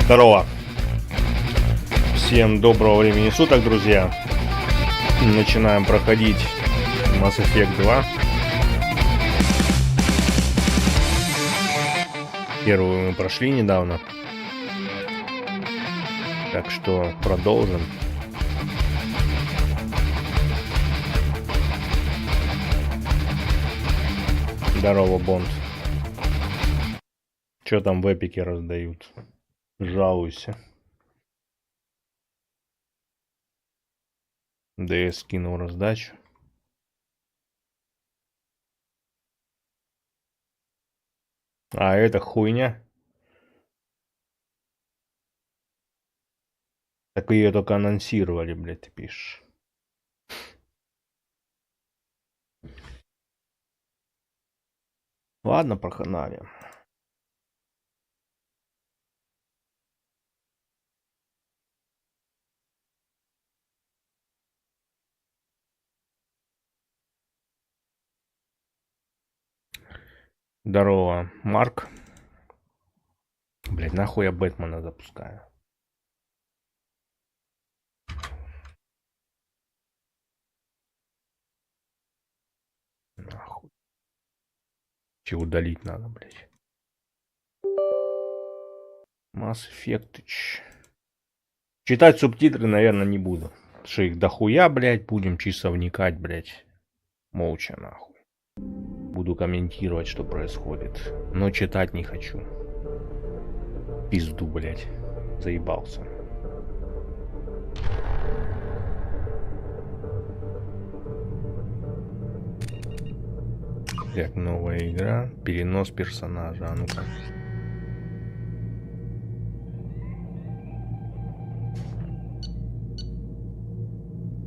Здорово. Всем доброго времени суток, друзья. Начинаем проходить Mass Effect 2. Первую мы прошли недавно. Так что продолжим. Здорово, Бонд. Чё там в эпике раздают? Жалуйся. ДС скинул раздачу. А это хуйня. Так ее только анонсировали, блядь, ты пишешь. Ладно, поханали. Здорово, Марк. Блядь, нахуй я Бэтмена запускаю. Нахуй. Че удалить надо, блядь. Mass Effect. Читать субтитры, наверное, не буду. Потому что их дохуя, блядь, будем чисто вникать, блядь. Молча, нахуй. Буду комментировать, что происходит. Но читать не хочу. Пизду, блядь. Заебался. Так, новая игра. Перенос персонажа. А ну-ка.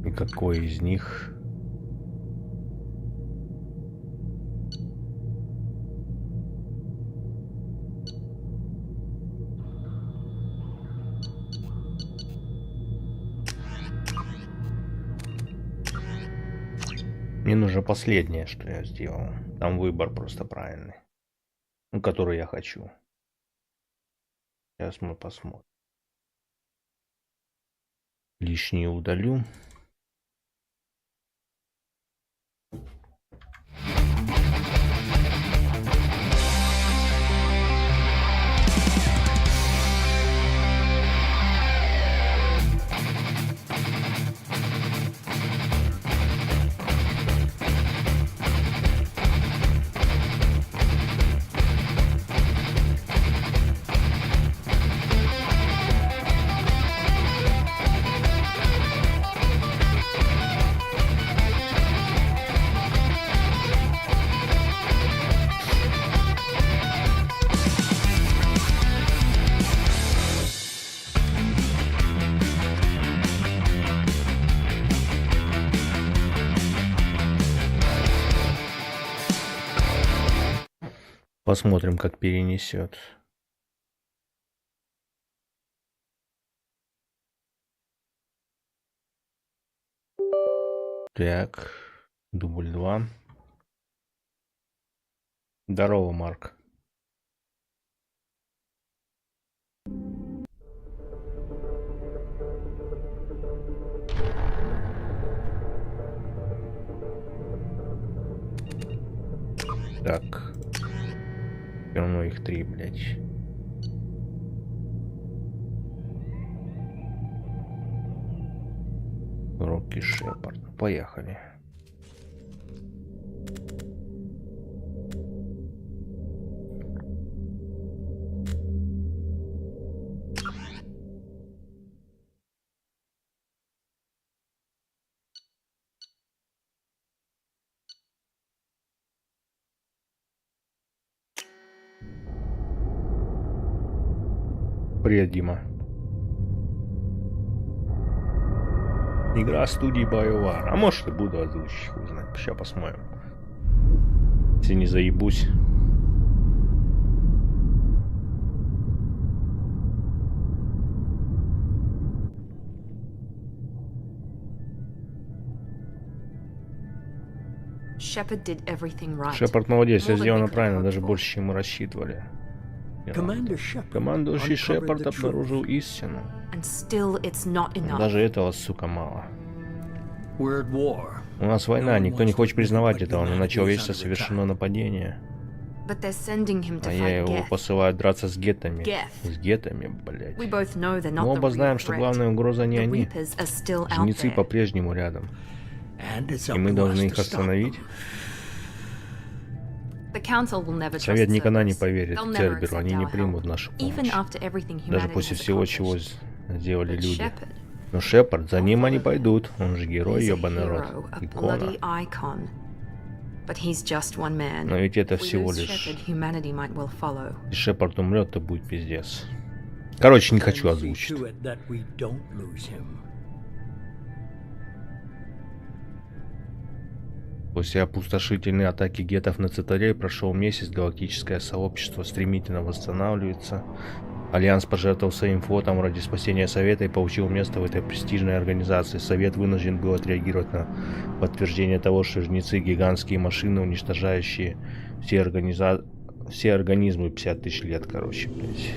И какой из них? Мне нужно последнее, что я сделал. Там выбор просто правильный. Ну, который я хочу. Сейчас мы посмотрим. Лишнее удалю. Посмотрим, как перенесет. Так, дубль 2. Здорово, Марк. Так. Все равно их 3, блядь. Рокки Шепард. Поехали. Привет, Дима. Игра студии BioWare. А может и буду озвучить, хуй знает. Сейчас посмотрим. Если не заебусь. Шепард молодец, все сделано правильно, даже больше, чем мы рассчитывали. Командующий Шепард обнаружил истину. Даже этого, сука, мало. У нас война, никто не хочет признавать этого, но на человечество совершено нападение. А я его посылаю драться с гетами. С гетами, блядь. Мы оба знаем, что главная угроза не они. Жнецы по-прежнему рядом. И мы должны их остановить. Совет никогда не поверит Церберу, они не примут нашу помощь. Даже после всего, чего сделали люди. Но Шепард, за ним они пойдут. Он же герой, ёбаный рот. Икона. Но ведь это всего лишь... Если Шепард умрет, то будет пиздец. Короче, не хочу озвучить. После опустошительной атаки гетов на цитадель прошел месяц, галактическое сообщество стремительно восстанавливается. Альянс пожертвовал своим флотом ради спасения Совета и получил место в этой престижной организации. Совет вынужден был отреагировать на подтверждение того, что жнецы — гигантские машины, уничтожающие все организмы 50 тысяч лет, короче, блядь.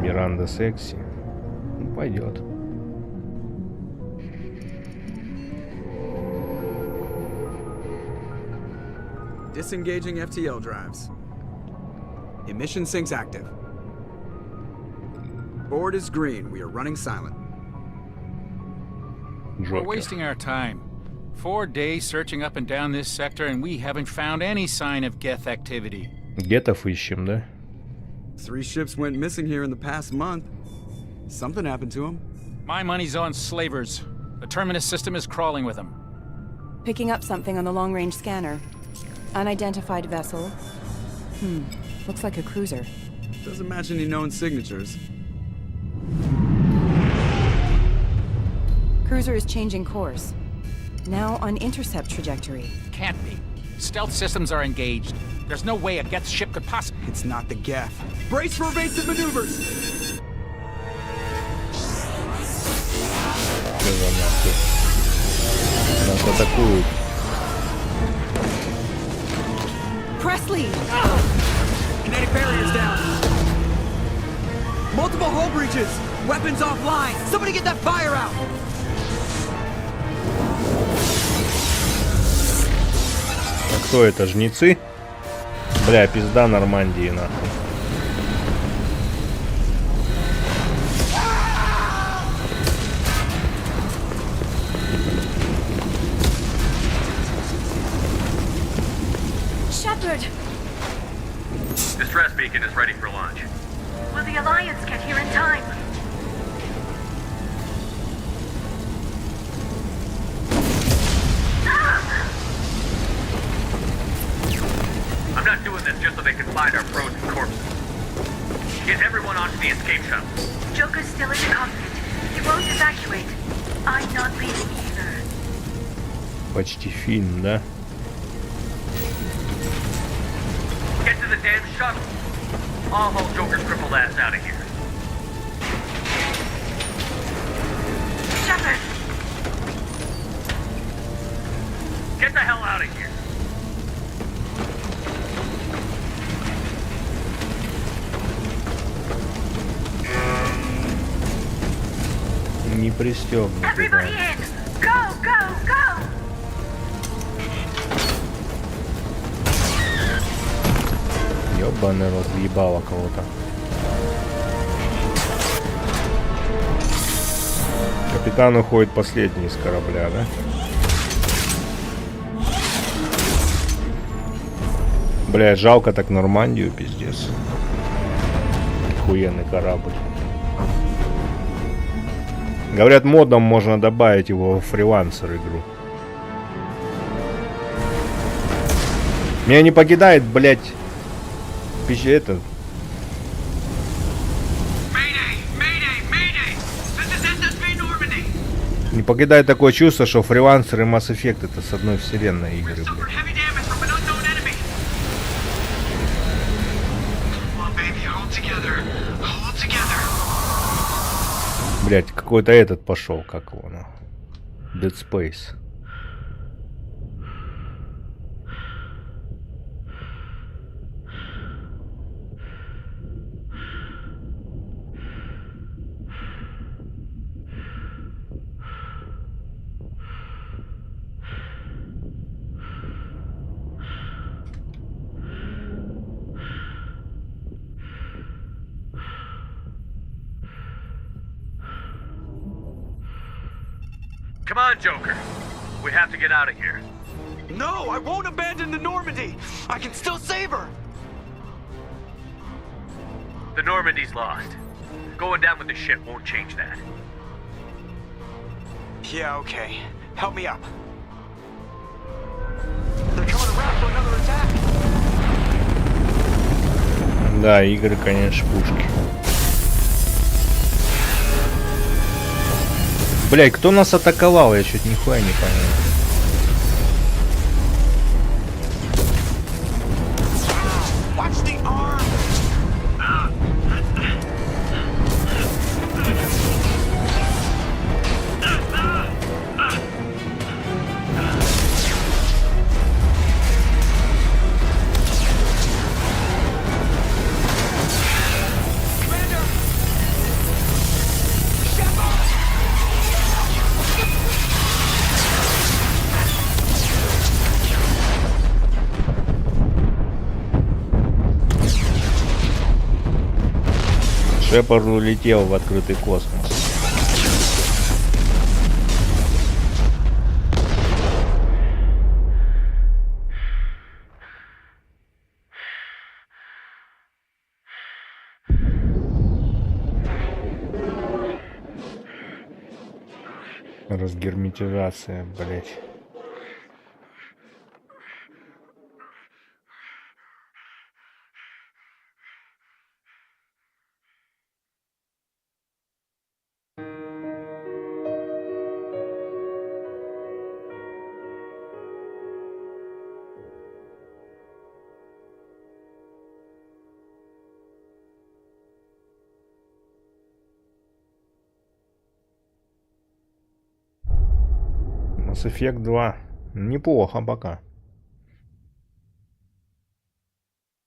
Миранда секси. Ну, пойдет. Disengaging FTL drives. Emission sinks active. Board is green. We are running silent. We're wasting our time. 4 days searching up and down this sector, and we haven't found any sign of Geth activity. Гетов ищем, да? 3 ships went missing here in the past month. Something happened to them. My money's on slavers. The Terminus system is crawling with them. Picking up something on the long-range scanner. Unidentified vessel. Looks like a cruiser. Doesn't match any known signatures. Cruiser is changing course. Now on intercept trajectory. Can't be. Stealth systems are engaged. There's no way a Geth ship could possibly... It's not the Geth. Brace for evasive maneuvers! Нас атакуют. Presley! Kinetic barriers down. Multiple hull breaches. Weapons offline. Somebody get that fire out. А кто это, жнецы? Бля, пизда Нормандии, нахуй. Shepard! Distress beacon is ready for launch. Will the Alliance get here in time? I'm not doing this just so they can find our frozen corpses. Get everyone onto the escape shuttle. Joker's still in the cockpit. He won't evacuate. I'm not leaving either. Почти фильм, да? Get to the damn shuttle. I'll haul Joker's crippled ass out of here. Shepard! Get the hell out of here. Не пристегнутый, Everybody да. in! Go, go, go! Ёбаный рот, въебало кого-то. Капитан уходит последний из корабля, да? Бля, жалко так Нормандию, пиздец. Охуенный корабль. Говорят, модом можно добавить его в фрилансер игру. Меня не покидает, блять, это... Не покидает такое чувство, что фрилансер и Mass Effect это с одной вселенной игры, блядь. Блять, какой-то этот пошел, как его, Dead Space. Come on, Joker. We have to get out of here. No, I won't abandon the Normandy. I can still save her. The Normandy's lost. Going down with the ship won't change that. Yeah, okay. Help me up. They're coming around for another attack. Да, игры, конечно, пушки. Блядь, кто нас атаковал? Я чуть нихуя не понял. Шепард улетел в открытый космос. Разгерметизация, блять. Mass Effect 2. Неплохо пока.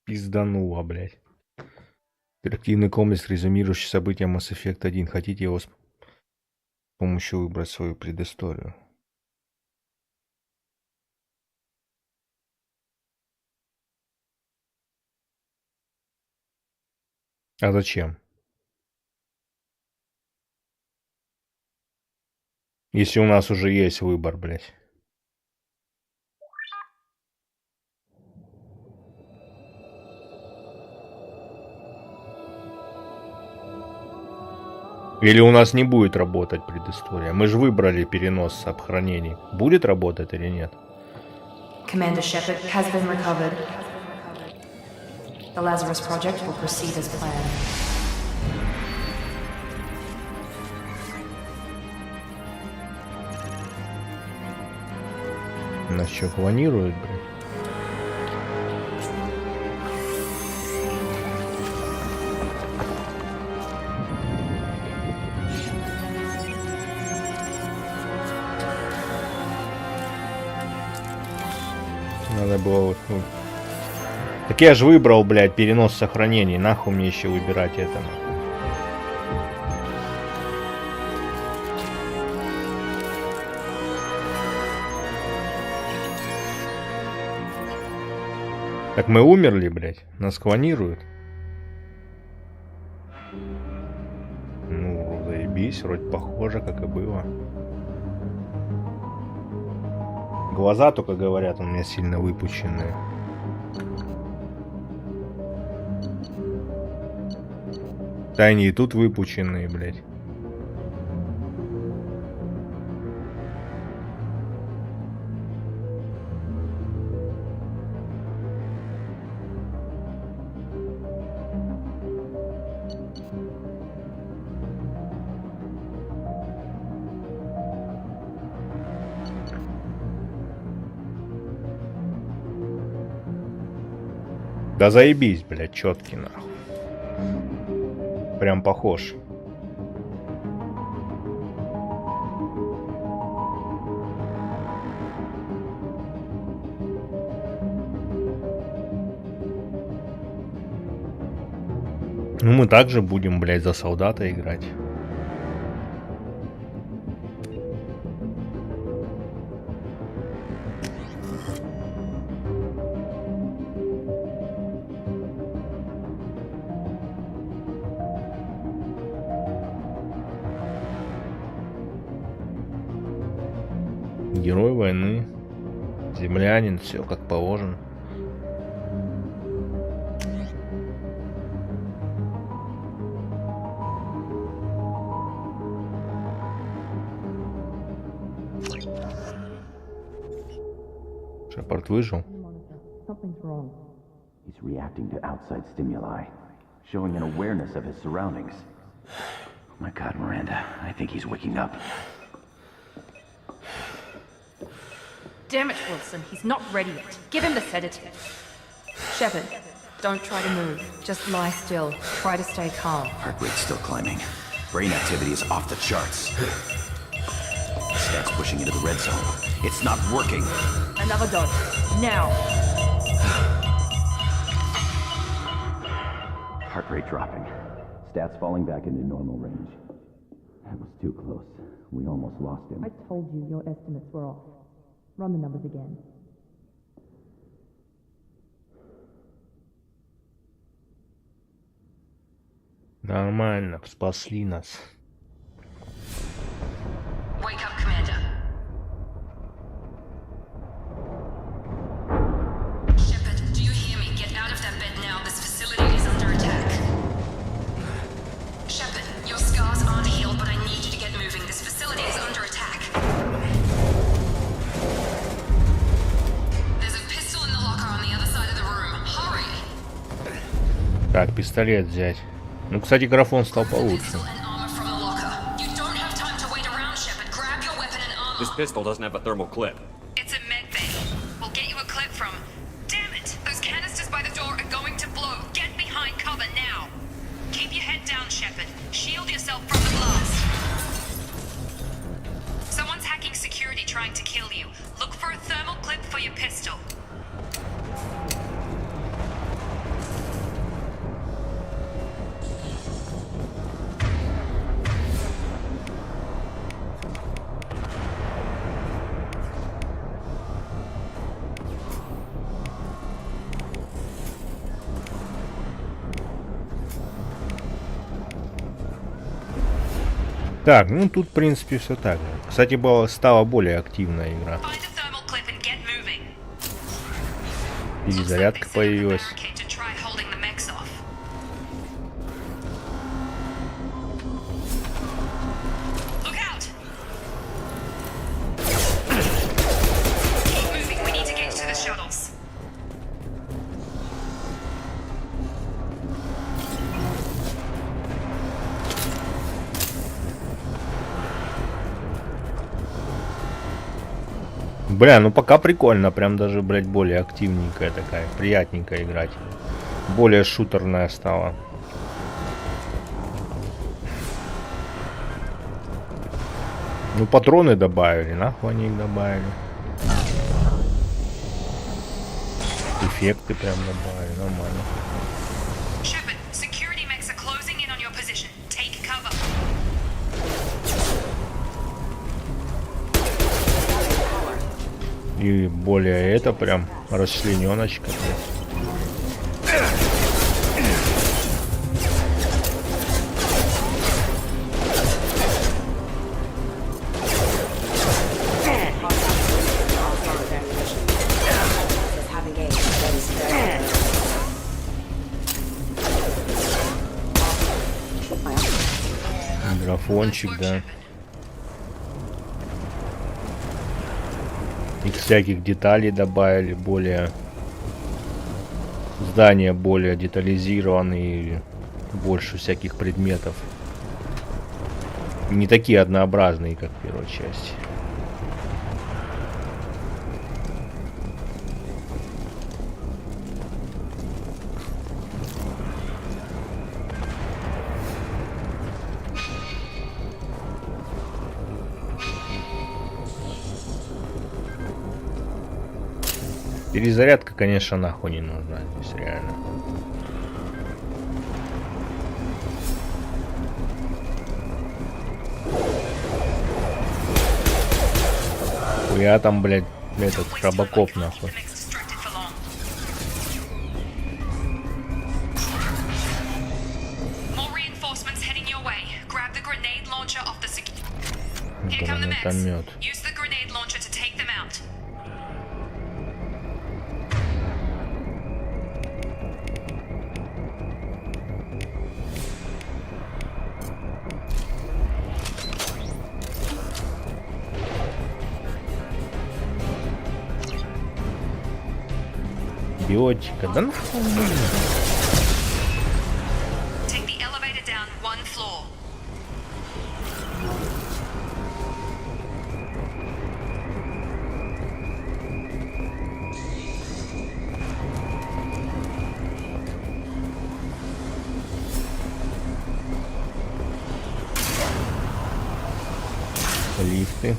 Пиздануло, блядь. Интерактивный комикс, резюмирующий события Mass Effect 1. Хотите его с помощью выбрать свою предысторию? А зачем? Если у нас уже есть выбор, блядь. Или у нас не будет работать предыстория? Мы же выбрали перенос сохранений. Будет работать или нет? Commander Shepard has been recovered. The Lazarus Project will proceed as planned. Нас что, клонируют, блядь? Надо было вот... Ну... Так я же выбрал, блядь, перенос сохранений. Нахуй мне еще выбирать это. Так мы умерли, блядь. Нас клонируют. Ну, заебись. Вроде похоже, как и было. Глаза только, говорят, у меня сильно выпученные. Да они и тут выпученные, блядь. Да заебись, блядь, четкий нахуй. Прям похож. Ну мы также будем, блядь, за солдата играть. Герой войны. Землянин, все как положено. Шепард выжил. He's reacting to outside stimuli, showing an awareness of his surroundings. Oh my God, Miranda, I think he's waking up. Damn it, Wilson. He's not ready yet. Give him the sedative. Shepard, don't try to move. Just lie still. Try to stay calm. Heart rate's still climbing. Brain activity is off the charts. Stats pushing into the red zone. It's not working. Another dose. Now. Heart rate dropping. Stats falling back into normal range. That was too close. We almost lost him. I told you your estimates were off. Run the numbers again. Нормально, спасли нас. Wake up, Commander. Shepard, do you hear me? Get out of that bed now. This facility is under attack. Shepard, your scars aren't healed, but I need you to get moving. This facility is under attack. There's a pistol in the locker on the other side of the room. Hurry. Так, пистолет взять. Ну, кстати, графон стал получше. This pistol doesn't have a thermal clip. It's a med bay. We'll get you a clip from. Damn it! Those canisters by the door are going to blow. Get behind cover now. Keep your head down, Shepard. Shield yourself from the blast. Someone's hacking security trying to kill you. Look for a thermal clip for your pistol. Так, ну тут в принципе все так же. Кстати, стала более активная игра. Перезарядка появилась. Бля, ну пока прикольно, прям даже, блядь, более активненькая такая, приятненькая играть. Более шутерная стала. Ну патроны добавили, нахуй они их добавили. Эффекты прям добавили, нормально. И более это прям расчлененочка. Графончик, да. И всяких деталей добавили, более здания более детализированные, больше всяких предметов. Не такие однообразные, как в первой части. Перезарядка, конечно, нахуй не нужна здесь, реально. Я там, блядь, этот робокоп, нахуй. Гранатомет. Биотика. Да нахуй. Take the elevator down one floor. Лифты.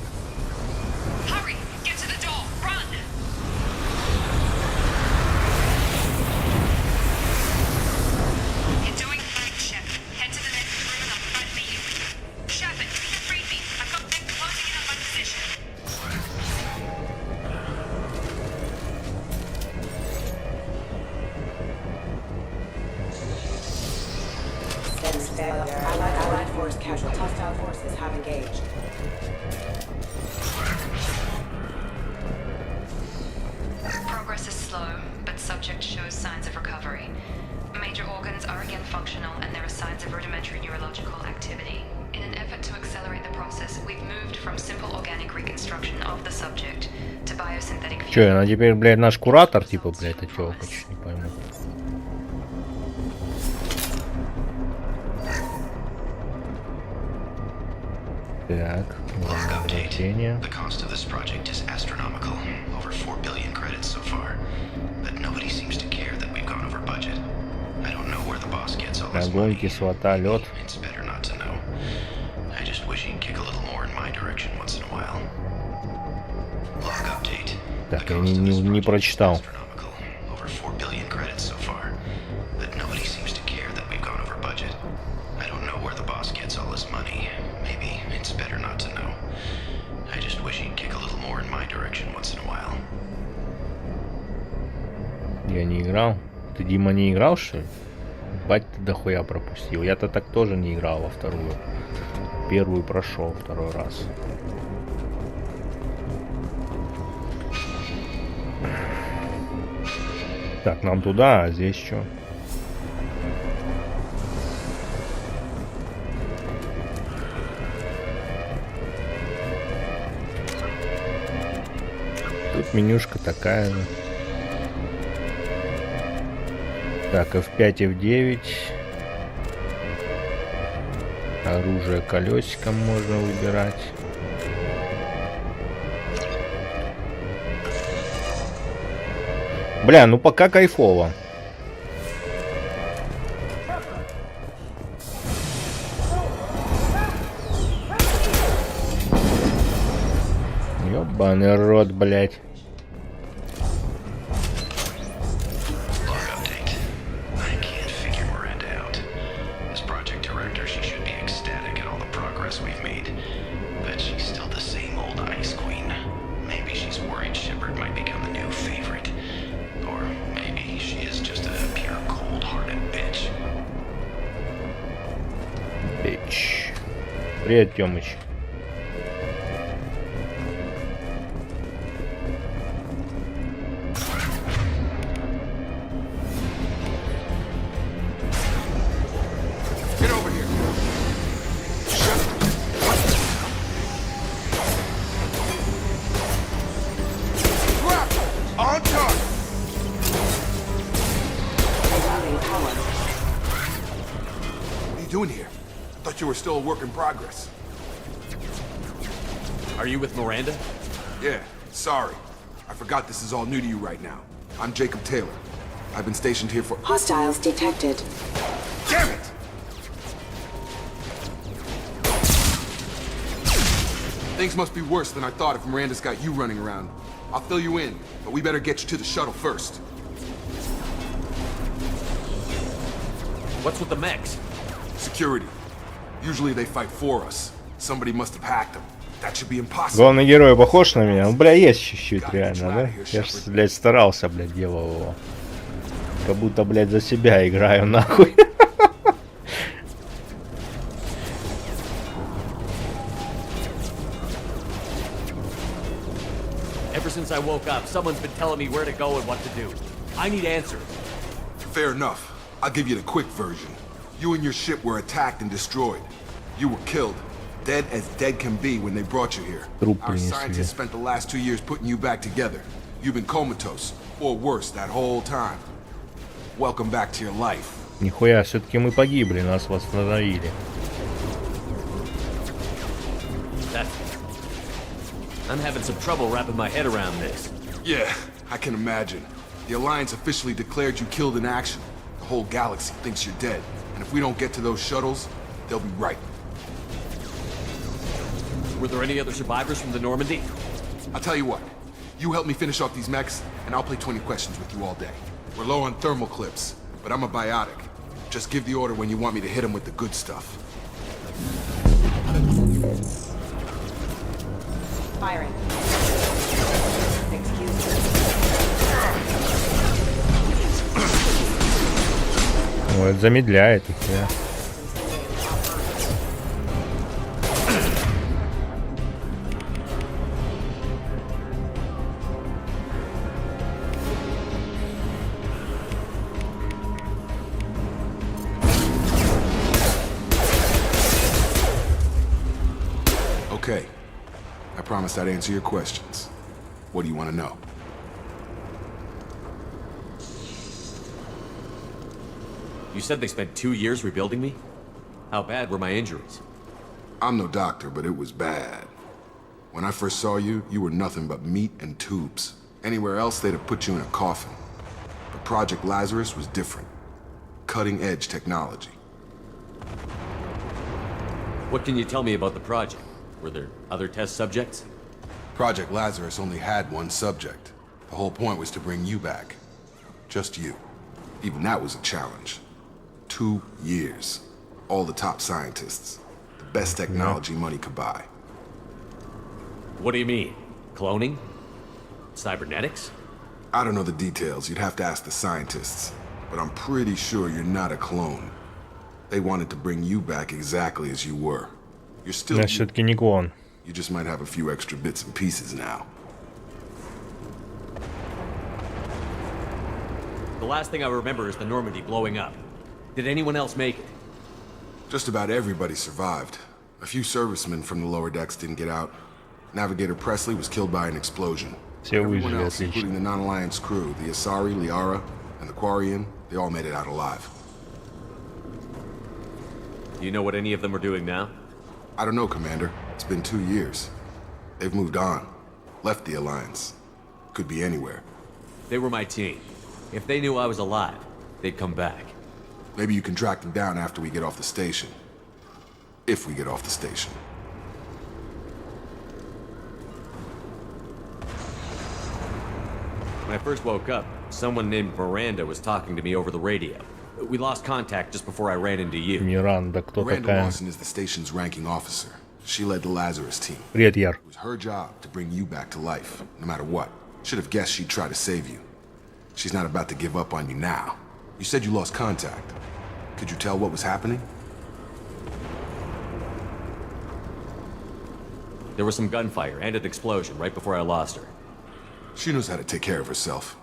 Hurry, get to the door, run! You're doing great, Shep. Head to the next room and I'll try to meet you. Shep, you can read me. I've got them closing in on my position. Status failure. Allied force casualties. Hostile forces have engaged. Progress is slow, but subject shows signs of recovery. Major organs are again functional and there are signs of rudimentary neurological activity. In an effort to accelerate the process, we've moved from simple organic reconstruction of the subject to biosynthetic... Че, она теперь, блядь, наш куратор, типа, блядь, это тёлка, не пойму. Так, удаление. The cost of this project is astronomical, over 4 billion credits so far. But nobody seems to care that we've gone over budget. I don't know where the boss gets all this money. Огонь, кислота, лед. It's better not to know. I just wish he'd kick a little more in my direction once in a while. Log update. Так, я не прочитал. Over 4 billion credits so far. But nobody seems to care that we've gone over budget. I don't know where the boss gets all this money. Maybe it's better not to know. I just wish he'd kick a little more in my direction once in a while. Я не играл. Ты, Дима, не играл, что ли? Бать, ты дохуя пропустил. Я-то так тоже не играл во вторую. Первую прошел, второй раз. Так, нам туда, а здесь что? Тут менюшка такая же. Так, F5, F9. Оружие колесиком можно выбирать. Бля, ну пока кайфово. Ёбаный рот, блядь. Привет, Тёмыч. You were still a work in progress. Are you with Miranda? Yeah, sorry. I forgot this is all new to you right now. I'm Jacob Taylor. I've been stationed here for... Hostiles detected. Damn it! Things must be worse than I thought if Miranda's got you running around. I'll fill you in, but we better get you to the shuttle first. What's with the mechs? Security. Usually they fight for us. Somebody must have hacked them. That should be impossible. Главный герой похож на меня? Ну, бля, есть чуть-чуть реально, да? Я ж, блядь, старался, блядь, делал его. Как будто, блядь, за себя играю, нахуй. Ever since I woke up, someone's been telling me where to go and what to do. I need answers. Fair enough. I'll give you the quick version. You and your ship were attacked and destroyed. You were killed. Dead as dead can be when they brought you here. Our scientists spent the last 2 years putting you back together. You've been comatose, or worse, that whole time. Welcome back to your life. Нихуя, все-таки мы погибли, нас восстановили. I'm having some trouble wrapping my head around this. Yeah, I can imagine. The Alliance officially declared you killed in action. The whole galaxy thinks you're dead. And if we don't get to those shuttles, they'll be right. Were there any other survivors from the Normandy? I'll tell you what. You help me finish off these mechs, and I'll play 20 questions with you all day. We're low on thermal clips, but I'm a biotic. Just give the order when you want me to hit them with the good stuff. Firing. Excuse me. Ой, это замедляет их, да. Okay. I promised I'd answer your questions. What do you want to know? You said they spent 2 years rebuilding me? How bad were my injuries? I'm no doctor, but it was bad. When I first saw you, you were nothing but meat and tubes. Anywhere else, they'd have put you in a coffin. But Project Lazarus was different. Cutting-edge technology. What can you tell me about the project? Were there other test subjects? Project Lazarus only had one subject. The whole point was to bring you back. Just you. Even that was a challenge. 2 years. All the top scientists. The best technology money could buy. What do you mean? Cloning? Cybernetics? I don't know the details. You'd have to ask the scientists. But I'm pretty sure you're not a clone. They wanted to bring you back exactly as you were. You're still все-таки не клон. You just might have a few extra bits and pieces now. The last thing I remember is the Normandy blowing up. Did anyone else make it? Just about everybody survived. A few servicemen from the lower decks didn't get out. Navigator Presley was killed by an explosion. Everyone else, including the non-Alliance crew, the Asari, Liara, and the Quarian, they all made it out alive. Do you know what any of them are doing now? I don't know, Commander. It's been 2 years. They've moved on. Left the Alliance. Could be anywhere. They were my team. If they knew I was alive, they'd come back. Maybe you can track them down after we get off the station. If we get off the station. When I first woke up, someone named Miranda was talking to me over the radio. We lost contact just before I ran into you. Miranda, кто Miranda такая? Lawson is the station's ranking officer. She led the Lazarus team. Привет, Яр. It was her job to bring you back to life, no matter what. Should have guessed she'd try to save you. She's not about to give up on you now. You said you lost contact. Could you tell what was happening? There was some gunfire and an explosion right before I lost her. She knows how to take care of herself.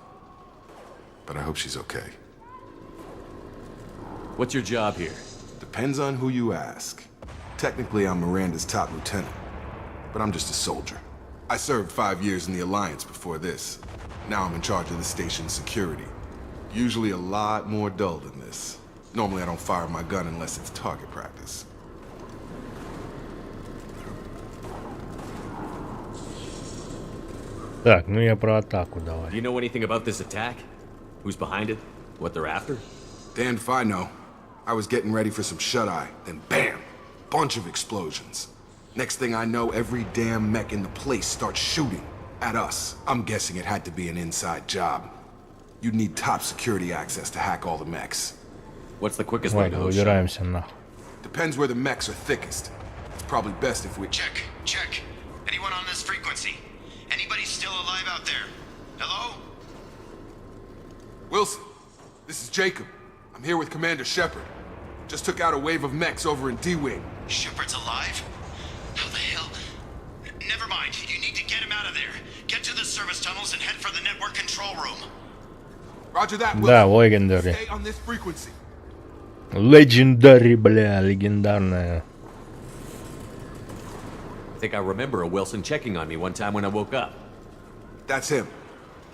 But I hope she's okay. What's your job here? Depends on who you ask. Technically, I'm Miranda's top lieutenant. But I'm just a soldier. I served 5 years in the Alliance before this. Now I'm in charge of the station's security. Usually a lot more dull than this. Normally I don't fire my gun unless it's target practice. Так, ну я про атаку давай. Do you know anything about this attack? Who's behind it? What they're after? Damned if I know. I was getting ready for some shut-eye, then bam! Bunch of explosions. Next thing I know, every damn mech in the place starts shooting at us. I'm guessing it had to be an inside job. You'd need top security access to hack all the mechs. What's the quickest way to Убираемся нахуй. Depends where the mechs are thickest. It's probably best if we... Check. Anyone on this frequency? Anybody still alive out there? Hello? Wilson, this is Jacob. I'm here with Commander Shepard. Just took out a wave of mechs over in D-Wing. Shepard's alive? How the hell? Never mind. You need to get him out of there. Get to the service tunnels and head for the network control room. Roger that, Wilson. Да, legendary. Stay on this frequency. Legendary, бля, легендарная. I think I remember a Wilson checking on me one time when I woke up. That's him.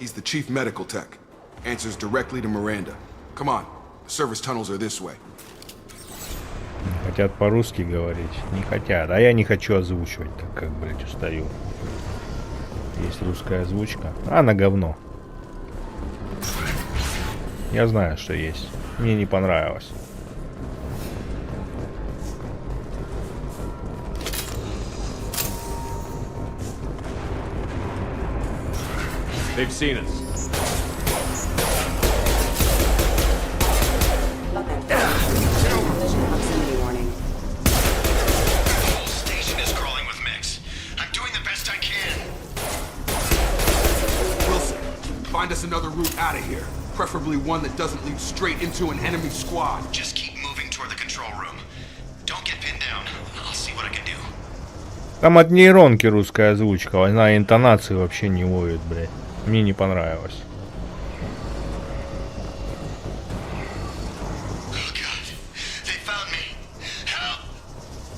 He's the chief medical tech. Answers directly to Miranda. Come on, the service tunnels are this way. Хотят по-русски говорить, не хотят. А я не хочу озвучивать, так как, блядь, устаю. Есть русская озвучка. А, на говно. Я знаю, что есть. Мне не понравилось. They've seen us. Station is crawling with mix. I'm doing the best I can. Wilson, find us another route out of here. Preferably one that doesn't lead straight into an enemy squad. Just keep moving toward the control room. Don't get pinned down. I'll see what I can do. Там от нейронки русская озвучка. Она интонации вообще не ловит, блядь. Мне не понравилось.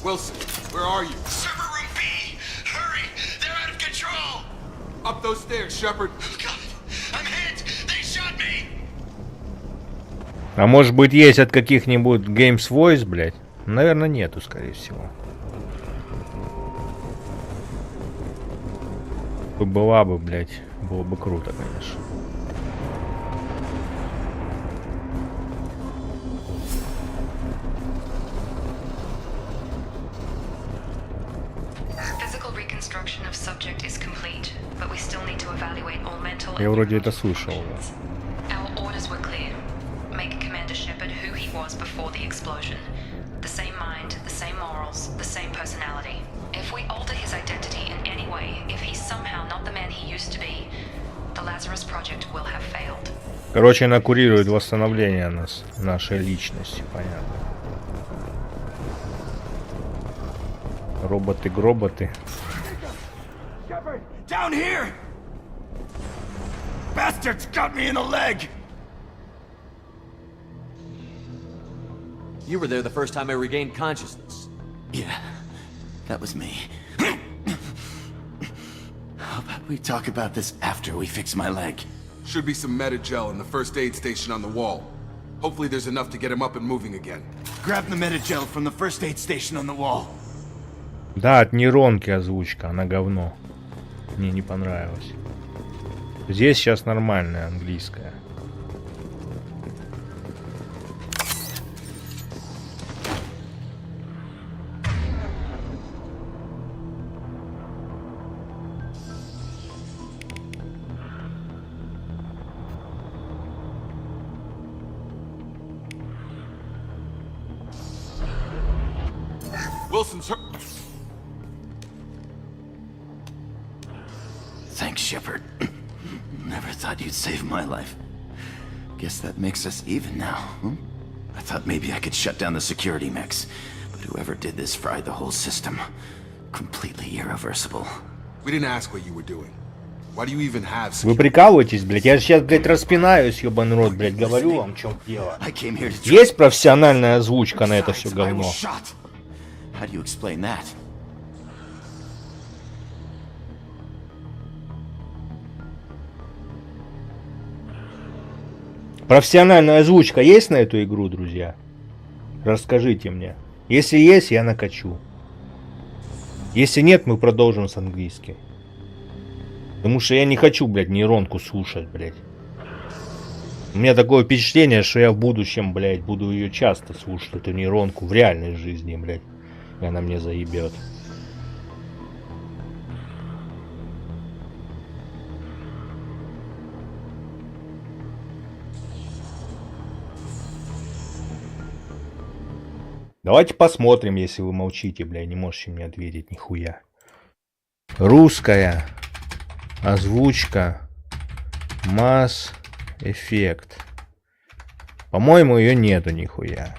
Wilson, where are you? Server room B! Hurry! They're out of control! Up those stairs, Shepard. Oh God! I'm hit! They shot me! А может быть есть от каких-нибудь Games Voice, блядь? Наверное, нету, скорее всего. Была бы, блядь, было бы круто, конечно. Я вроде это слышал. Короче, она курирует восстановление нас, нашей личности, понятно. Роботы-гроботы. Down here! Bastards got me in the leg! You were there the first time I regained consciousness. Yeah, that was me. How about we talk about this after we fix my leg? Should be some medi-gel in the first aid station on the wall. Hopefully there's enough to get him up and moving again. Grab the medi-gel from the first aid station on the wall. Да, от нейронки озвучка, она говно. Мне не понравилось. Здесь сейчас нормальная английская. Wilson's hurt. Thanks, Shepard. Never thought you'd save my life. Guess that makes us even now, huh? I thought maybe I could shut down the security mechs, but whoever did this fried the whole system. Completely irreversible. We didn't ask what you were doing. Why do you even have Вы прикалываетесь, блядь? Я же сейчас, блядь, распинаюсь, ёбаный рот, блядь, говорю вам, в чем дело. Есть профессиональная озвучка на это все говно? How do you explain that? Профессиональная озвучка есть на эту игру, друзья? Расскажите мне. Если есть, я накачу. Если нет, мы продолжим с английским. Потому что я не хочу, блядь, нейронку слушать, блядь. У меня такое впечатление, что я в будущем, блядь, буду ее часто слушать, эту нейронку, в реальной жизни, блядь. И она мне заебет. Давайте посмотрим, если вы молчите, бля, не можете мне ответить нихуя. Русская озвучка Mass Effect. По-моему, ее нету нихуя.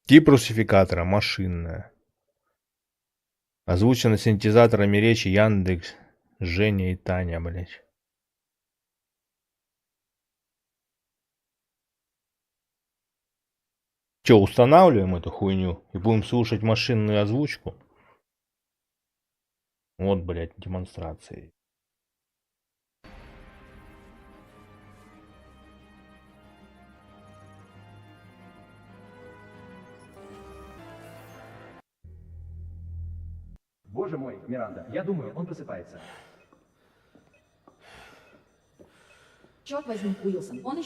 Тип русификатора машинная. Озвучено синтезаторами речи Яндекс, Женя и Таня, блять. Че, устанавливаем эту хуйню и будем слушать машинную озвучку? Вот, блять, демонстрации. Боже мой, Миранда, я думаю, он просыпается. Черт возьми, Уилсон, он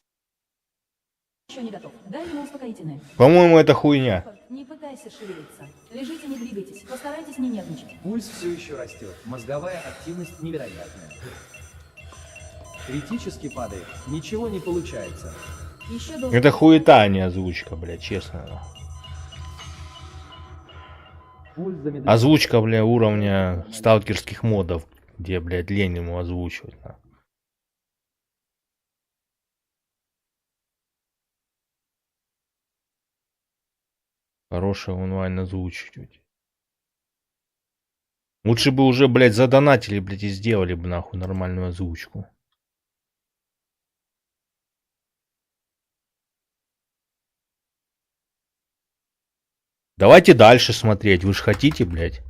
еще не готов. Дай ему успокоительное. По-моему, это хуйня. Не пытайся шевелиться. Лежите, не двигайтесь. Постарайтесь не нервничать. Пульс все еще растет. Мозговая активность невероятная. Критически падает. Ничего не получается. Еще должен... Это хуета, а не озвучка, блядь, честно. Озвучка, бля, уровня сталкерских модов, где, блядь, лень ему озвучивать. Хорошая онлайн озвучивать. Лучше бы уже, блядь, задонатили, блядь, и сделали бы, нахуй, нормальную озвучку. Давайте дальше смотреть. Вы же хотите, блядь.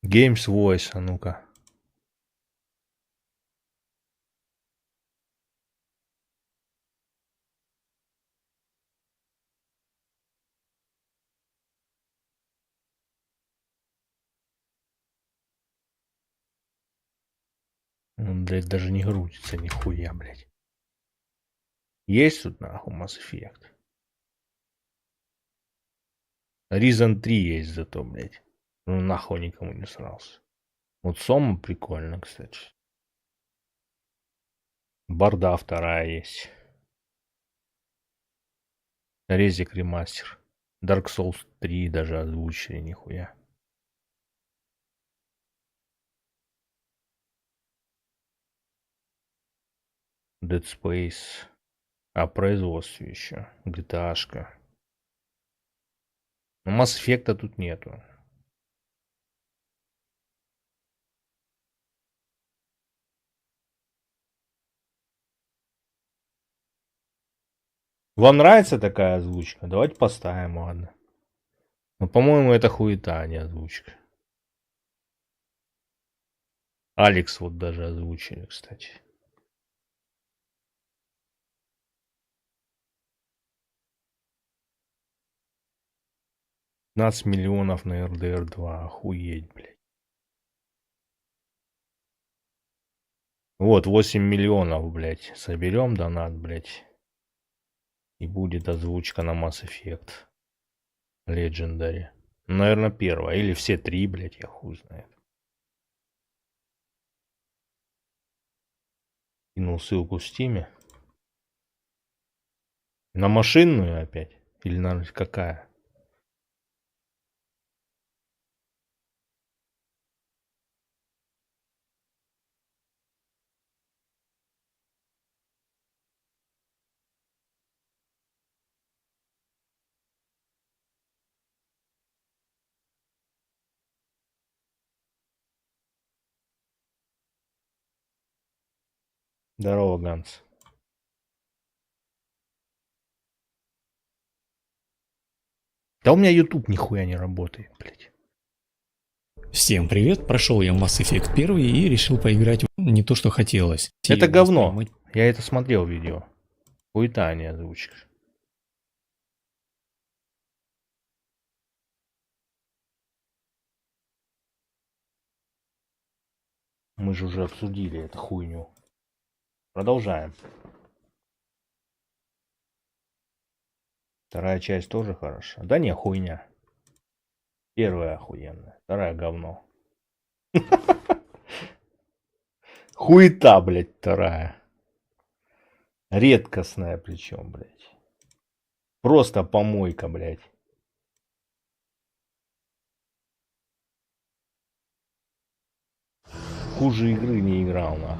Games Voice, а ну-ка. Он, блядь, даже не грузится, нихуя, блядь. Есть тут, нахуй, Mass Effect. Reason 3 есть зато, блядь. Ну, нахуй никому не срался. Вот сумма прикольно, кстати. Борда вторая есть. Резик ремастер. Dark Souls 3 даже озвучили, нихуя. Dead Space. А производстве еще. GTA-шка. Но Mass Effect'а тут нету. Вам нравится такая озвучка? Давайте поставим, ладно. Но, по-моему, это хуета, а не озвучка. Алекс вот даже озвучили, кстати. $15 миллионов на РДР 2. Охуеть, блядь. Вот, 8 миллионов, блядь. Соберем донат, блядь. И будет озвучка на Mass Effect. Legendary. Наверное, первая. Или все три, блядь, я хуй знает. Кинул ссылку в Стиме. На машинную опять? Или на какая? Здорово, Ганс. Да у меня YouTube нихуя не работает, блядь. Всем привет, прошел я Mass Effect 1 и решил поиграть не то, что хотелось. Это говно. Я это смотрел видео. Хуета, а не озвучка. Мы же уже обсудили эту хуйню. Продолжаем. Вторая часть тоже хороша. Да не, хуйня. Первая охуенная. Вторая говно. Хуета, блядь, вторая. Редкостная причем, блядь. Просто помойка, блядь. Хуже игры не играл, нахуй.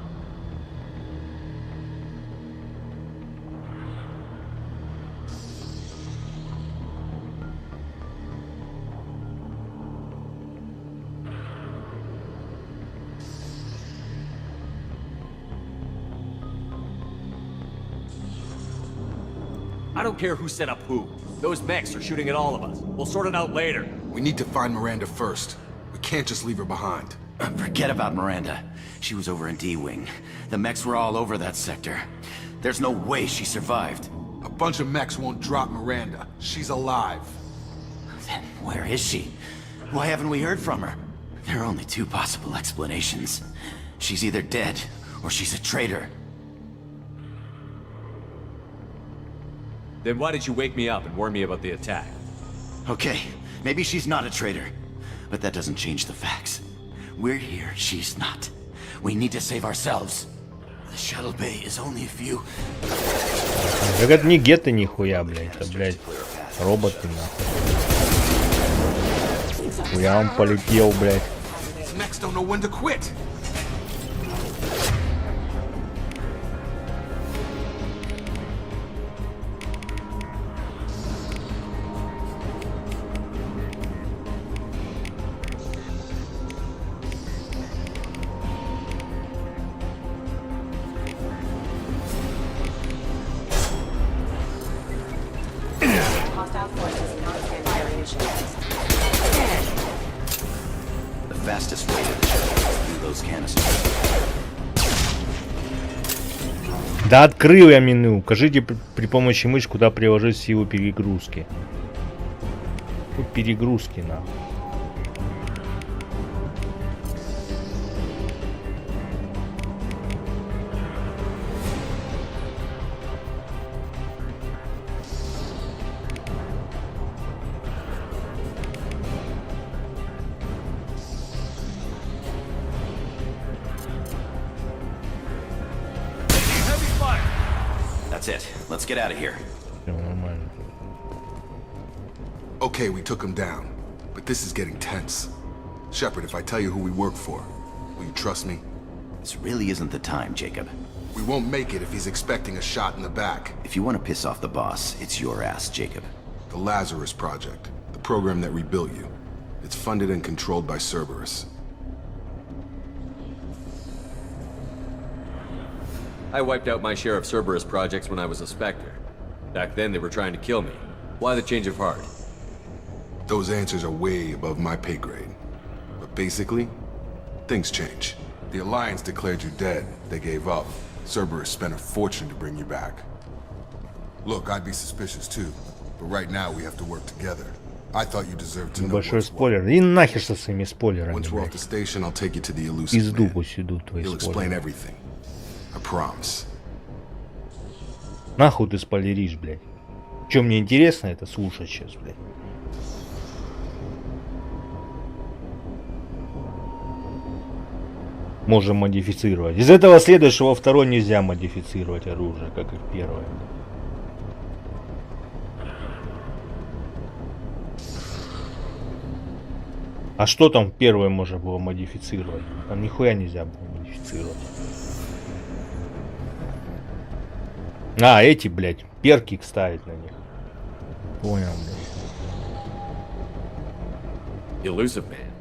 I don't care who set up who. Those mechs are shooting at all of us. We'll sort it out later. We need to find Miranda first. We can't just leave her behind. Forget about Miranda. She was over in D-Wing. The mechs were all over that sector. There's no way she survived. A bunch of mechs won't drop Miranda. She's alive. Then where is she? Why haven't we heard from her? There are only two possible explanations. She's either dead, or she's a traitor. Then why did you wake me up and warn me about the attack? Okay, maybe she's not a traitor. But that doesn't change the facts. We're here, she's not. We need to save ourselves. The shuttle bay is only a few... Так это не гетто нихуя, блядь. Это, блядь, роботы, нахуй. Хуя он полетел, блядь. Hostile forces not fire initiatives. The fastest way to the shuttle is through those canisters. Да открыл я меню. Укажите при помощи мыши, куда приложить силу перегрузки. Тут перегрузки, нахуй. That's it. Let's get out of here. Okay, we took him down. But this is getting tense. Shepard, if I tell you who we work for, will you trust me? This really isn't the time, Jacob. We won't make it if he's expecting a shot in the back. If you want to piss off the boss, it's your ass, Jacob. The Lazarus Project, the program that rebuilt you. It's funded and controlled by Cerberus. I wiped out my share of Cerberus projects when I was a Spectre. Back then they were trying to kill me. Why the change of heart? Those answers are way above my pay grade. But basically, things change. The Alliance declared you dead. They gave up. Cerberus spent a fortune to bring you back. Look, I'd be suspicious too. But right now we have to work together. I thought you deserved to know. Большой спойлер. И нахер со своими спойлерами. Once we're off the station, I'll take you to the elusive Пизду man. пусть идут твои He'll explain спойлеры. everything. I promise. Нахуй ты спойлеришь, блядь. Че мне интересно это слушать сейчас, блядь. Можем модифицировать. Из этого следует, что во второй нельзя модифицировать оружие, как и в первое. А что там в первое можно было модифицировать? Там нихуя нельзя было модифицировать. А, эти, блядь, перки ставить на них. Понял, блядь. Elusive man.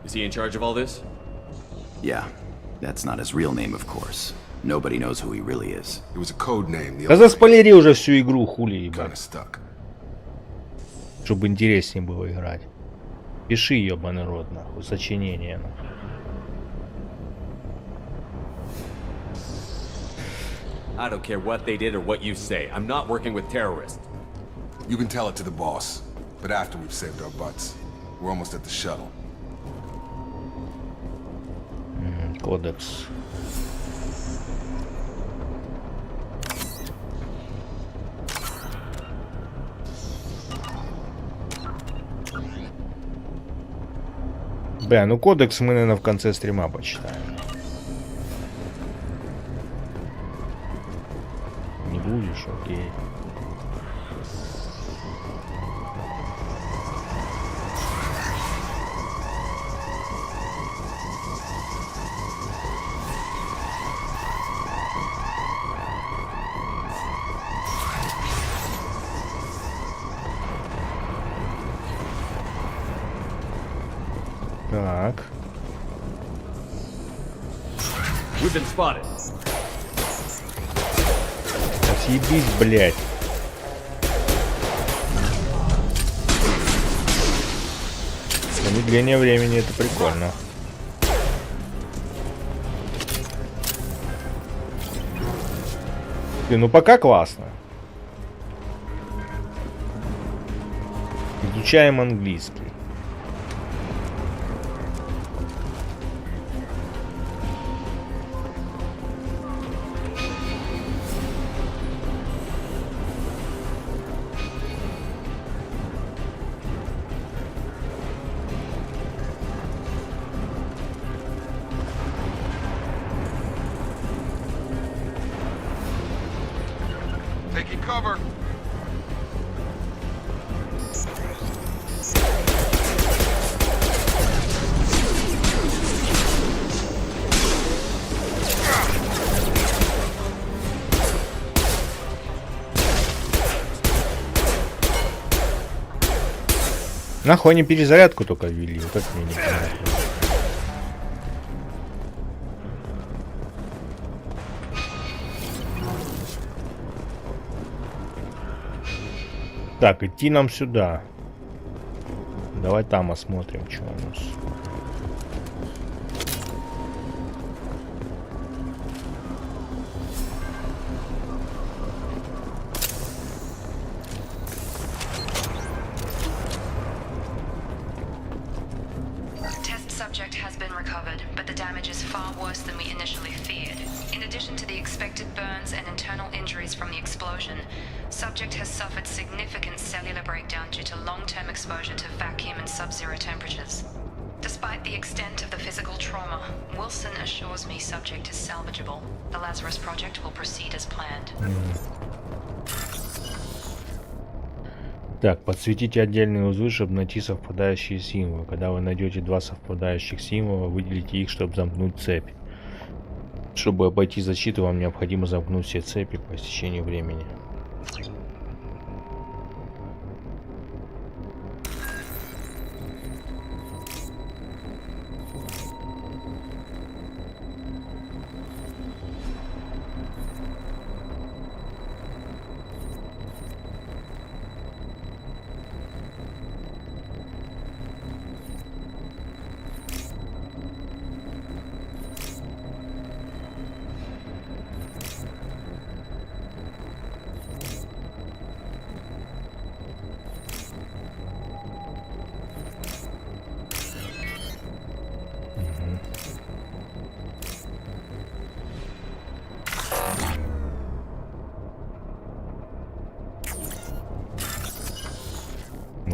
Is he in charge of all this? Yeah. That's not his real name, of course. Nobody knows who he really is. It was a code name. Да заспойлери уже всю игру, хули, ебать. Чтобы интереснее было играть. Пиши, ебаный рот, нахуй, сочинение, нахуй. I don't care what they did or what you say. I'm not working with terrorists. You can tell it to the boss, but after we've saved our butts. We're almost at the shuttle. Кодекс. Бля, ну кодекс мы, наверное, в конце стрима почитаем. Не будешь, окей. Так. We've been spotted. Съебись, блядь. Замедление времени — это прикольно. Ну пока классно. Изучаем английский. Taking cover. Нахуй они перезарядку только ввели, вот это мне непонятно. Так, идти нам сюда. Давай там осмотрим, что у нас. Test subject has been recovered, but the damage is far worse than we initially feared. In addition to the expected burns and internal injuries from the explosion, subject has suffered significant cellular breakdown due to long-term exposure to vacuum and sub-zero temperatures. Despite the extent of the physical trauma, Wilson assures me subject is salvageable. The Lazarus project will proceed as planned. Так, подсветите отдельные узлы, чтобы найти совпадающие символы. Когда вы найдете два совпадающих символа, выделите их, чтобы замкнуть цепь. Чтобы обойти защиту, вам необходимо замкнуть все цепи по истечению времени.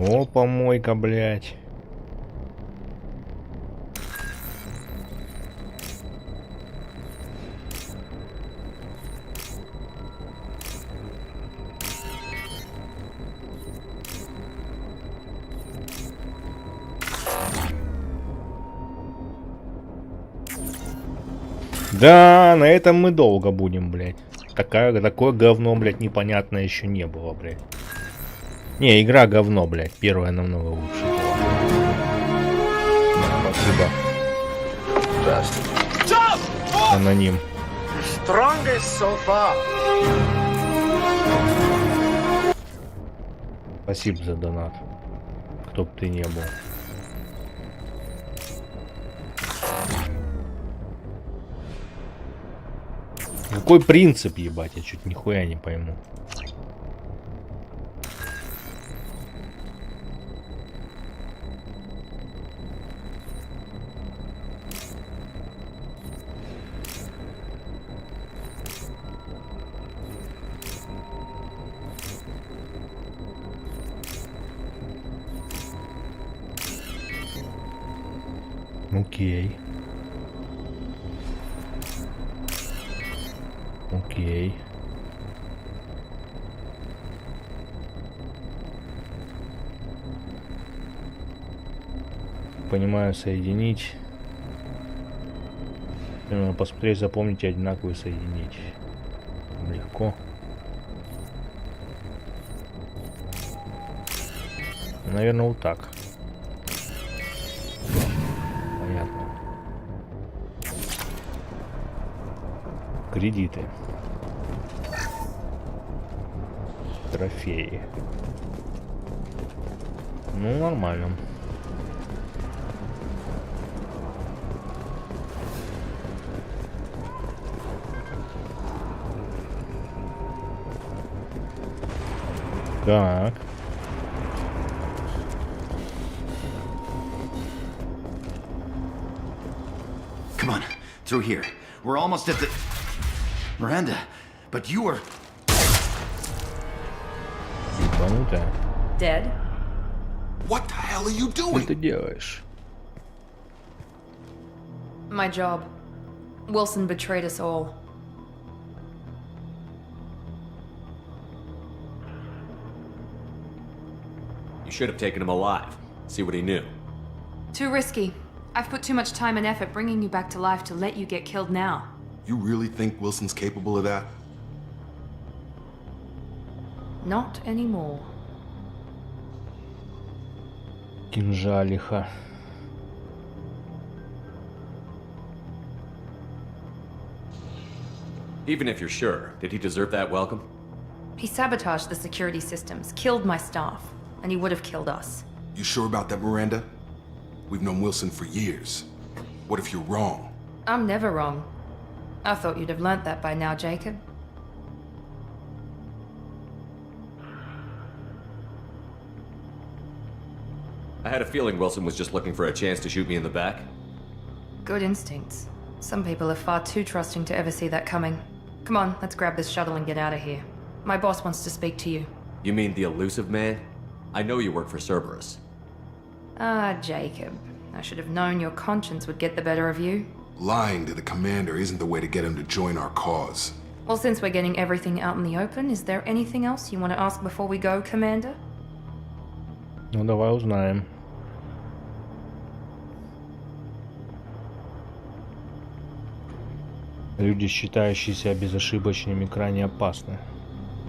О, помойка, блядь. Да, на этом мы долго будем, блядь. Такое говно, блядь, непонятное еще не было, блядь. Не, игра говно, блядь. Первая намного лучше. Спасибо. Аноним. Спасибо за донат. Кто бы ты не был. Какой принцип, ебать? Я чуть нихуя не пойму. Окей. Окей. Понимаю, соединить. Посмотреть, запомните, одинаковые соединить. Легко. Наверное, вот так. Кредиты. Трофеи. Ну, нормально. Так. Come on, through here. We're almost at the... Miranda, but you were... Dead? What the hell are you doing? Что ты делаешь? My job. Wilson betrayed us all. You should have taken him alive. See what he knew. Too risky. I've put too much time and effort bringing you back to life to let you get killed now. You really think Wilson's capable of that? Not anymore. Кинжалиха. Even if you're sure, did he deserve that welcome? He sabotaged the security systems, killed my staff, and he would have killed us. You sure about that, Miranda? We've known Wilson for years. What if you're wrong? I'm never wrong. I thought you'd have learnt that by now, Jacob. I had a feeling Wilson was just looking for a chance to shoot me in the back. Good instincts. Some people are far too trusting to ever see that coming. Come on, let's grab this shuttle and get out of here. My boss wants to speak to you. You mean the elusive man? I know you work for Cerberus. Ah, Jacob. I should have known your conscience would get the better of you. Lying to the commander isn't the way to get him to join our cause. Well, since we're getting everything out in the open, is there anything else you want to ask before we go, Commander? Ну, давай узнаем. Люди, считающие безошибочными, крайне опасны.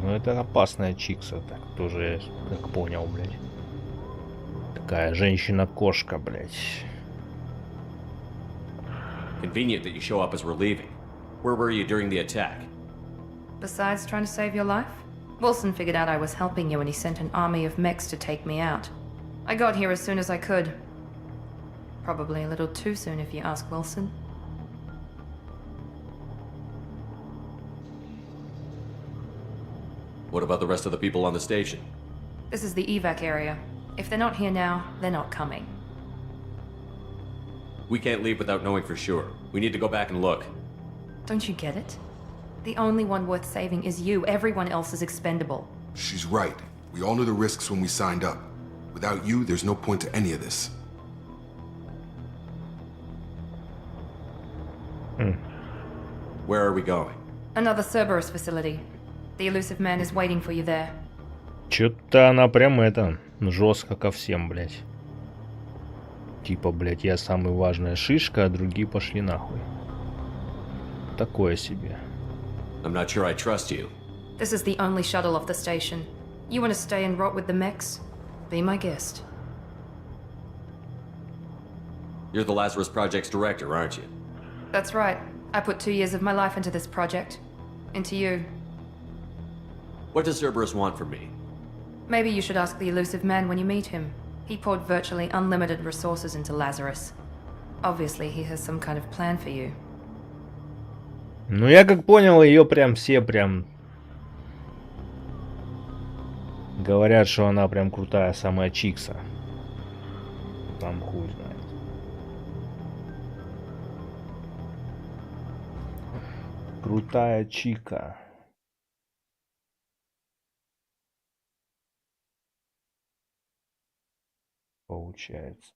Ну, это опасная чикса, так тоже, я как понял, блядь. Такая женщина-кошка, блядь. Convenient that you show up as we're leaving. Where were you during the attack? Besides trying to save your life, Wilson figured out I was helping you and he sent an army of mechs to take me out. I got here as soon as I could. Probably a little too soon if you ask Wilson. What about the rest of the people on the station? This is the evac area. If they're not here now, they're not coming. We can't leave without knowing for sure. We need to go back and look. Don't you get it? The only one worth saving is you. Everyone else is expendable. She's right. We all knew the risks when we signed up. Without you, there's no point to any of this. Where are we going? Another Cerberus facility. The elusive man is waiting for you there. Чё-то она прям жестко ко всем, блядь. Типа, блядь, я самая важная шишка, а другие пошли нахуй. Такое себе. I'm not sure I trust you. This is the only shuttle off the station. You want to stay and rot with the mechs? Be my guest. You're the Lazarus Project's director, aren't you? That's right. I put 2 years of my life into this project. Into you. What does Cerberus want from me? Maybe you should ask the elusive man when you meet him. He poured virtually unlimited resources into Lazarus. Obviously, he has some kind of plan for you. Ну, я как понял, ее прям все прям говорят, что она прям крутая, самая чикса. Там хуй знает. Крутая чика. Получается.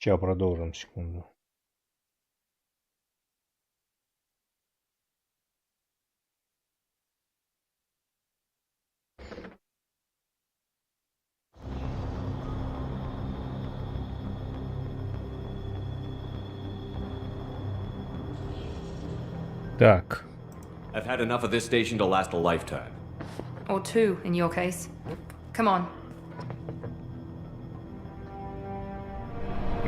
Сейчас продолжим, секунду. Так. I've had enough of this station to last a lifetime. Or two, in your case. Come on.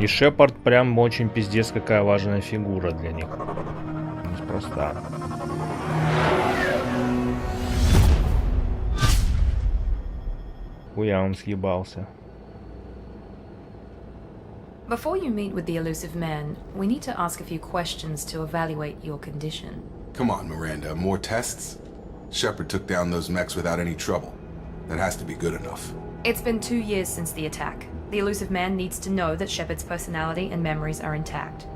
И Шепард прям очень пиздец какая важная фигура для них. Неспроста. Хуя он съебался. Before you meet with the elusive man, we need to ask a few questions to evaluate your condition. Come on, Miranda, more tests? Shepard took down those mechs without any trouble. That has to be good enough. It's been 2 years since the attack. The elusive man needs to know that Shepard's personality and memories are intact.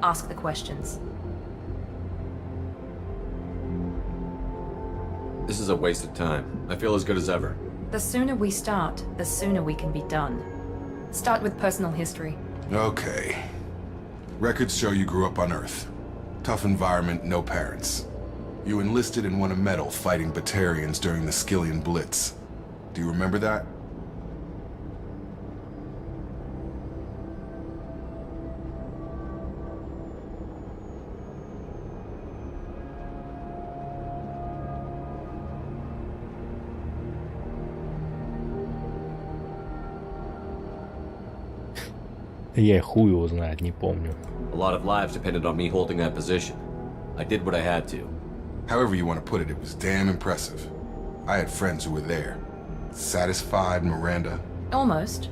Ask the questions. This is a waste of time. I feel as good as ever. The sooner we start, the sooner we can be done. Start with personal history. Okay. Records show you grew up on Earth. Tough environment, no parents. You enlisted and won a medal fighting Batarians during the Skillian Blitz. Do you remember that? Я и хуй его знает, не помню. A lot of lives depended on me holding that position. I did what I had to. However you want to put it, it was damn impressive. I had friends who were there. Satisfied, Miranda? Almost.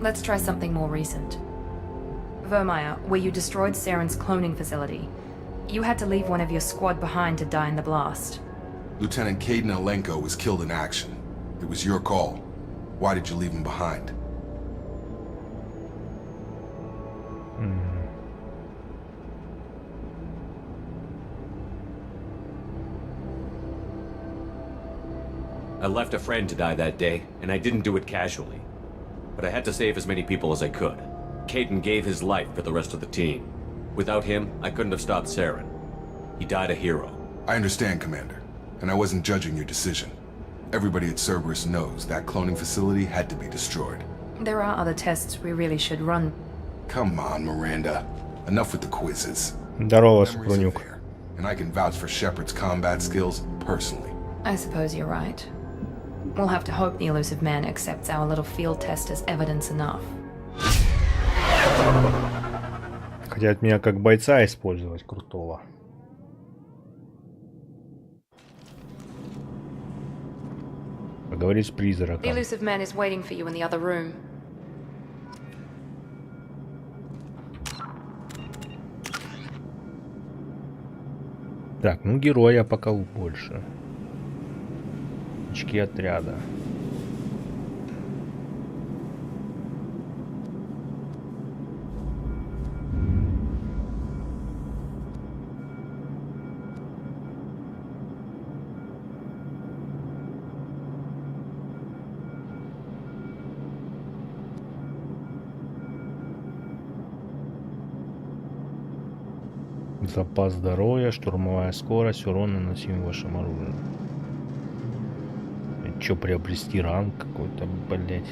Let's try something more recent. Vermeer, where you destroyed Saren's cloning facility. You had to leave one of your squad behind to die in the blast. Lieutenant Caden Alenko was killed in action. It was your call. Why did you leave him behind? I left a friend to die that day, and I didn't do it casually. But I had to save as many people as I could. Caden gave his life for the rest of the team. Without him, I couldn't have stopped Saren. He died a hero. I understand, Commander, and I wasn't judging your decision. Everybody at Cerberus knows that cloning facility had to be destroyed. There are other tests we really should run. Come on, Miranda. Enough with the quizzes. Здорово, Супрунюк. And I can vouch for Shepard's combat skills personally. I suppose you're right. We'll have to hope the elusive man accepts our little field test as evidence enough. Хотят меня как бойца использовать крутого. Поговорить с призраком. The elusive man is waiting for you in the other room. Так, ну героя пока больше. Очки отряда. Запас здоровья, штурмовая скорость, урон наносимый вашим оружием. Чё, приобрести ранг какой-то, блять.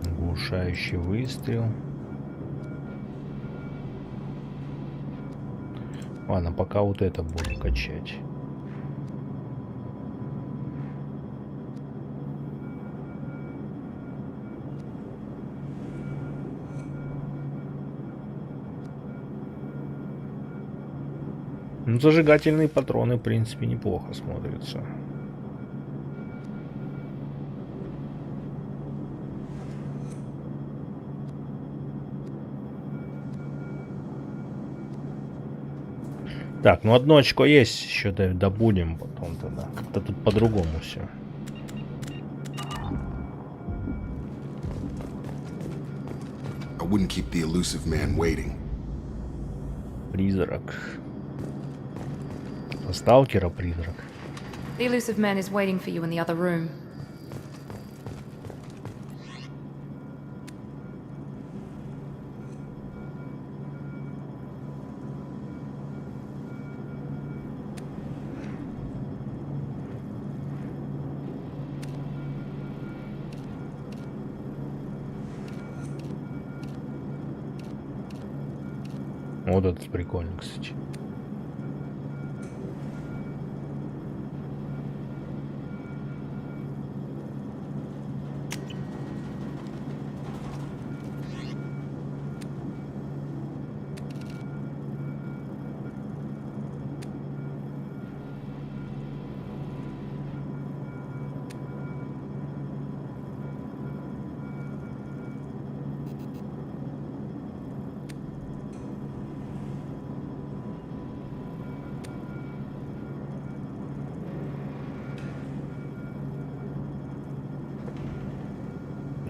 Оглушающий выстрел. Ладно, пока вот это буду качать. Ну, зажигательные патроны, в принципе, неплохо смотрятся. Так, ну одно очко есть, еще добудем потом тогда. Как-то тут по-другому все. I wouldn't keep the elusive man waiting. Призрак. Сталкера призрак. The elusive man is waiting for you in the other room. Вот этот прикольный, кстати.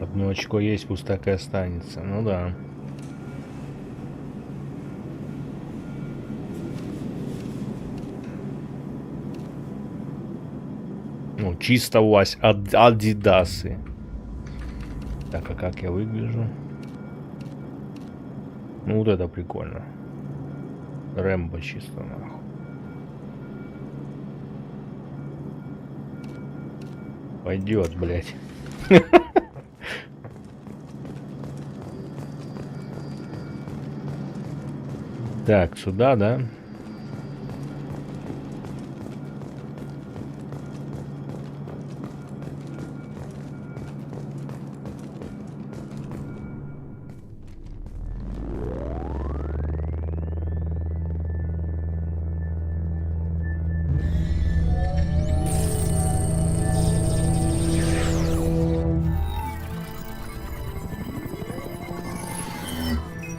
Одно очко есть, пусть так и останется. Ну да. Ну, чисто у вас адидасы. Так, а как я выгляжу? Ну, вот это прикольно. Рэмбо чисто, нахуй. Пойдет, блядь. Так, сюда, да?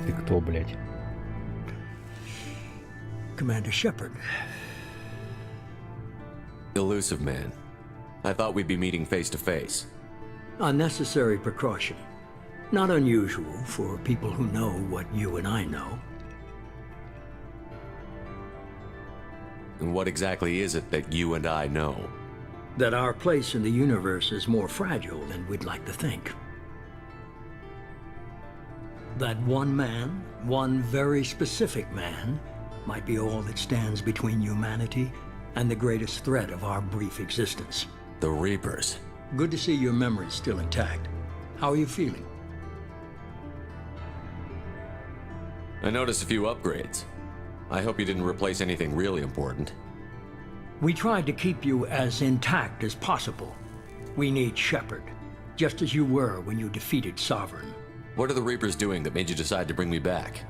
Ты кто, блядь? Commander Shepard. Elusive man. I thought we'd be meeting face to face. Unnecessary precaution. Not unusual for people who know what you and I know. And what exactly is it that you and I know? That our place in the universe is more fragile than we'd like to think. That one man, one very specific man, might be all that stands between humanity and the greatest threat of our brief existence. The Reapers. Good to see your memory's still intact. How are you feeling? I noticed a few upgrades. I hope you didn't replace anything really important. We tried to keep you as intact as possible. We need Shepard, just as you were when you defeated Sovereign. What are the Reapers doing that made you decide to bring me back?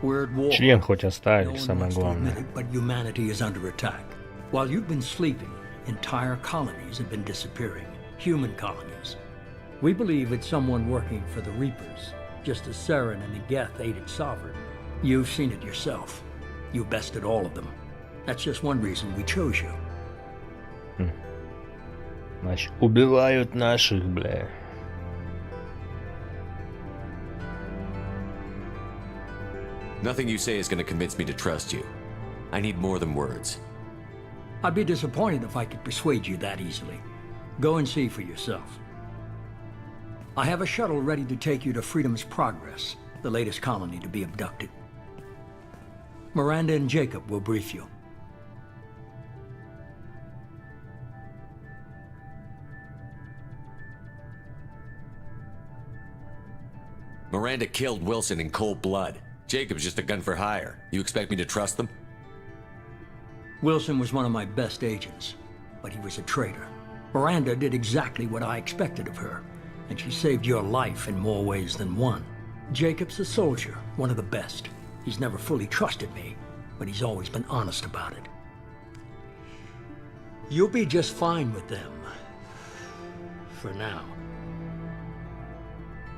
We're at war. Член хоть оставили, No one самое wants to главное. admit it, but humanity is under attack. While you've been sleeping, entire colonies have been disappearing. Human colonies. We believe it's someone working for the Reapers, just as Saren and Negeth aided Sovereign. You've seen it yourself. You bested all of them. That's just one reason we chose you. Значит, убивают наших, бля. Nothing you say is going to convince me to trust you. I need more than words. I'd be disappointed if I could persuade you that easily. Go and see for yourself. I have a shuttle ready to take you to Freedom's Progress, the latest colony to be abducted. Miranda and Jacob will brief you. Miranda killed Wilson in cold blood. Jacob's just a gun for hire. You expect me to trust them? Wilson was one of my best agents, but he was a traitor. Miranda did exactly what I expected of her, and she saved your life in more ways than one. Jacob's a soldier, one of the best. He's never fully trusted me, but he's always been honest about it. You'll be just fine with them. For now.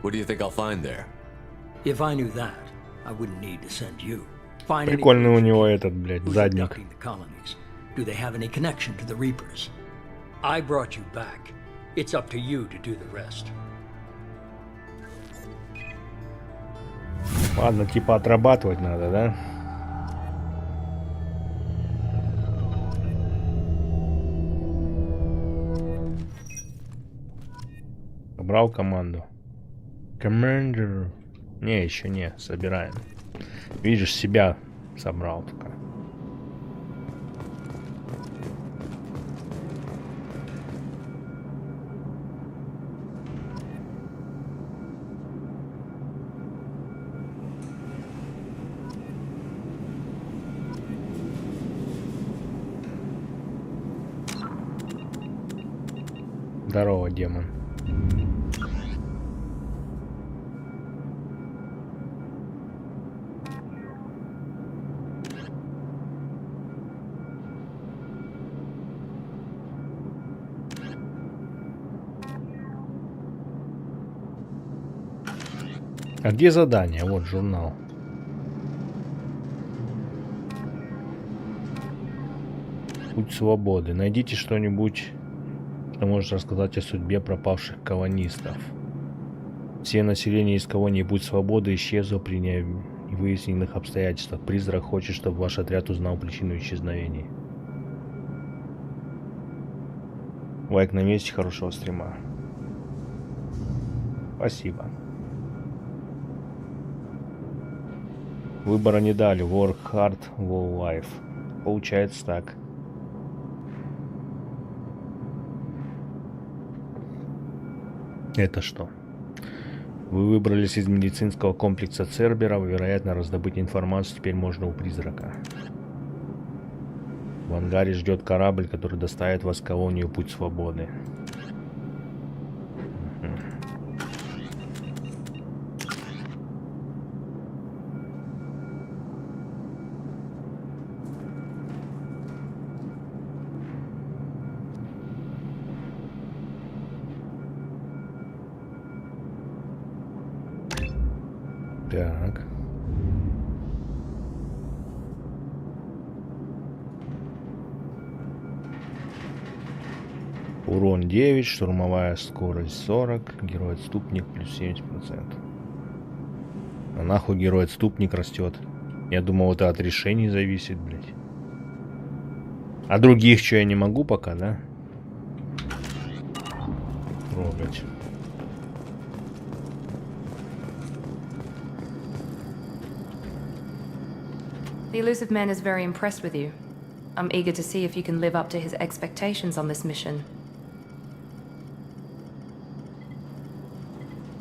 What do you think I'll find there? If I knew that, I wouldn't need to send you. Прикольный у него этот, блядь, задник. The colonies. Do they have any connection to the Reapers? I brought you back. It's up to you to do the rest. Ладно, типа отрабатывать надо, да? Собрал команду. Командир. Не, еще не. Собираем. Видишь, себя собрал только. Здорово, демон. А где задание? Вот журнал. Путь свободы. Найдите что-нибудь, что может рассказать о судьбе пропавших колонистов. Все население из колонии Путь свободы исчезло при невыясненных обстоятельствах. Призрак хочет, чтобы ваш отряд узнал причину исчезновения. Лайк на месте, хорошего стрима. Спасибо. Выбора не дали. Work hard, low life. Получается так. Это что? Вы выбрались из медицинского комплекса Цербера. Вероятно, раздобыть информацию теперь можно у призрака. В ангаре ждет корабль, который доставит вас в колонию Путь свободы. Так. Урон 9, штурмовая скорость 40, герой-отступник плюс 70%. А нахуй герой-отступник растет? Я думал, это от решений зависит, блядь. А других что, я не могу пока, да? Трогать. The elusive man is very impressed with you. I'm eager to see if you can live up to his expectations on this mission.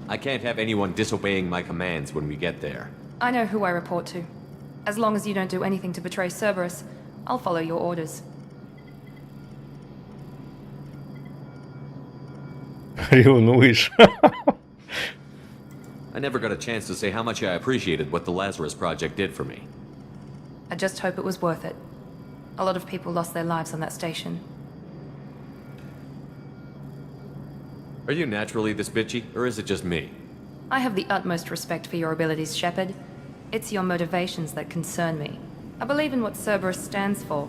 I can't have anyone disobeying my commands when we get there. I know who I report to. As long as you don't do anything to betray Cerberus, I'll follow your orders. Ревнуешь. I never got a chance to say how much I appreciated what the Lazarus Project did for me. I just hope it was worth it. A lot of people lost their lives on that station. Are you naturally this bitchy, or is it just me? I have the utmost respect for your abilities, Shepard. It's your motivations that concern me. I believe in what Cerberus stands for.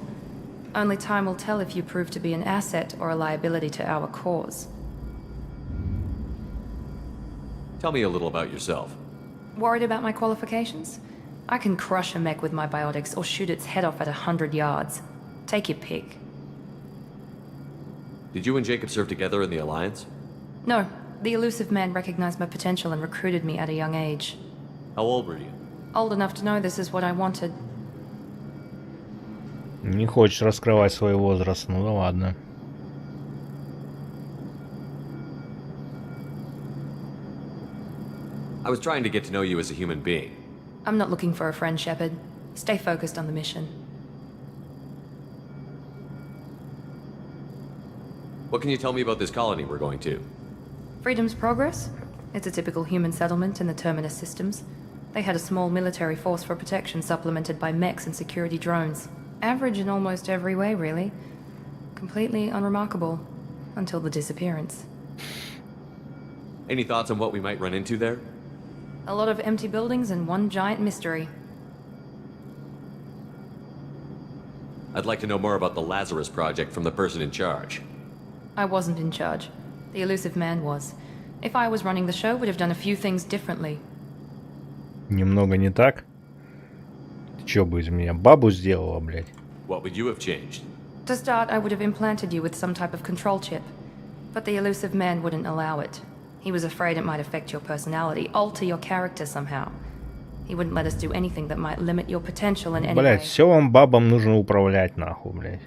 Only time will tell if you prove to be an asset or a liability to our cause. Tell me a little about yourself. Worried about my qualifications? I can crush a mech with my biotics or shoot its head off at 100 yards. Take your pick. Did you and Jacob serve together in the Alliance? No, the elusive man recognized my potential and recruited me at a young age. How old were you? Old enough to know this is what I wanted. Не хочешь раскрывать свой возраст, ну да ладно. I was trying to get to know you as a human being. I'm not looking for a friend, Shepard. Stay focused on the mission. What can you tell me about this colony we're going to? Freedom's Progress? It's a typical human settlement in the Terminus systems. They had a small military force for protection supplemented by mechs and security drones. Average in almost every way, really. Completely unremarkable. Until the disappearance. Any thoughts on what we might run into there? A lot of empty buildings and one giant mystery. I'd like to know more about the Lazarus Project from the person in charge. I wasn't in charge. The elusive man was. If I was running the show, would have done a few things differently. Немного не так? Ты чё бы из меня бабу сделала, блядь? What would you have changed? To start, I would have implanted you with some type of control chip. But the elusive man wouldn't allow it. He was afraid it might affect your personality, alter your character somehow. He wouldn't let us do anything that might limit your potential in any way. Блядь, все вам бабам нужно управлять, нахуй, блядь.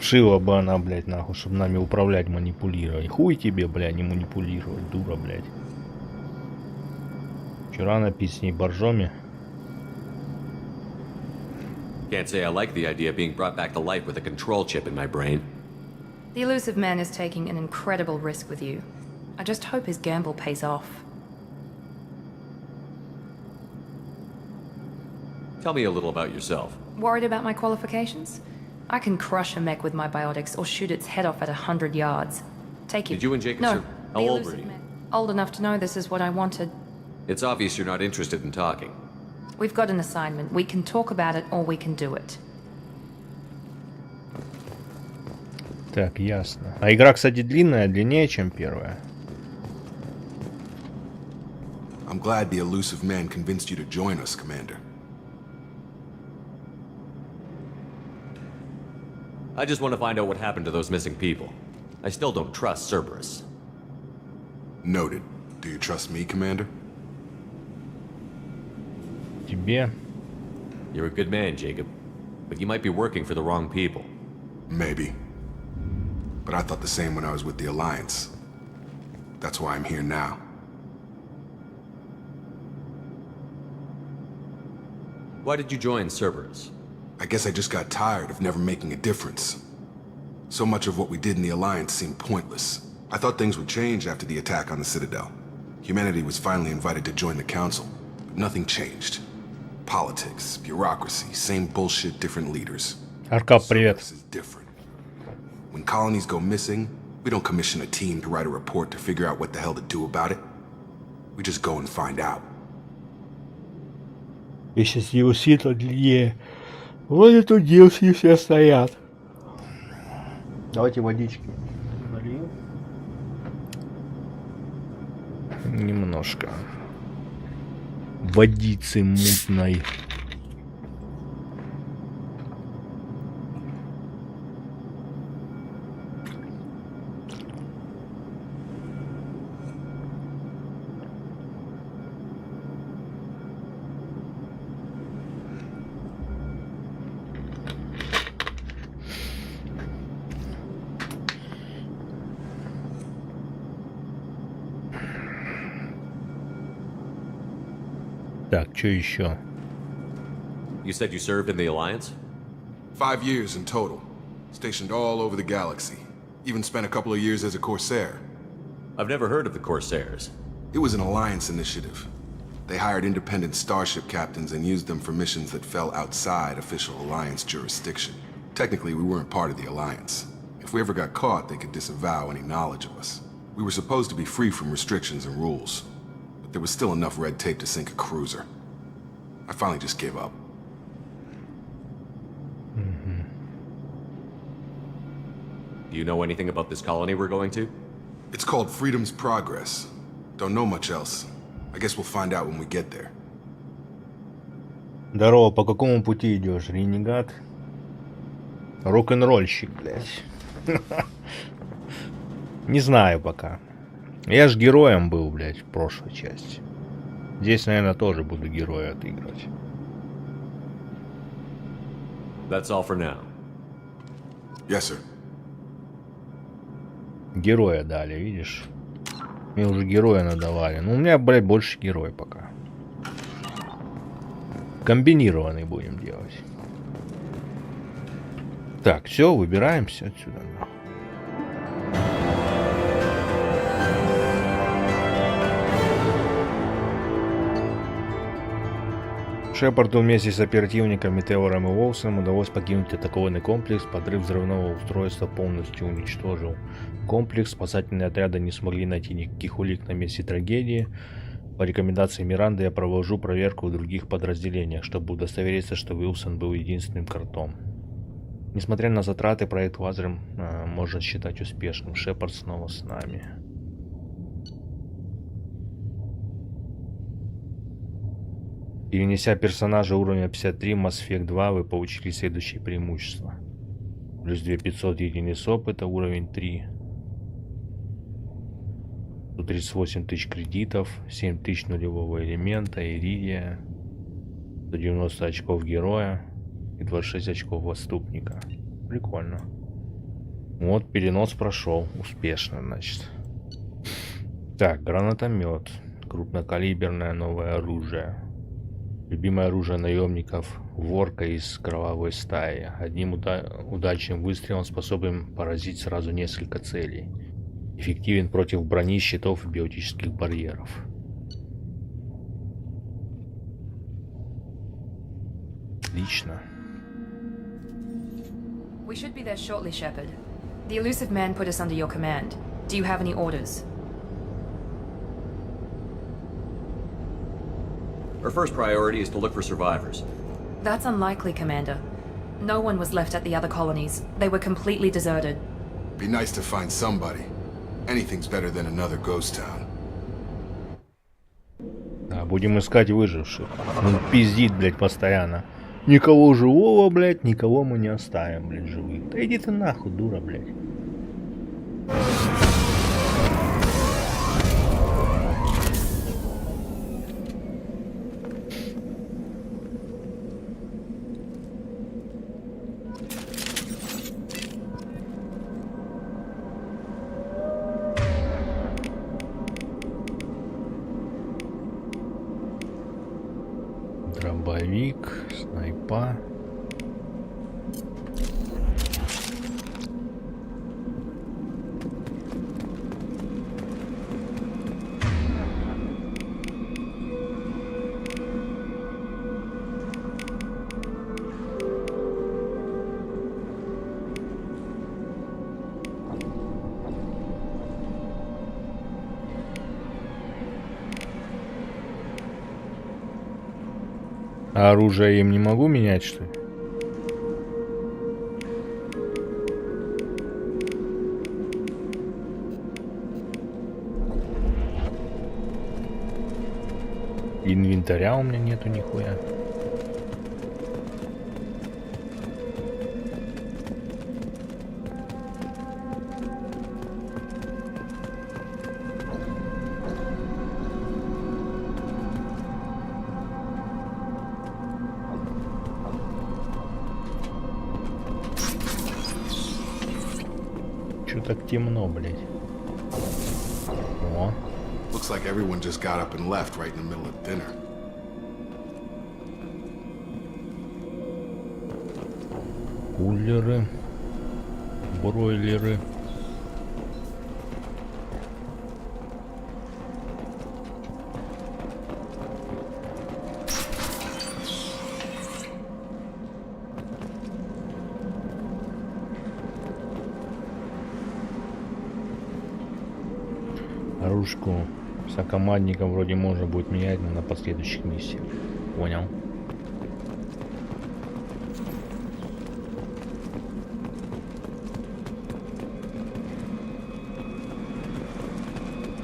Шила бы она, блядь, нахуй, чтобы нами управлять, манипулировать. Хуй тебе, блядь, не манипулировать, дура, блядь. Вчера напить с ней боржоми. Can't say I like the idea of being brought back to life with a control chip in my brain. The elusive man is taking an incredible risk with you. I just hope his gamble pays off. Tell me a little about yourself. Worried about my qualifications? I can crush a mech with my biotics or shoot its head off at 100 yards. Take it. Did you and Jacob... No, How the old were elusive you? man. Old enough to know this is what I wanted. It's obvious you're not interested in talking. We've got an assignment. We can talk about it or we can do it. Так, ясно. А игра, кстати, длинная, длиннее, чем первая. I'm glad the elusive man convinced you to join us, Commander. I just want to find out what happened to those missing people. I still don't trust Cerberus. Noted. Do you trust me, Commander? Тебе? You're a good man, Jacob. But you might be working for the wrong people. Maybe. But I thought the same when I was with the Alliance. That's why I'm here now. Why did you join Cerberus? I guess I just got tired of never making a difference. So much of what we did in the Alliance seemed pointless. I thought things would change after the attack on the Citadel. Humanity was finally invited to join the Council, but nothing changed. Politics, bureaucracy, same bullshit, different leaders. Аркап, привет. This is different. When colonies go missing, we don't commission a team to write a report to figure out what the hell to do about it. We just go and find out. Я сейчас его сито длиннее. Вот и тут девушки все стоят. Давайте водички. Налью. Немножко. Водицы мутной. Так, что еще? You said you served in the Alliance? 5 years in total. Stationed all over the galaxy. Even spent a couple of years as a Corsair. I've never heard of the Corsairs. It was an Alliance initiative. They hired independent starship captains and used them for missions that fell outside official Alliance jurisdiction. Technically, we weren't part of the Alliance. If we ever got caught, they could disavow any knowledge of us. We were supposed to be free from restrictions and rules. But there was still enough red tape to sink a cruiser. I finally just gave up. Do you know anything about this colony we're going to? It's called Freedom's Progress. Don't know much else. I guess we'll find out when we get there. Здорово, по какому пути идешь, ренегат? Рок-н-ролльщик, блядь. Не знаю пока. Я ж героем был, блядь, в прошлой части. Здесь, наверное, тоже буду героя отыгрывать. That's all for now. Yes, sir. Героя дали, видишь? Мне уже героя надавали. Ну, у меня, блядь, больше герой пока. Комбинированный будем делать. Так, все, выбираемся отсюда. Шепарду вместе с оперативниками Тейлором и Уолсоном удалось покинуть атакованный комплекс. Подрыв взрывного устройства полностью уничтожил комплекс. Спасательные отряды не смогли найти никаких улик на месте трагедии. По рекомендации Миранды я провожу проверку в других подразделениях, чтобы удостовериться, что Уилсон был единственным кротом. Несмотря на затраты, проект Лазером можно считать успешным. Шепард снова с нами. Перенеся персонажа уровня 53 в Mass Effect 2, вы получили следующие преимущества. Плюс 2500 единиц опыта, уровень 3. 138 тысяч кредитов, 7 тысяч нулевого элемента, иридия, 190 очков героя и 26 очков отступника. Прикольно. Вот, перенос прошел успешно, значит. Так, гранатомет. Крупнокалиберное новое оружие. Любимое оружие наемников. Ворка из кровавой стаи. Одним удачным выстрелом способен поразить сразу несколько целей. Эффективен против брони, щитов и биотических барьеров. Отлично. We should be there shortly, Shepard. The elusive man put us under your command. Do you have any orders? Our first priority is to look for survivors. That's unlikely, Commander. No one was left at the other colonies. They were completely deserted. Be nice to find somebody. Anything's better than another ghost town. Да, будем искать выживших. Он пиздит, блядь, постоянно. Никого живого, блядь, никого мы не оставим, блядь, живых. Да иди ты нахуй, дура, блядь. Дробовик, снайпа. А оружие им не могу менять, что ли? Инвентаря у меня нету нихуя. Так темно, блядь. О. Looks like everyone just got up and left right in the middle of dinner. Кулеры, бройлеры. Оружку сокомандником вроде можно будет менять, но на последующих миссиях. Понял.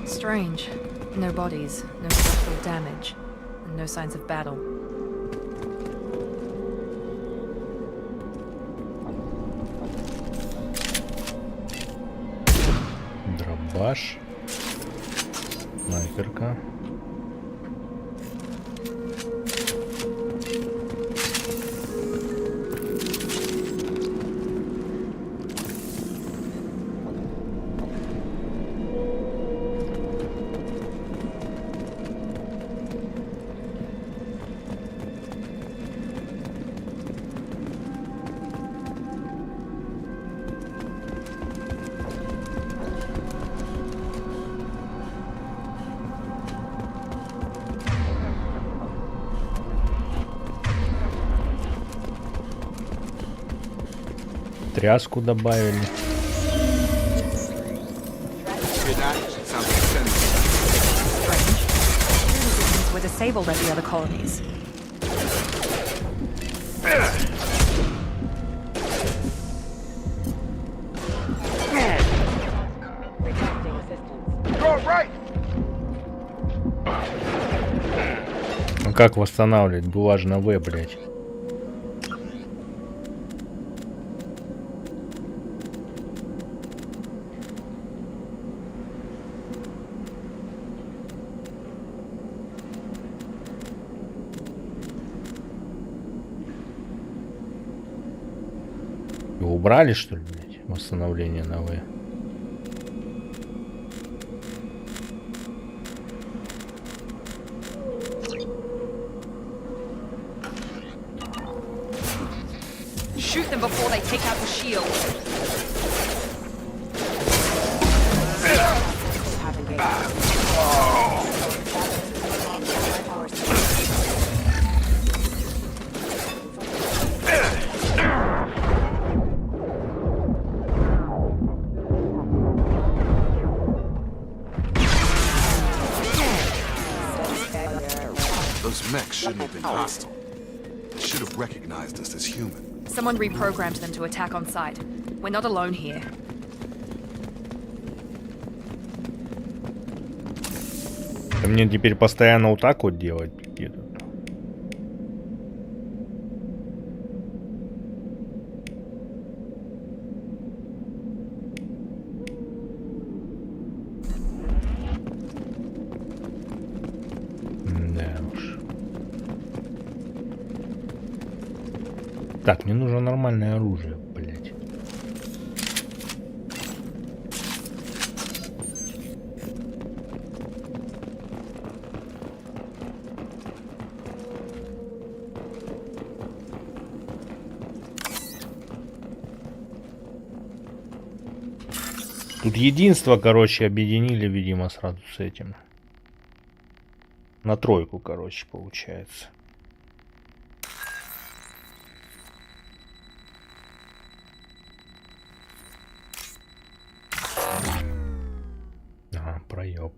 Strange. No bodies, no structural damage, and no signs of battle. Дробаш. Снайперка. Тряску добавили. Were disabled at the other colonies. как восстанавливать? Была же на В, блядь. Его убрали, что ли, блядь? Восстановление на В. Shoot them before they take out the shield. Those mechs shouldn't have been hostile. They should have recognized us as human. Someone reprogrammed them to attack on sight. We're not alone here. Мне теперь постоянно вот так вот делать где-то. Так, мне нужно нормальное оружие, блять. Тут единство, короче, объединили, видимо, сразу с этим. На тройку, короче, получается. Проеб.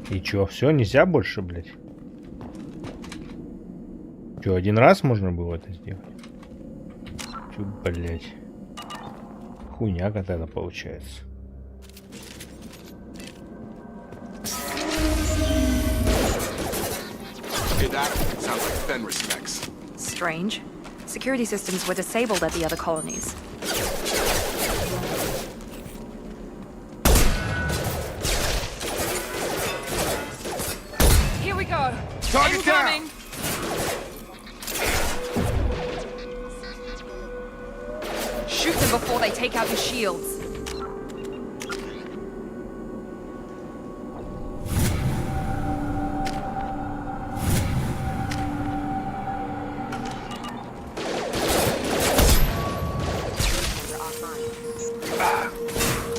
И чё, все, нельзя больше, блядь? Чё, один раз можно было это сделать? Чё, блядь? Хуйня какая-то получается. Strange. Security systems were disabled at the other colonies. Target down! Shoot them before they take out the shields.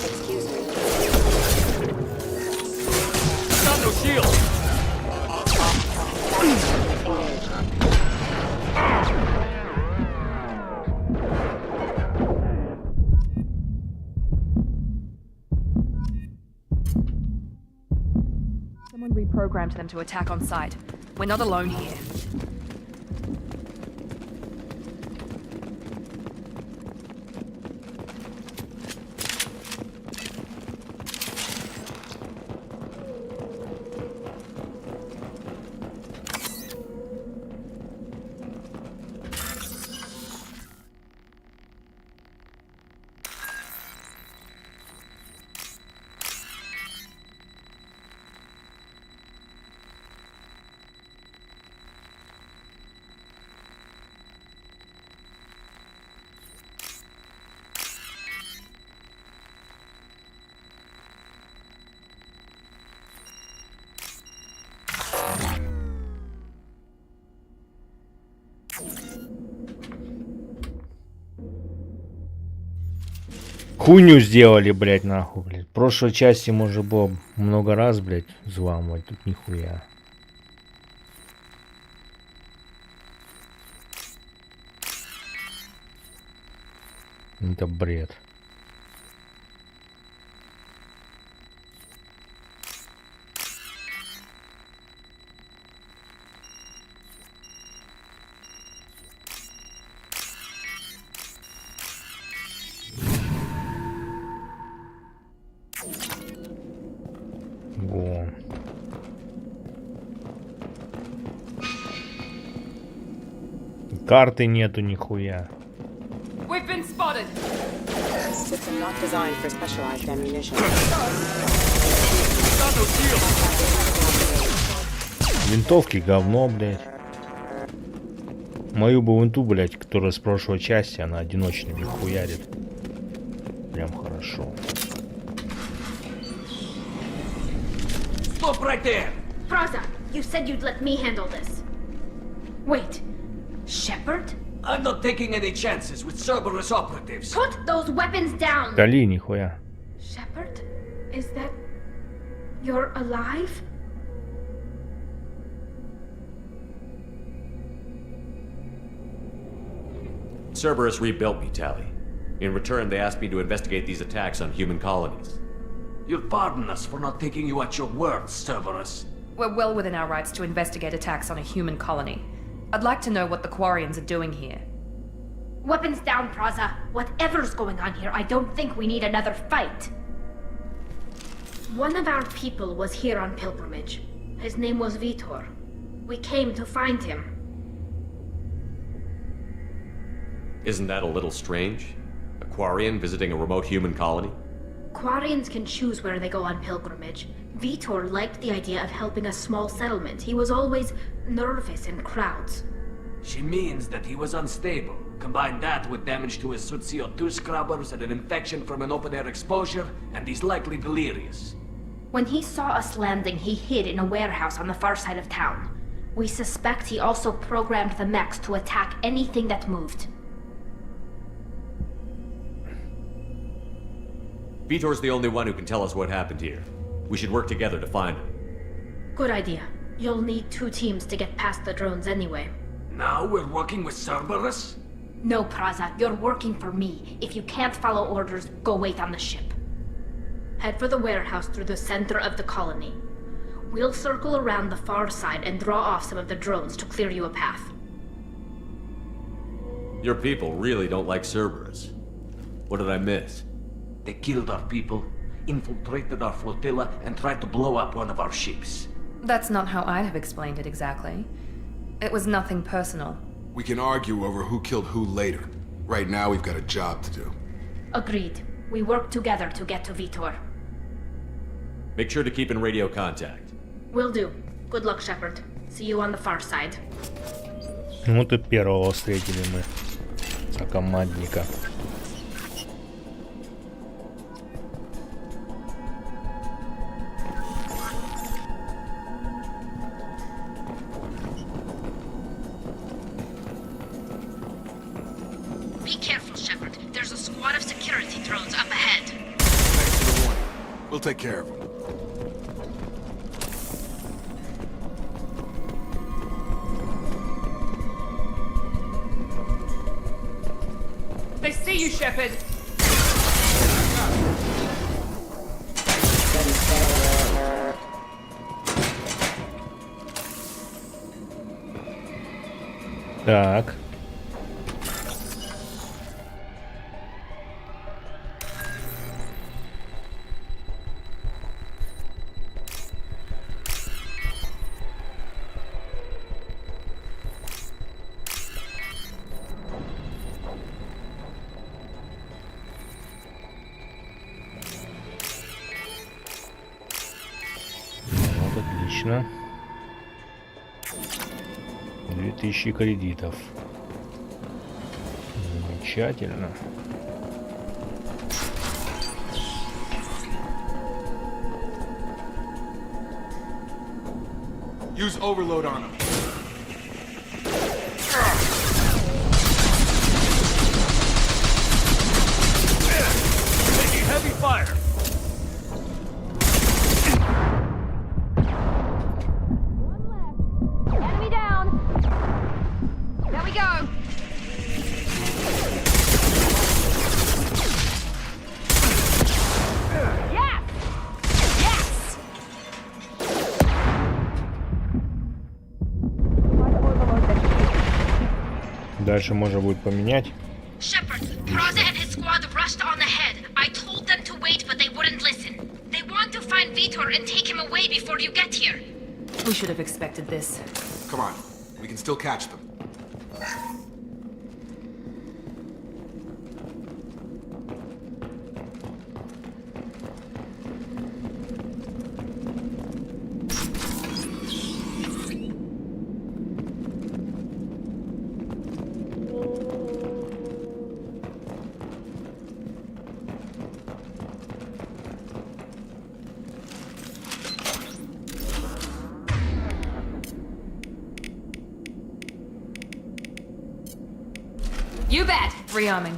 Excuse me. Got no shield! Someone reprogrammed them to attack on sight. We're not alone here. Хуйню сделали, блядь, нахуй, блядь. В прошлой части можно было много раз, блядь, взламывать. Тут нихуя. Это бред. Во. Карты нету нихуя. We've been spotted. System not designed for specialized ammunition. Винтовки говно, блядь. Мою бы винту, блядь, которая с прошлой части, она одиночными хуярит. Прям хорошо. Stop right there! Praza, you said you'd let me handle this. Wait, Shepard? I'm not taking any chances with Cerberus operatives. Put those weapons down! Дали, нихуя. Shepard? Is that... you're alive? Cerberus rebuilt me, Tally. In return, they asked me to investigate these attacks on human colonies. You'll pardon us for not taking you at your word, Cerberus. We're well within our rights to investigate attacks on a human colony. I'd like to know what the Quarians are doing here. Weapons down, Praza. Whatever's going on here, I don't think we need another fight. One of our people was here on pilgrimage. His name was Vitor. We came to find him. Isn't that a little strange? A Quarian visiting a remote human colony? Quarians can choose where they go on pilgrimage. Vitor liked the idea of helping a small settlement. He was always nervous in crowds. She means that he was unstable. Combine that with damage to his suit CO2 scrubbers and an infection from an open-air exposure, and he's likely delirious. When he saw us landing, he hid in a warehouse on the far side of town. We suspect he also programmed the mechs to attack anything that moved. Vitor's the only one who can tell us what happened here. We should work together to find him. Good idea. You'll need 2 teams to get past the drones anyway. Now we're working with Cerberus? No, Praza, you're working for me. If you can't follow orders, go wait on the ship. Head for the warehouse through the center of the colony. We'll circle around the far side and draw off some of the drones to clear you a path. Your people really don't like Cerberus. What did I miss? They killed our people, infiltrated our flotilla, and tried to blow up one of our ships. That's not how I'd have explained it exactly. It was nothing personal. We can argue over who killed who later. Right now, we've got a job to do. Agreed. We work together to get to Vitor. Make sure to keep in radio contact. Will do. Good luck, Shepard. See you on the far side. Вот и первого встретили мы. Сокомандника. Be careful, Shepard. There's a squad of security drones up ahead. Thanks for the warning. We'll take care of them. They see you, Shepard! Так. Вот, отлично. 2000 кредитов. Замечательно. Use overload on him. Taking heavy fire! Enemy down! There we go! Yes! Yes! Дальше можно будет поменять. Shepard, Praza and his squad rushed on ahead. I told them to wait, but they wouldn't listen. They want to find Vitor and take him away before you get here. We should have expected this. Come on. We can still catch them. You bet. Rearming.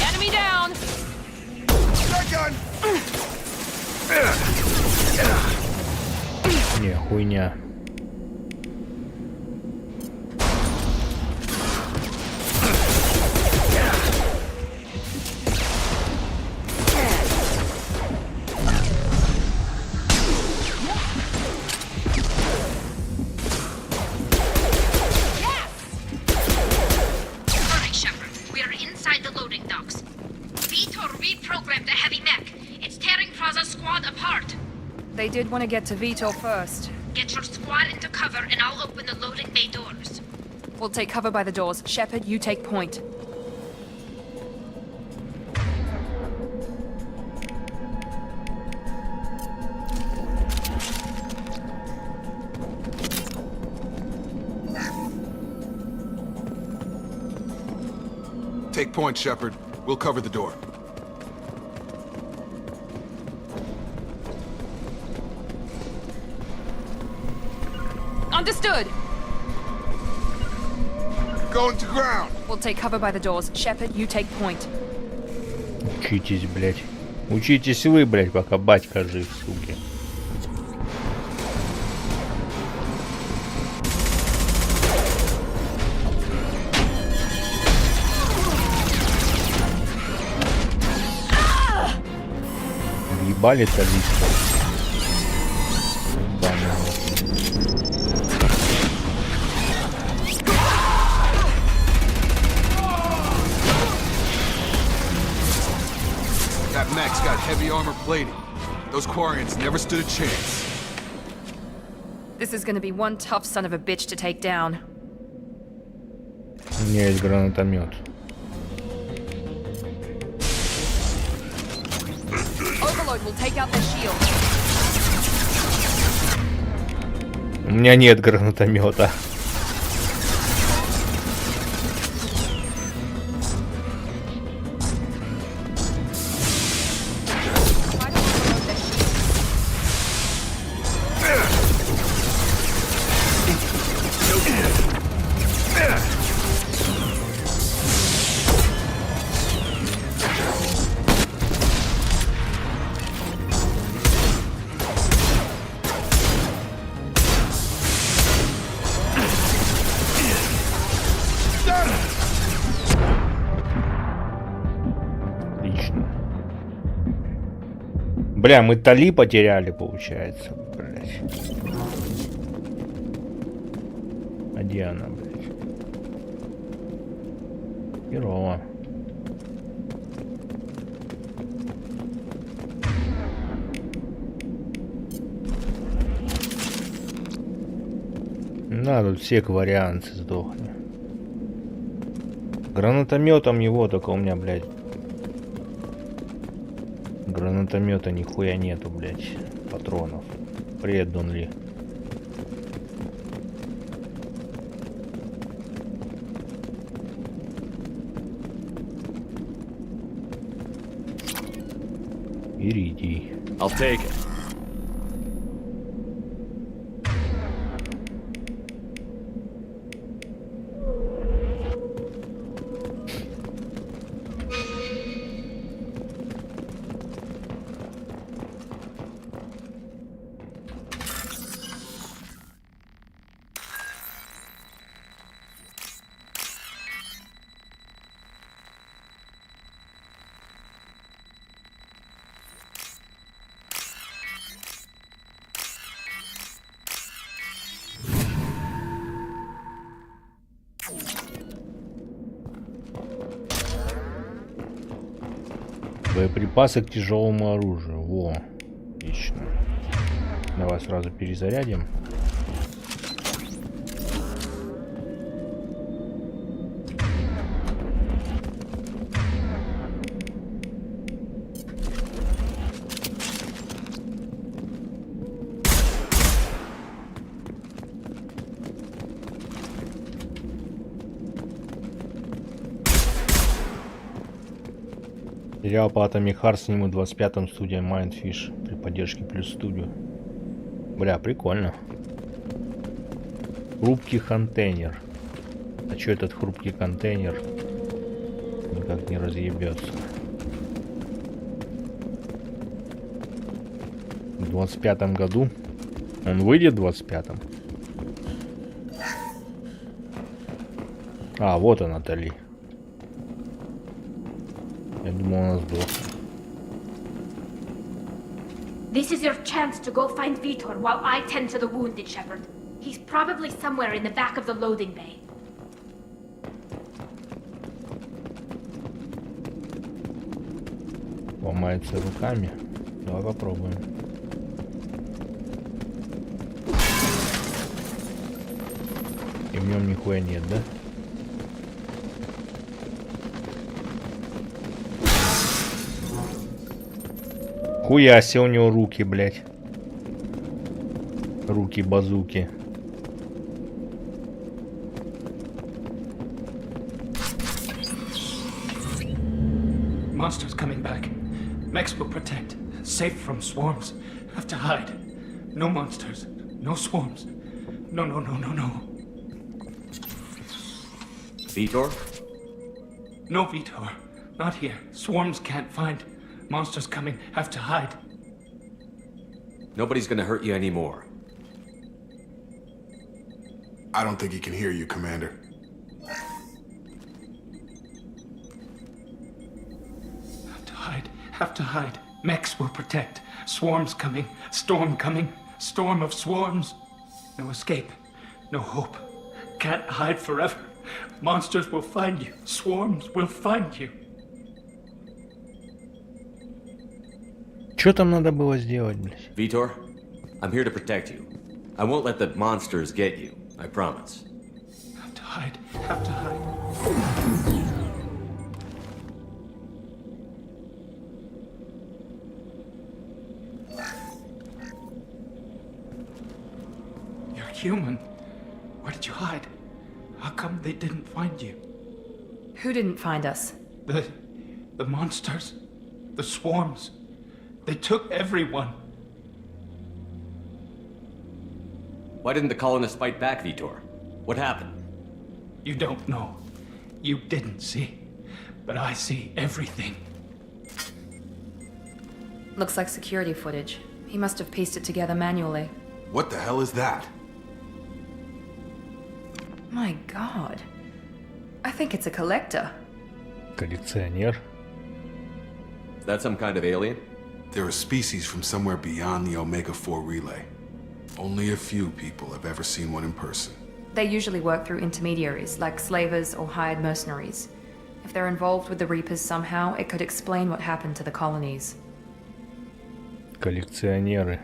Enemy down. Не, хуйня. Alright, Shepard. We are inside the loading docks. Vitor reprogrammed the heavy mech. It's tearing Praza's squad apart. They did want to get to Vitor first. Get your squad into cover and I'll open the loading bay doors. We'll take cover by the doors. Shepard, you take point. Take point, Shepard. We'll cover the door. Understood. Going to ground. We'll take cover by the doors. Shepard, you take point. Учитесь, блядь. Учитесь вы, блядь, пока батька жив, суки. Въебали-то лично. That mech's got heavy armor plating. Those Quarians never stood a chance. This is gonna be one tough son of a bitch to take down. У меня есть гранатомет. Overload will take out the shield. У меня нет гранатомета. Бля, мы Тали потеряли, получается, блядь. А где она, блядь? Херово. На, тут все варианты сдохли. Гранатометом его, только у меня, блядь. Гранатомета нихуя нету, блядь, патронов. Предан ли? Иридий. I'll take it. Боеприпасы к тяжелому оружию. Во, отлично. Давай сразу перезарядим. Сериал по Atomic Heart снимут в 25-м студия Mindfish при поддержке Плюс Студио. Бля, прикольно. Хрупкий контейнер. А чё этот хрупкий контейнер никак не разъебется? В 25-м году? Он выйдет в 25-м? А, вот она, Натали. Я думал, она сдохла. This is your chance to go find Vitor while I tend to the wounded, Shepard. He's probably somewhere in the back of the loading bay. Ломается руками. Давай попробуем. И в нем нихуя нет, да? Хуяся у него руки, блядь. Руки-базуки. Monsters coming back. Mechs will protect. Safe from swarms. Have to hide. No monsters. No swarms. No, no, no, no, no. Vitor? No, Vitor. Not here. Swarms can't find. Monsters coming. Have to hide. Nobody's gonna hurt you anymore. I don't think he can hear you, Commander. Have to hide. Mechs will protect. Swarms coming. Storm coming. Storm of swarms. No escape. No hope. Can't hide forever. Monsters will find you. Swarms will find you. Что там надо было сделать, блядь? Vitor, I'm here to protect you. I won't let the monsters get you. I promise. Have to hide. Have to hide. Human. Where did you hide? How come they didn't find you? Who didn't find us? The monsters. The swarms. They took everyone. Why didn't the colonists fight back, Vitor? What happened? You don't know. You didn't see. But I see everything. Looks like security footage. He must have pieced it together manually. What the hell is that? My god. I think it's a collector. Коллекционер. Is that some kind of alien? They're a species from somewhere beyond the Omega-4 relay. Only a few people have ever seen one in person. They usually work through intermediaries, like slavers or hired mercenaries. If they're involved with the Reapers somehow, it could explain what happened to the colonies. Коллекционеры.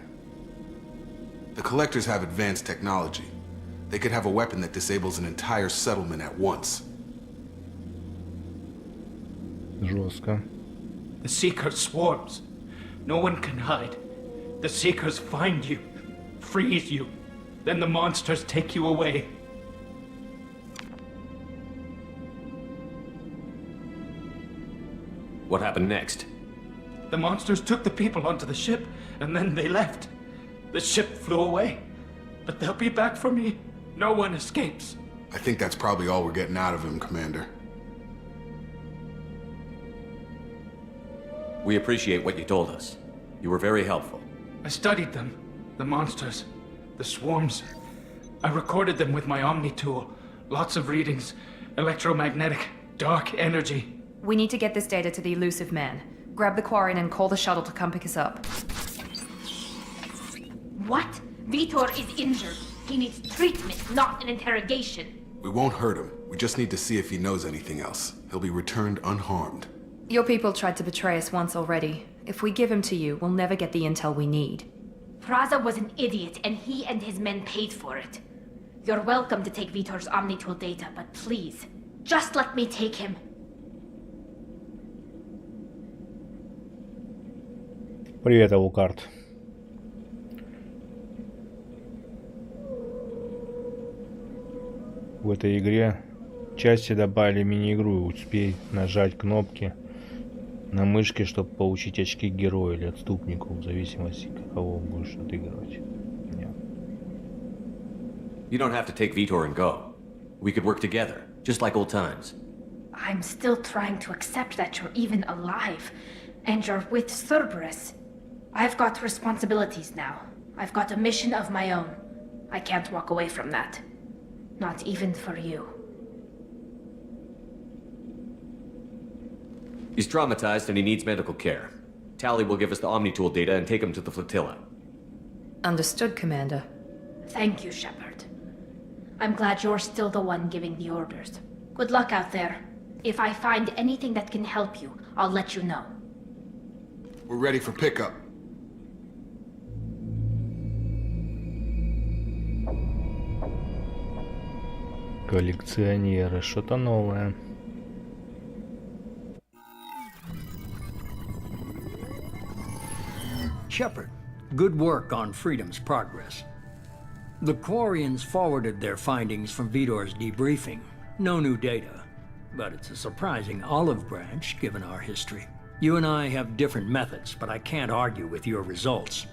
The collectors have advanced technology. They could have a weapon that disables an entire settlement at once. Жестко. The Seekers swarms. No one can hide. The Seekers find you, freeze you. Then the monsters take you away. What happened next? The monsters took the people onto the ship, and then they left. The ship flew away. But they'll be back for me. No one escapes. I think that's probably all we're getting out of him, Commander. We appreciate what you told us. You were very helpful. I studied them. The monsters. The swarms. I recorded them with my Omni tool. Lots of readings. Electromagnetic. Dark energy. We need to get this data to the elusive man. Grab the Quarren and call the shuttle to come pick us up. What? Vitor is injured. He needs treatment, not an interrogation. We won't hurt him. We just need to see if he knows anything else. He'll be returned unharmed. Your people tried to betray us once already. If we give him to you, we'll never get the intel we need. Praza was an idiot, and he and his men paid for it. You're welcome to take Vitor's Omnitool data, but please, just let me take him. Привет, Авукарт. В этой игре части добавили мини-игру. Успей нажать кнопки На мышке, чтобы получить очки героя или отступнику, в зависимости, кого будешь отыгрывать. Нет. You don't have to take Vitor and go. We could work together, just like old times. I'm still trying to accept that you're even alive, and you're with Cerberus. I've got responsibilities now. I've got a mission of my own. I can't walk away from that. Not even for you. He's traumatized and he needs medical care. Tally will give us the Omni-Tool data and take him to the flotilla. Understood, Commander. Thank you, Shepard. I'm glad you're still the one giving the orders. Good luck out there. If I find anything that can help you, I'll let you know. We're ready for pickup. Коллекционеры, что-то новое. Shepard, good work on Freedom's progress. The Quarians forwarded their findings from Vitor's debriefing. No new data, but it's a surprising olive branch given our history. You and I have different methods, but I can't argue with your results.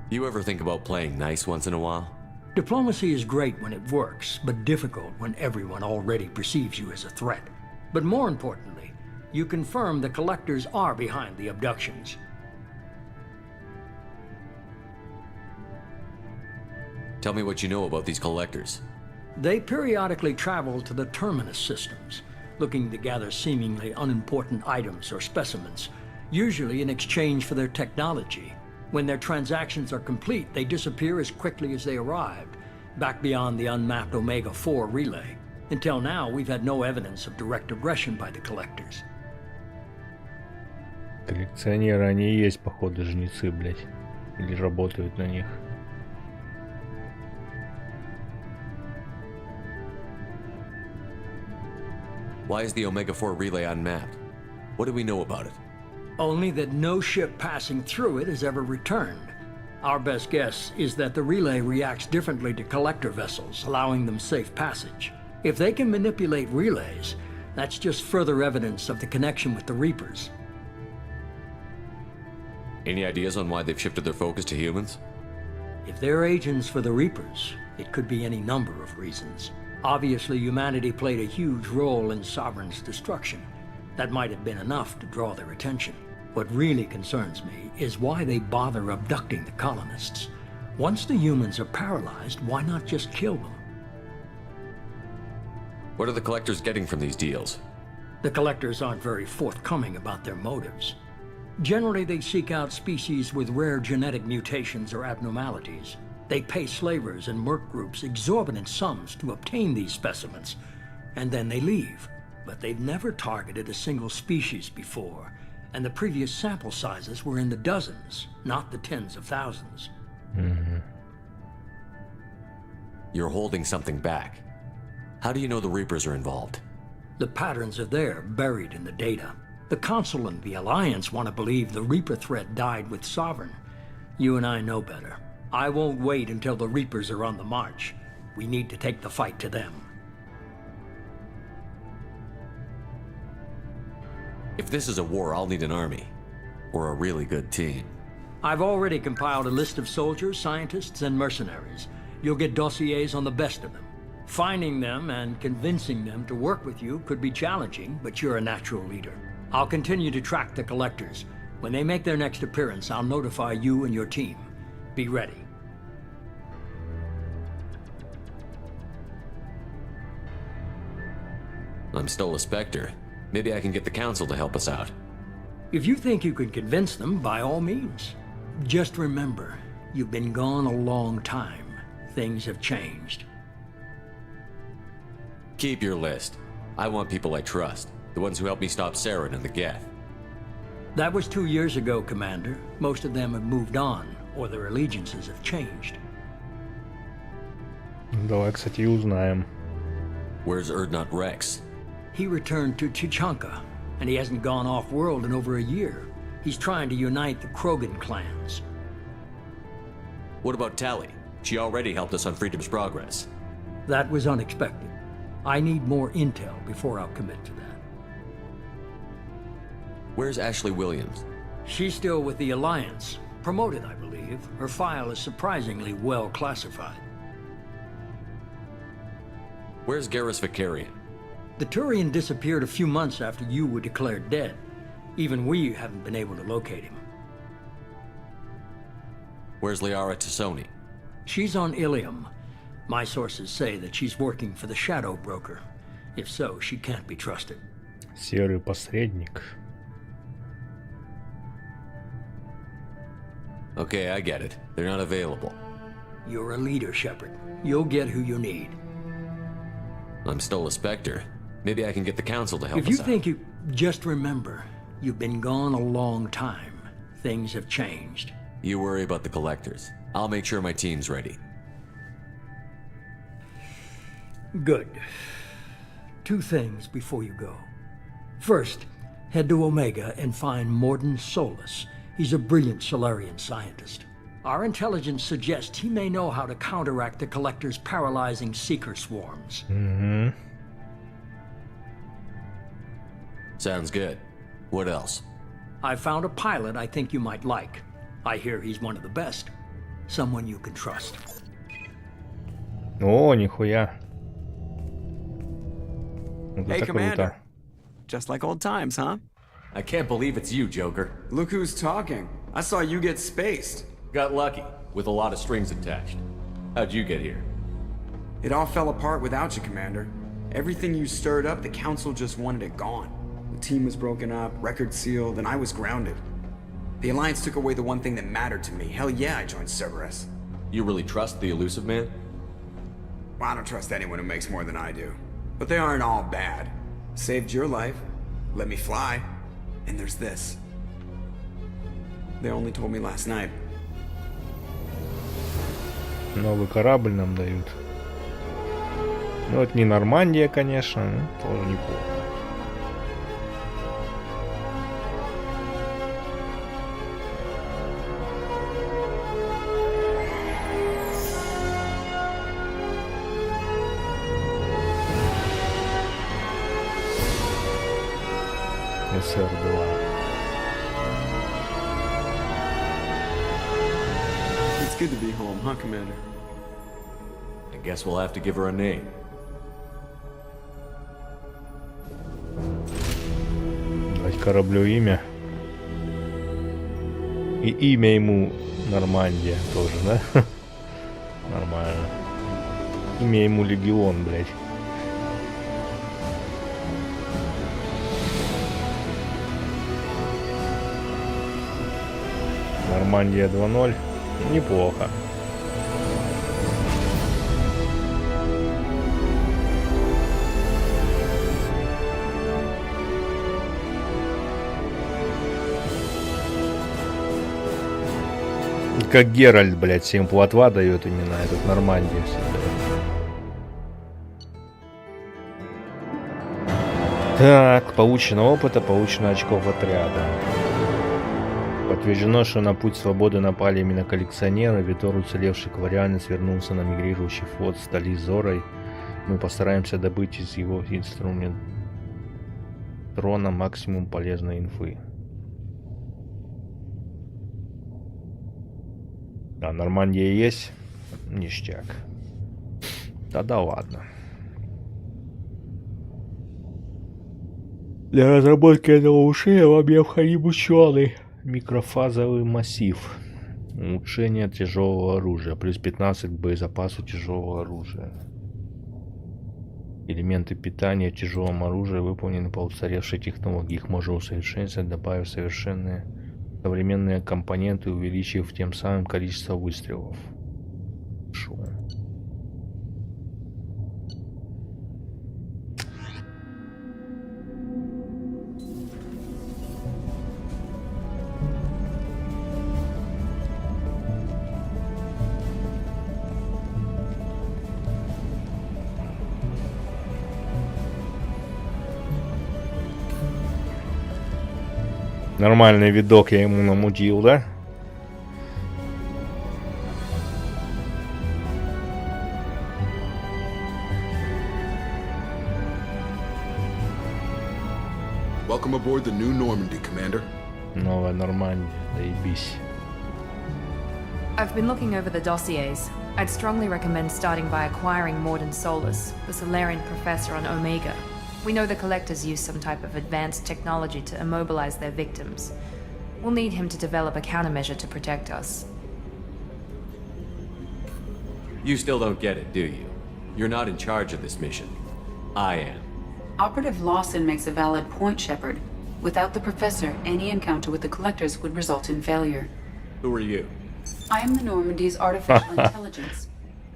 You ever think about playing nice once in a while? Diplomacy is great when it works, but difficult when everyone already perceives you as a threat. But more importantly, you confirm the collectors are behind the abductions. Tell me what you know about these collectors. They periodically travel to the terminus systems, looking to gather seemingly unimportant items or specimens, usually in exchange for their technology. When their transactions are complete, they disappear as quickly as they arrived, back beyond the unmapped Omega-4 relay. Until now, we've had no evidence of direct aggression by the collectors. Коллекционеры, они и есть, походу, жнецы, блять. Или работают на них. Why is the Omega-4 relay unmapped? What do we know about it? Only that no ship passing through it has ever returned. Our best guess is that the relay reacts differently to collector vessels, allowing them safe passage. If they can manipulate relays, that's just further evidence of the connection with the Reapers. Any ideas on why they've shifted their focus to humans? If they're agents for the Reapers, it could be any number of reasons. Obviously, humanity played a huge role in Sovereign's destruction. That might have been enough to draw their attention. What really concerns me is why they bother abducting the colonists. Once the humans are paralyzed, why not just kill them? What are the collectors getting from these deals? The collectors aren't very forthcoming about their motives. Generally, they seek out species with rare genetic mutations or abnormalities. They pay slavers and merc groups exorbitant sums to obtain these specimens, and then they leave. But they've never targeted a single species before, and the previous sample sizes were in the dozens, not the tens of thousands. You're holding something back. How do you know the Reapers are involved? The patterns are there, buried in the data. The Council and the Alliance want to believe the Reaper threat died with Sovereign. You and I know better. I won't wait until the Reapers are on the march. We need to take the fight to them. If this is a war, I'll need an army. Or a really good team. I've already compiled a list of soldiers, scientists, and mercenaries. You'll get dossiers on the best of them. Finding them and convincing them to work with you could be challenging, but you're a natural leader. I'll continue to track the collectors. When they make their next appearance, I'll notify you and your team. Be ready. I'm still a Spectre. Maybe I can get the Council to help us out. If you think you can convince them, by all means. Just remember, you've been gone a long time. Things have changed. Keep your list. I want people I trust. The ones who helped me stop Saren and the Geth. That was 2 years ago, Commander. Most of them have moved on, or their allegiances have changed. Давай, кстати, узнаем. Where's Erdnot Rex? He returned to Chichanka, and he hasn't gone off-world in over a year. He's trying to unite the Krogan clans. What about Tally? She already helped us on Freedom's progress. That was unexpected. I need more intel before I'll commit to that. Where's Ashley Williams? She's still with the Alliance. Promoted, I believe. Her file is surprisingly well classified. Where's Garrus Vicarian? The Turian disappeared a few months after you were declared dead. Even we haven't been able to locate him. Where's Liara Tassoni? She's on Ilium. My sources say that she's working for the Shadow Broker. If so, she can't be trusted. Серый посредник. Okay, I get it. They're not available. You're a leader, Shepard. You'll get who you need. I'm still a Spectre. Maybe I can get the Council to help us out. If you think you... Just remember, you've been gone a long time. Things have changed. You worry about the Collectors. I'll make sure my team's ready. Good. 2 things before you go. First, head to Omega and find Morden Solus. He's a brilliant Solarian scientist. Our intelligence suggests he may know how to counteract the Collector's paralyzing Seeker swarms. Mm-hmm. Sounds good. What else? I found a pilot I think you might like. I hear he's one of the best. Someone you can trust. О, нихуя. Hey, Commander. Just like old times, huh? I can't believe it's you, Joker. Look who's talking. I saw you get spaced. Got lucky, with a lot of strings attached. How'd you get here? It all fell apart without you, Commander. Everything you stirred up, the Council just wanted it gone. The team was broken up, records sealed, and I was grounded. The Alliance took away the one thing that mattered to me. Hell yeah, I joined Cerberus. You really trust the Elusive Man? Well, I don't trust anyone who makes more than I do. But they aren't all bad. Saved your life, let me fly, and there's this. They only told me last night. Новый корабль нам дают. Ну, это не Нормандия, конечно, но тоже неплохо. СР-2. It's good to be home, huh, Commander? I guess we'll have to give her a name. Дать кораблю имя. И имя ему Нормандия тоже, да? Нормально. Имя ему Легион, блядь. Нормандия 2.0. Неплохо. Как Геральт, блядь, всем плотва дает именно этот Нормандия всегда. Так, получено опыта, получено очков отряда. Подтверждено, что на путь свободы напали именно коллекционеры. Витор, уцелевший кварианец, вернулся на мигрирующий флот с Тализорой. Мы постараемся добыть из его инструментрона максимум полезной инфы. А Нормандия есть? Ништяк. Да ладно. Для разработки этого улучшения вам необходим ученый. Микрофазовый массив. Улучшение тяжелого оружия. Плюс 15 к боезапасу тяжелого оружия. Элементы питания тяжелого оружия выполнены по устаревшей технологии. Их можно усовершенствовать, добавив совершенные современные компоненты, увеличив тем самым количество выстрелов. Шо? Нормальный видок я ему намутил, да? Welcome aboard the new Normandy, Commander. Новая Нормандия, заебись. I've been looking over the dossiers. I'd strongly recommend starting by acquiring Morden Solus, the Solarian professor on Omega. We know the collectors use some type of advanced technology to immobilize their victims. We'll need him to develop a countermeasure to protect us. You still don't get it, do you? You're not in charge of this mission. I am. Operative Lawson makes a valid point, Shepard. Without the Professor, any encounter with the Collectors would result in failure. Who are you? I am the Normandy's artificial intelligence.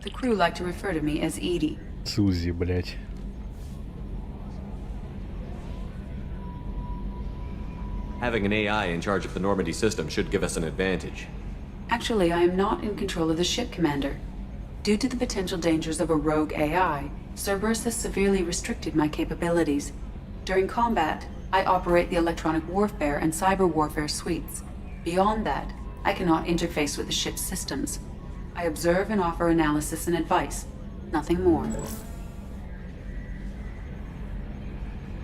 The crew like to refer to me as Edie. Сузи, блять. Having an AI in charge of the Normandy system should give us an advantage. Actually, I am not in control of the ship, Commander. Due to the potential dangers of a rogue AI, Cerberus has severely restricted my capabilities. During combat, I operate the electronic warfare and cyber warfare suites. Beyond that, I cannot interface with the ship's systems. I observe and offer analysis and advice. Nothing more.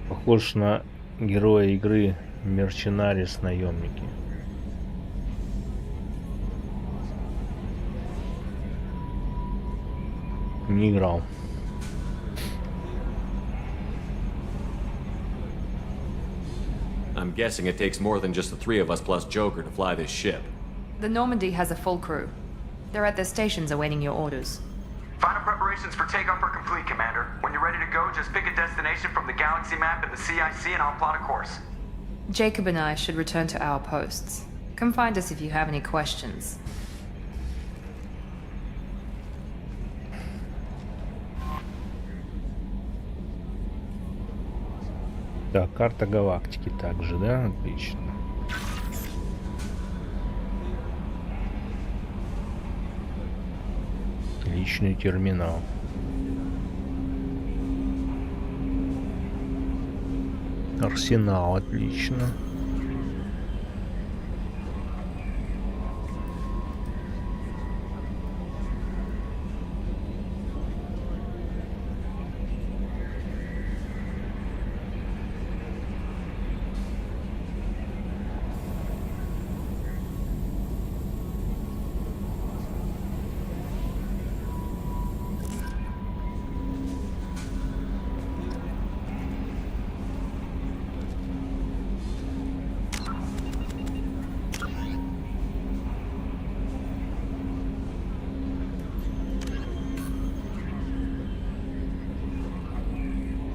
Похож на героя игры Мерченарис наемники. Не играл. I'm guessing it takes more than just the three of us plus Joker to fly this ship. The Normandy has a full crew. They're at their stations awaiting your orders. Final preparations for takeoff are complete, Commander. When you're ready to go, just pick a destination from the galaxy map in the CIC and I'll plot a course. Jacob and I should return to our posts. Come find us if you have any questions. Так, карта галактики также, да? Отлично. Личный терминал. Арсенал, отлично.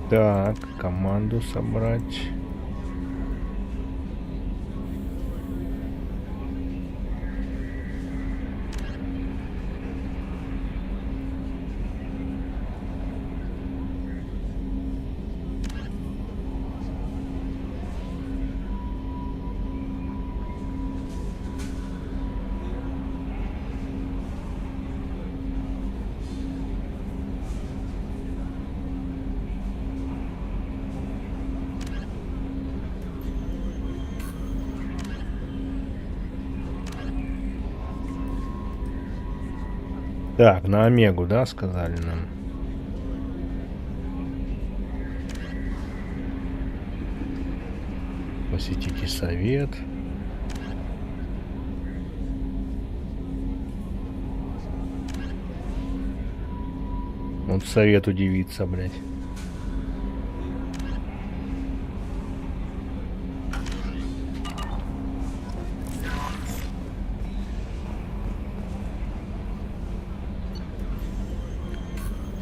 Так, команду собрать. Так, на Омегу, да, сказали нам? Посетите совет. Вот совет удивится, блядь.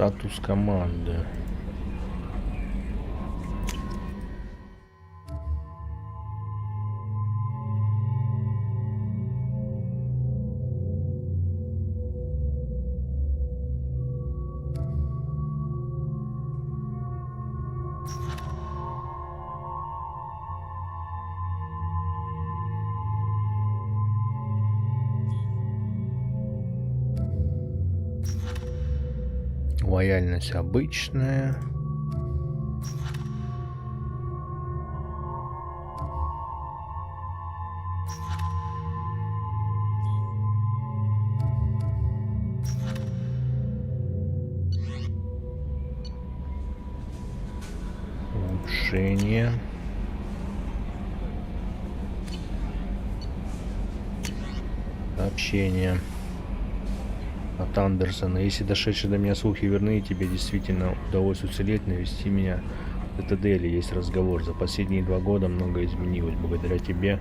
Статус команды. Лояльность обычная. Улучшение. Сообщение от Андерсона. Если дошедшие до меня слухи верны, и тебе действительно удалось уцелеть, навести меня в цитадели. Есть разговор. За последние 2 года многое изменилось. Благодаря тебе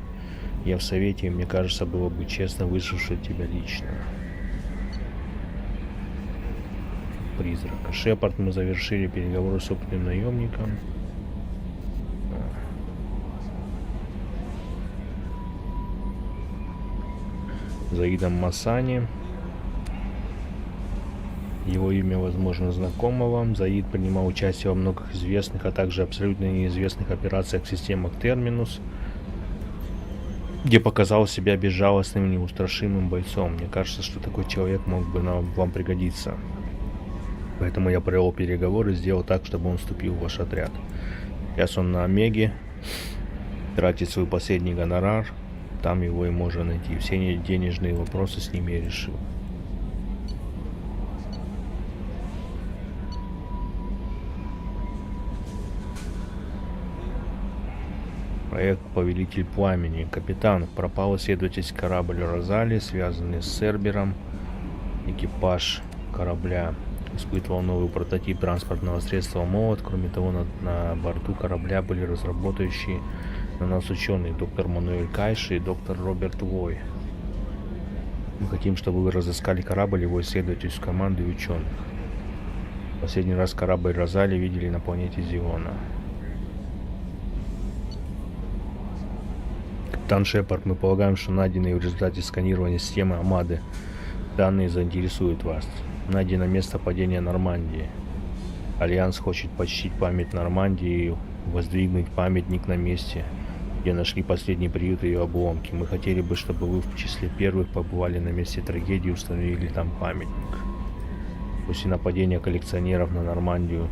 я в совете, и мне кажется, было бы честно выслушать тебя лично. Призрак. Шепард, мы завершили переговоры с опытным наемником. Заидом Масани. Его имя, возможно, знакомо вам. Заид принимал участие во многих известных, а также абсолютно неизвестных операциях в системах Терминус, где показал себя безжалостным и неустрашимым бойцом. Мне кажется, что такой человек мог бы вам пригодиться. Поэтому я провел переговоры и сделал так, чтобы он вступил в ваш отряд. Сейчас он на Омеге, тратит свой последний гонорар. Там его и можно найти. Все денежные вопросы с ними я решил. Проект «Повелитель пламени». Капитан, пропал исследовательский корабль Розали, связанный с Цербером. Экипаж корабля испытывал новый прототип транспортного средства «Молот». Кроме того, на борту корабля были разработающие на нас ученые доктор Мануэль Кайши и доктор Роберт Вой. Мы хотим, чтобы вы разыскали корабль, его исследовательскую команду и ученых. Последний раз корабль Розали видели на планете Зиона. Капитан Шепард, мы полагаем, что найденные в результате сканирования системы Амады данные заинтересуют вас. Найдено место падения Нормандии. Альянс хочет почтить память Нормандии и воздвигнуть памятник на месте, где нашли последний приют и ее обломки. Мы хотели бы, чтобы вы в числе первых побывали на месте трагедии и установили там памятник. После нападения коллекционеров на Нормандию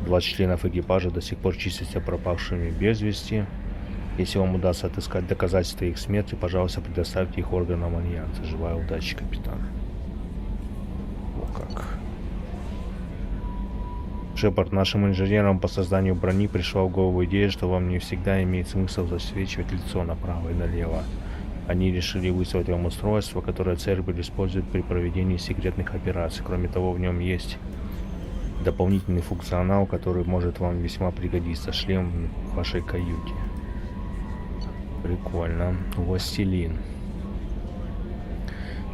20 членов экипажа до сих пор числятся пропавшими без вести. Если вам удастся отыскать доказательства их смерти, пожалуйста, предоставьте их органам Альянса. Желаю удачи, капитан. О как. Шепард, нашим инженерам по созданию брони пришла в голову идея, что вам не всегда имеет смысл засвечивать лицо направо и налево. Они решили выставить вам устройство, которое Цербер использует при проведении секретных операций. Кроме того, в нем есть дополнительный функционал, который может вам весьма пригодиться. Шлем в вашей каюте. Прикольно. Властелин.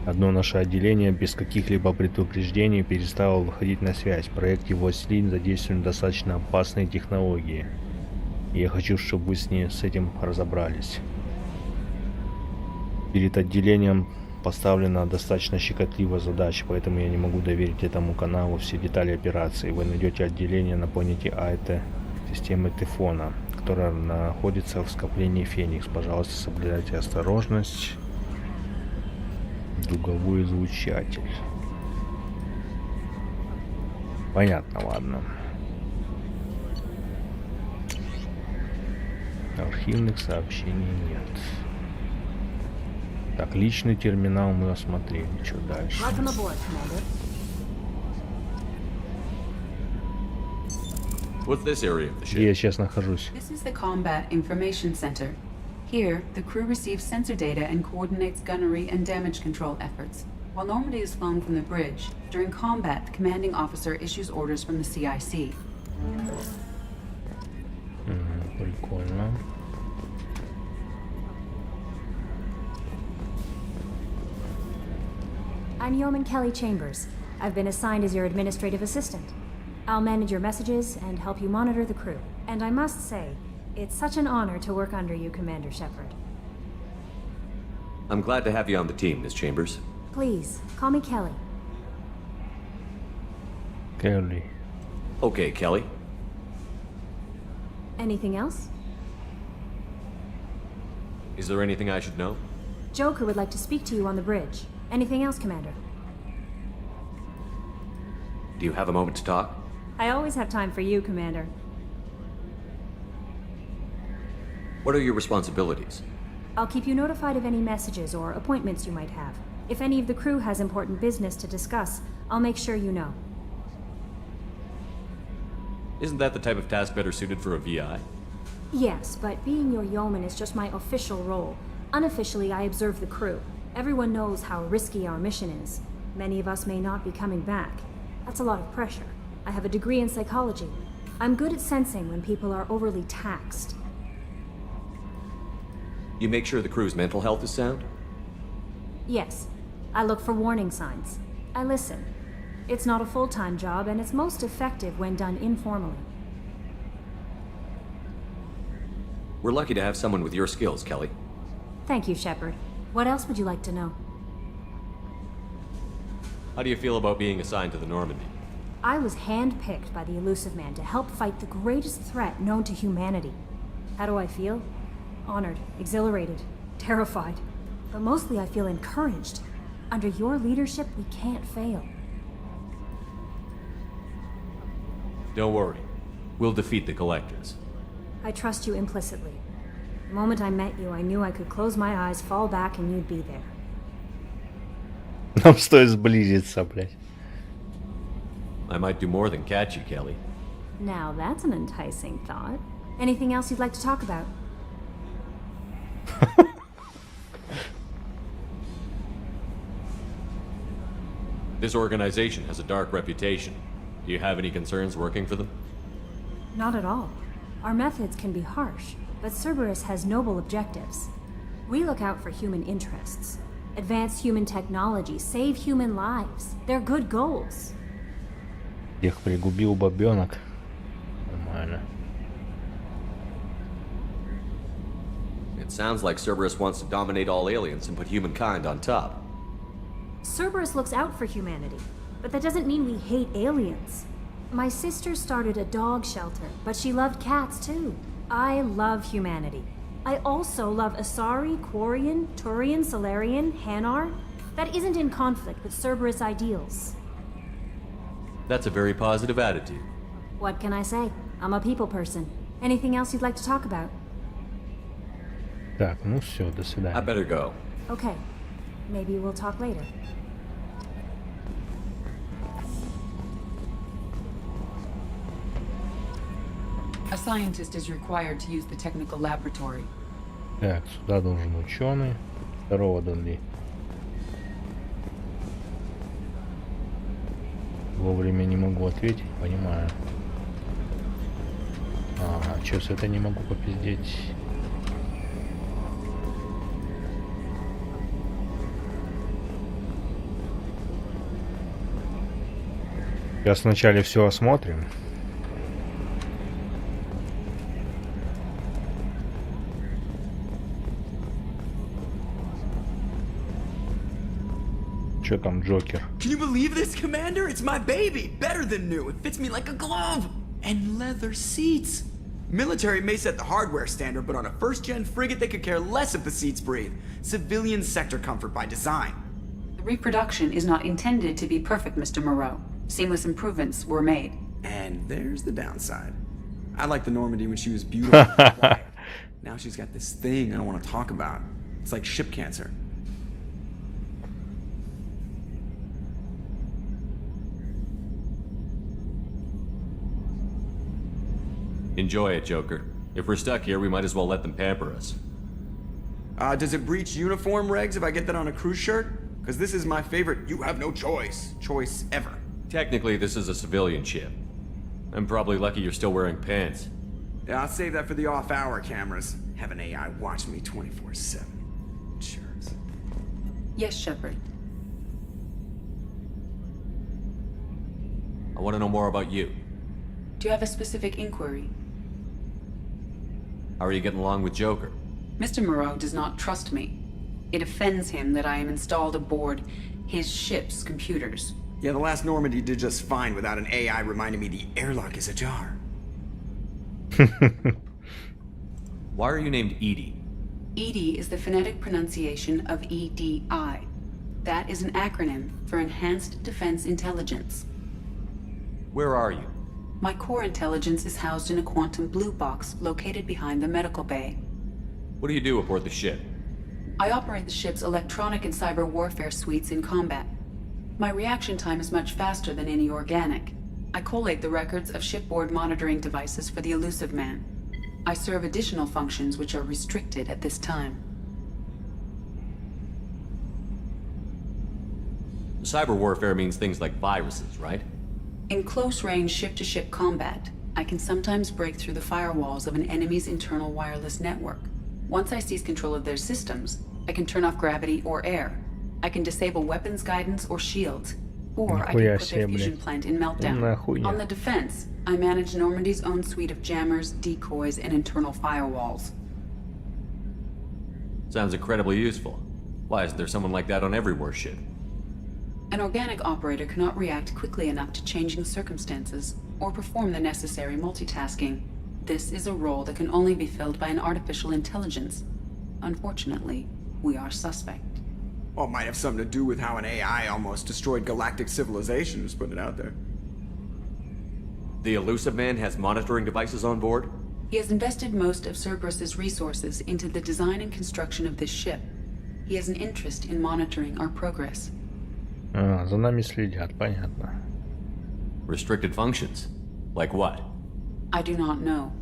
Одно наше отделение без каких-либо предупреждений перестало выходить на связь. В проекте «Властелин» задействованы достаточно опасные технологии. И я хочу, чтобы вы с этим разобрались. Перед отделением поставлена достаточно щекотливая задача, поэтому я не могу доверить этому каналу все детали операции. Вы найдете отделение на планете АЭТ системы Тифона, которая находится в скоплении Феникс. Пожалуйста, соблюдайте осторожность. Дуговой излучатель. Понятно, ладно. Архивных сообщений нет. Так, личный терминал мы осмотрели. Что дальше? Где я сейчас нахожусь? This is the Combat Information Center. Here, the crew receives sensor data and coordinates gunnery and damage control efforts. While Normandy is flown from the bridge, during combat, the commanding officer issues orders from the CIC. Прикольно. I'm Yeoman Kelly Chambers. I've been assigned as your administrative assistant. I'll manage your messages and help you monitor the crew. And I must say, it's such an honor to work under you, Commander Shepard. I'm glad to have you on the team, Miss Chambers. Please, call me Kelly. Kelly. Okay, Kelly. Anything else? Is there anything I should know? Joker would like to speak to you on the bridge. Anything else, Commander? Do you have a moment to talk? I always have time for you, Commander. What are your responsibilities? I'll keep you notified of any messages or appointments you might have. If any of the crew has important business to discuss, I'll make sure you know. Isn't that the type of task better suited for a VI? Yes, but being your yeoman is just my official role. Unofficially, I observe the crew. Everyone knows how risky our mission is. Many of us may not be coming back. That's a lot of pressure. I have a degree in psychology. I'm good at sensing when people are overly taxed. You make sure the crew's mental health is sound? Yes. I look for warning signs. I listen. It's not a full-time job, and it's most effective when done informally. We're lucky to have someone with your skills, Kelly. Thank you, Shepard. What else would you like to know? How do you feel about being assigned to the Normandy? I was handpicked by the Elusive Man to help fight the greatest threat known to humanity. How do I feel? Honored, exhilarated, terrified. But mostly I feel encouraged. Under your leadership, we can't fail. Don't worry. We'll defeat the Collectors. I trust you implicitly. The moment I met you, I knew I could close my eyes, fall back, and you'd be there. Нам стоит сблизиться, блядь. I might do more than catch you, Kelly. Now that's an enticing thought. Anything else you'd like to talk about? This organization has a dark reputation. Do you have any concerns working for them? Not at all. Our methods can be harsh, but Cerberus has noble objectives. We look out for human interests. Advance human technology, save human lives. They're good goals. Их пригубил бабенок. Нормально. It sounds like Cerberus wants to dominate all aliens and put humankind on top. Cerberus looks out for humanity, but that doesn't mean we hate aliens. My sister started a dog shelter, but she loved cats too. I love humanity. I also love Asari, Quarian, Turian, Solarian, Hanar. That isn't in conflict with Cerberus ideals. That's a very positive attitude. What can I say? I'm a people person. Anything else you'd like to talk about? Так, ну все, до свидания. I better go. Okay. Maybe we'll talk later. A scientist is required to use the technical laboratory. Так, сюда должен ученый. Здорово, Донли. Вовремя не могу ответить, понимаю. Ага, чё с это не могу попиздеть? Сейчас вначале все осмотрим. Чё там, Джокер? Can you believe this, Commander? It's my baby! Better than new. It fits me like a glove! And leather seats! Military may set the hardware standard, but on a first-gen frigate they could care less if the seats breathe. Civilian sector comfort by design. The reproduction is not intended to be perfect, Mr. Moreau. Seamless improvements were made. And there's the downside. I liked the Normandy when she was beautiful and quiet. Now she's got this thing I don't want to talk about. It's like ship cancer. Enjoy it, Joker. If we're stuck here, we might as well let them pamper us. Does it breach uniform regs if I get that on a cruise shirt? Because this is my favorite you have no choice ever. Technically, this is a civilian ship. I'm probably lucky you're still wearing pants. Yeah, I'll save that for the off-hour cameras. Have an AI watch me 24/7. Jerks. Yes, Shepard. I want to know more about you. Do you have a specific inquiry? How are you getting along with Joker? Mr. Moreau does not trust me. It offends him that I am installed aboard his ship's computers. Yeah, the last Normandy did just fine without an AI reminding me the airlock is ajar. Why are you named Edie? EDI is the phonetic pronunciation of EDI. That is an acronym for Enhanced Defense Intelligence. Where are you? My core intelligence is housed in a quantum blue box located behind the medical bay. What do you do aboard the ship? I operate the ship's electronic and cyber warfare suites in combat. My reaction time is much faster than any organic. I collate the records of shipboard monitoring devices for the Elusive Man. I serve additional functions which are restricted at this time. Cyber warfare means things like viruses, right? In close-range ship-to-ship combat, I can sometimes break through the firewalls of an enemy's internal wireless network. Once I seize control of their systems, I can turn off gravity or air. I can disable weapons guidance or shields. Or I can put their fusion plant in meltdown. On the defense, I manage Normandy's own suite of jammers, decoys, and internal firewalls. Sounds incredibly useful. Why isn't there someone like that on every warship? An organic operator cannot react quickly enough to changing circumstances or perform the necessary multitasking. This is a role that can only be filled by an artificial intelligence. Unfortunately, we are suspect. Well, it might have something to do with how an AI almost destroyed galactic civilization, just putting it out there. The elusive man has monitoring devices on board? He has invested most of Cerberus's resources into the design and construction of this ship. He has an interest in monitoring our progress. За нами следят, понятно. Restricted functions? Like what? I do not know.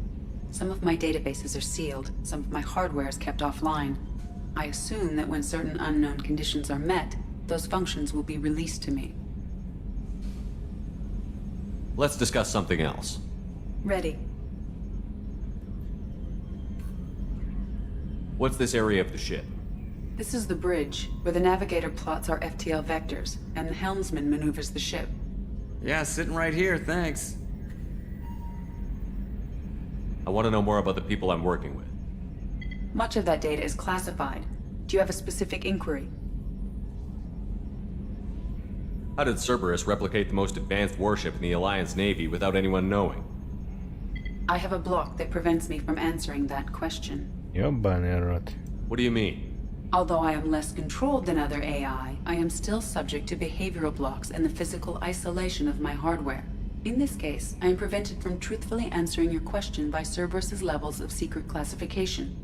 Some of my databases are sealed, some of my hardware is kept offline. I assume that when certain unknown conditions are met, those functions will be released to me. Let's discuss something else. Ready. What's this area of the ship? This is the bridge, where the navigator plots our FTL vectors, and the helmsman maneuvers the ship. Yeah, sitting right here, thanks. I want to know more about the people I'm working with. Much of that data is classified. Do you have a specific inquiry? How did Cerberus replicate the most advanced warship in the Alliance Navy without anyone knowing? I have a block that prevents me from answering that question. Ёбаный рот. What do you mean? Although I am less controlled than other AI, I am still subject to behavioral blocks and the physical isolation of my hardware. In this case, I am prevented from truthfully answering your question by Cerberus's levels of secret classification.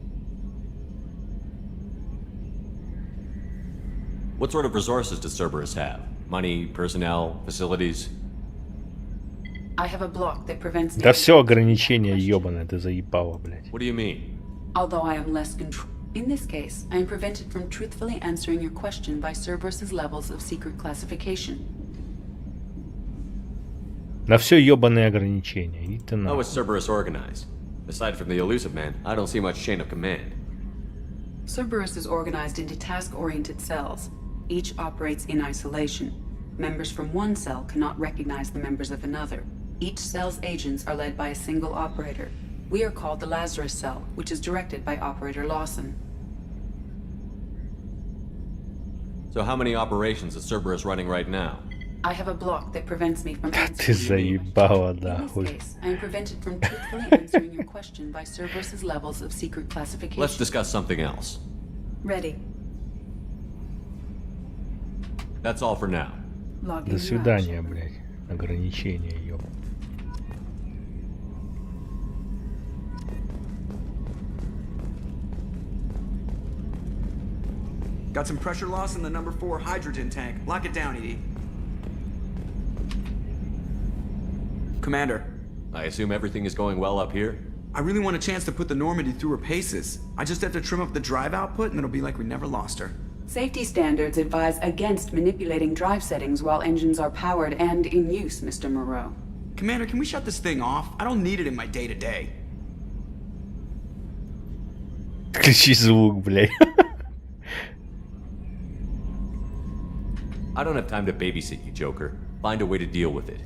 What sort of resources does Cerberus have? Money, personnel, facilities? I have a block that prevents me. Да все ограничения ёбаное, ты заебало, блядь. What do you mean? Although I am less controlled. In this case, I am prevented from truthfully answering your question by Cerberus's levels of secret classification. На все ёбаные ограничения. Иди ты нахуй. How is Cerberus organized? Aside from the elusive man, I don't see much chain of command. Cerberus is organized into task-oriented cells. Each operates in isolation. Members from one cell cannot recognize the members of another. Each cell's agents are led by a single operator. We are called the Lazarus cell, which is directed by Operator Lawson. So how many operations is Cerberus running right now? I have a block that prevents me from Ты заебала, да. In this case, I am prevented from truthfully answering your question by Cerberus's levels of secret classification. Let's discuss something else. Ready. That's all for now. До свидания, блядь. Ограничения, ёб. Got some pressure loss in the number 4 hydrogen tank. Lock it down, Edie. Commander. I assume everything is going well up here? I really want a chance to put the Normandy through her paces. I just have to trim up the drive output and it'll be like we never lost her. Safety standards advise against manipulating drive settings while engines are powered and in use, Mr. Moreau. Commander, can we shut this thing off? I don't need it in my day-to-day. Включи звук, блядь. I don't have time to babysit you, Joker. Find a way to deal with it.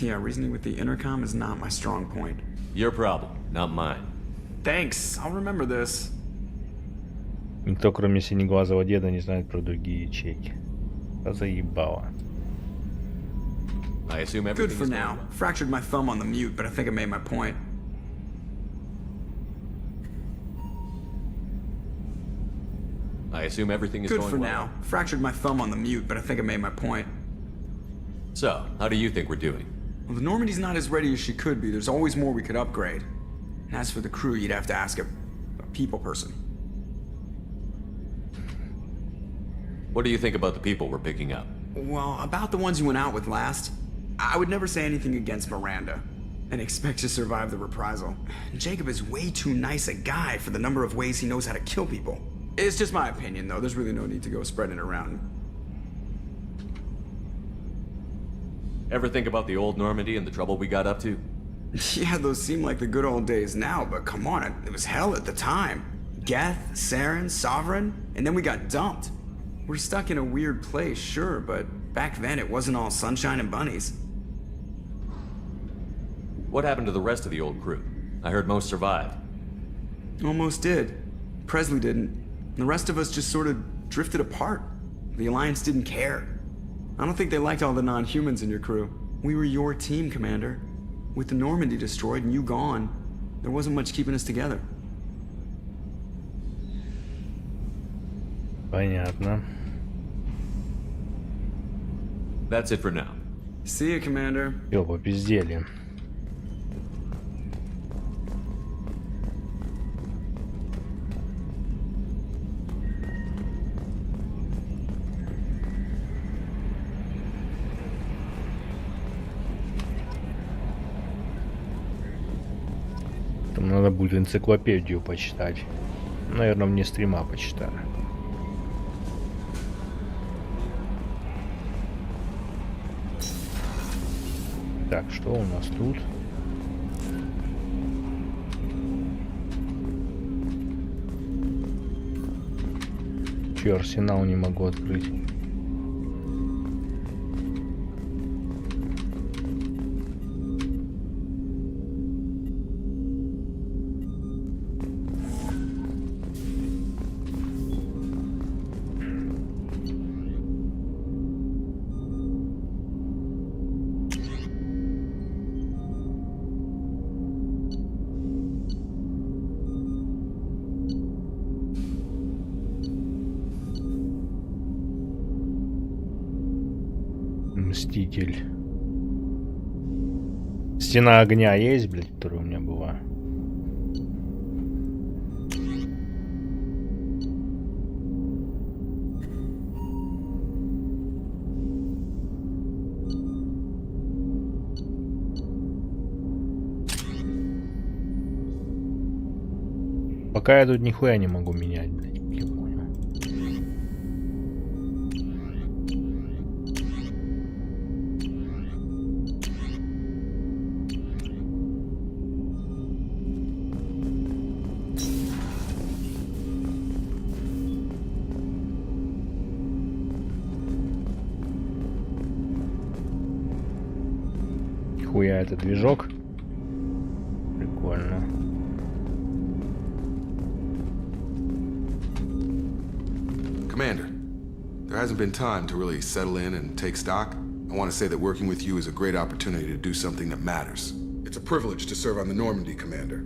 Yeah, reasoning with the intercom is not my strong point. Your problem, not mine. Thanks, I'll remember this. Никто, кроме синеглазого деда, не знает про другие ячейки. Да заебало. I assume everything Good for is now. Fractured my thumb on the mute, but I think I made my point. I assume everything is Good going for well. now. Fractured my thumb on the mute, but I think I made my point. So, how do you think we're doing? Well, the Normandy's not as ready as she could be. There's always more we could upgrade. And as for the crew, you'd have to ask a people person. What do you think about the people we're picking up? Well, about the ones you went out with last, I would never say anything against Miranda and expect to survive the reprisal. Jacob is way too nice a guy for the number of ways he knows how to kill people. It's just my opinion, though. There's really no need to go spreading it around. Ever think about the old Normandy and the trouble we got up to? Yeah, those seem like the good old days now, but come on, it was hell at the time. Geth, Saren, Sovereign, and then we got dumped. We're stuck in a weird place, sure, but back then it wasn't all sunshine and bunnies. What happened to the rest of the old crew? I heard most survived. Almost did. Presley didn't. The rest of us just sort of drifted apart. The Alliance didn't care. I don't think they liked all the non-humans in your crew. We were your team, Commander. With the Normandy destroyed and you gone, there wasn't much keeping us together. Понятно. That's it for now. See you, Commander. Всё, попиздели. Там надо будет энциклопедию почитать. Наверное, мне стрима почитаю. Так, что у нас тут? Чё, арсенал не могу открыть? Мститель. Стена огня есть, блядь, которая у меня была? Пока я тут нихуя не могу менять, блядь, как я понял. Хуя, это движок. Прикольно. Commander, there hasn't been time to really settle in and take stock. I want to say that working with you is a great opportunity to do something that matters. It's a privilege to serve on the Normandy, Commander.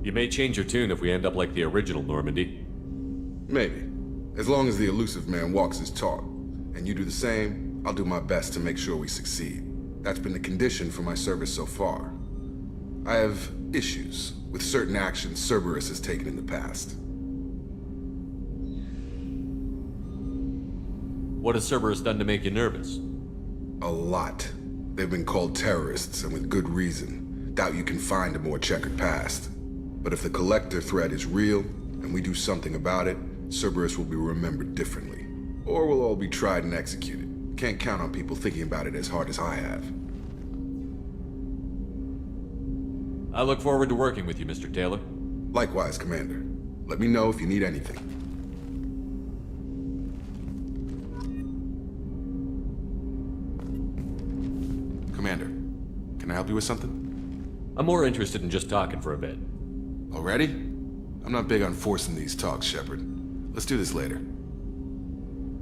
You may change your tune if we end up like the original Normandy. Maybe. As long as the elusive man walks his talk, and you do the same, I'll do my best to make sure we succeed. That's been the condition for my service so far. I have issues with certain actions Cerberus has taken in the past. What has Cerberus done to make you nervous? A lot. They've been called terrorists, and with good reason. Doubt you can find a more checkered past. But if the Collector threat is real, and we do something about it, Cerberus will be remembered differently. Or we'll all be tried and executed. Can't count on people thinking about it as hard as I have. I look forward to working with you, Mr. Taylor. Likewise, Commander. Let me know if you need anything. Commander, can I help you with something? I'm more interested in just talking for a bit. Already? I'm not big on forcing these talks, Shepard. Let's do this later.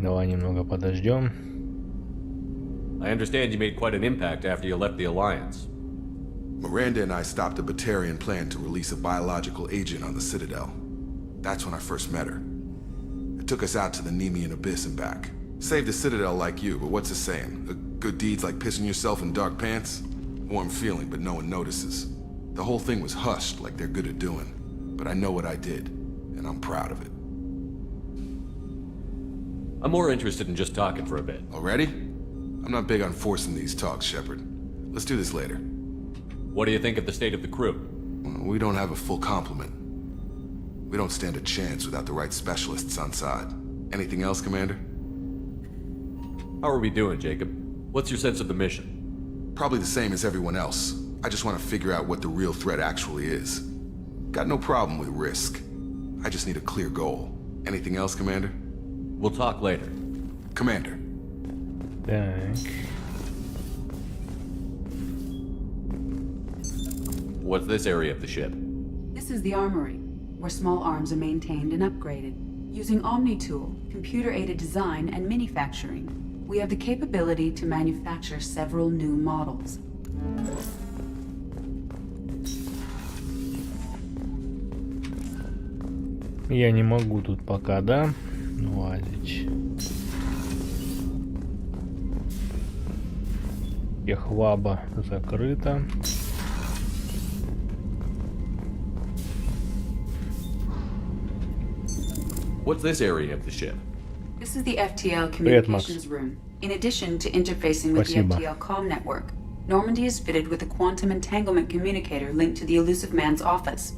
Давай немного подождем. I understand you made quite an impact after you left the Alliance. Miranda and I stopped a Batarian plan to release a biological agent on the Citadel. That's when I first met her. It took us out to the Nemean Abyss and back. Saved the Citadel like you, but what's the saying? A good deed's like pissing yourself in dark pants? Warm feeling, but no one notices. The whole thing was hushed like they're good at doing. But I know what I did, and I'm proud of it. I'm more interested in just talking for a bit. Already? I'm not big on forcing these talks, Shepard. Let's do this later. What do you think of the state of the crew? We don't have a full complement. We don't stand a chance without the right specialists on side. Anything else, Commander? How are we doing, Jacob? What's your sense of the mission? Probably the same as everyone else. I just want to figure out what the real threat actually is. Got no problem with risk. I just need a clear goal. Anything else, Commander? We'll talk later. Commander. Так. What's this area of the ship? This is the armory, where small arms are maintained and upgraded. Using Omni-Tool, computer-aided design, and manufacturing, we have the capability to manufacture several new models. Я не могу тут пока, да, лазить. Техлаба закрыта. What's this area of the ship? This is the FTL communications room. In addition to interfacing with the FTL comm network, Normandy is fitted with a quantum entanglement communicator linked to the elusive man's office.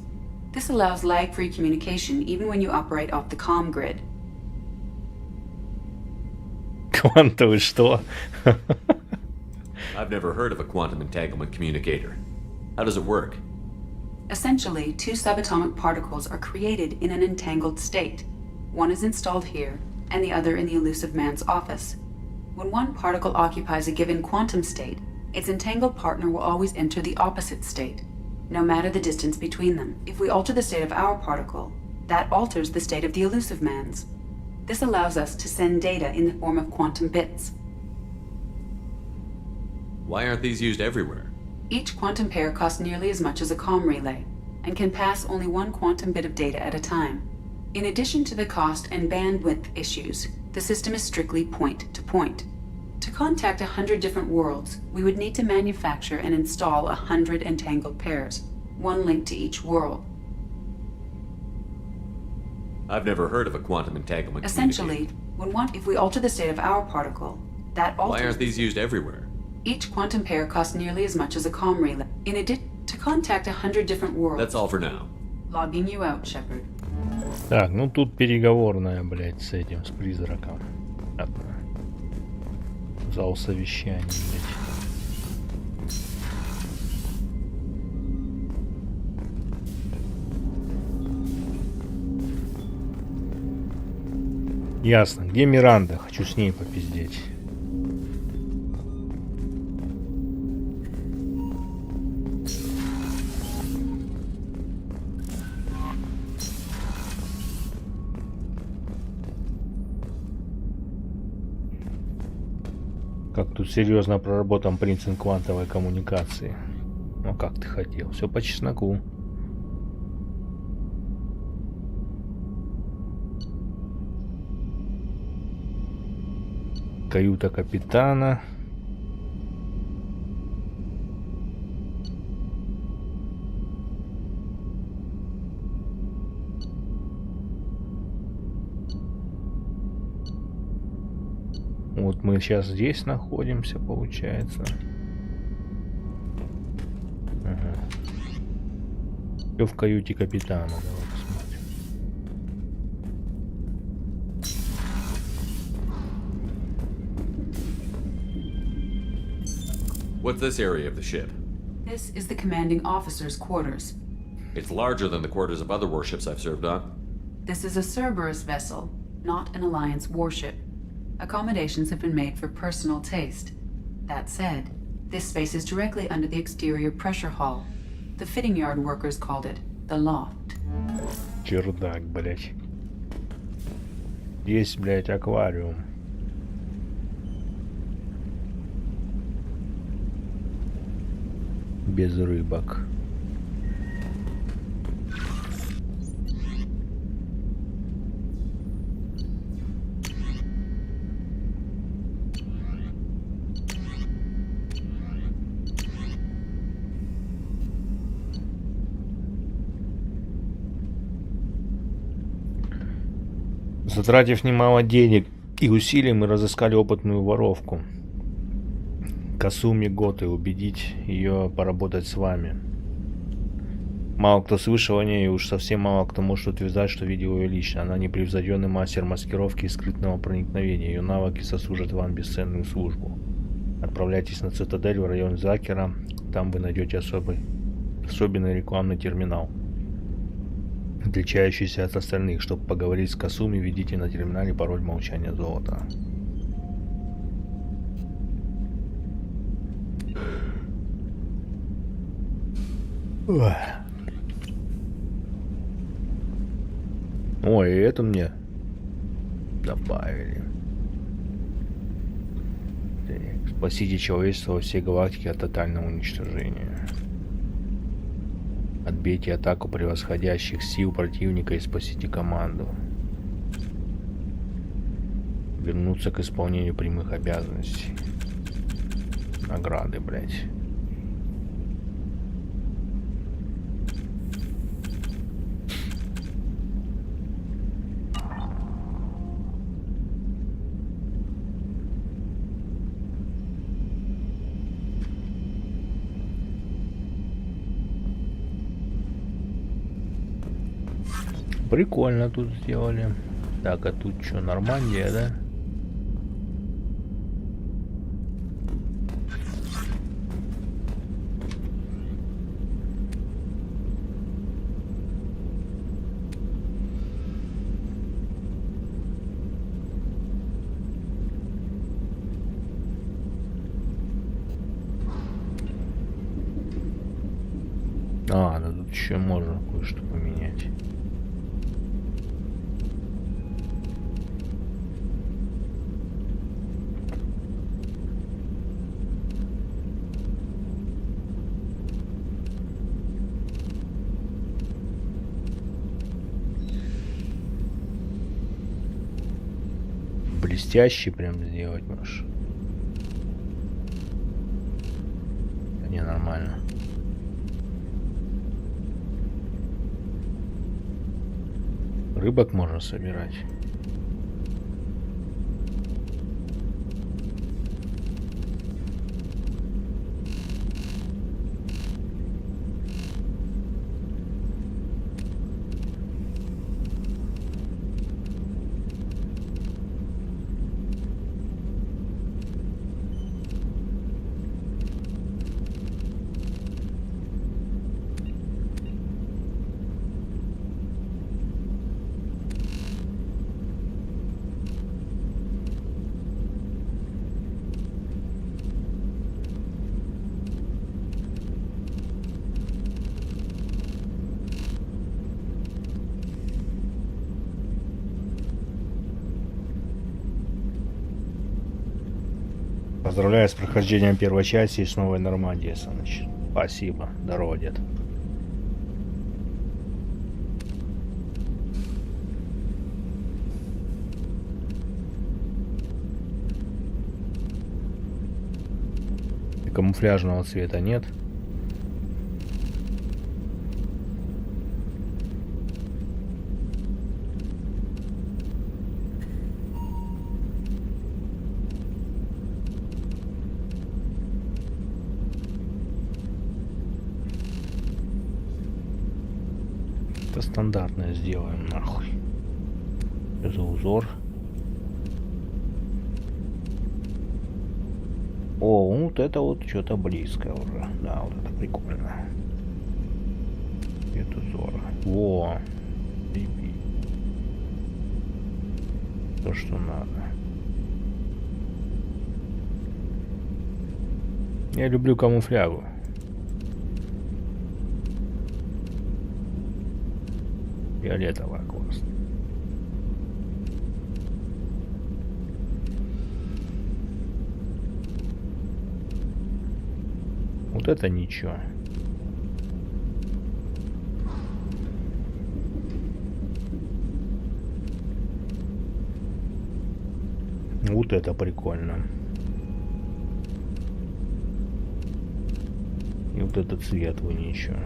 This allows lag-free communication even when you operate off the comm grid. Квантовый что? I've never heard of a quantum entanglement communicator. How does it work? Essentially, two subatomic particles are created in an entangled state. One is installed here, and the other in the elusive man's office. When one particle occupies a given quantum state, its entangled partner will always enter the opposite state, no matter the distance between them. If we alter the state of our particle, that alters the state of the elusive man's. This allows us to send data in the form of quantum bits. Why aren't these used everywhere? Each quantum pair costs nearly as much as a comm relay, and can pass only one quantum bit of data at a time. In addition to the cost and bandwidth issues, the system is strictly point-to-point. To contact 100 different worlds, we would need to manufacture and install 100 entangled pairs, one linked to each world. I've never heard of a quantum entanglement. Essentially, if we alter the state of our particle, that alters. Why aren't these used everywhere? Each quantum pair costs nearly as much as a comm relay. In addition, to contact 100 different worlds. That's all for now. Logging you out, Shepard. Так, ну тут переговорная, блядь, с этим, с призраком. Одна. Зал совещаний, блядь. Ясно. Где Миранда? Хочу с ней попиздеть. Как тут серьезно проработан принцип квантовой коммуникации. Ну как ты хотел. Все по чесноку. Каюта капитана. Вот мы сейчас здесь находимся, получается. Ага. Все в каюте капитана. Давай посмотрим. What's this area of the ship? This is the commanding officer's quarters. It's larger than the quarters of other warships I've served on. This is a Cerberus vessel, not an Alliance warship. Accommodations have been made for personal taste. That said, this space is directly under the exterior pressure hull. The fitting yard workers called it the loft. Чердак, блять. Есть, блять, аквариум. Без рыбок. Затратив немало денег и усилий, мы разыскали опытную воровку Касуми Готы, убедить ее поработать с вами. Мало кто слышал о ней, и уж совсем мало кто может утверждать, что видел ее лично. Она непревзойденный мастер маскировки и скрытного проникновения. Ее навыки сослужат вам бесценную службу. Отправляйтесь на Цитадель в район Закера. Там вы найдете особенный рекламный терминал, отличающийся от остальных. Чтобы поговорить с Касуми, введите на терминале пароль молчания золота. Ой, и это мне добавили. Так, спасите человечество во всей галактике от тотального уничтожения. Отбейте атаку превосходящих сил противника и спасите команду. Вернуться к исполнению прямых обязанностей. Награды, блять. Прикольно тут сделали. Так, а тут что, Нормандия, да? А, да тут еще можно кое-что поменять. Блестящий прям сделать можешь. Да не, нормально. Рыбок можно собирать. Поздравляю с прохождением первой части и с новой Нормандией, Саныч. Спасибо. Здорово, дед. И камуфляжного цвета нет. Стандартное сделаем нахуй. Что за узор? О, вот это вот что-то близкое уже. Да, вот это прикольно. Это узор. Во. То, что надо. Я люблю камуфлягу. Фиолетовая, классно. Вот это ничего. Вот это прикольно. И вот этот цвет вы ничего.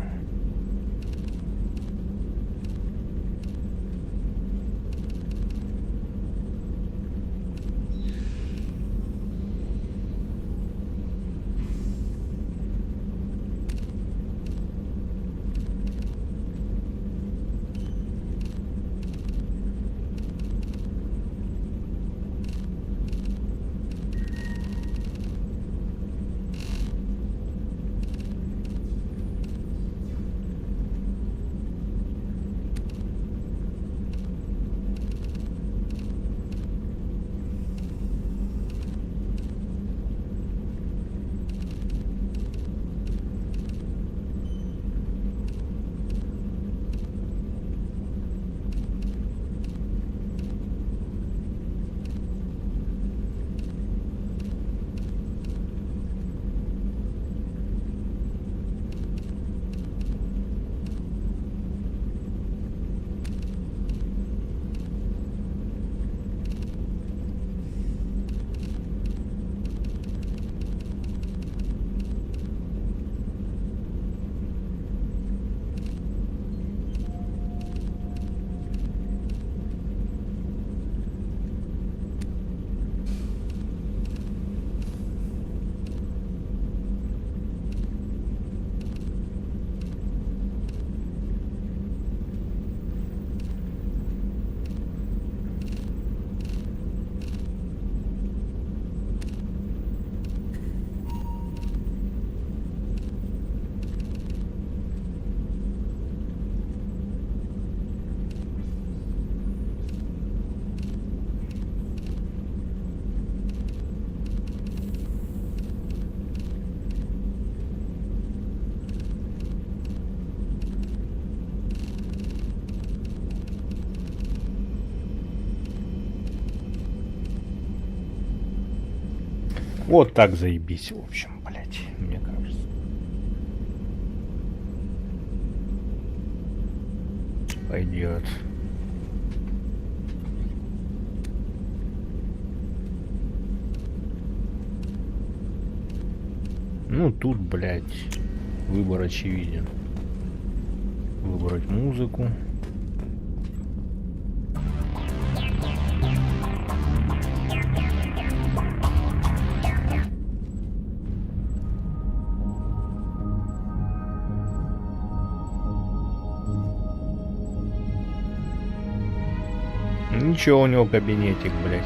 Вот так заебись, в общем, блять, мне кажется. Пойдет. Ну тут, блядь, выбор очевиден. Выбрать музыку. Ничего, у него кабинетик, блядь.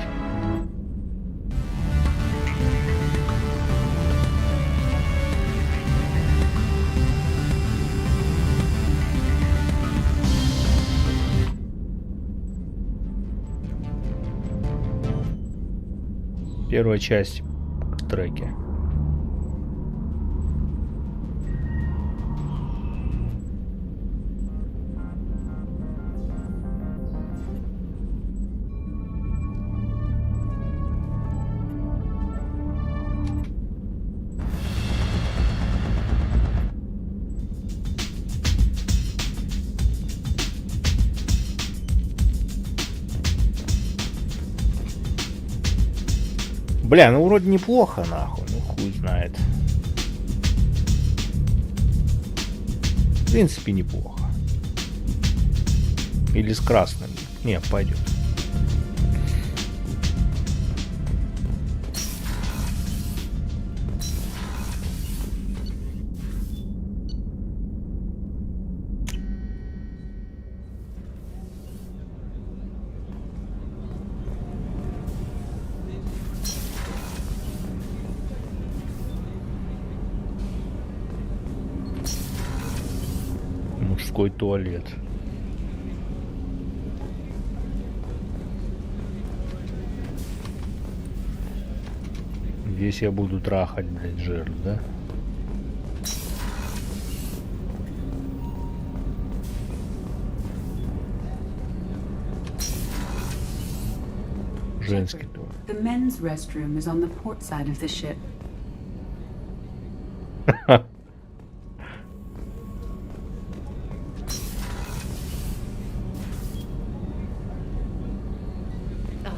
Первая часть в треке. Бля, ну вроде неплохо, нахуй, ну хуй знает. В принципе, неплохо. Или с красным. Не, пойдет. Мужской туалет. Здесь я буду трахать, блядь, жертв, да? Женский туалет. The men's restroom is on the port side of the ship.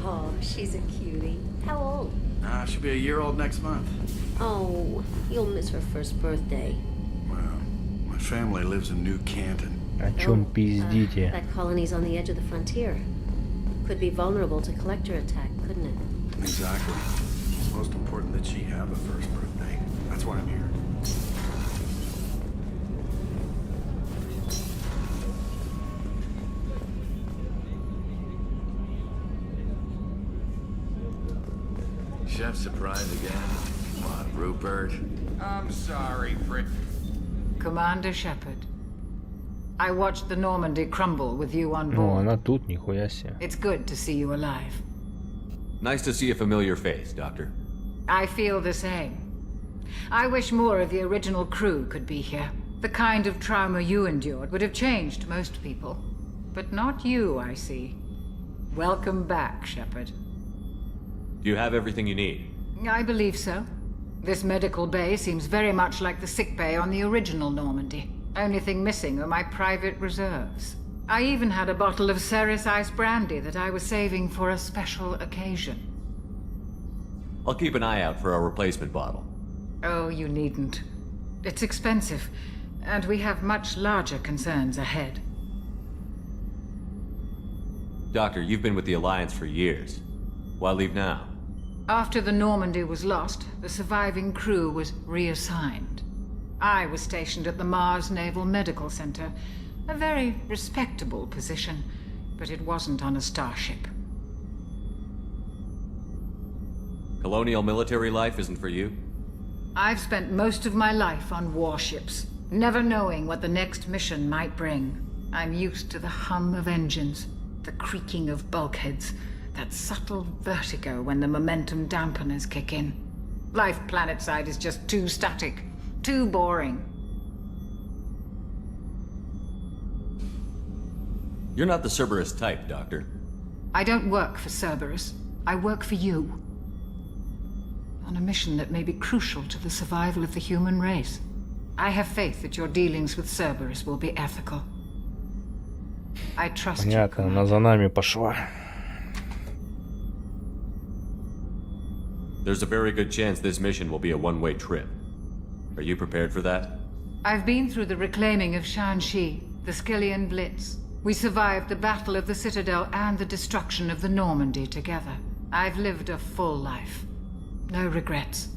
Oh, she's a cutie. How old? She'll be a year old next month. Oh, you'll miss her first birthday. Well, my family lives in New Canton. О чем пиздите? That colony's on the edge of the frontier. Could be vulnerable to collector attack, couldn't it? Exactly. It's most important that she have a first birthday. That's why I'm here. Chef surprise again? What, Rupert? I'm sorry, Prick. Commander Shepard. I watched the Normandy crumble with you on Ну, board. она тут, нихуя себе. It's good to see you alive. Nice to see a familiar face, Doctor. I feel the same. I wish more of the original crew could be here. The kind of trauma you endured would have changed most people. But not you, I see. Welcome back, Shepard. Do you have everything you need? I believe so. This medical bay seems very much like the sick bay on the original Normandy. Only thing missing are my private reserves. I even had a bottle of Ceres ice brandy that I was saving for a special occasion. I'll keep an eye out for a replacement bottle. Oh, you needn't. It's expensive, and we have much larger concerns ahead. Doctor, you've been with the Alliance for years. Why leave now? After the Normandy was lost, the surviving crew was reassigned. I was stationed at the Mars Naval Medical Center, a very respectable position, but it wasn't on a starship. Colonial military life isn't for you? I've spent most of my life on warships, never knowing what the next mission might bring. I'm used to the hum of engines, the creaking of bulkheads, that subtle vertigo when the momentum dampeners kick in. Life planetside is just too static, too boring. You're not the Cerberus type, Doctor. I don't work for Cerberus. I work for you. on a mission that may be crucial to the survival of the human race. I have faith that your dealings with Cerberus will be ethical. I trust you. Понятно, она за нами пошла. There's a very good chance this mission will be a one-way trip. Are you prepared for that? I've been through the reclaiming of Shanxi, the Skillian Blitz. We survived the Battle of the Citadel and the destruction of the Normandy together. I've lived a full life. No regrets.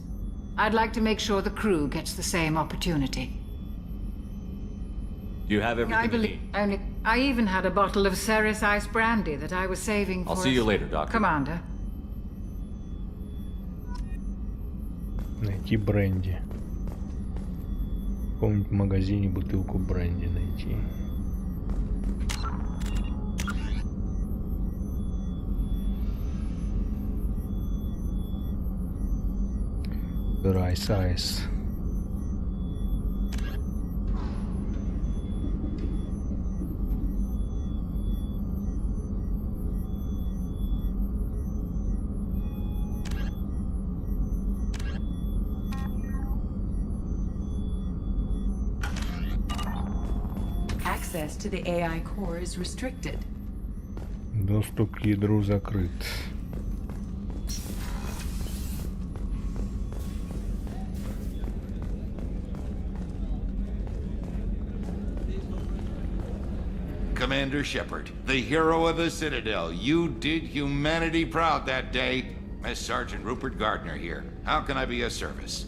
I'd like to make sure the crew gets the same opportunity. You have everything you need. I even had a bottle of Ceres Ice Brandy that I was saving for I'll see you later, Doctor. Commander. Найти бренди. В каком-нибудь магазине бутылку бренди найти. Айс. Access to the AI core is restricted. Доступ к ядру закрыт. Commander Shepard, the hero of the Citadel. You did humanity proud that day. Miss Sergeant Rupert Gardner here. How can I be of service?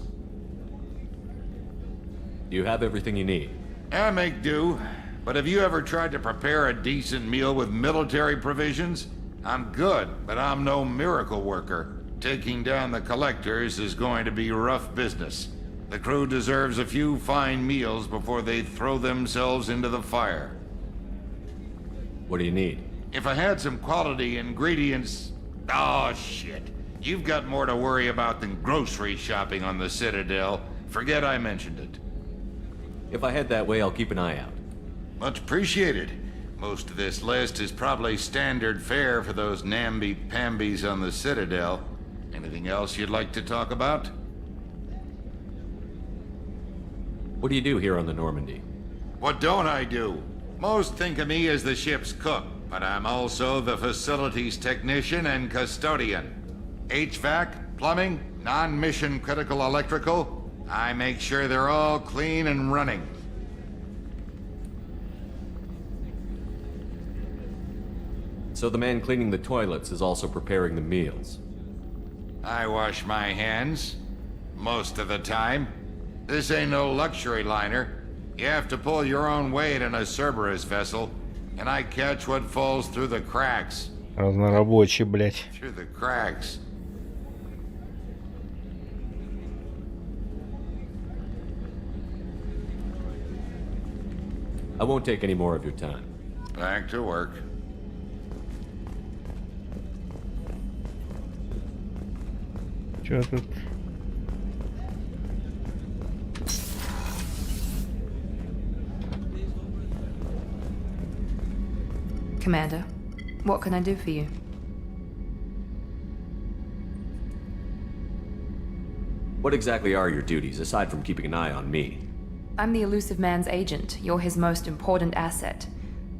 You have everything you need. I make do. But have you ever tried to prepare a decent meal with military provisions? I'm good, but I'm no miracle worker. Taking down the collectors is going to be rough business. The crew deserves a few fine meals before they throw themselves into the fire. What do you need? If I had some quality ingredients... Oh, shit. You've got more to worry about than grocery shopping on the Citadel. Forget I mentioned it. If I head that way, I'll keep an eye out. Much appreciated. Most of this list is probably standard fare for those namby-pambies on the Citadel. Anything else you'd like to talk about? What do you do here on the Normandy? What don't I do? Most think of me as the ship's cook, but I'm also the facilities technician and custodian. HVAC, plumbing, non-mission critical electrical. I make sure they're all clean and running. So the man cleaning the toilets is also preparing the meals. I wash my hands. Most of the time. This ain't no luxury liner. You have to pull your own weight in a Cerberus vessel, and I catch what falls through the cracks. Разнорабочий, блядь. Through the cracks. I won't take any more of your time. Back to work. Чё тут? Commander, what can I do for you? What exactly are your duties, aside from keeping an eye on me? I'm the elusive man's agent. You're his most important asset.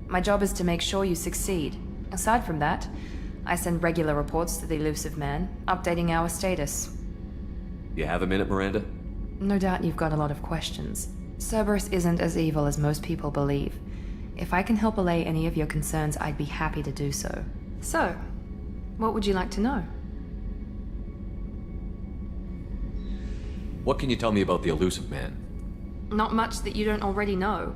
My job is to make sure you succeed. Aside from that, I send regular reports to the elusive man, updating our status. You have a minute, Miranda? No doubt you've got a lot of questions. Cerberus isn't as evil as most people believe. If I can help allay any of your concerns, I'd be happy to do so. So, what would you like to know? What can you tell me about the elusive man? Not much that you don't already know.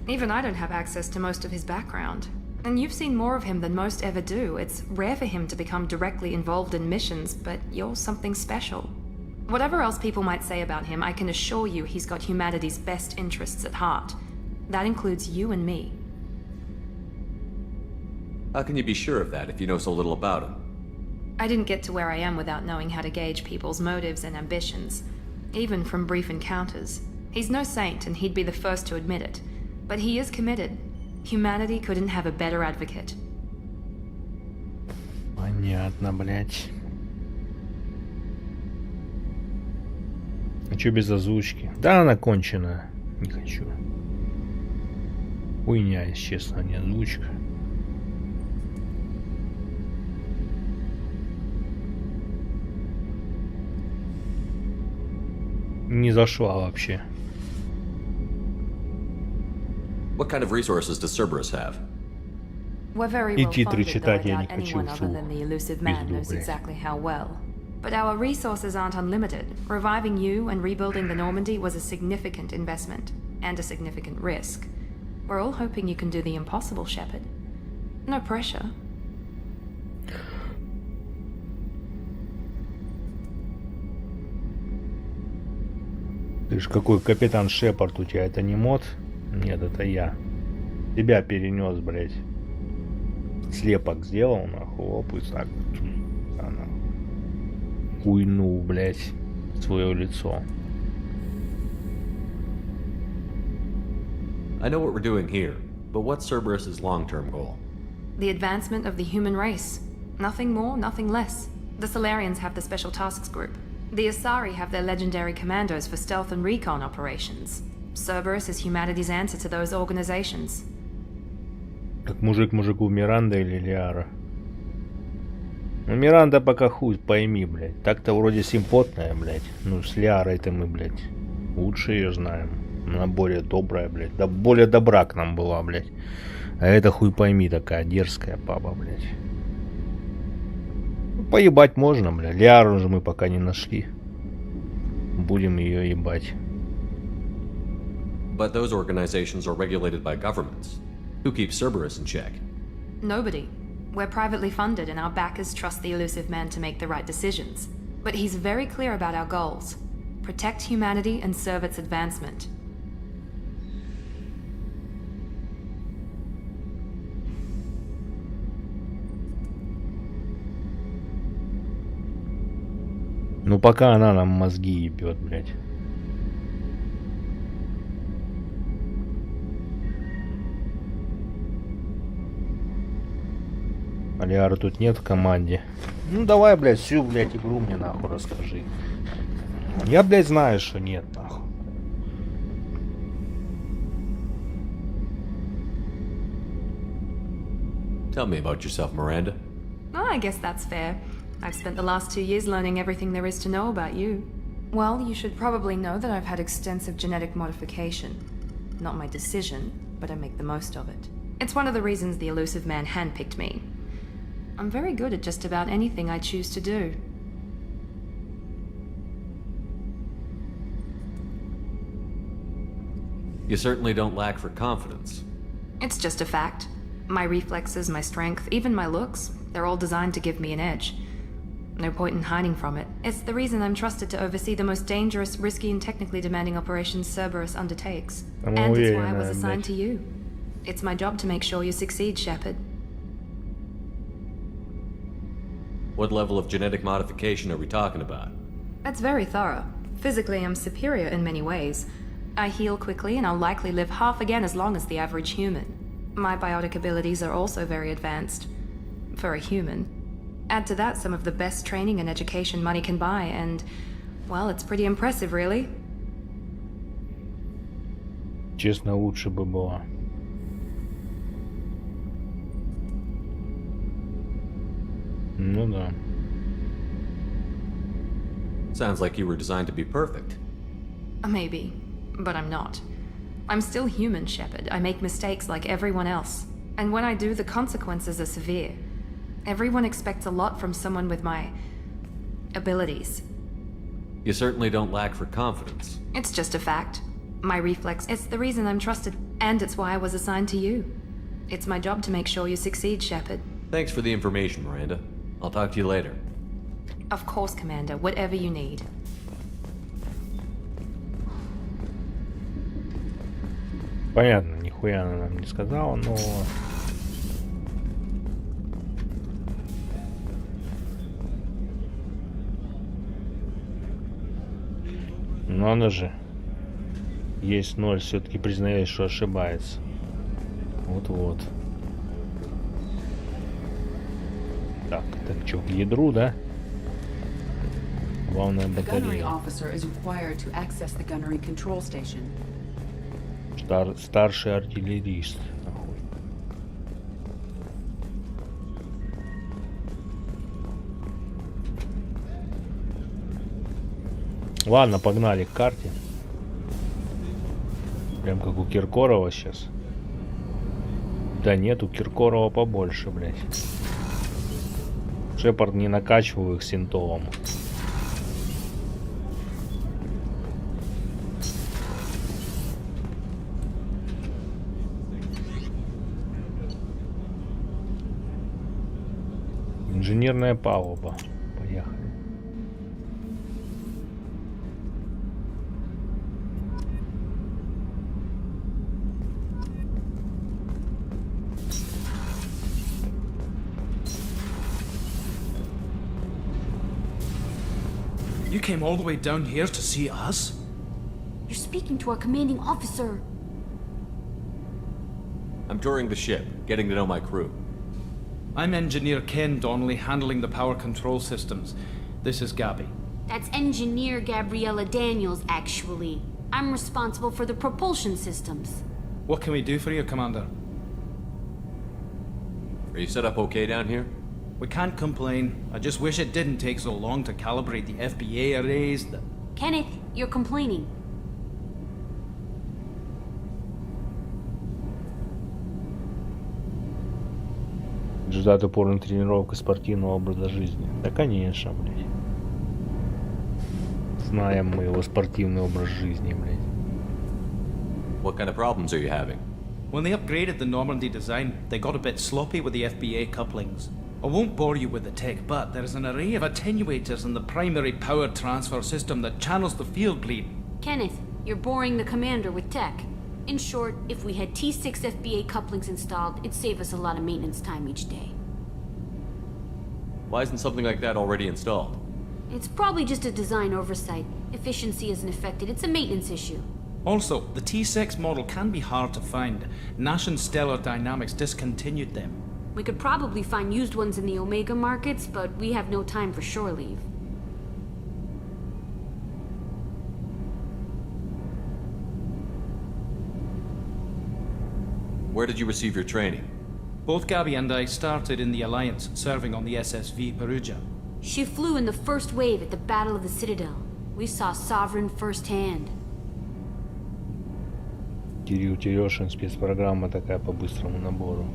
Even I don't have access to most of his background. And you've seen more of him than most ever do. It's rare for him to become directly involved in missions, but you're something special. Whatever else people might say about him, I can assure you he's got humanity's best interests at heart. That includes you and me. How can you be sure of that if you know so little about him? I didn't get to where I am without knowing how to gauge people's motives and ambitions. Even from brief encounters. He's no saint, and he'd be the first to admit it. But he is committed. Humanity couldn't have a better advocate. Понятно, блядь. Хочу без озвучки. Да, она конченая. Не хочу. Хуйня, если честно, а не озвучка. Не зашла вообще. What kind of resources does Cerberus have? We're very well funded, though I doubt anyone other than the elusive man knows exactly how well. But our resources aren't unlimited. Reviving you and rebuilding the Normandy was a significant investment, and a significant risk. We're all hoping you can do the impossible, Shepard. No pressure. Ты ж какой капитан Шепард у тебя, это не мод? Нет, это я. Тебя перенес, блять. Слепок сделал, нахуй, оп, и так. Хуйнул, блять, свое лицо. I know what we're doing here, but what's Cerberus's long-term goal? The advancement of the human race. Nothing more, nothing less. The Solarians have the Special Tasks Group. The Asari have their legendary commandos for stealth and recon operations. Cerberus is humanity's answer to those organizations. Как мужик мужику Миранда или Лиара? Ну, Миранда пока хуй пойми, блядь. Так-то вроде симпотная, блядь. Ну, с Лиарой-то мы, блядь, лучше ее знаем. Она более добрая, блядь. Да более добра к нам была, блядь. А это хуй пойми такая дерзкая баба, блядь. Ну, поебать можно, блядь. Лиару же мы пока не нашли. Будем ее ебать. But those organizations are regulated by governments. Who keeps Cerberus in check? Nobody. We're privately funded and our backers trust the elusive man to make the right decisions. But he's very clear about our goals. Protect humanity and serve its advancement. Ну пока она нам мозги ебет, блядь. Алиара тут нет в команде. Ну давай, блядь, всю, блядь, игру мне нахуй расскажи. Я, блядь, знаю, что нет, нахуй. Tell me about yourself, Miranda. Oh, I guess that's fair. I've spent the last 2 years learning everything there is to know about you. Well, you should probably know that I've had extensive genetic modification. Not my decision, but I make the most of it. It's one of the reasons the elusive man handpicked me. I'm very good at just about anything I choose to do. You certainly don't lack for confidence. It's just a fact. My reflexes, my strength, even my looks, they're all designed to give me an edge. No point in hiding from it. It's the reason I'm trusted to oversee the most dangerous, risky, and technically demanding operations Cerberus undertakes. And it's why I was assigned to you. It's my job to make sure you succeed, Shepard. What level of genetic modification are we talking about? That's very thorough. Physically, I'm superior in many ways. I heal quickly, and I'll likely live half again as long as the average human. My biotic abilities are also very advanced. For a human. Add to that some of the best training and education money can buy, and, well, it's pretty impressive, really. Честно, лучше бы было. Ну да. Sounds like you were designed to be perfect. Maybe, but I'm not. I'm still human, Shepard. I make mistakes like everyone else. And when I do, the consequences are severe. Everyone expects a lot from someone with my abilities. You certainly don't lack for confidence. It's just a fact. My reflex, it's the reason I'm trusted, and it's why I was assigned to you. It's my job to make sure you succeed, Shepard. Thanks for the information, Miranda. I'll talk to you later. Of course, Commander, whatever you need. Понятно, нихуя она нам не сказала, но... Но она же есть 0, все-таки признает, что ошибается. Вот-вот. Так, так что, к ядру, да? Главная The gunnery батарея. officer is required to access the gunnery control station. Старший артиллерист. Нахуй. Ладно, погнали к карте. Прям как у Киркорова сейчас. Да нет, у Киркорова побольше, блядь. Шепард не накачиваю их синтовым. Инженерная палуба. Поехали. You came all the way down here to see us? You're speaking to our commanding officer. I'm touring the ship, getting to know my crew. I'm Engineer Ken Donnelly, handling the power control systems. This is Gabby. That's Engineer Gabriella Daniels, actually. I'm responsible for the propulsion systems. What can we do for you, Commander? Are you set up okay down here? We can't complain. I just wish it didn't take so long to calibrate the FBA arrays. Kenneth, you're complaining. Результат упорной тренировки спортивного образа жизни. Да, конечно, блядь. Знаем мы его спортивный образ жизни, блядь. What kind of problems are you having? When they upgraded the Normandy design, they got a bit sloppy with the FBA couplings. I won't bore you with the tech, but there is an array of attenuators in the primary power transfer system that channels the field bleed. Kenneth, you're boring the commander with tech. In short, if we had T6 FBA couplings installed, it'd save us a lot of maintenance time each day. Why isn't something like that already installed? It's probably just a design oversight. Efficiency isn't affected, it's a maintenance issue. Also, the T6 model can be hard to find. Nash and Stellar Dynamics discontinued them. We could probably find used ones in the Omega markets, but we have no time for shore leave. Where did you receive your training? Both Gabby and I started in the Alliance, serving on the SSV Perugia. She flew in the first wave at the Battle of the Citadel. We saw Sovereign firsthand. Кирилл Терешин, спецпрограмма такая по быстрому набору.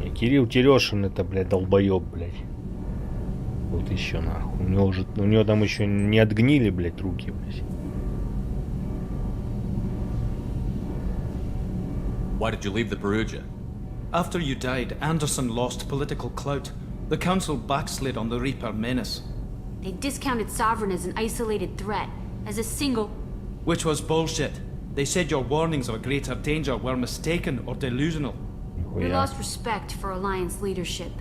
И Кирилл Терешин это, блядь, долбоеб, блядь. Вот еще нахуй. У него там еще не отгнили, блядь, руки, блядь. Why did you leave the Perugia? After you died, Anderson lost political clout. The Council backslid on the Reaper menace. They discounted Sovereign as an isolated threat, as a single... Which was bullshit. They said your warnings of a greater danger were mistaken or delusional. We lost respect for Alliance leadership.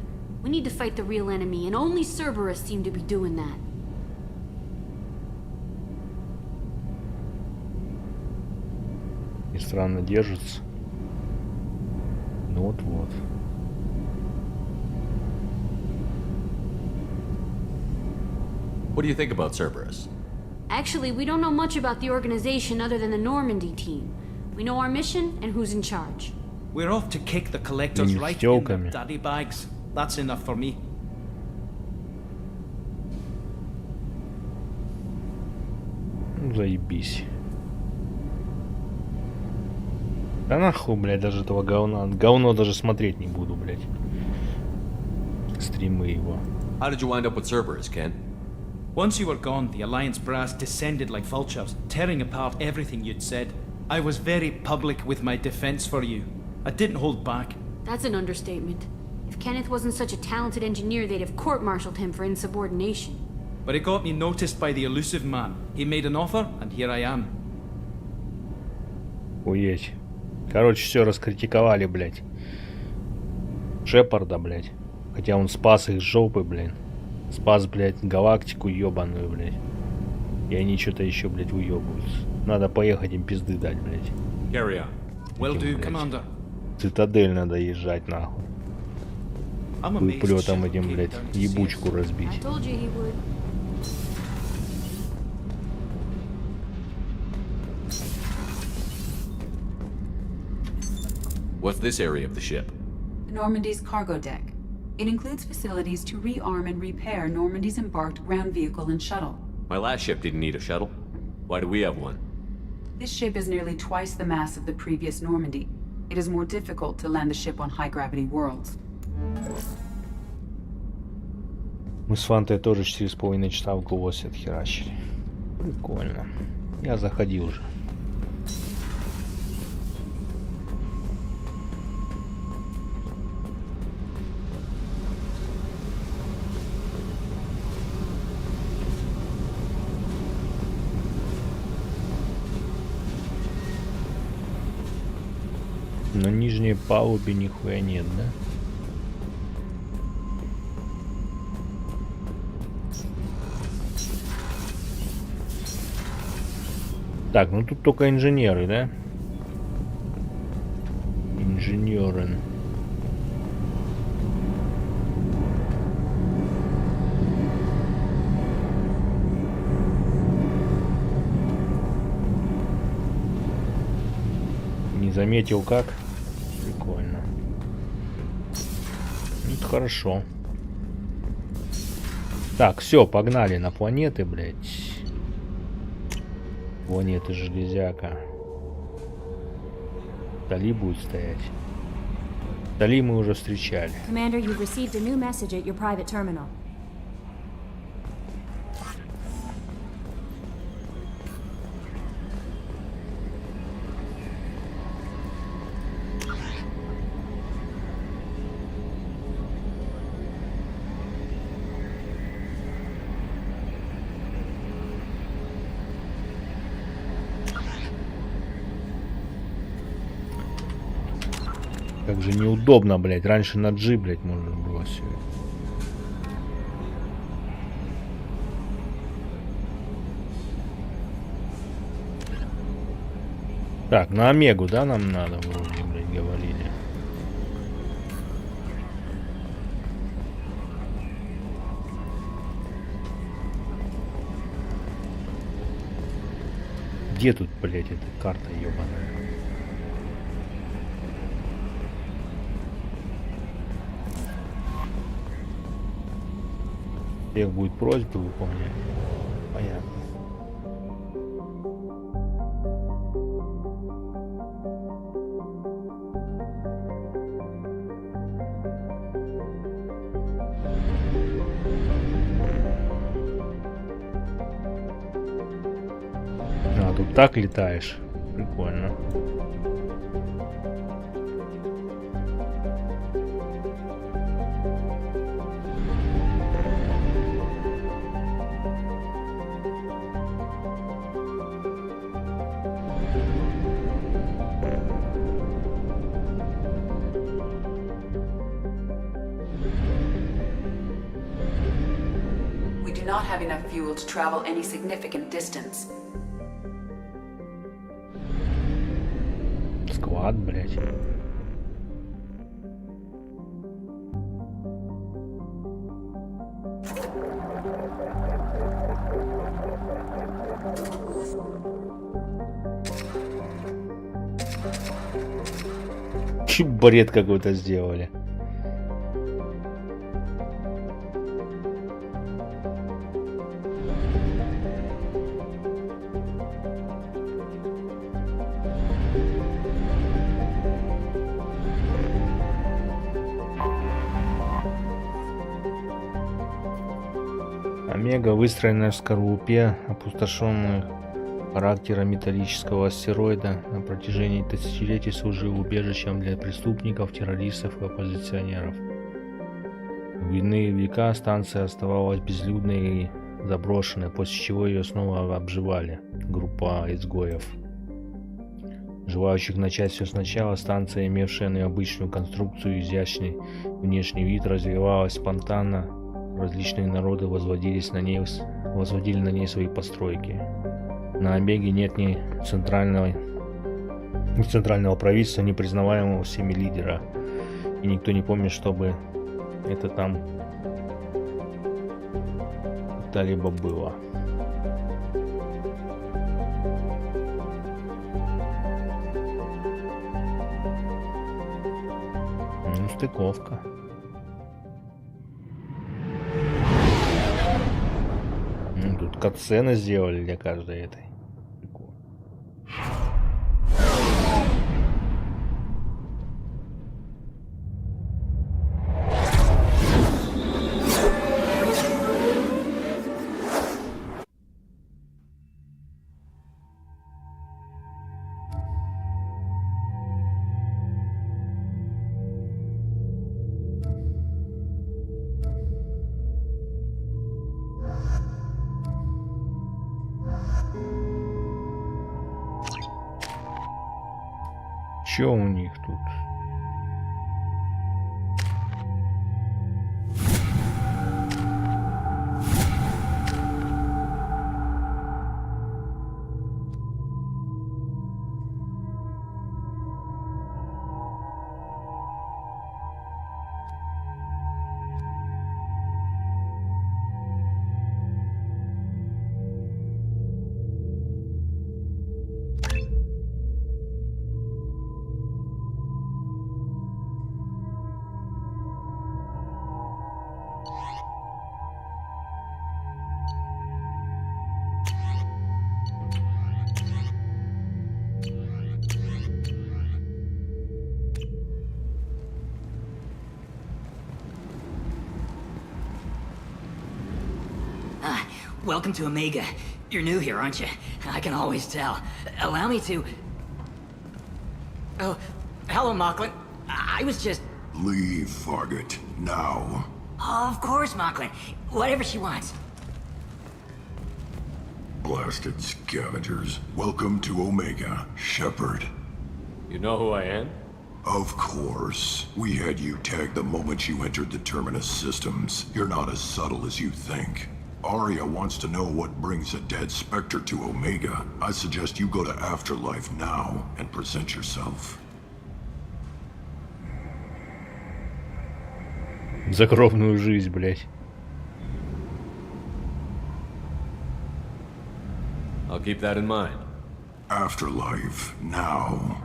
We need to fight the real enemy, and only Cerberus seem to be doing that. И странно держится. Ну вот-вот. What do you think about Cerberus? Actually, we don't know much about the organization other than the Normandy team. We know our mission and who's in charge. We're off to kick the collectors right in their daddy bags. That's enough for me. Заебись. Да нахуй, блядь, даже этого говна. Говно даже смотреть не буду, блядь. Стримы его. How did you wind up with Cerberus, Ken? Once you were gone, the Alliance brass descended like vultures, tearing apart everything you'd said. I was very public with my defense for you. I didn't hold back. That's an understatement. If Kenneth wasn't such a talented engineer, they'd have court-martialed him for insubordination. But it got me noticed by the elusive man. He made an offer, and here I am. Уедь. Короче, все раскритиковали, блядь. Шепарда, блядь. Хотя он спас их с жопы, блядь. Спас, блядь, галактику ебаную, блядь. И они что-то еще, блядь, уебываются. Надо поехать им пизды дать, блядь. Carry on. Will do, Commander. Цитадель надо езжать, нахуй. Выплетом этим, блядь, ебучку разбить. What's this area of the ship? Normandy's cargo deck. It includes facilities to rearm and repair Normandy's embarked ground vehicle and shuttle. My last ship didn't need a shuttle. Why do we have one? This ship is nearly twice the mass of the previous Normandy. It is more difficult to land the ship on high-gravity worlds. Мы с Фантой тоже 4,5 часа в голосе отхерачили. Прикольно. Я заходил уже. На нижней палубе нихуя нет, да? Так, ну тут только инженеры, да? Инженеры. Не заметил как? Прикольно. Это хорошо. Так, все, погнали на планеты, блядь. Планеты железяка. Тали будет стоять. Тали мы уже встречали. Commander, you've received a new message at your private terminal. Как же неудобно, блядь. Раньше на G, блядь, можно было все. Так, на Омегу, да, нам надо, вроде, блядь, говорили. Где тут, блядь, эта карта ебаная? Всех будет просьбы выполнять. Понятно. А, тут так летаешь. Прикольно. Not have enough fuel to travel any significant distance. Склад, блядь. Бред какой-то сделали. Омега, выстроенная в скорлупе опустошенного характера металлического астероида, на протяжении тысячелетий служил убежищем для преступников, террористов и оппозиционеров. В иные века станция оставалась безлюдной и заброшенной, после чего ее снова обживали группа изгоев. Желающих начать все сначала, станция, имевшая необычную конструкцию и изящный внешний вид, развивалась спонтанно. Различные народы возводили на ней свои постройки. На Омеге нет ни центрального правительства, ни признаваемого всеми лидера. И никто не помнит, чтобы это там когда-либо было. Ну, стыковка. Ну, тут катсцены сделали для каждой этой. Чё у них тут? Welcome to Omega. You're new here, aren't you? I can always tell. Allow me to... Oh, hello, Mocklin. I was just... Leave, Fargate. Now. Oh, of course, Mocklin. Whatever she wants. Blasted scavengers. Welcome to Omega, Shepard. You know who I am? Of course. We had you tagged the moment you entered the Terminus systems. You're not as subtle as you think. Arya wants to know what brings a dead Spectre to Omega. I suggest you go to Afterlife now and present yourself. Загробную жизнь, блять. I'll keep that in mind. Afterlife now.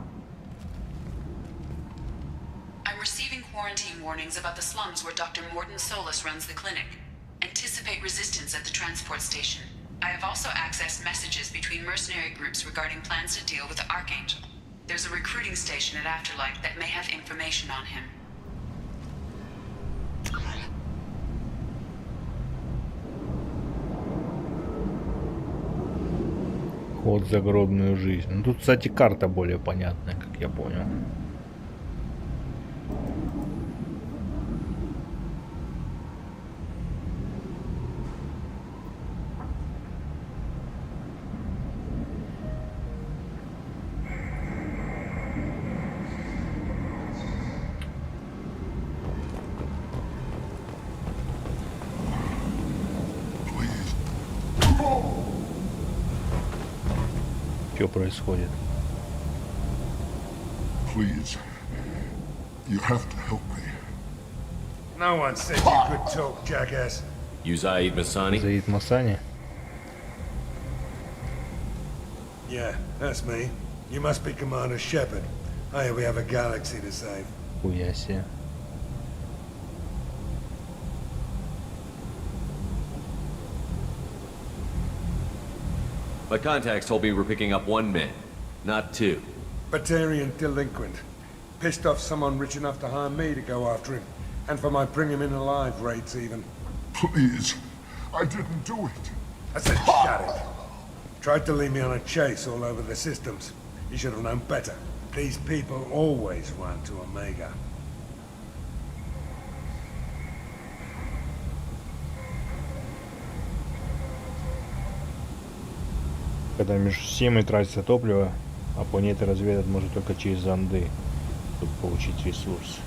I'm receiving quarantine warnings about the slums where Dr. Morton Solus runs the clinic. Anticipate resistance at the transport station. I have also accessed messages between mercenary groups regarding plans to deal with the Archangel. There's a recruiting station at Afterlife that may have information on him. Ход в загробную жизнь. Ну, тут, кстати, карта более понятная, как я понял. Что происходит? Please. You have to help me. No one said you could talk, jackass. You Zaid Masani? Заид Масани? Yeah, that's me. You must be Commander Shepard. Hey, we have a galaxy to save. Хуя себе. My contacts told me we're picking up 1 man, not 2. Batarian delinquent. Pissed off someone rich enough to hire me to go after him. And for my bring him in alive rates even. Please. I didn't do it. I said shut it. Tried to lead me on a chase all over the systems. You should have known better. These people always run to Omega. Когда между системой тратится топливо, а планеты разведать может только через зонды, чтобы получить ресурс.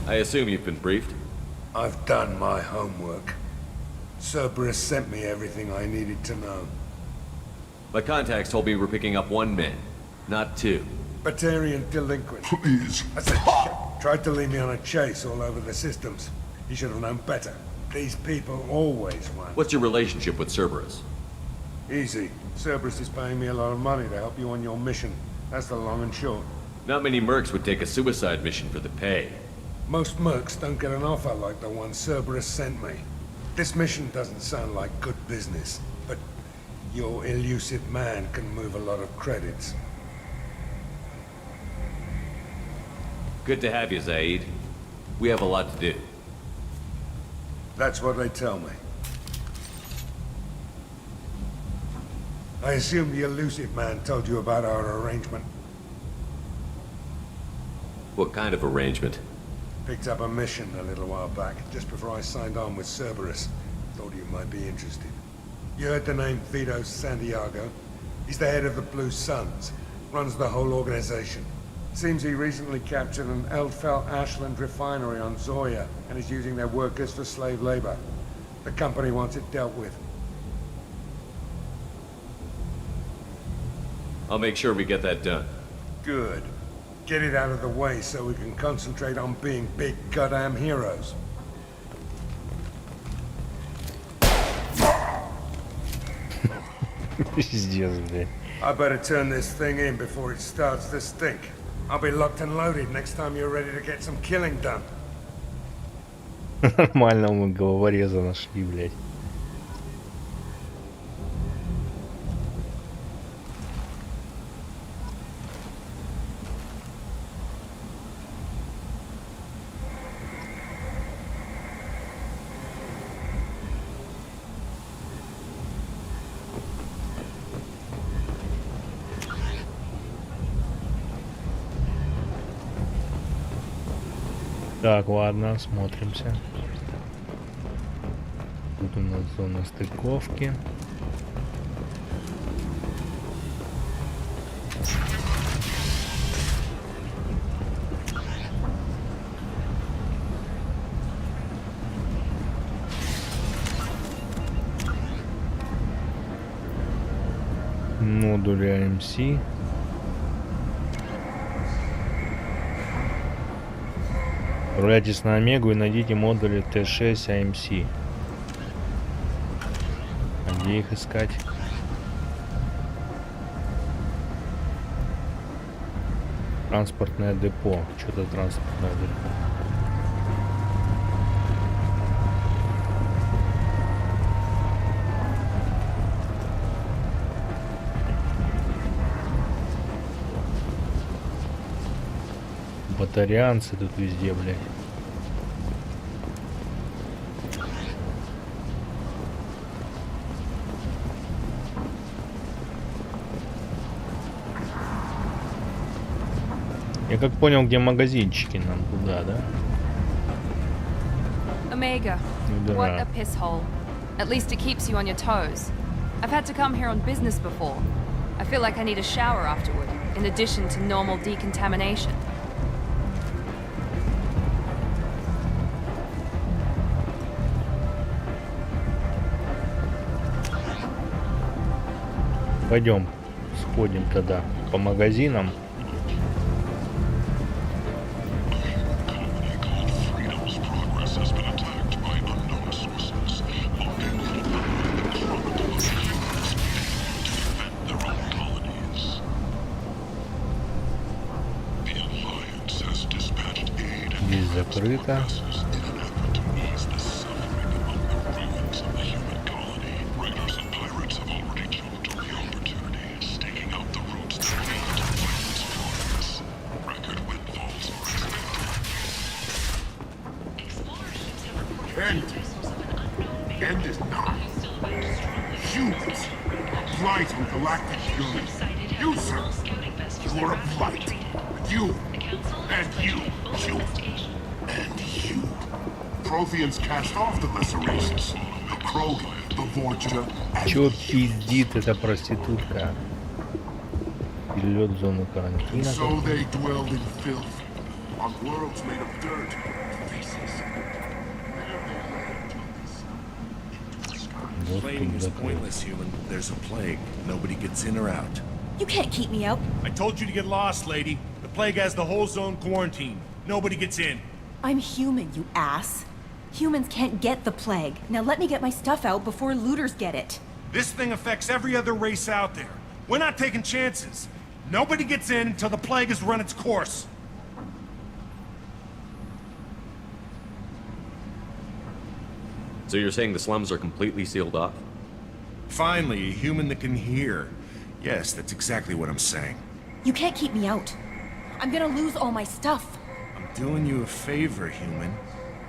I assume you've been briefed? I've done my homework. Cerberus sent me everything I needed to know. My contacts told me we're picking up 1 man, not 2. Batarian delinquent. Please. I said shit. Tried to lead me on a chase all over the systems. You should have known better. These people always run. What's your relationship with Cerberus? Easy. Cerberus is paying me a lot of money to help you on your mission. That's the long and short. Not many mercs would take a suicide mission for the pay. Most mercs don't get an offer like the one Cerberus sent me. This mission doesn't sound like good business, but your elusive man can move a lot of credits. Good to have you, Zaid. We have a lot to do. That's what they tell me. I assume the elusive man told you about our arrangement. What kind of arrangement? Picked up a mission a little while back, just before I signed on with Cerberus. Thought you might be interested. You heard the name Vito Santiago? He's the head of the Blue Suns, runs the whole organization. Seems he recently captured an Eldfell Ashland refinery on Zoya and is using their workers for slave labor. The company wants it dealt with. I'll make sure we get that done. Good. Get it out of the way so we can concentrate on being big goddamn heroes. Пиздец, блядь. I better turn this thing in before it starts to stink. I'll be locked and loaded next time you're ready to get some killing done. Нормально мы головореза нашли, блядь. Так, ладно, смотримся. Тут у нас зона стыковки. Модули AMC. Отправляйтесь на Омегу и найдите модули Т6 AMC. А где их искать? Транспортное депо. Что-то транспортное депо. Батарианцы тут везде, блядь. Я как понял, где магазинчики, нам туда, да? Omega, what a piss hole. At least it keeps you on your toes. I've had to come here on business before. I feel like I need a shower afterward, in addition to normal decontamination. Пойдем, сходим тогда по магазинам. Здесь закрыто. End is not. Humans. Blight on galactic fury. You, sir. You are a blight. You. And you. You. And you. Protheans cast off the lesser races. The Krogan, the Vorcha, and Чё пиздит эта проститутка? Перелет в зону карантина. so they dwelled in filth. On worlds made of dirt. Faces. Complaining is pointless, human. There's a plague. Nobody gets in or out. You can't keep me out. I told you to get lost, lady. The plague has the whole zone quarantined. Nobody gets in. I'm human, you ass. Humans can't get the plague. Now let me get my stuff out before looters get it. This thing affects every other race out there. We're not taking chances. Nobody gets in until the plague has run its course. So you're saying the slums are completely sealed off? Finally, a human that can hear. Yes, that's exactly what I'm saying. You can't keep me out. I'm gonna lose all my stuff. I'm doing you a favor, human.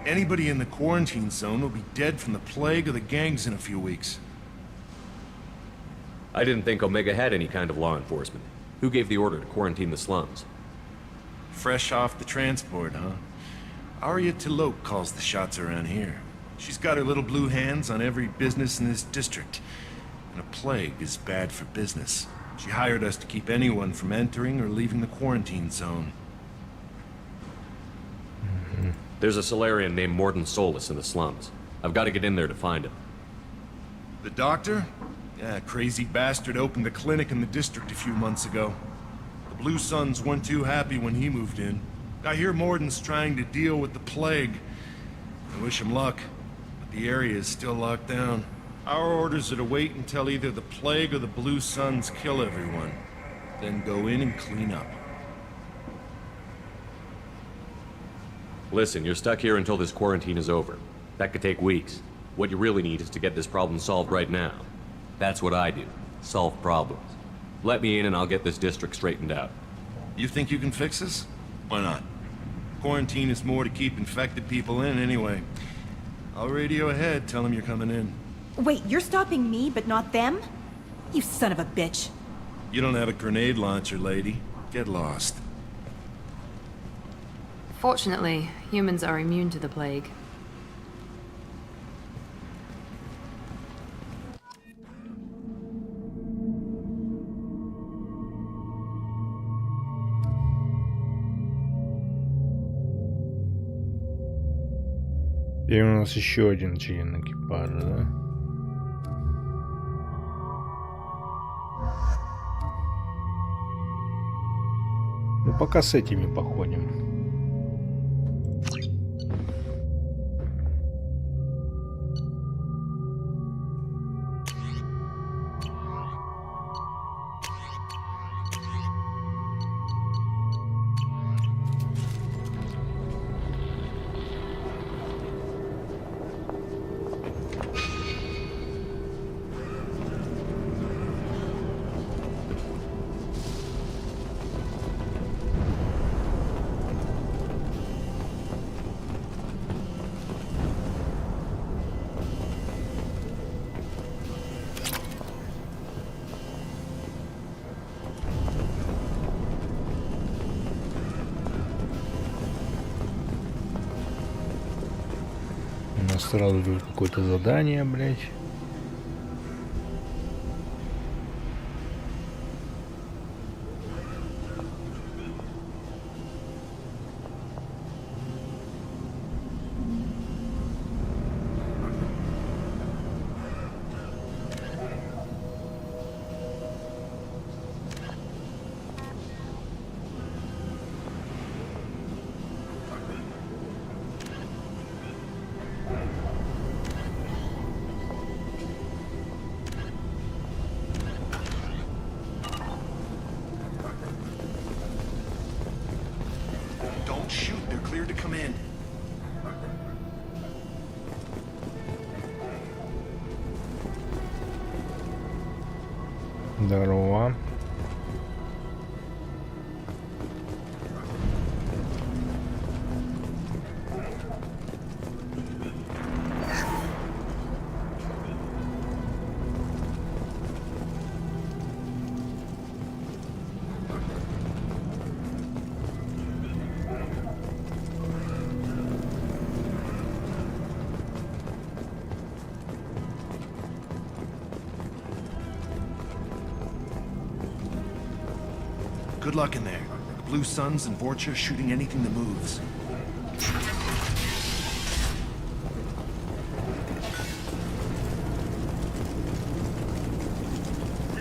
Anybody in the quarantine zone will be dead from the plague or the gangs in a few weeks. I didn't think Omega had any kind of law enforcement. Who gave the order to quarantine the slums? Fresh off the transport, huh? Arya Tiloke calls the shots around here. She's got her little blue hands on every business in this district. And a plague is bad for business. She hired us to keep anyone from entering or leaving the quarantine zone. There's a Solarian named Morden Solus in the slums. I've got to get in there to find him. The doctor? Yeah, crazy bastard opened a clinic in the district a few months ago. The Blue Suns weren't too happy when he moved in. I hear Morden's trying to deal with the plague. I wish him luck, but the area is still locked down. Our orders are to wait until either the plague or the Blue Suns kill everyone. Then go in and clean up. Listen, you're stuck here until this quarantine is over. That could take weeks. What you really need is to get this problem solved right now. That's what I do. Solve problems. Let me in and I'll get this district straightened out. You think you can fix this? Why not? Quarantine is more to keep infected people in anyway. I'll radio ahead, tell them you're coming in. Wait, you're stopping me, but not them? You son of a bitch. You don't have a grenade launcher, lady. Get lost. Fortunately, humans are immune to the plague. И у нас еще один член экипажа, да? Ну, пока с этими походим. У нас сразу тут какое-то задание, блять. Здорово. Good luck in there. The Blue Suns and Vorcha shooting anything that moves.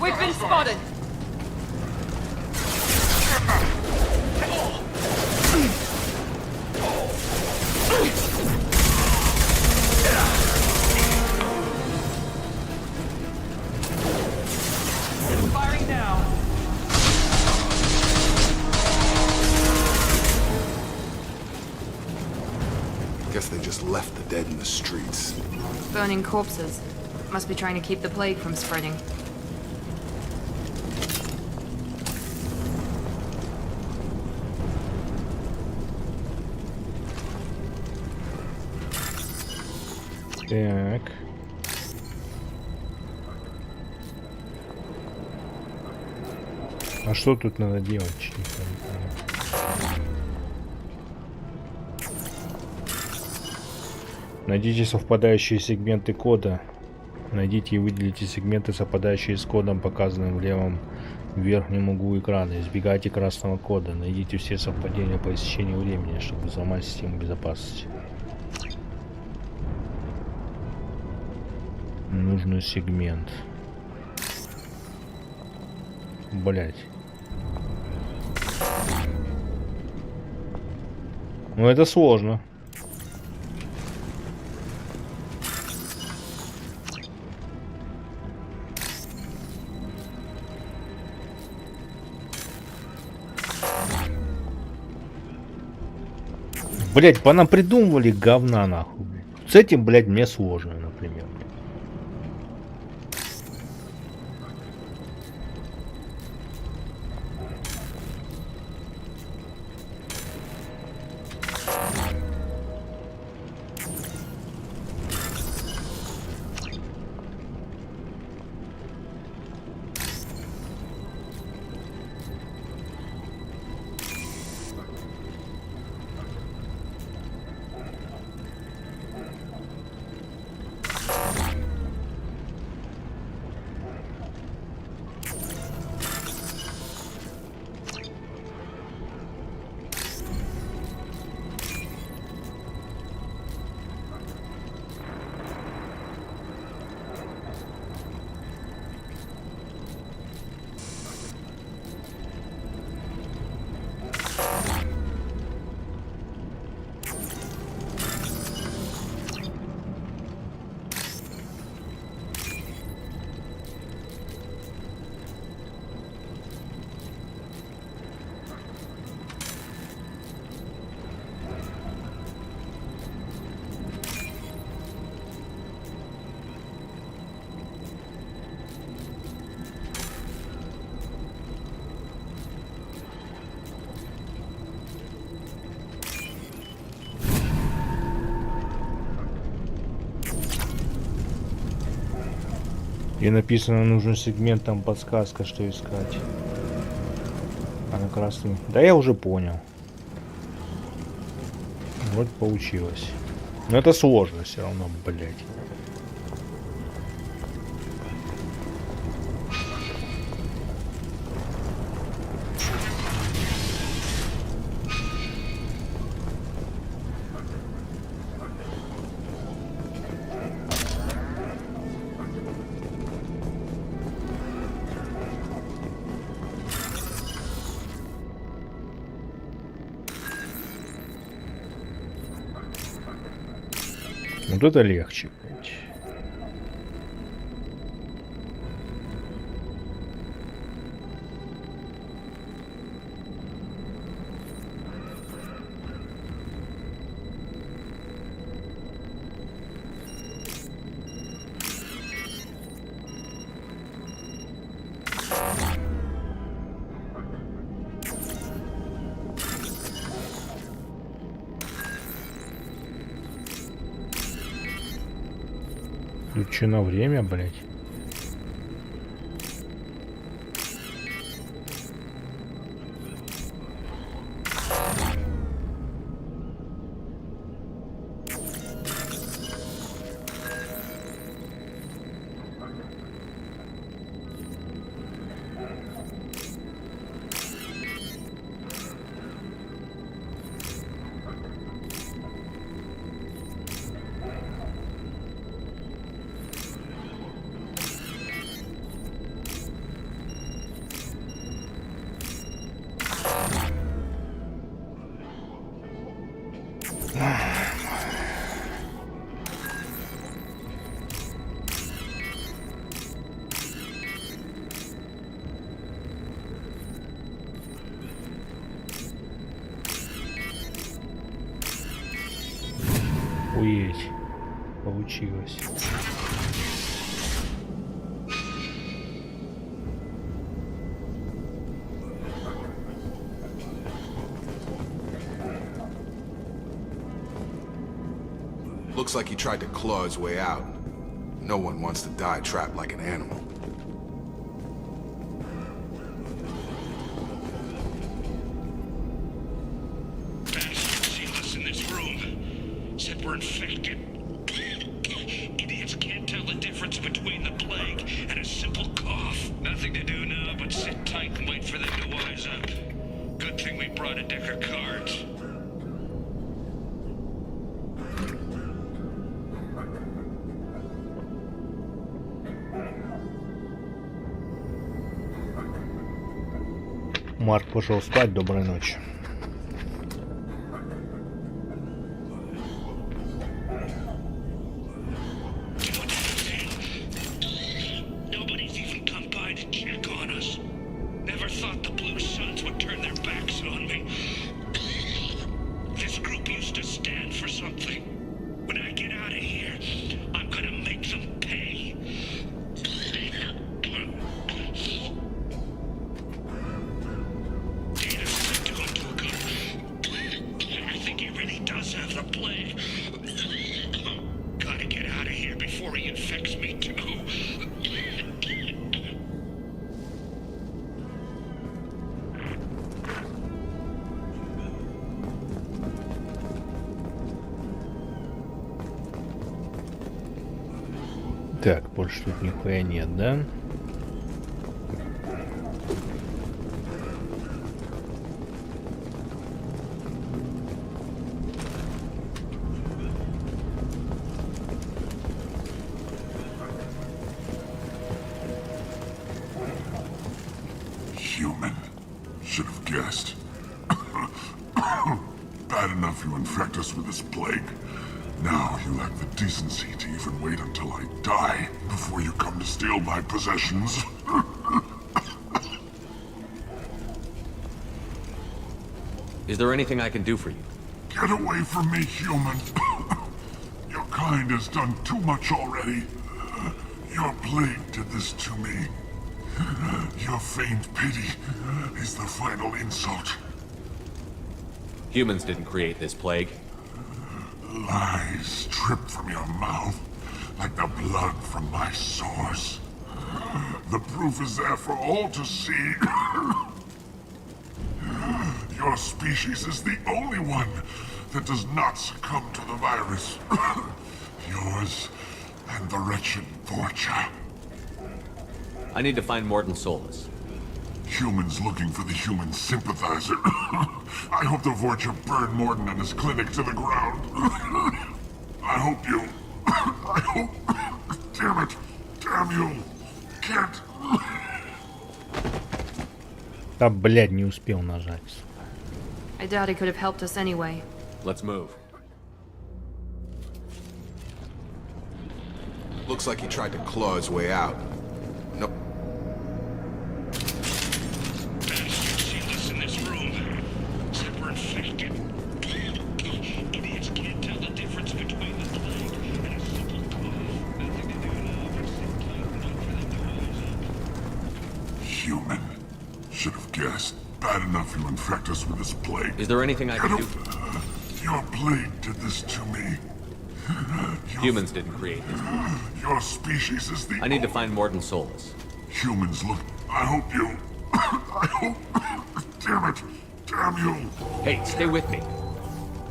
We've been spotted! Firing now! Guess they just left the dead in the streets. Burning corpses. Must be trying to keep the plague from spreading. Так. А что тут надо делать? Найдите совпадающие сегменты кода. Найдите и выделите сегменты, совпадающие с кодом, показанным в левом верхнем углу экрана. Избегайте красного кода. Найдите все совпадения по истечению времени, чтобы взломать систему безопасности. Нужный сегмент. Блять. Ну это сложно. Блять, понапридумывали говна нахуй. С этим, блять, мне сложно, например. И написано, нужен сегмент, там подсказка, что искать. А на красный. Да я уже понял. Вот получилось. Но это сложно все равно, блять. Вот это легче, блядь. Включено время, блять. Охуеть. Получилось. Looks like he tried to claw his way out. No one wants to die trapped like an animal. Bastards sealed us in this room. Said we're infected. Idiots can't tell the difference between the plague and a simple cough. Nothing to do now but sit tight and wait for them to wise up. Good thing we brought a deck of cards. Марк пошел спать, доброй ночи. Nobody's even come by to check on us. Never thought the Blue Suns would turn their backs on me. This group used to stand for something. When I get out of here, I'm gonna make them pay. I think he really does have the plague. Gotta get out of here before he infects me too. Так, больше тут нихуя нет, да? Human. Should have guessed. Bad enough you infect us with this plague. Now you lack the decency to even wait until I die before you come to steal my possessions. Is there anything I can do for you? Get away from me, human. Your kind has done too much already. Your plague did this to me. Your feigned pity is the final insult. Humans didn't create this plague. Lies drip from your mouth like the blood from my sores. The proof is there for all to see. Your species is the only one that does not succumb to the virus. Yours and the wretched Vorcha. I need to find Morton Solus. Humans looking for the human sympathizer. I hope the Vorcha burn Morton and his clinic to the ground. I hope you... I hope... Damn it. Damn you. Can't... Да, блядь, не успел нажать. I doubt he could have helped us anyway. Let's move. Looks like he tried to claw his way out. No. Bastards sealed us in this room. Said we're infected. Idiots can't tell the difference between the plague and a simple cough. Nothing to do now but sit tight and wait for them to wise up. Human. Should have guessed. Bad enough you infect us with this plague. Is there anything I can do? Your plague did this to me. Humans didn't create this. Your species is the... I need to find Morton Solus. Humans look... I hope you... I hope... Damn it. Damn you. Hey, stay with me.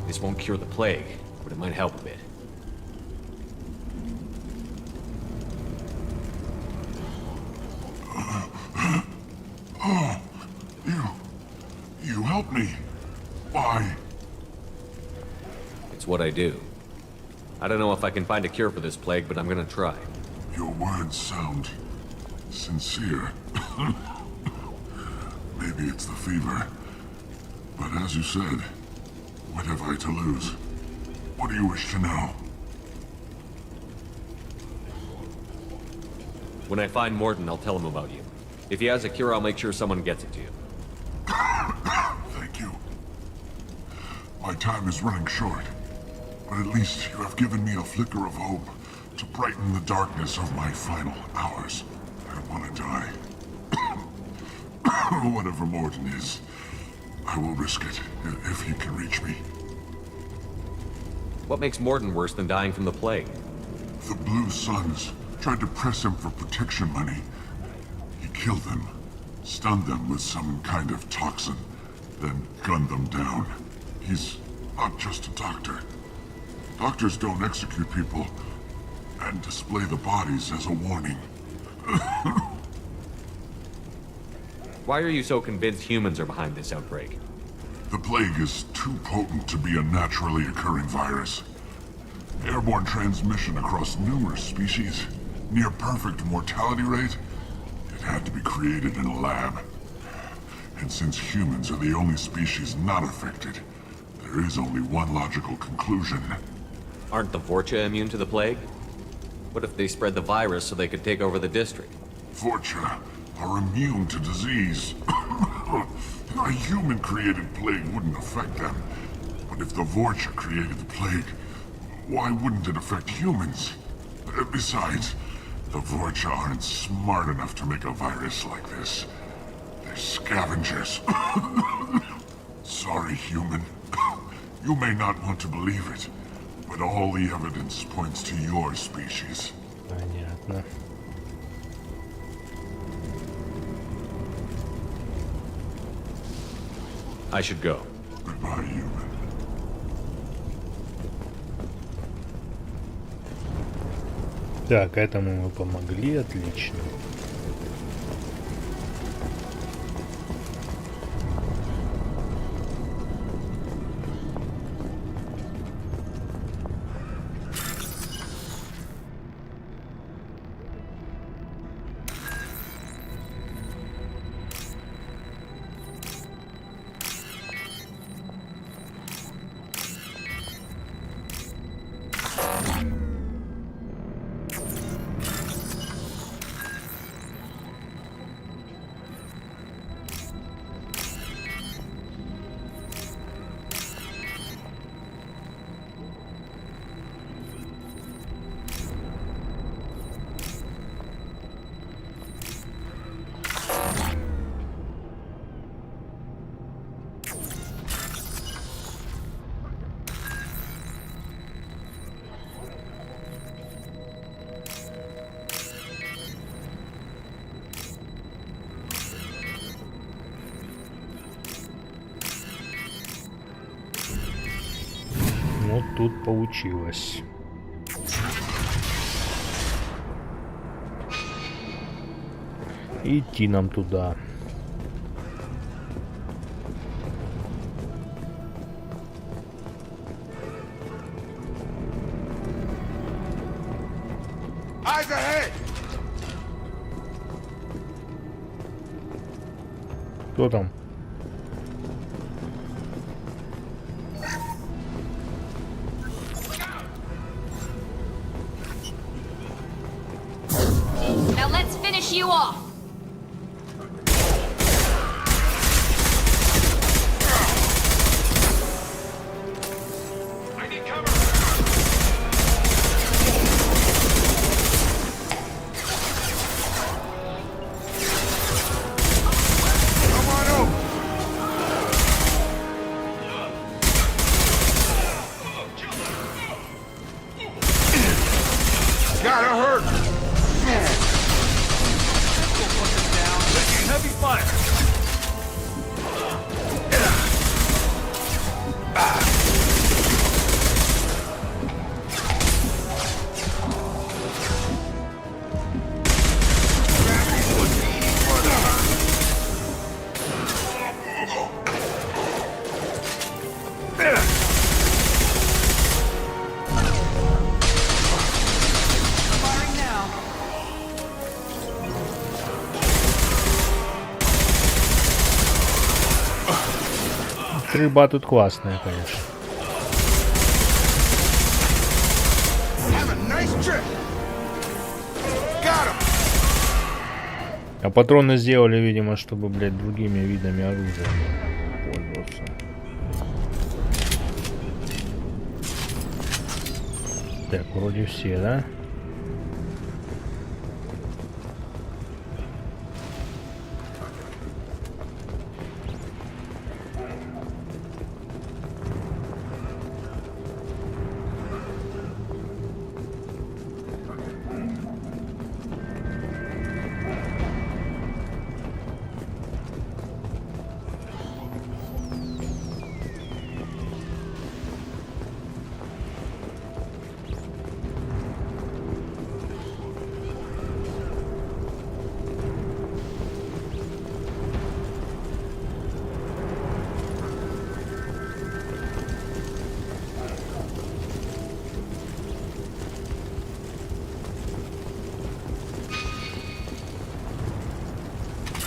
This won't cure the plague, but it might help a bit. Oh, you helped me. Why? It's what I do. I don't know if I can find a cure for this plague, but I'm gonna try. Your words sound sincere. Maybe it's the fever. But as you said, what have I to lose? What do you wish to know? When I find Morton, I'll tell him about you. If he has a cure, I'll make sure someone gets it to you. Thank you. My time is running short. but at least you have given me a flicker of hope to brighten the darkness of my final hours. I want to die. Whatever Morden is, I will risk it if he can reach me. What makes Morden worse than dying from the plague? The Blue Suns tried to press him for protection money. He killed them, stunned them with some kind of toxin, then gunned them down. He's not just a doctor. Doctors don't execute people and display the bodies as a warning. Why are you so convinced humans are behind this outbreak? The plague is too potent to be a naturally occurring virus. Airborne transmission across numerous species, near perfect mortality rate. It had to be created in a lab. And since humans are the only species not affected, there is only one logical conclusion. Aren't the Vorcha immune to the plague? What if they spread the virus so they could take over the district? Vorcha are immune to disease. A human-created plague wouldn't affect them. But if the Vorcha created the plague, why wouldn't it affect humans? Besides, the Vorcha aren't smart enough to make a virus like this. They're scavengers. Sorry, human. You may not want to believe it, but all the evidence points to your species. Понятно. I should go. Goodbye, human. Так, этому мы помогли, отлично. Вот тут получилось. Идти нам туда. Кто там? Now let's finish you off. I need cover. Come on over. Gotta hurt. Heavy fire. Firing now. Стрельба тут классная, конечно. Have a nice trip. Got him. А патроны сделали, видимо, чтобы, блядь, другими видами оружия пользоваться. Так, вроде все, да?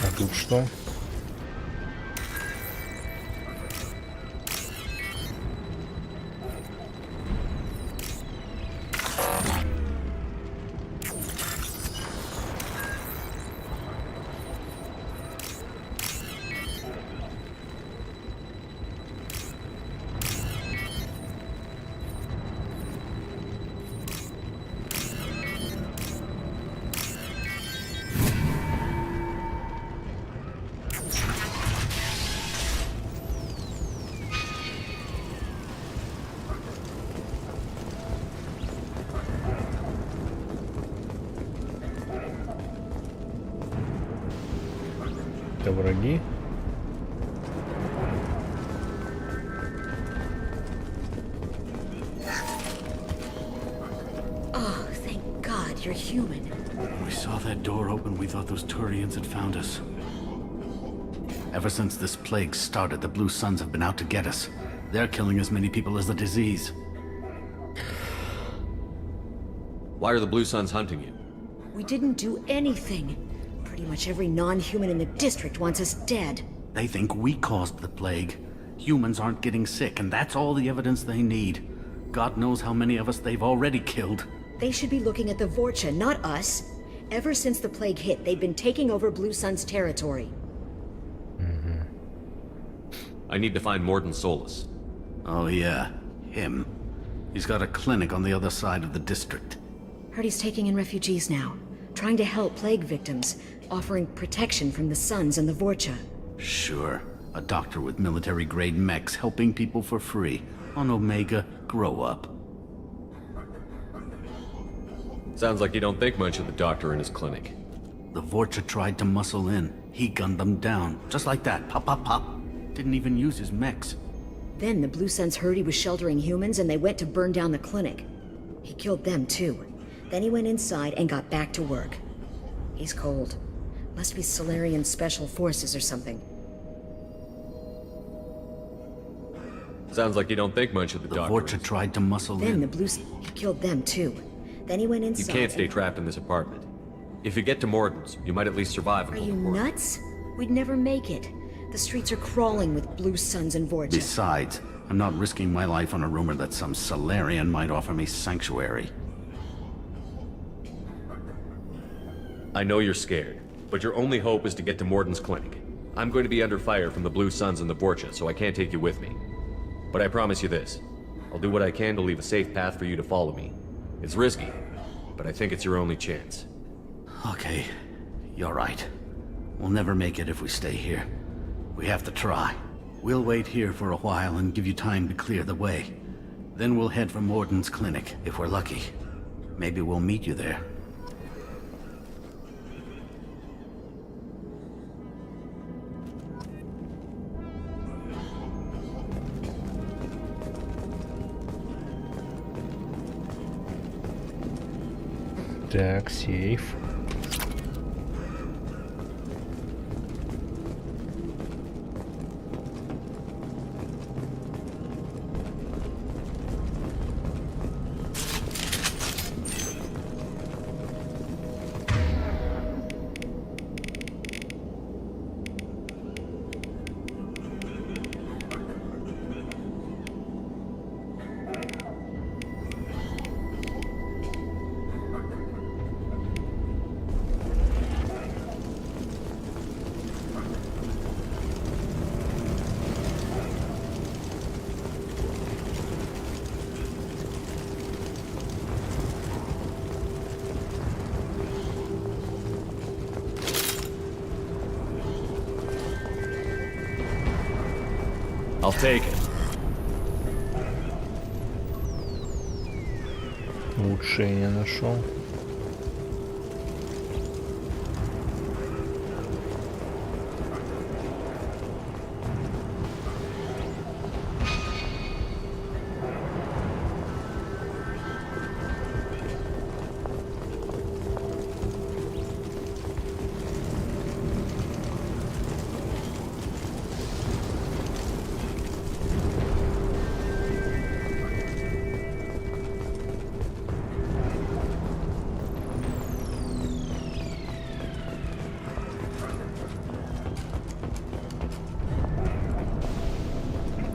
А тут что? Это враги. Oh, thank God you're human. When we saw that door open, we thought those Turians had found us. Ever since this plague started, the Blue Suns have been out to get us. They're killing as many people as the disease. Why are the Blue Suns hunting you? We didn't do anything. Pretty much every non-human in the district wants us dead. They think we caused the plague. Humans aren't getting sick, and that's all the evidence they need. God knows how many of us they've already killed. They should be looking at the Vorcha, not us. Ever since the plague hit, they've been taking over Blue Sun's territory. I need to find Morden Solus. Oh yeah, him. He's got a clinic on the other side of the district. Heard he's taking in refugees now, trying to help plague victims, offering protection from the Suns and the Vorcha. Sure. A doctor with military-grade mechs helping people for free. On Omega, grow up. Sounds like you don't think much of the doctor and his clinic. The Vorcha tried to muscle in. He gunned them down. Just like that. Pop, pop, pop. Didn't even use his mechs. Then the Blue Suns heard he was sheltering humans and they went to burn down the clinic. He killed them too. Then he went inside and got back to work. He's cold. Must be Solarian Special Forces or something. Sounds like you don't think much of the doctor. The Vorcha tried to muscle in. Then the Blue Suns... He killed them too. Then he went inside. You can't stay trapped in this apartment. If you get to Morden's, you might at least survive Are until you the war. nuts? We'd never make it. The streets are crawling with Blue Suns and Vorcha. Besides, I'm not risking my life on a rumor that some Solarian might offer me sanctuary. I know you're scared, but your only hope is to get to Morden's clinic. I'm going to be under fire from the Blue Suns and the Vorcha, so I can't take you with me. But I promise you this. I'll do what I can to leave a safe path for you to follow me. It's risky, but I think it's your only chance. Okay, you're right. We'll never make it if we stay here. We have to try. We'll wait here for a while and give you time to clear the way. Then we'll head for Morden's clinic, if we're lucky. Maybe we'll meet you there. Так, сейф. I'll take it. Улучшение нашел.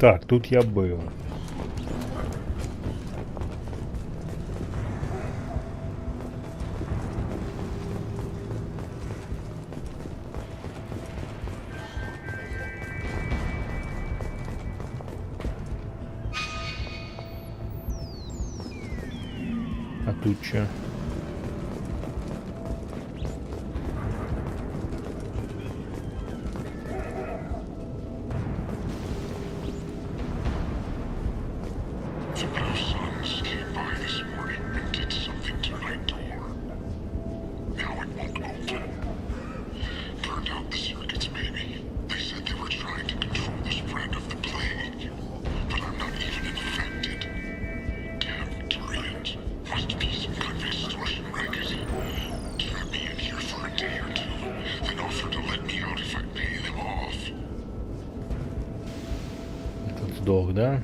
Так, тут я был. А тут что? Сдох, да?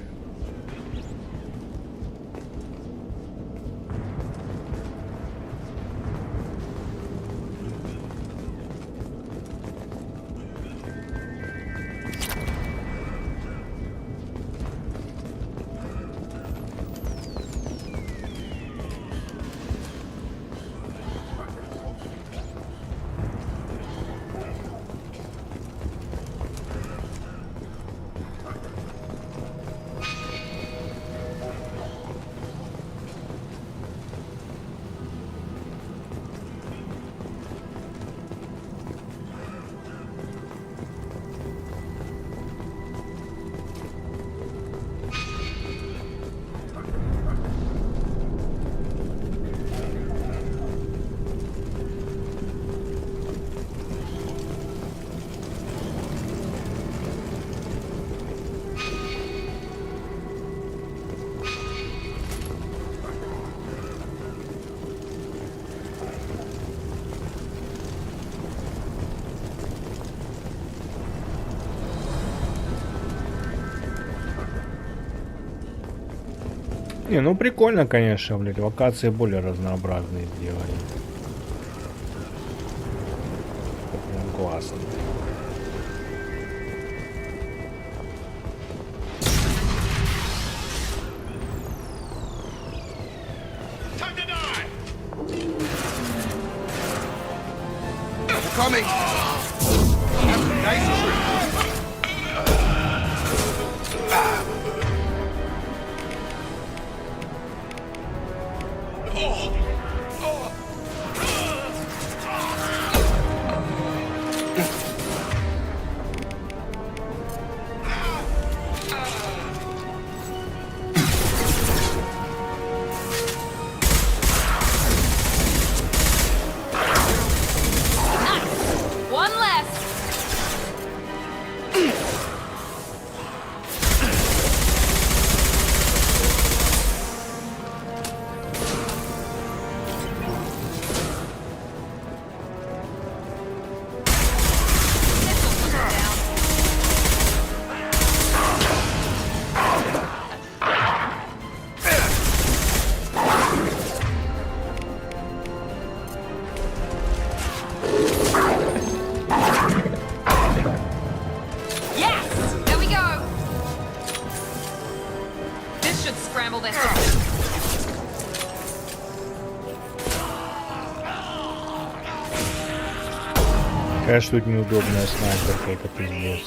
Не, ну прикольно, конечно, блядь, локации более разнообразные сделали. Прям классно. Coming! Nice trick! One less. Конечно, тут неудобная снайперка, это пиздец.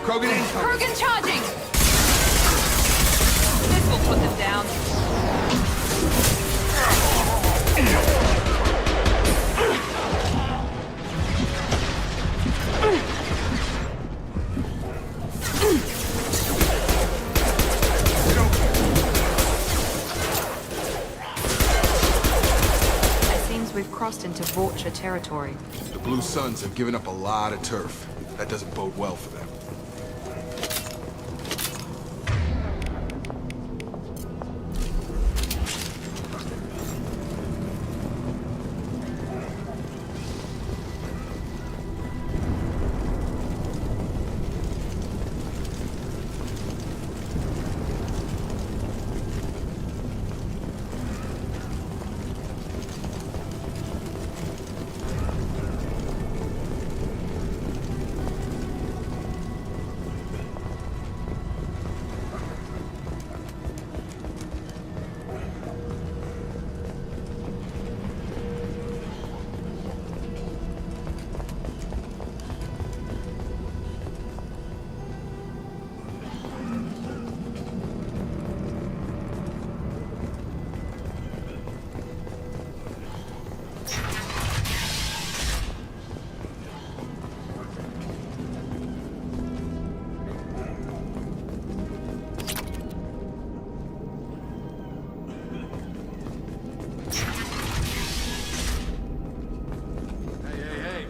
Krogan incoming! Krogan charging! This will put them down. It seems we've crossed into Vulture territory. The Blue Suns have given up a lot of turf. That doesn't bode well for them.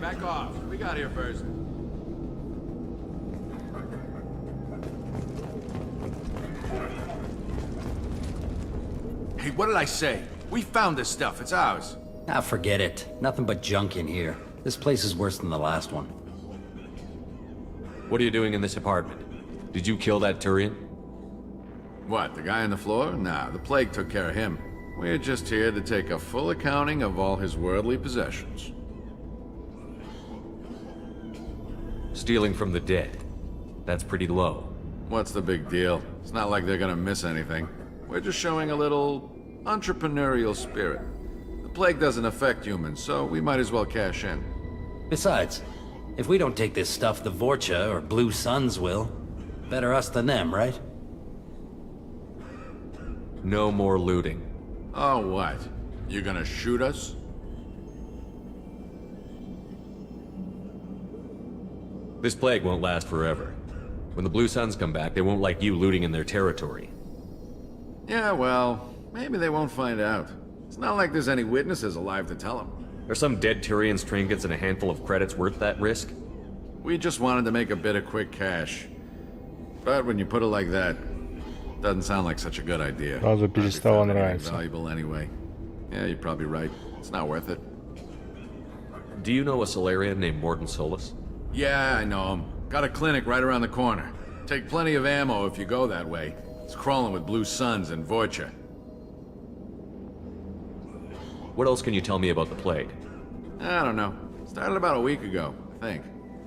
Back off. We got here first. Hey, what did I say? We found this stuff. It's ours. Ah, forget it. Nothing but junk in here. This place is worse than the last one. What are you doing in this apartment? Did you kill that Turian? What, the guy on the floor? Nah, the plague took care of him. We're just here to take a full accounting of all his worldly possessions. Stealing from the dead. That's pretty low. What's the big deal? It's not like they're gonna miss anything. We're just showing a little entrepreneurial spirit. The plague doesn't affect humans, so we might as well cash in. Besides, if we don't take this stuff, the Vorcha or Blue Suns will. Better us than them, right? No more looting. Oh, what? You gonna shoot us? This plague won't last forever. When the Blue Suns come back, they won't like you looting in their territory. Yeah, well, maybe they won't find out. It's not like there's any witnesses alive to tell them. Are some dead Turians' trinkets and a handful of credits worth that risk? We just wanted to make a bit of quick cash. But when you put it like that, doesn't sound like such a good idea. Сразу перестало нравиться. Valuable anyway. Yeah, you're probably right. It's not worth it. Do you know a Solarian named Morden Solus? Yeah, I know him. Got a clinic right around the corner. Take plenty of ammo if you go that way. It's crawling with Blue Suns and Vorcha. What else can you tell me about the plague? I don't know. Started about a week ago, I think.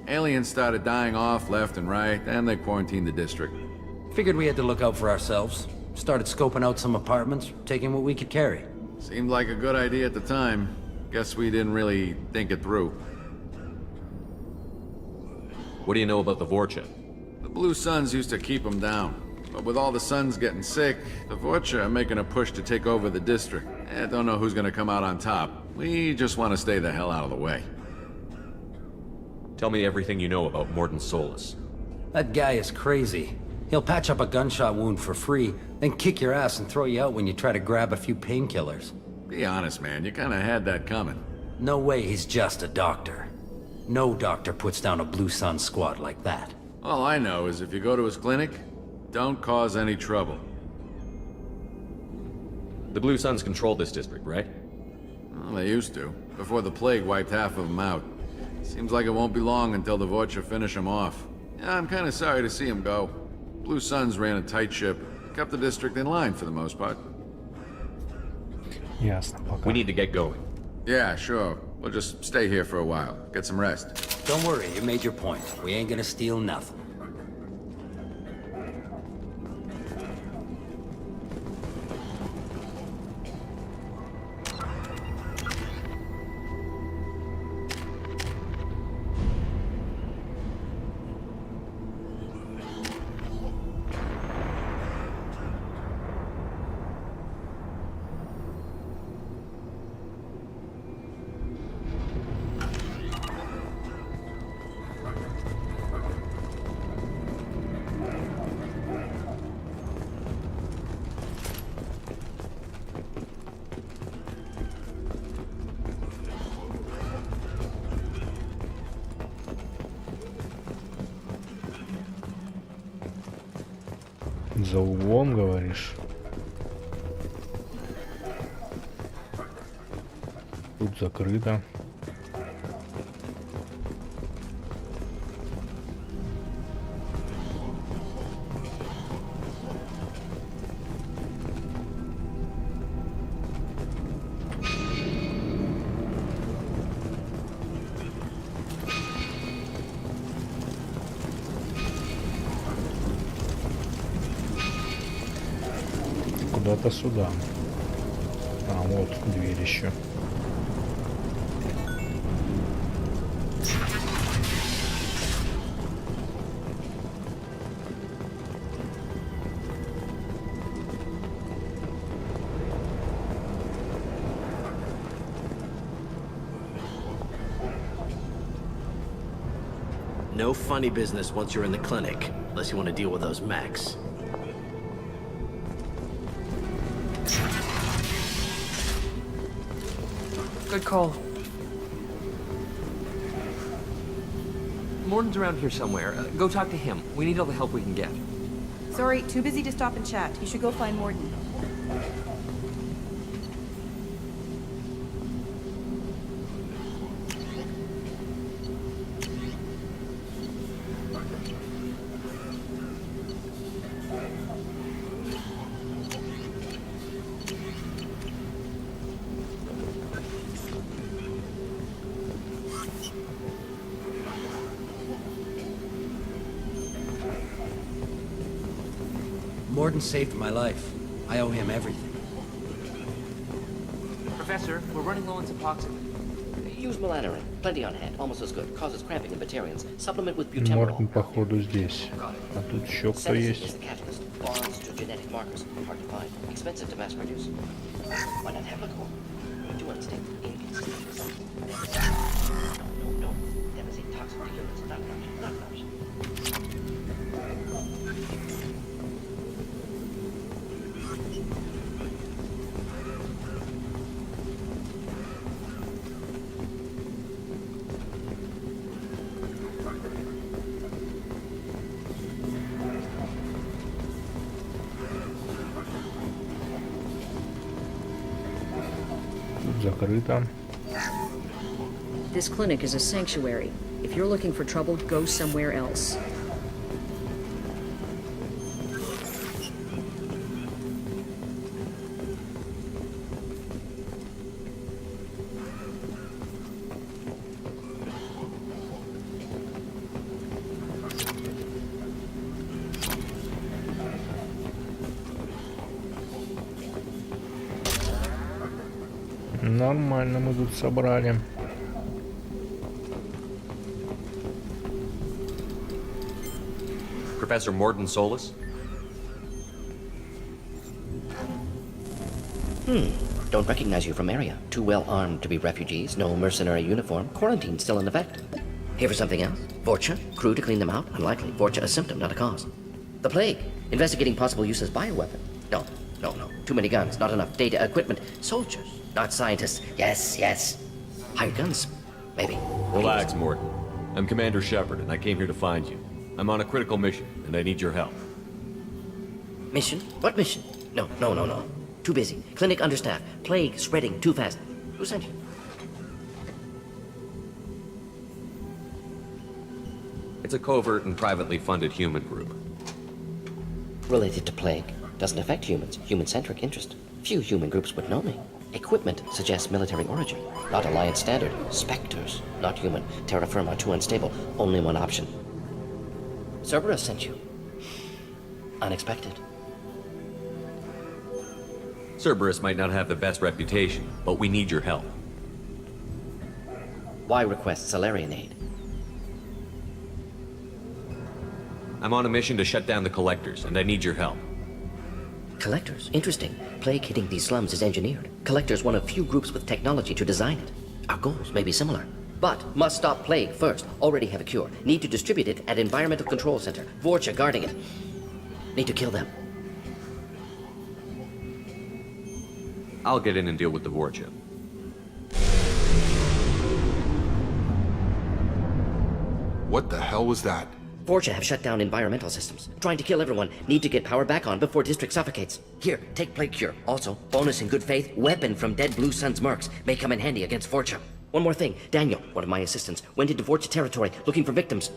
Aliens started dying off left and right, and they quarantined the district. Figured we had to look out for ourselves. Started scoping out some apartments, taking what we could carry. Seemed like a good idea at the time. Guess we didn't really think it through. What do you know about the Vorcha? The Blue Suns used to keep them down. But with all the Suns getting sick, the Vorcha are making a push to take over the district. Don't know who's gonna come out on top. We just want to stay the hell out of the way. Tell me everything you know about Morden Solus. That guy is crazy. He'll patch up a gunshot wound for free, then kick your ass and throw you out when you try to grab a few painkillers. Be honest, man. You kinda had that coming. No way he's just a doctor. No doctor puts down a Blue Sun squad like that. All I know is if you go to his clinic, don't cause any trouble. The Blue Suns control this district, right? Well, they used to, before the plague wiped half of them out. Seems like it won't be long until the Vorcha finish them off. Yeah, I'm kinda sorry to see him go. Blue Suns ran a tight ship, kept the district in line for the most part. Ясно, пока. We need to get going. Yeah, sure. We'll just stay here for a while. Get some rest. Don't worry, you made your point. We ain't gonna steal nothing. За углом, говоришь? Тут закрыто. Куда-то сюда. А, вот дверь еще. No funny business once you're in the clinic, unless you want to deal with those mechs. Good call. Morton's around here somewhere. Go talk to him. We need all the help we can get. Sorry, too busy to stop and chat. You should go find Morton. Morton saved my life. I owe him everything. Professor, we're running low on Suboxone. Use melanorin. Plenty on hand. Almost as good. Causes cramping in Batarians. Supplement with butyramine. Мортон, походу, здесь. А тут еще кто есть? Is the catalyst. Bonds to genetic markers. Hard to find. Expensive to mass produce. Why not have liquor? Do understand. No. Devastating toxic to humans. Not ours. Закрыто. This clinic is a sanctuary. If you're looking for trouble, go somewhere else. Нормально мы тут собрали. Professor Morton Solus? Don't recognize you from area. Too well armed to be refugees, no mercenary uniform, quarantine still in effect. Here for something else? Vorcha? Crew to clean them out? Unlikely. Vorcha a symptom, not a cause. The plague? Investigating possible use as bioweapon? No. Too many guns, not enough data, equipment. Soldiers, not scientists. Yes. Hired guns, maybe. Relax, Morton. I'm Commander Shepard, and I came here to find you. I'm on a critical mission, and I need your help. Mission? What mission? No. Too busy. Clinic understaffed. Plague spreading too fast. Who sent you? It's a covert and privately funded human group. Related to plague. Doesn't affect humans. Human-centric interest. Few human groups would know me. Equipment suggests military origin. Not Alliance standard. Spectres. Not human. Terra firma too unstable. Only one option. Cerberus sent you. Unexpected. Cerberus might not have the best reputation, but we need your help. Why request Salarian aid? I'm on a mission to shut down the Collectors, and I need your help. Collectors? Interesting. Plague hitting these slums is engineered. Collectors one of few groups with technology to design it. Our goals may be similar. But must stop plague first. Already have a cure. Need to distribute it at Environmental Control Center. Vorcha guarding it. Need to kill them. I'll get in and deal with the Vorcha. What the hell was that? Vorcha have shut down environmental systems. Trying to kill everyone. Need to get power back on before district suffocates. Here, take plague cure. Also, bonus in good faith, weapon from dead Blue Sun's mercs. May come in handy against Vorcha. One more thing. Daniel, one of my assistants, went into Vorcha territory looking for victims.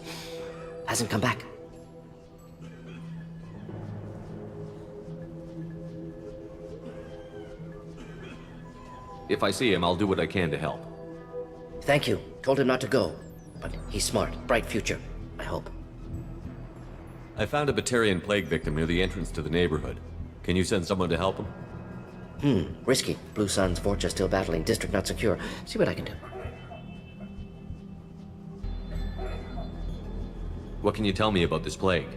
Hasn't come back. If I see him, I'll do what I can to help. Thank you. Told him not to go. But he's smart. Bright future. I hope. I found a Batarian plague victim near the entrance to the neighborhood. Can you send someone to help him? Risky. Blue Sun's Vorcha still battling. District not secure. See what I can do. What can you tell me about this plague?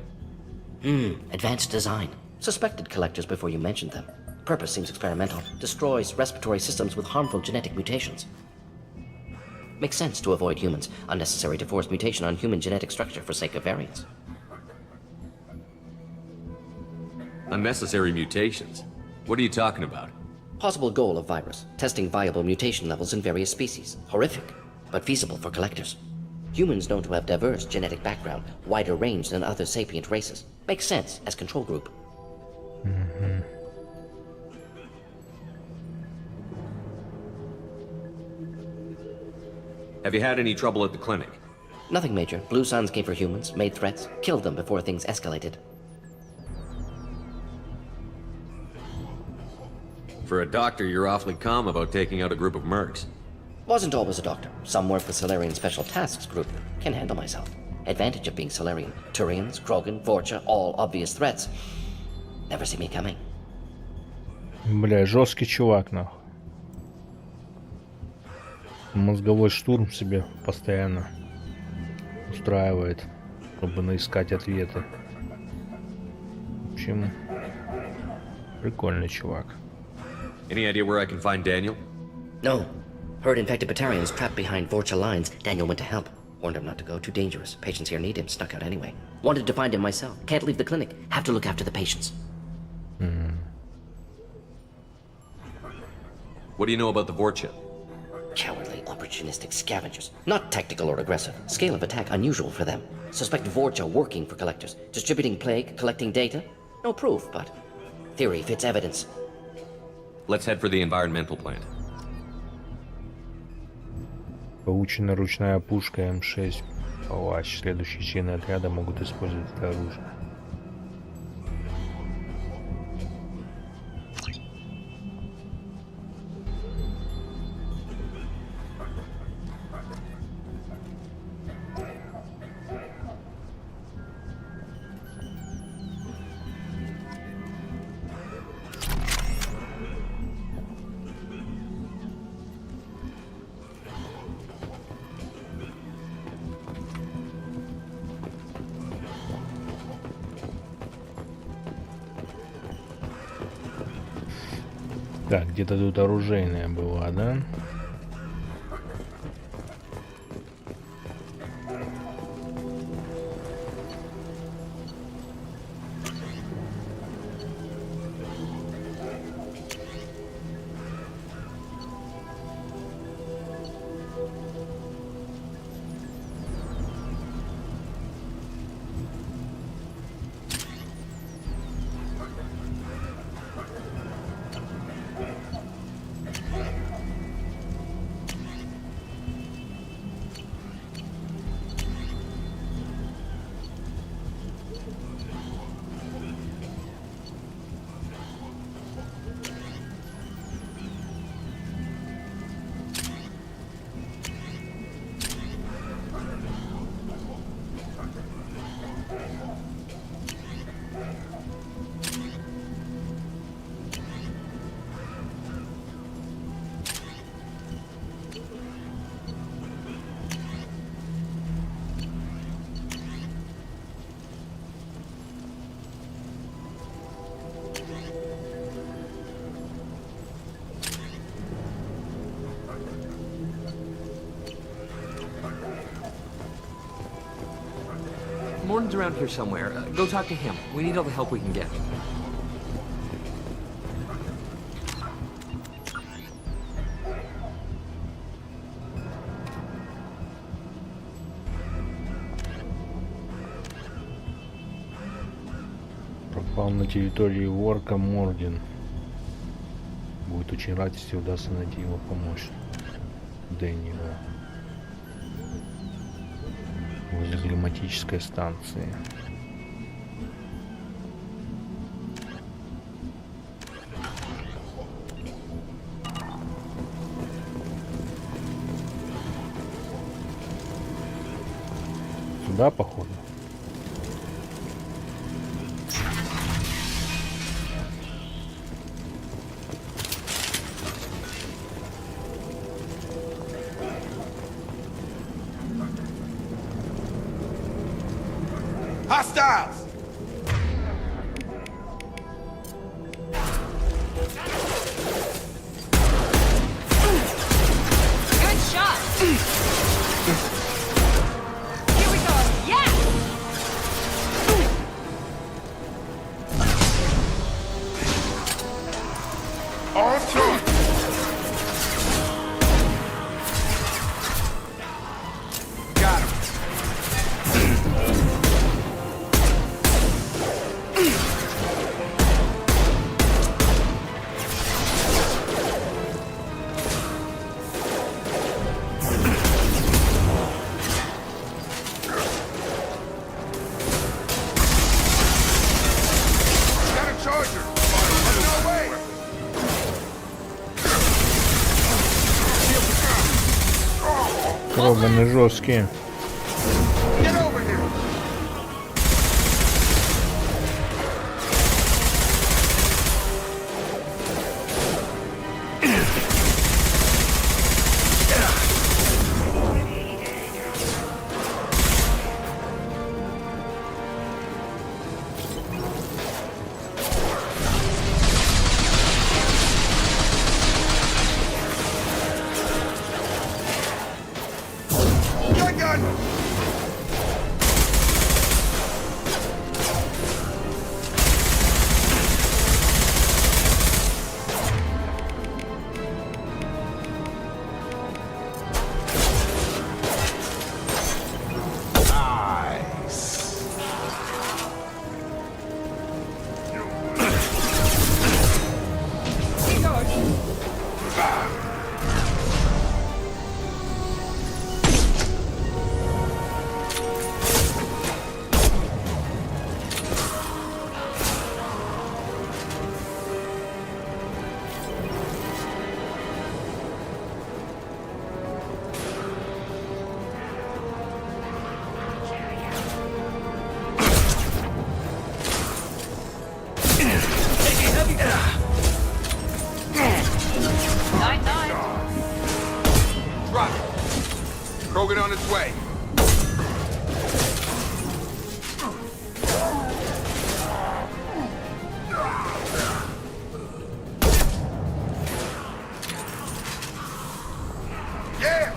Advanced design. Suspected collectors before you mentioned them. Purpose seems experimental. Destroys respiratory systems with harmful genetic mutations. Makes sense to avoid humans. Unnecessary to force mutation on human genetic structure for sake of variance. Unnecessary mutations? What are you talking about? Possible goal of virus. Testing viable mutation levels in various species. Horrific, but feasible for collectors. Humans known to have diverse genetic background, wider range than other sapient races. Makes sense as control group. Have you had any trouble at the clinic? Nothing major. Blue Suns came for humans, made threats, killed them before things escalated. For a doctor, you're awfully calm about taking out a group of mercs. Wasn't always a doctor. Some work with Solarian Special Tasks Group. Can handle myself. Advantage of being Solarian. Turians, Krogan, Vorcha, all obvious threats. Never see me coming. Бля, жесткий чувак, нахуй. Мозговой штурм себе постоянно устраивает, чтобы наискать ответы. В общем, прикольный чувак. Any idea where I can find Daniel? No. Heard infected Batarians trapped behind Vorcha lines. Daniel went to help. Warned him not to go. Too dangerous. Patients here need him. Snuck out anyway. Wanted to find him myself. Can't leave the clinic. Have to look after the patients. What do you know about the Vorcha? Cowardly, opportunistic scavengers. Not tactical or aggressive. Scale of attack unusual for them. Suspect Vorcha working for collectors. Distributing plague, collecting data. No proof, but theory fits evidence. Let's head for the environmental plant. Получена ручная пушка М6. Палач. Следующие члены отряда могут использовать это оружие. Так, где-то тут оружейная была, да? Morton's around here somewhere. Go talk to him. We need all the help we can get. Пропал на территории Ворка Морден. Будет очень рад, если удастся найти его помощь. Дэнни, да. Возле климатической станции. Сюда, походу. Hostiles! Good shot! Here we go! Yeah! On target! Got him! Got a charger! No way! Пробаны жесткие. Get over here! Gun! Drop it. Krogan on its way. Yeah!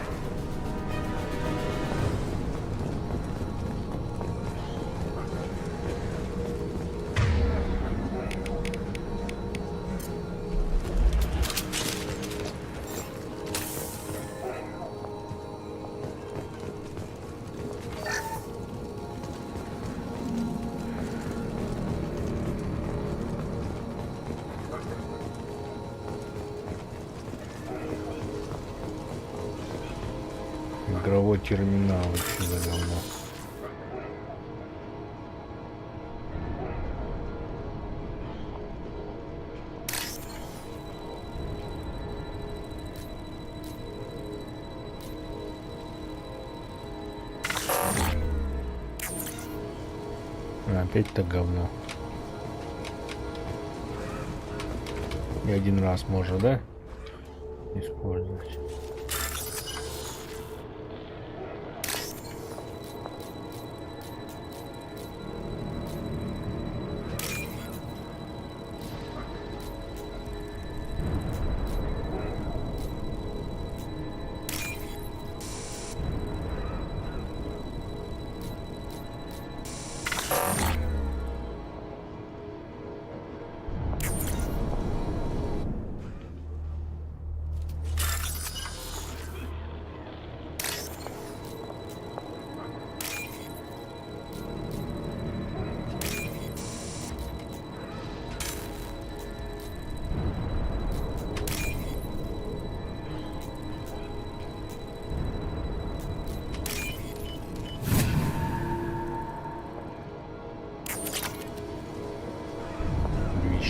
Игровой терминал, что за говно. Опять-то говно. И один раз можно, да? Использовать.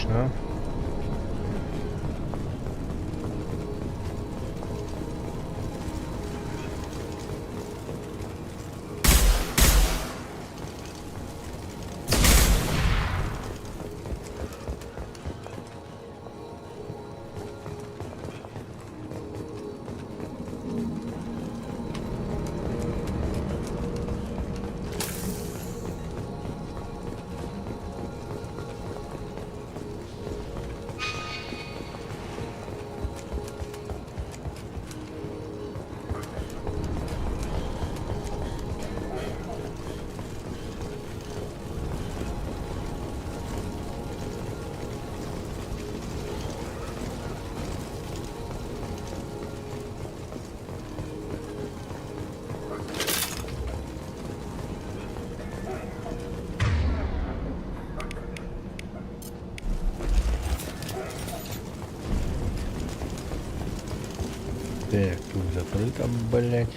Отлично. Так, тут закрыто, блять.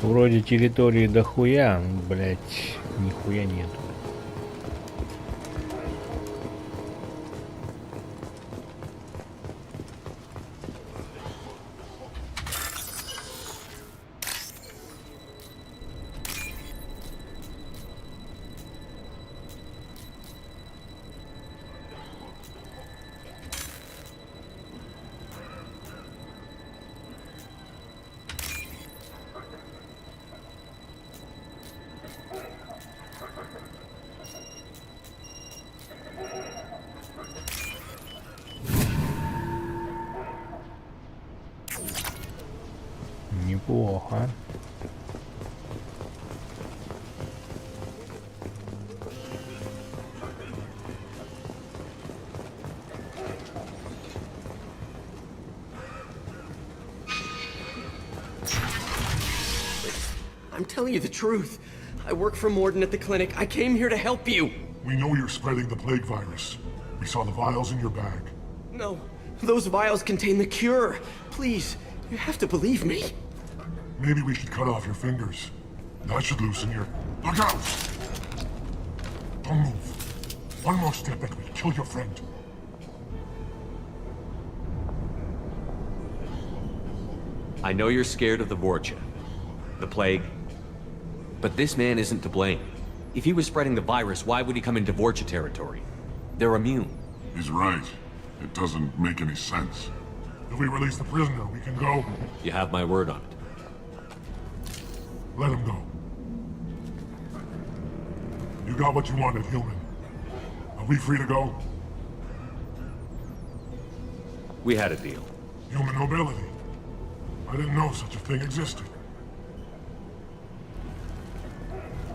Вроде территории дохуя, блять, нихуя нету. Неплохо. I'm telling you the truth. I work for Morden at the clinic. I came here to help you. We know you're spreading the plague virus. We saw the vials in your bag. No, those vials contain the cure. Please, you have to believe me. Maybe we should cut off your fingers. That should loosen your... Look out! Don't move. One more step and we'll kill your friend. I know you're scared of the Vorcha, the plague, but this man isn't to blame. If he was spreading the virus, why would he come into Vorcha territory? They're immune. He's right. It doesn't make any sense. If we release the prisoner, we can go. You have my word on it. Let him go. You got what you wanted, human. Are we free to go? We had a deal. Human nobility. I didn't know such a thing existed.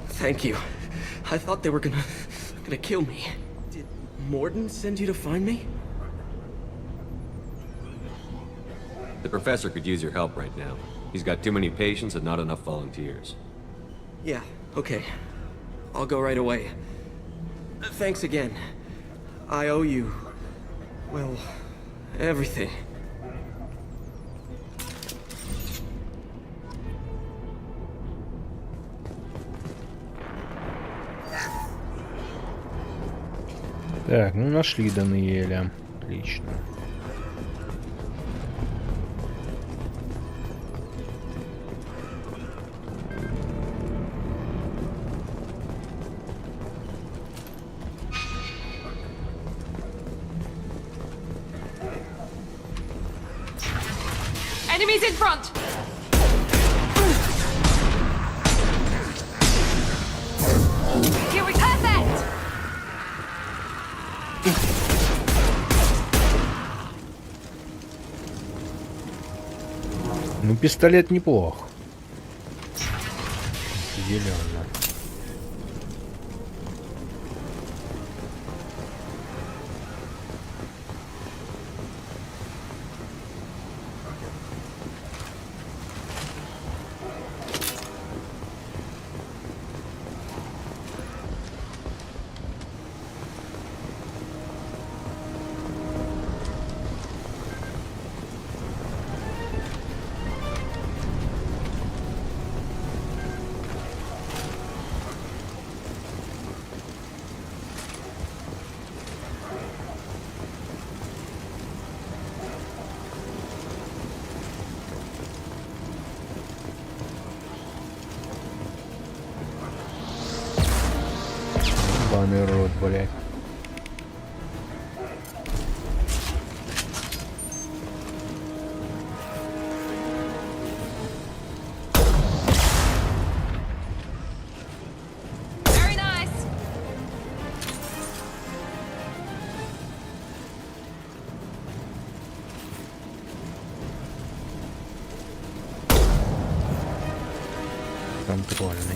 Thank you. I thought they were gonna kill me. Did Morden send you to find me? The professor could use your help right now. He's got too many patients and not enough volunteers. Yeah, okay. I'll go right away. Thanks again. I owe you... well, everything. Так, ну нашли Даниэля. Отлично. Enemies in front! Here we perfect! Ну, пистолет неплох. Определенно. Ёбаный рот, блядь. Very nice. Контрольный.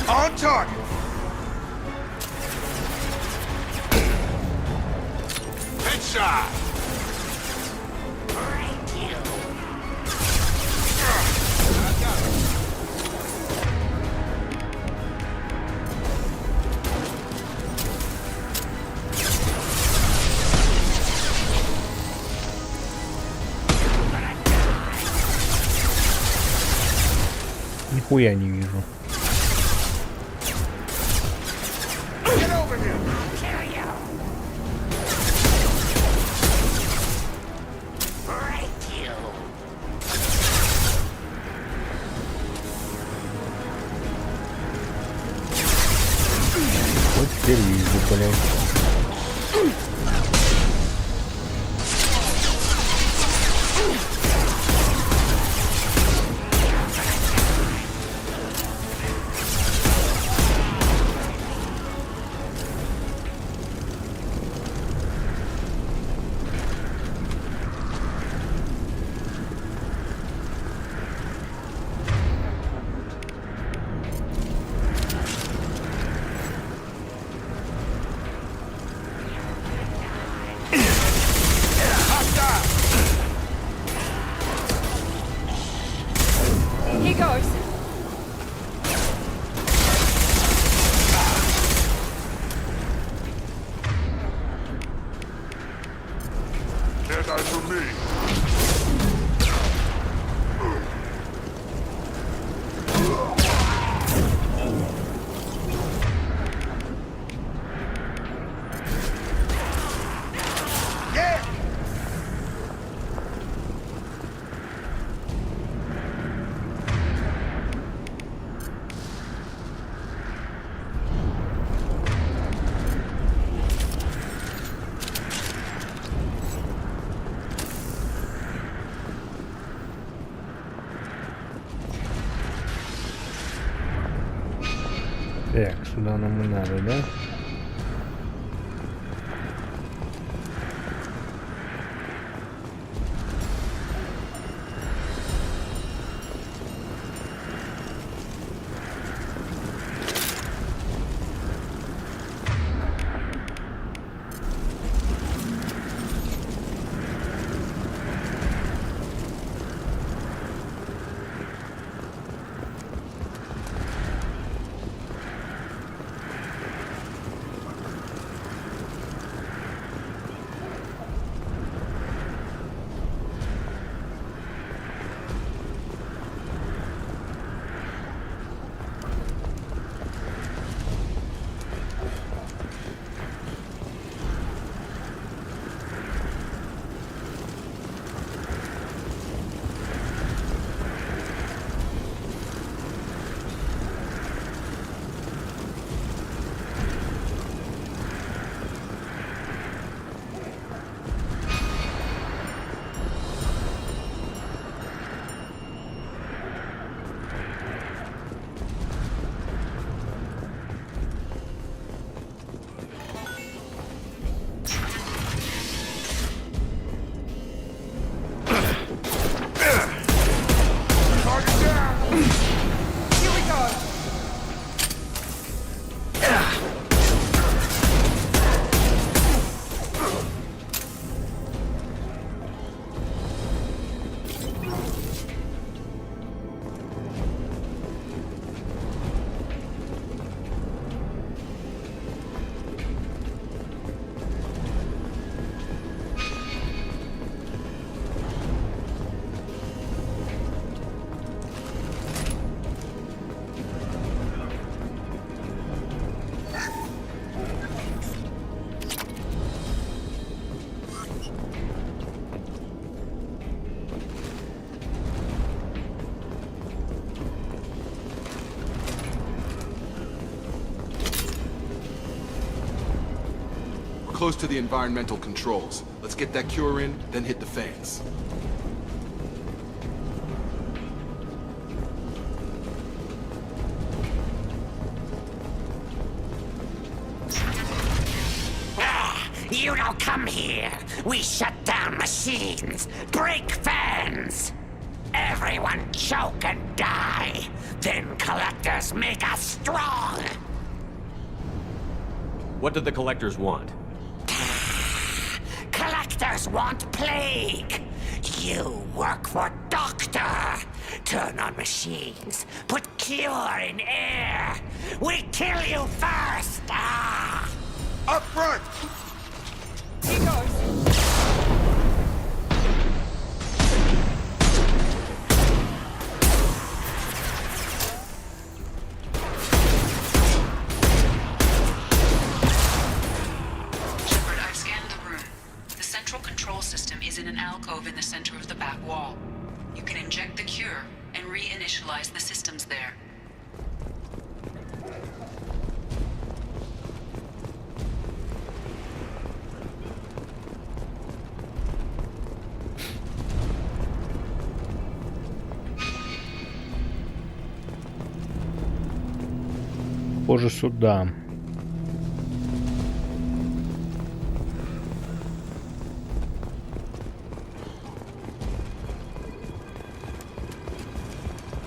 On target! Headshot! Нихуя не вижу. Вот теперь вижу, блядь. Here goes. Can't hide from me. Так, сюда нам и надо, да? close to the environmental controls. Let's get that cure in, then hit the fans. You don't come here. We shut down machines, break fans. Everyone choke and die. Then collectors make us strong. What did the collectors want? Collectors want plague. You work for Doctor. Turn on machines. Put cure in air. We kill you first. Ah. Up front! He goes. System is in an alcove in the center of the back wall. You can inject the cure and reinitialize the systems there. Позже сюда.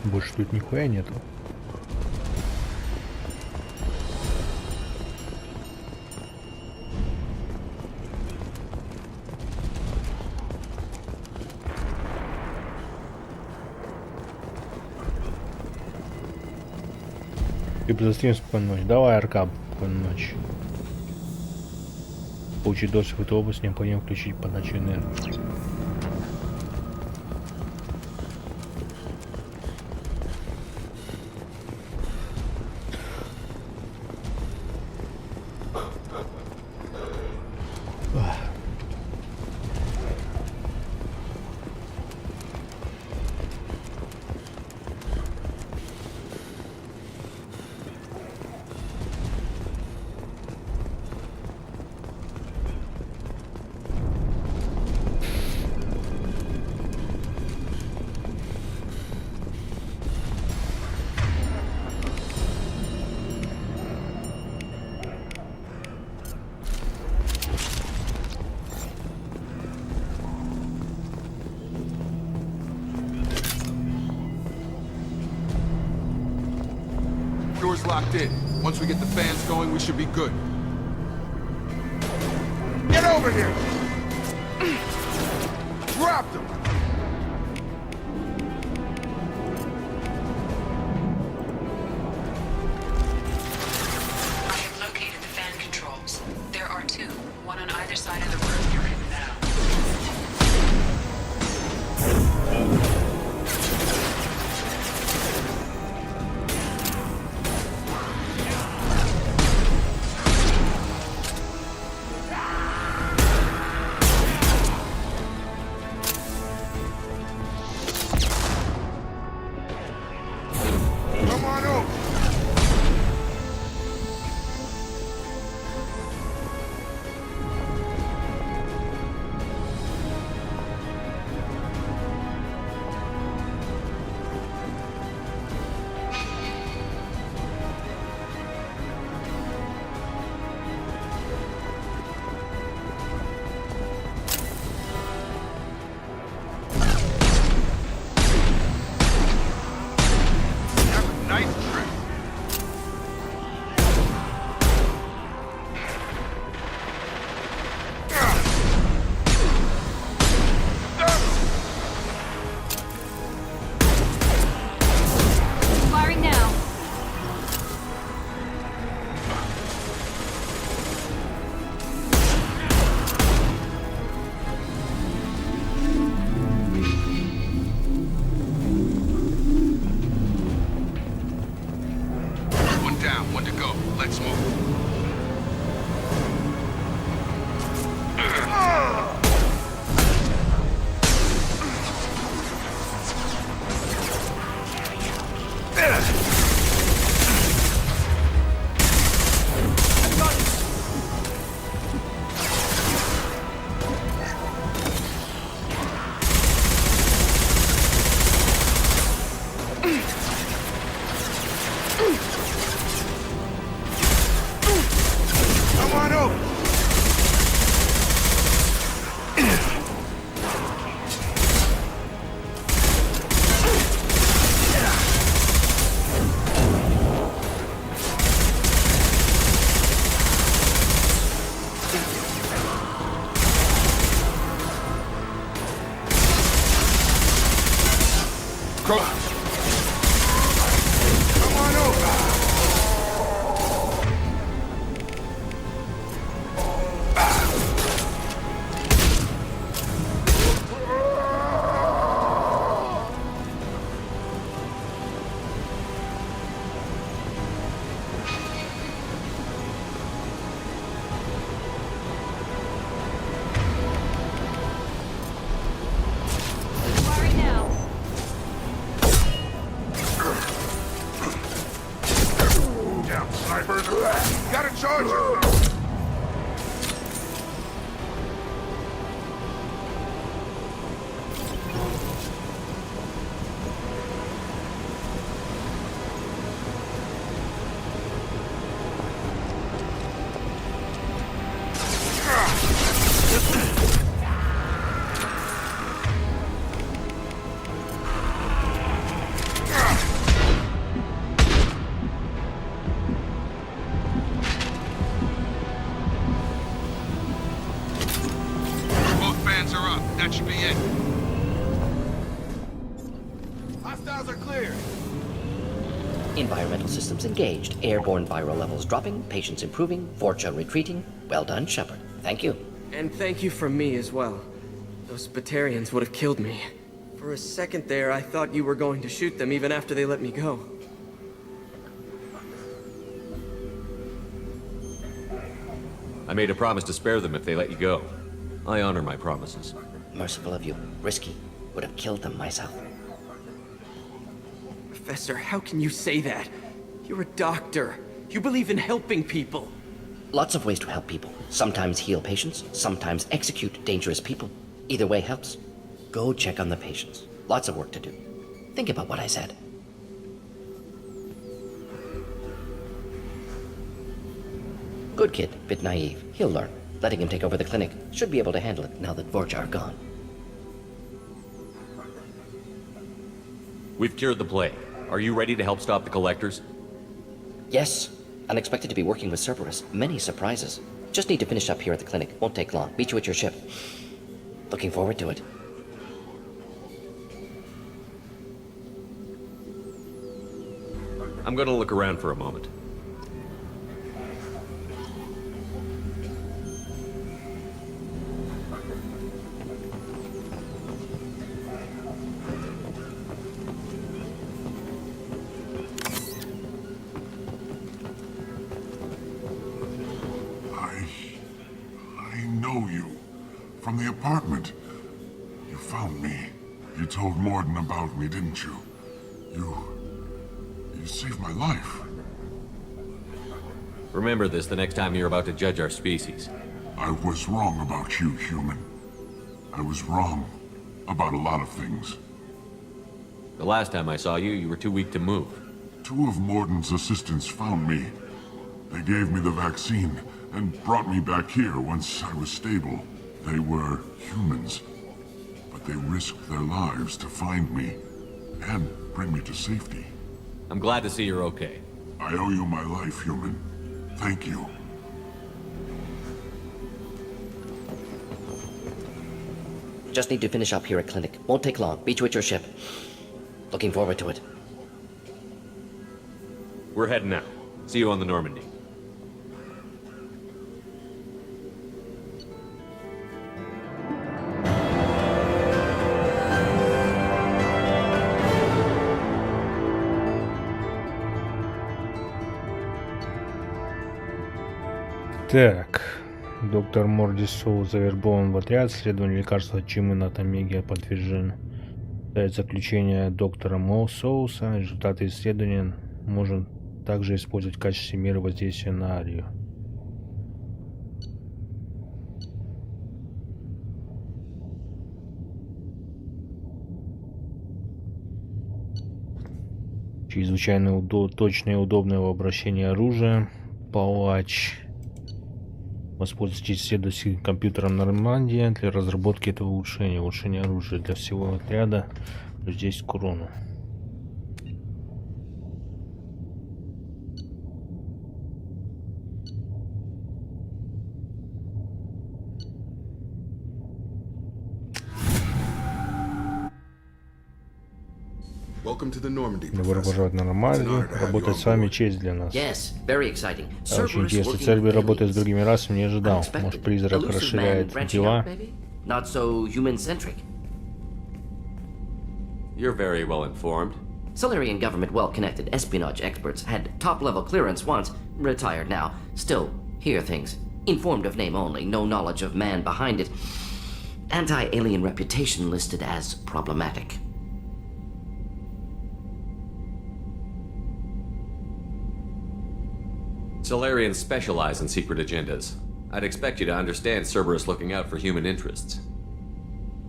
Больше тут нихуя нету. И застрим спокойной ночи. Давай, Арка, спокойной ночи. Получить доступ в эту область, необходимо включить подачу энергии. Doors locked in. Once we get the fans going, we should be good. Get over here! Drop them! I have located the fan controls. There are two, one on either side of the room you're in now. Come on over. Gotta charge him! That should be it. Hostiles are clear. Environmental systems engaged. Airborne viral levels dropping. Patients improving. Vorcha retreating. Well done, Shepard. Thank you. And thank you from me as well. Those Batarians would have killed me. For a second there, I thought you were going to shoot them even after they let me go. I made a promise to spare them if they let you go. I honor my promises. Merciful of you. Risky. Would have killed them myself. Professor, how can you say that? You're a doctor. You believe in helping people. Lots of ways to help people. Sometimes heal patients, sometimes execute dangerous people. Either way helps. Go check on the patients. Lots of work to do. Think about what I said. Good kid, bit naive. He'll learn. Letting him take over the clinic. Should be able to handle it now that Vorcha are gone. We've cured the plague. Are you ready to help stop the collectors? Yes. Unexpected to be working with Cerberus. Many surprises. Just need to finish up here at the clinic. Won't take long. Meet you at your ship. Looking forward to it. I'm gonna look around for a moment. I know you. From the apartment. You found me. You told Morden about me, didn't you? You saved my life. Remember this the next time you're about to judge our species. I was wrong about you, human. I was wrong about a lot of things. The last time I saw you, you were too weak to move. Two of Morden's assistants found me. They gave me the vaccine and brought me back here once I was stable. They were humans, but they risked their lives to find me and bring me to safety. I'm glad to see you're okay. I owe you my life, human. Thank you. Just need to finish up here at clinic. Won't take long. Meet you at your ship. Looking forward to it. We're heading out. See you on the Normandy. Так, доктор Морди Соу завербован в отряд, следование лекарства Чимы на Омеге подтвержден. Дает заключение доктора Мо Соуса. Результаты исследования можно также использовать в качестве меры воздействия на Арию. Чрезвычайно точное и удобное в обращении оружия. Палач. Воспользуйтесь исследовательским компьютером Нормандия для разработки этого улучшения. Улучшение оружия для всего отряда. Плюс 10 к урону. Welcome to the Normandy, Добро пожаловать на Нормандию. Работать с вами честь для нас. Yes, very exciting. Да, очень интересно. Цербер работает с другими расами, не ожидал. Может, призрак расширяет дела? Not so human-centric. You're very well informed. Solarian government well-connected espionage experts had top-level clearance once, retired now. Still, hear things. Informed of name only, no knowledge of man behind it. Anti-alien reputation listed as problematic. Solarians specialize in secret agendas. I'd expect you to understand Cerberus looking out for human interests.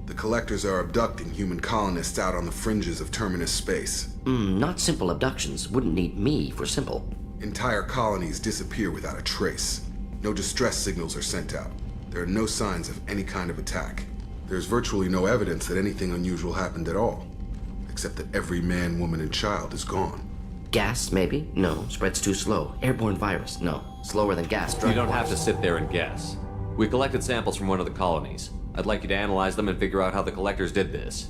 The Collectors are abducting human colonists out on the fringes of Terminus space. Not simple abductions. Wouldn't need me for simple. Entire colonies disappear without a trace. No distress signals are sent out. There are no signs of any kind of attack. There's virtually no evidence that anything unusual happened at all. Except that every man, woman, and child is gone. Gas, maybe? No. Spreads too slow. Airborne virus? No. Slower than gas. You don't have to sit there and guess. We collected samples from one of the colonies. I'd like you to analyze them and figure out how the Collectors did this.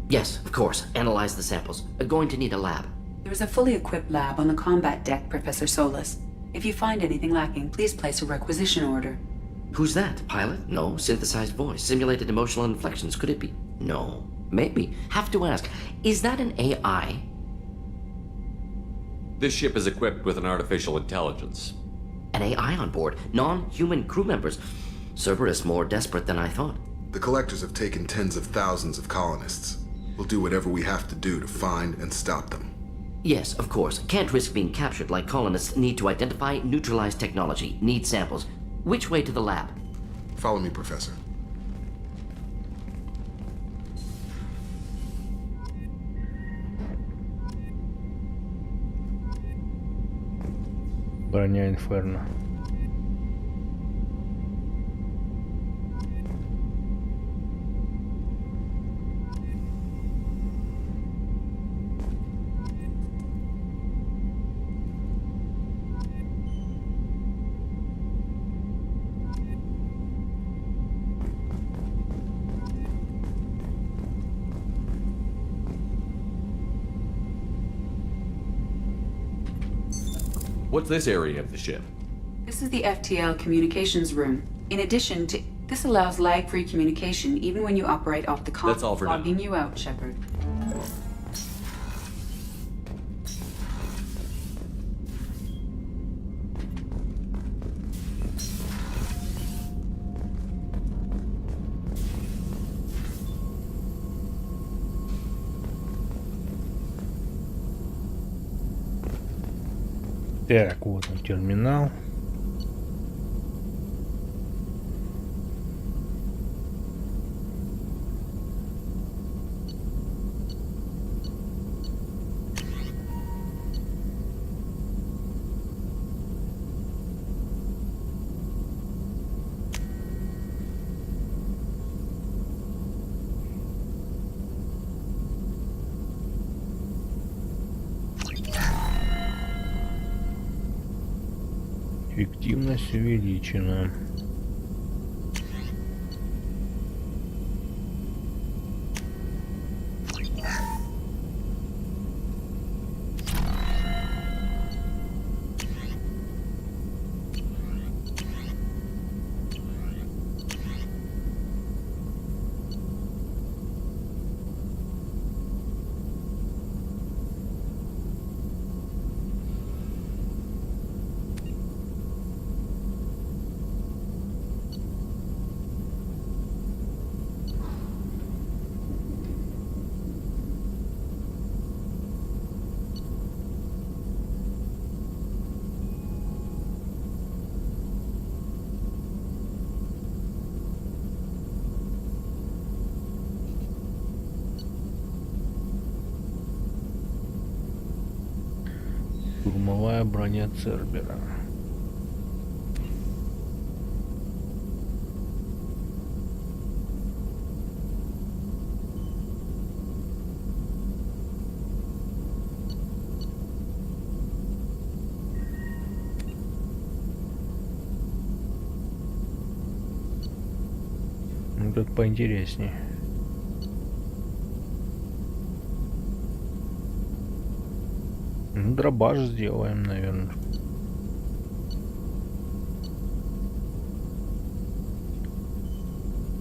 Yes, of course. Analyze the samples. Going to need a lab. There is a fully equipped lab on the combat deck, Professor Solis. If you find anything lacking, please place a requisition order. Who's that? Pilot? No. Synthesized voice. Simulated emotional inflections. Could it be? No. Maybe. Have to ask. Is that an AI? This ship is equipped with an artificial intelligence. An AI on board? Non-human crew members? Cerberus more desperate than I thought. The Collectors have taken tens of thousands of colonists. We'll do whatever we have to do to find and stop them. Yes, of course. Can't risk being captured like colonists need to identify, neutralize technology, need samples. Which way to the lab? Follow me, Professor. Броня Инферно. What's this area of the ship? This is the FTL communications room. In addition to... This allows lag-free communication even when you operate off the com. That's all for now. Logging you out, Shepard. Так, вот он терминал. Эффективность увеличена. Штурмовая броня Цербера. Ну, тут поинтереснее. Ну, дробаш сделаем, наверное.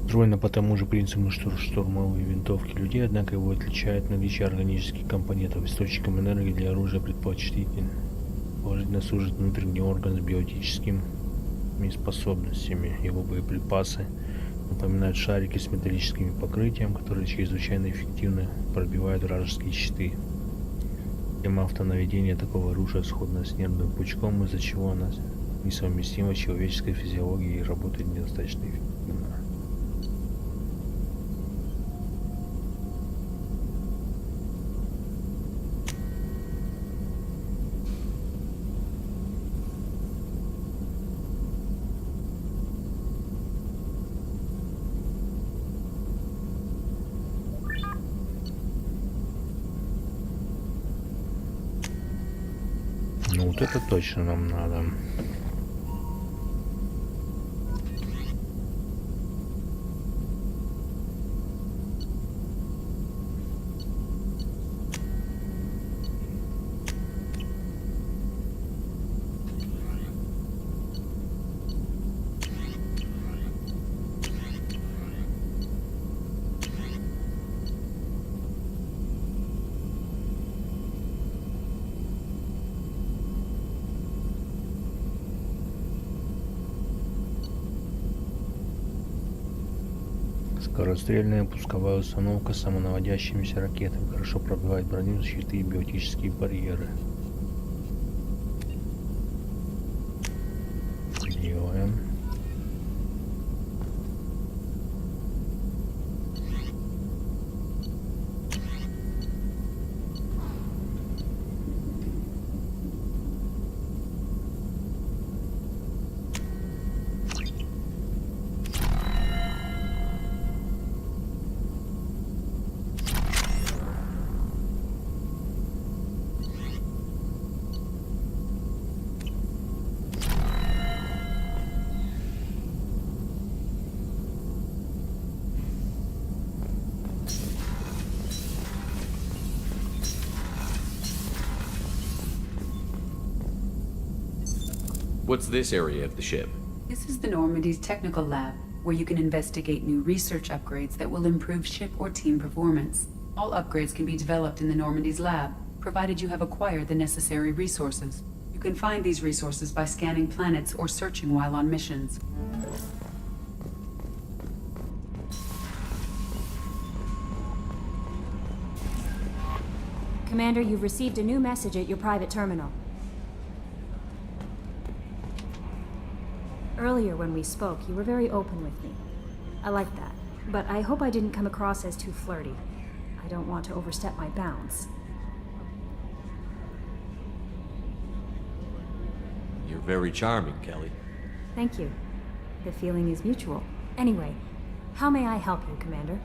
Устроено по тому же принципу, что штурмовые винтовки людей, однако его отличает наличие органических компонентов. Источником энергии для оружия предпочтительно положительно служит внутренний орган с биотическими способностями. Его боеприпасы напоминают шарики с металлическим покрытием, которые чрезвычайно эффективно пробивают вражеские щиты. Система автонаведения такого оружия сходна с нервным пучком, из-за чего она несовместима с человеческой физиологией и работает недостаточно эффективно. Ну вот это точно нам надо. Скорострельная пусковая установка с самонаводящимися ракетами хорошо пробивает броню, щиты и биотические барьеры. Делаем. What's this area of the ship? This is the Normandy's technical lab, where you can investigate new research upgrades that will improve ship or team performance. All upgrades can be developed in the Normandy's lab, provided you have acquired the necessary resources. You can find these resources by scanning planets or searching while on missions. Commander, you've received a new message at your private terminal. Earlier when we spoke, you were very open with me. I like that, but I hope I didn't come across as too flirty. I don't want to overstep my bounds. You're very charming, Kelly. Thank you. The feeling is mutual. Anyway, how may I help you, Commander?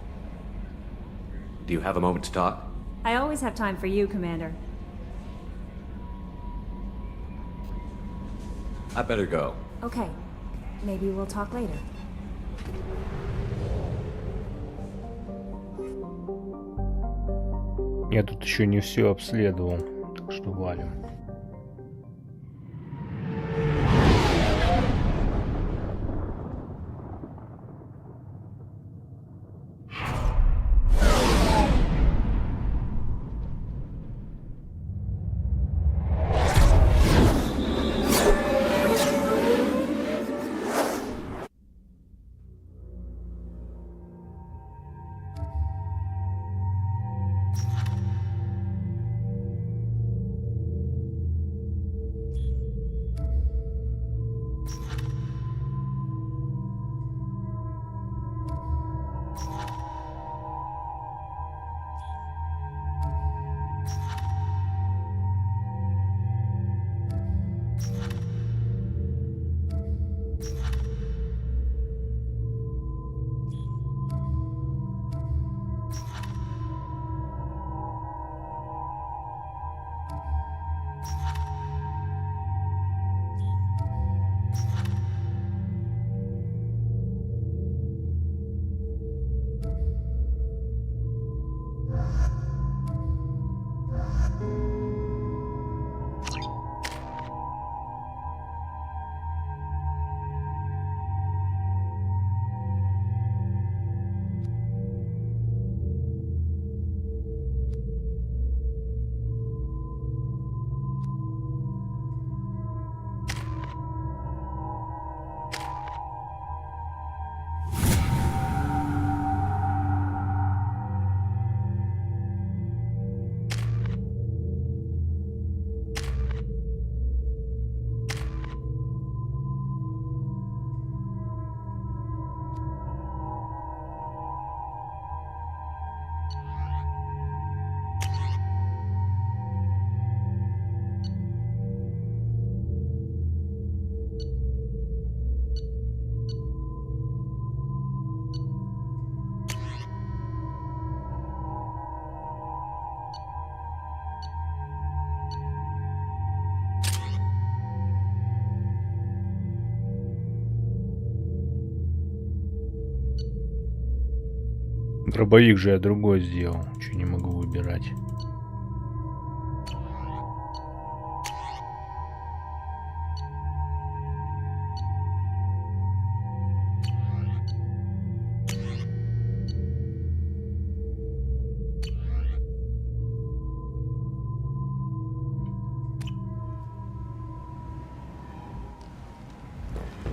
Do you have a moment to talk? I always have time for you, Commander. I better go. Okay. Maybe we'll talk later. Я тут еще не все обследовал, так что валим. Дробовик же я другой сделал. Чего не могу выбирать.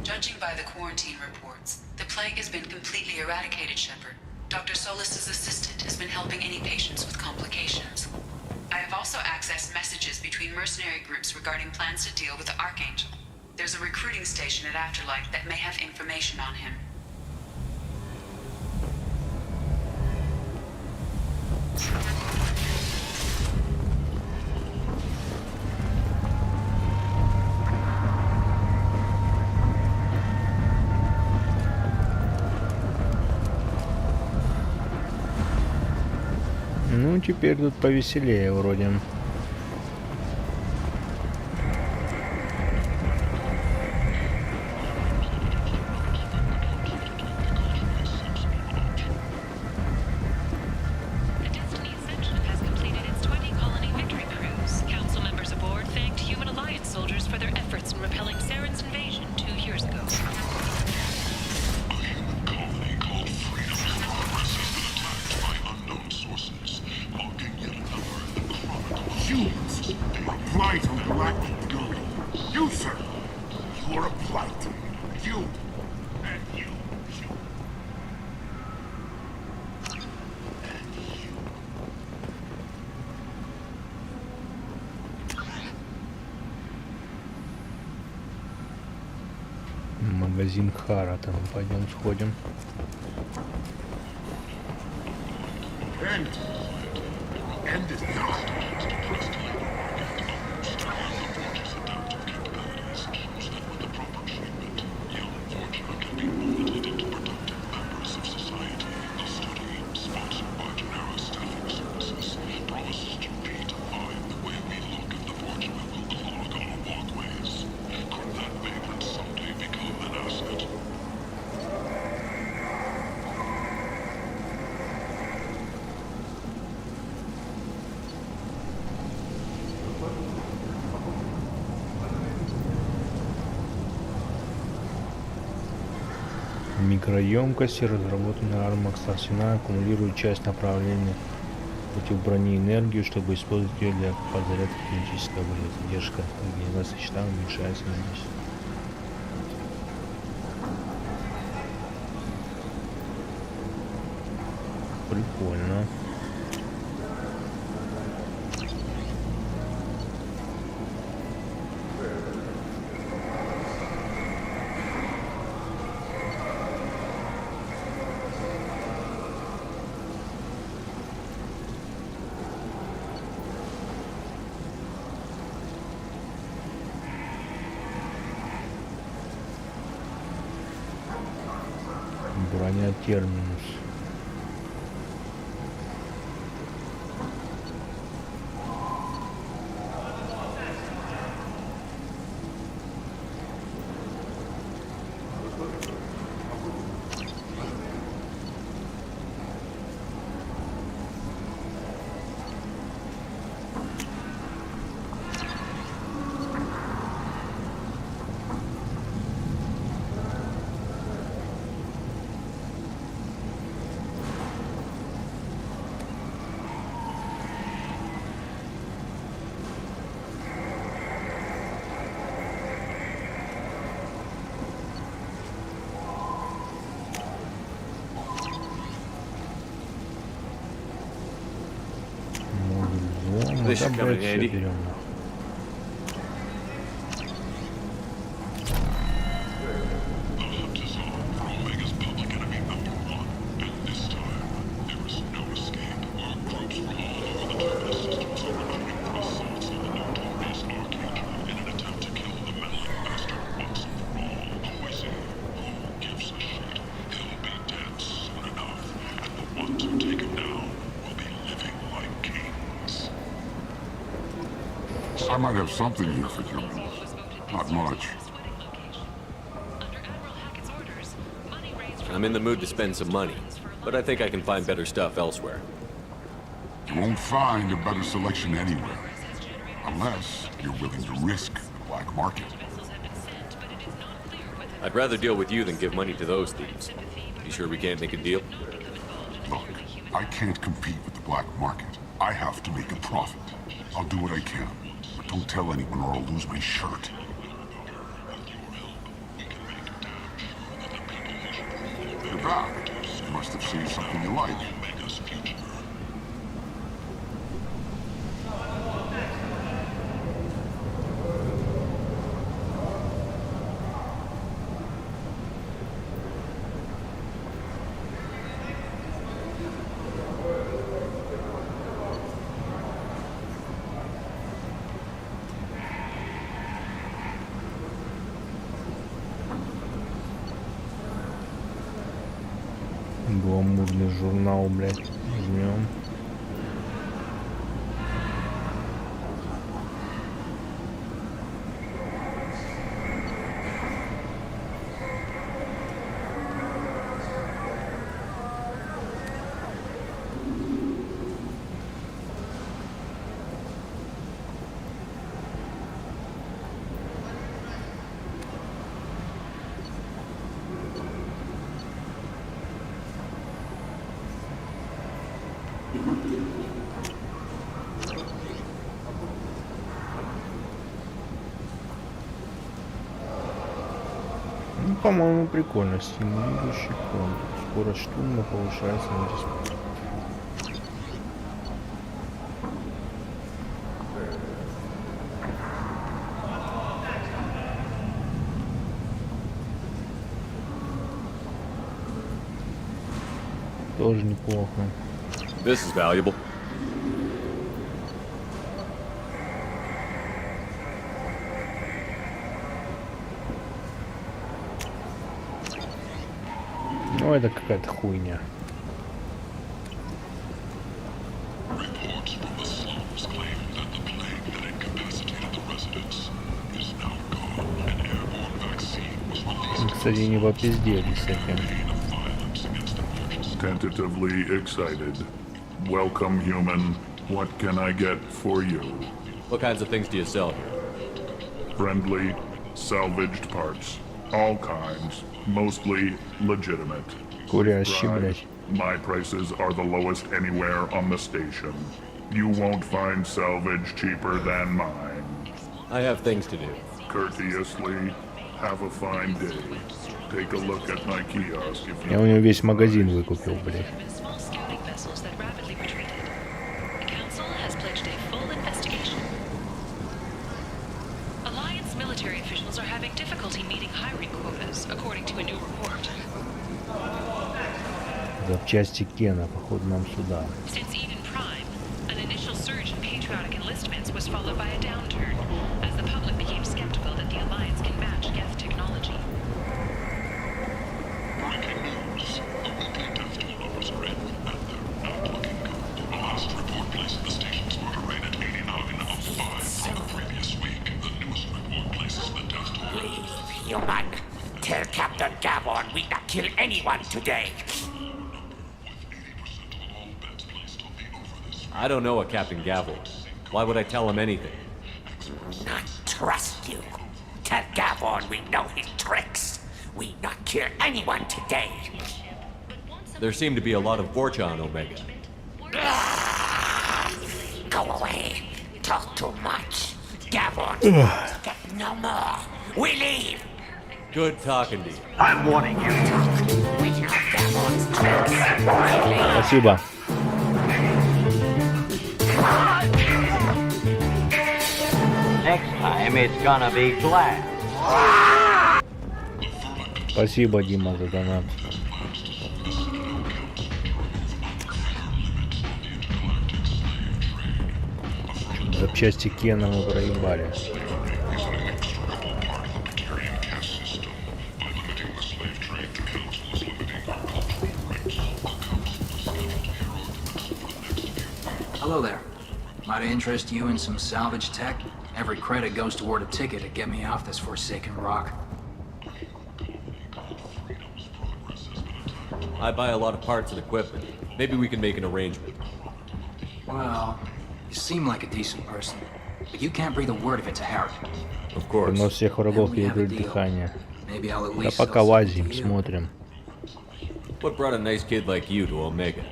Judging by the quarantine reports, the plague has been completely eradicated, Shepard. Dr. Solis's assistant has been helping any patients with complications. I have also accessed messages between mercenary groups regarding plans to deal with the Archangel. There's a recruiting station at Afterlife that may have information on him. Ну, теперь тут повеселее вроде. Магазин Хара, там пойдем сходим. Микроемкости, разработанная Армакс Арсенал, аккумулирует часть направления против брони энергию, чтобы использовать ее для подзарядки физического боя. Задержка генерации щита уменьшается на 10. Прикольно. Броня терминус. This should come in handy. I might have something here for you. Not much. I'm in the mood to spend some money. but I think I can find better stuff elsewhere. You won't find a better selection anywhere. Unless you're willing to risk the black market. I'd rather deal with you than give money to those thieves. You sure we can't make a deal? Look, I can't compete with the black market. I have to make a profit. I'll do what I can, but don't tell anyone or I'll lose my shirt. You're back. You must have seen something you like. Гламурный журнал, блядь, возьмем. Ну, по-моему, прикольно. Стимулирующий фон. Скорость штурма повышается на 10%. Тоже неплохо. This is valuable. Ну, это какая-то хуйня. Кстати, не попиздели с этим. Tentatively excited. Welcome, human. What can I get for you? What kinds of things do you sell here? Friendly, salvaged parts. All kinds. Mostly legitimate. Курящий, блядь. My prices are the lowest anywhere on the station. You won't find salvage cheaper than mine. I have things to do. Courteously, have a fine day. Take a look at my kiosk if Я у него весь магазин выкупил, блядь. Запчасти Кена, походу, нам сюда. Human, tell Captain Gavon we not kill anyone today. I don't know a Captain Gavel. Why would I tell him anything? Not trust you. Tell Gavon we know his tricks. We not kill anyone today. There seem to be a lot of Vorcha on Omega. Go away. Talk too much. Gavon, get no more. We leave. Good talking to you. I'm warning you. We know Gavon's tricks. Спасибо. Next time it's gonna be glass. Спасибо, Дима, за донат. Запчасти Кена мы проебали. Hello there. Might I interest you in some salvage tech? Every credit goes toward a ticket to get me off this forsaken rock. I buy a lot of parts and equipment. Maybe we can make an arrangement. Well, you seem like a decent person, but you can't breathe a word of it to Harry. Of course. Но всех врагов перебьют дыхание. Maybe I'll at Да least пока sell something лазим, to you. смотрим. What brought a nice kid like you to Omega?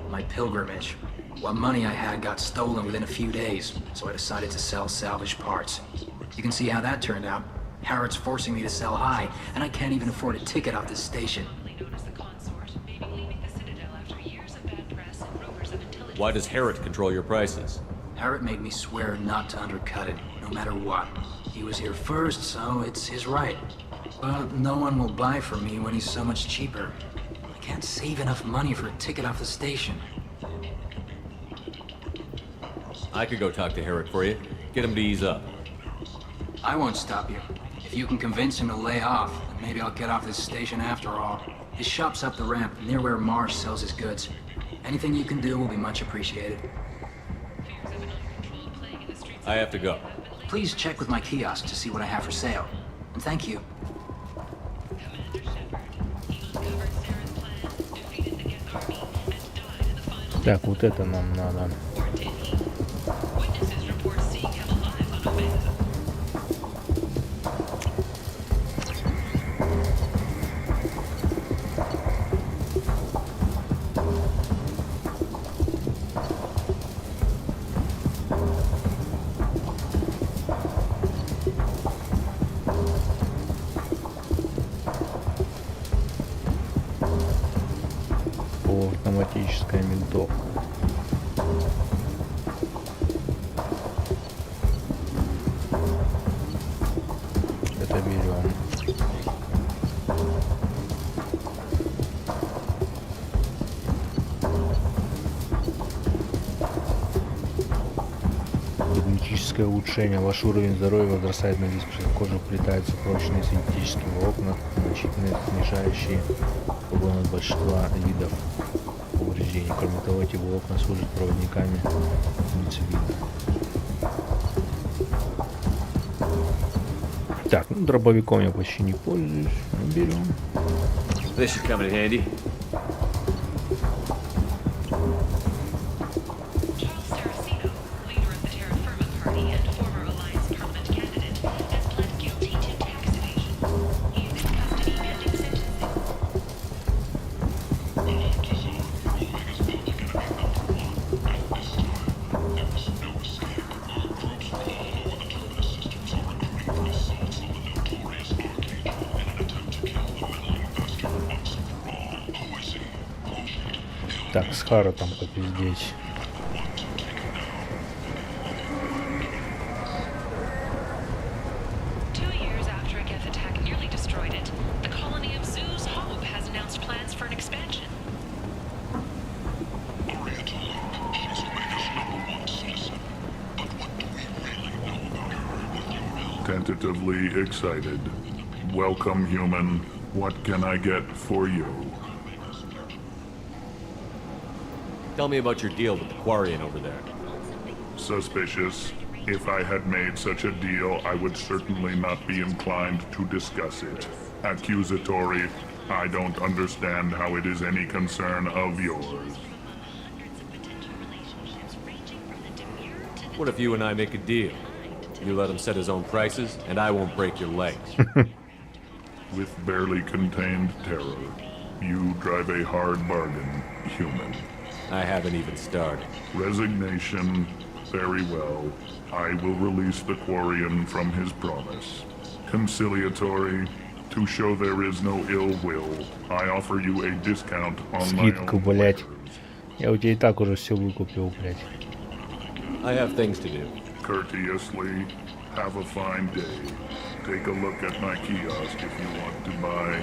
My pilgrimage. What money I had got stolen within a few days, so I decided to sell salvaged parts. You can see how that turned out. Harrod's forcing me to sell high, and I can't even afford a ticket off this station. Why does Harrod control your prices? Harrod made me swear not to undercut it, no matter what. He was here first, so it's his right. But no one will buy from me when he's so much cheaper. I can't save enough money for a ticket off the station. I could go talk to Harrod for you. Get him to ease up. I won't stop you. If you can convince him to lay off, then maybe I'll get off this station after all. His shop's up the ramp, near where Marsh sells his goods. Anything you can do will be much appreciated. I have to go. Please check with my kiosk to see what I have for sale. And thank you. Так, вот это нам надо. Автоматическая ментовка. Это берем. Косметическое улучшение. Ваш уровень здоровья возрастает на 10%. Кожа вплетается прочные синтетические волокна, значительно снижающие урон от большинства видов повреждений. Кроме того, эти волокна служат проводниками лицевида. Так, ну дробовиком я почти не пользуюсь. Ну, берем. This should come in handy. Так, с Харротом попиздеть. Tentatively excited. Welcome, human. What can I get for you? Tell me about your deal with the Quarian over there. Suspicious. If I had made such a deal, I would certainly not be inclined to discuss it. Accusatory. I don't understand how it is any concern of yours. What if you and I make a deal? You let him set his own prices, and I won't break your legs. With barely contained terror, you drive a hard bargain, human. I haven't even started. Resignation. Very well. I will release the Quarian from his promise. Conciliatory. To show there is no ill will, I offer you a discount on my Скидку, own блять. wares. Я у тебя и так уже все выкупил, блять. I have things to do. Courteously, have a fine day. Take a look at my kiosk if you want to buy.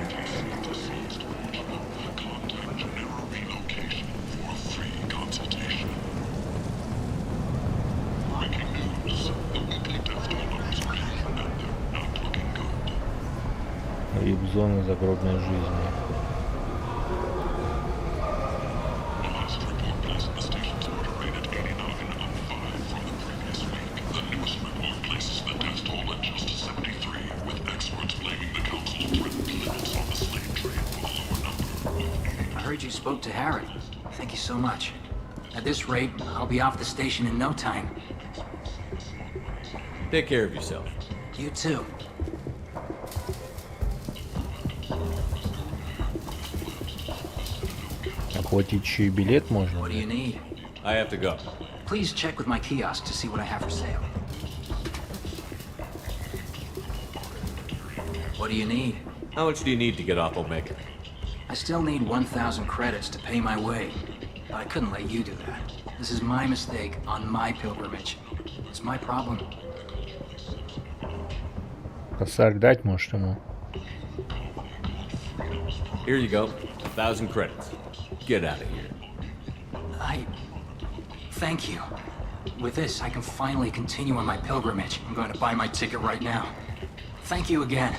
Вип-зона загробной жизни. Harry. Thank you so much. At this rate, I'll be off the station in no time. Take care of yourself. You too. Охотничий билет можно? What do you need? I have to go. Please check with my kiosk to see what I have for sale. What do you need? How much do you need to get off Omega? I still need 1,000 credits to pay my way. But I couldn't let you do that. This is my mistake on my pilgrimage. It's my problem. Косарь дать может ему? Here you go. 1,000 credits. Get out of here. Thank you. With this, I can finally continue on my pilgrimage. I'm going to buy my ticket right now. Thank you again.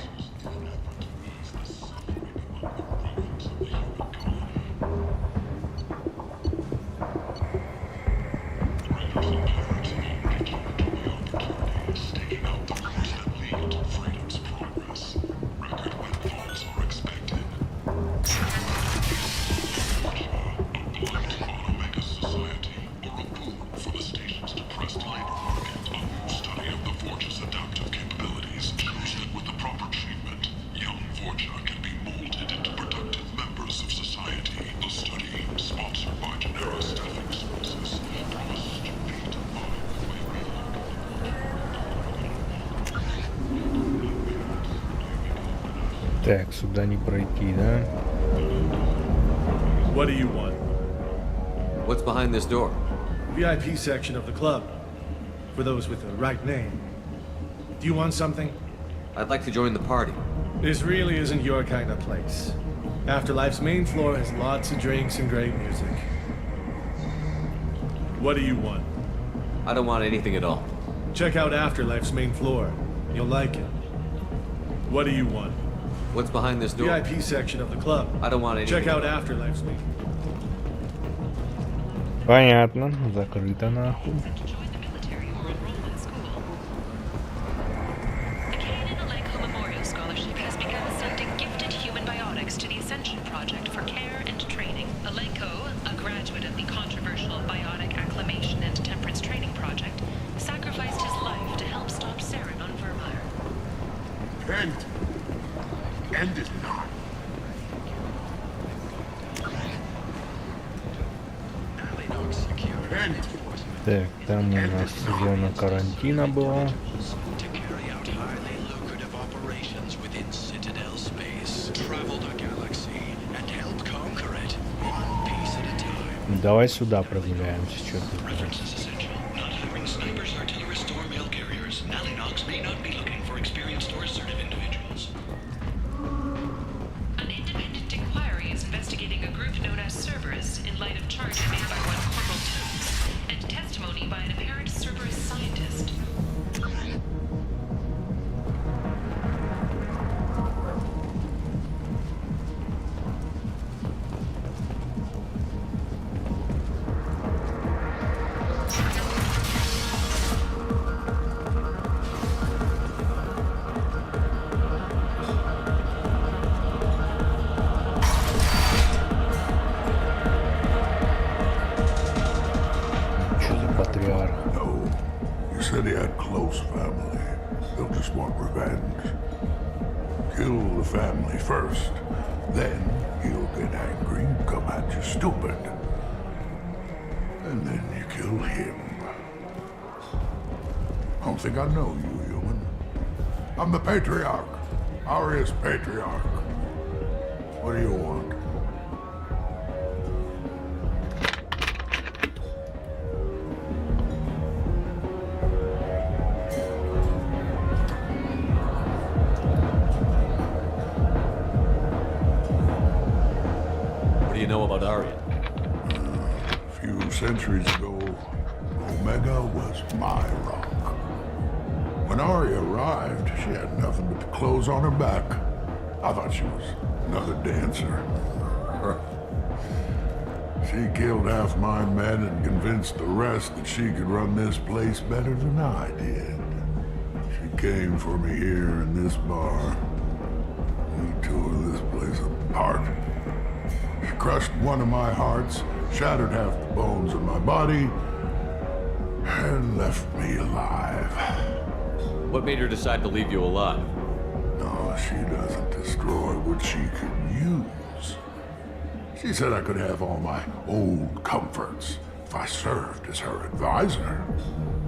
Так, сюда не пройти, да? What do you want? What's behind this door? VIP section of the club. For those with the right name. Do you want something? I'd like to join the party. This really isn't your kind of place. Afterlife's main floor has lots of drinks and great music. What do you want? I don't want anything at all. Check out Afterlife's main floor. You'll like it. What do you want? What's behind this door? VIP section of the club. I don't want anything. Check out Afterlife's main. Понятно, закрыто нахуй. End it not. Так, там у нас зона карантина была. Давай сюда прогуляемся, что ты. An independent inquiry is investigating a group known as Cerberus in light of charges made by one Corporal Toons and testimony by an apparent Cerberus scientist. Said he had close family. They'll just want revenge. Kill the family first, then he'll get angry and come at you stupid. And then you kill him. I don't think I know you, human. I'm the Patriarch. Aria's Patriarch. What do you want? What do you know about Aria? A few centuries ago, Omega was my rock. When Aria arrived, she had nothing but the clothes on her back. I thought she was another dancer. She killed half my men and convinced the rest that she could run this place better than I did. She came for me here in this bar. We tore this place apart. She crushed one of my hearts, shattered half the bones in my body, and left me alive. What made her decide to leave you alive? No, she doesn't destroy what she could use. She said I could have all my old comforts if I served as her advisor.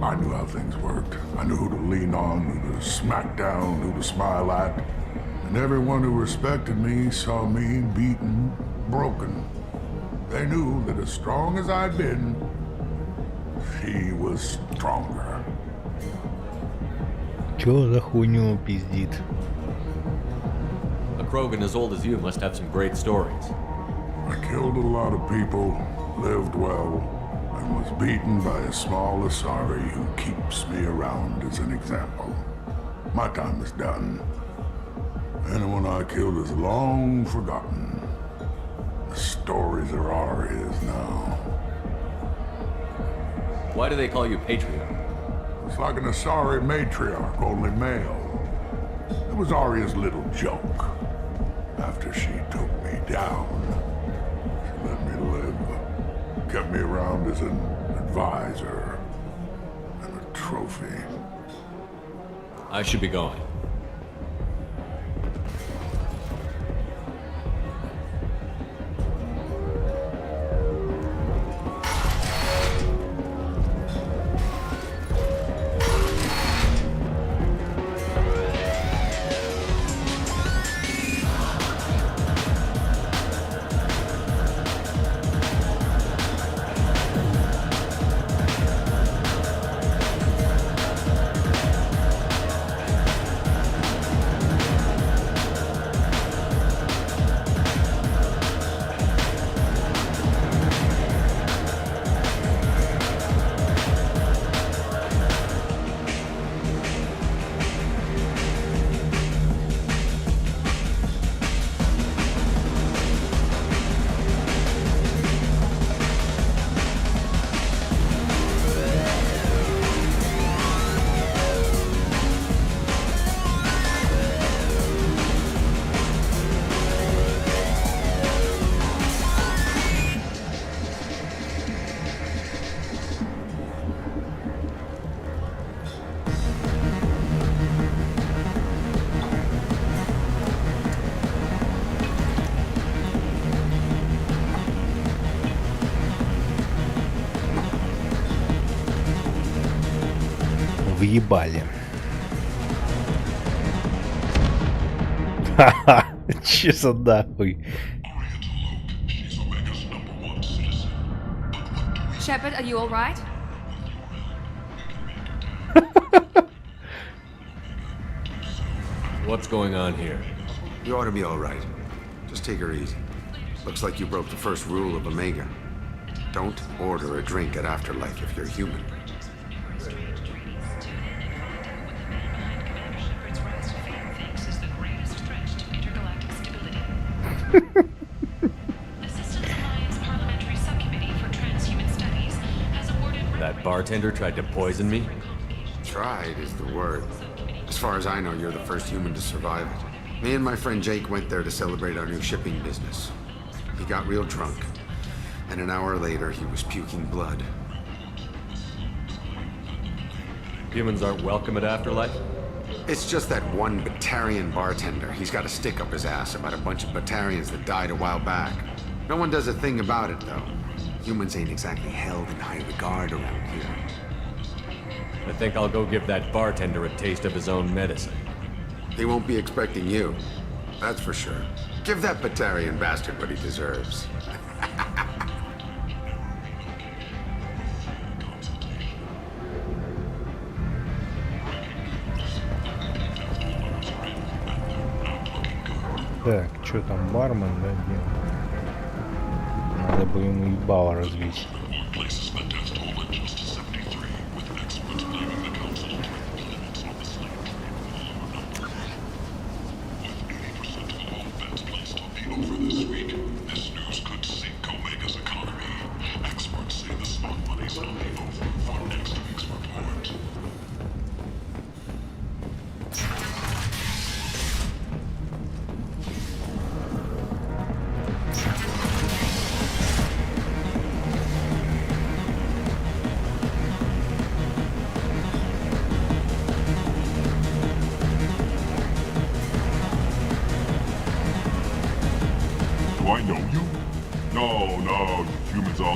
I knew how things worked. I knew who to lean on, who to smack down, who to smile at. And everyone who respected me saw me beaten, broken. They knew that as strong as I'd been, she was stronger. Чё за хуйню пиздит? A Krogan as old as you must have some great stories. I killed a lot of people, lived well, and was beaten by a small Asari who keeps me around as an example. My time is done. Anyone I killed is long forgotten. The stories are ours now. Why do they call you Patriarch? It's like an Asari matriarch, only male. It was Arya's little joke. After she took me down, she let me live. Kept me around as an advisor and a trophy. I should be going. Въебали. Ха-ха, че за нахуй? Shepard, are you all right? What's going on here? You ought to be all right. Just take her easy. Looks like you broke the first rule of Omega. Don't order a drink at Afterlife if you're human. That bartender tried to poison me? Tried is the word. As far as I know, you're the first human to survive it. Me and my friend Jake went there to celebrate our new shipping business. He got real drunk, and an hour later he was puking blood. Humans aren't welcome at Afterlife? It's just that one Batarian bartender. He's got a stick up his ass about a bunch of Batarians that died a while back. No one does a thing about it, though. Humans ain't exactly held in high regard around here. I think I'll go give that bartender a taste of his own medicine. He won't be expecting you. That's for sure. Give that Batarian bastard what he deserves. Так, что там, бармен, да, делает? Надо бы ему ебало развить.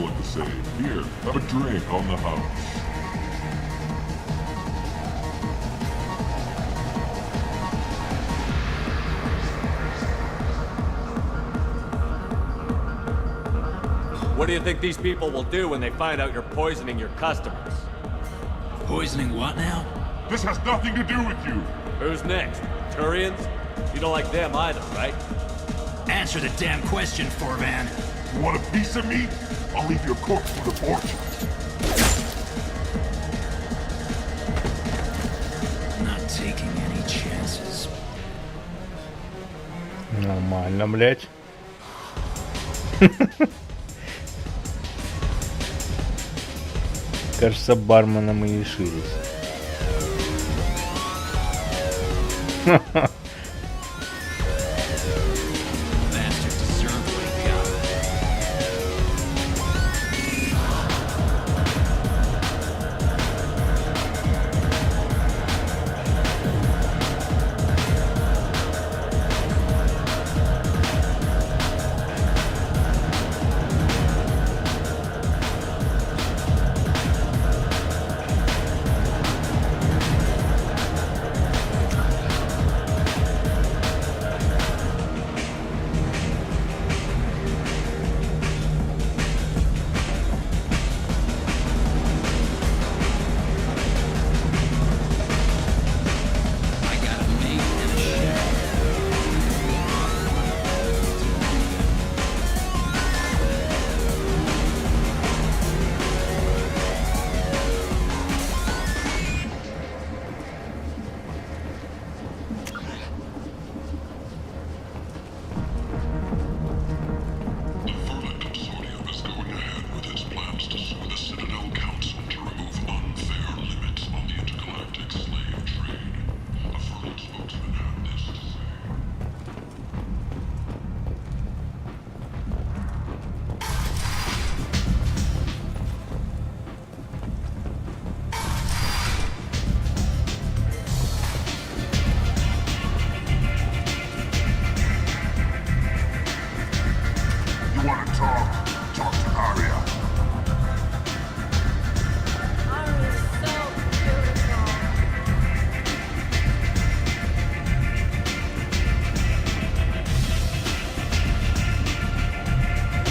wallet to save. Here, have a drink on the house. What do you think these people will do when they find out you're poisoning your customers? Poisoning what now? This has nothing to do with you. Who's next? Turians? You don't like them either, right? Answer the damn question, Forvan. You want a piece of me? I'll leave your corpse for the fortune. Not taking any chances. Нормально, блядь. Кажется, барменом мы решились.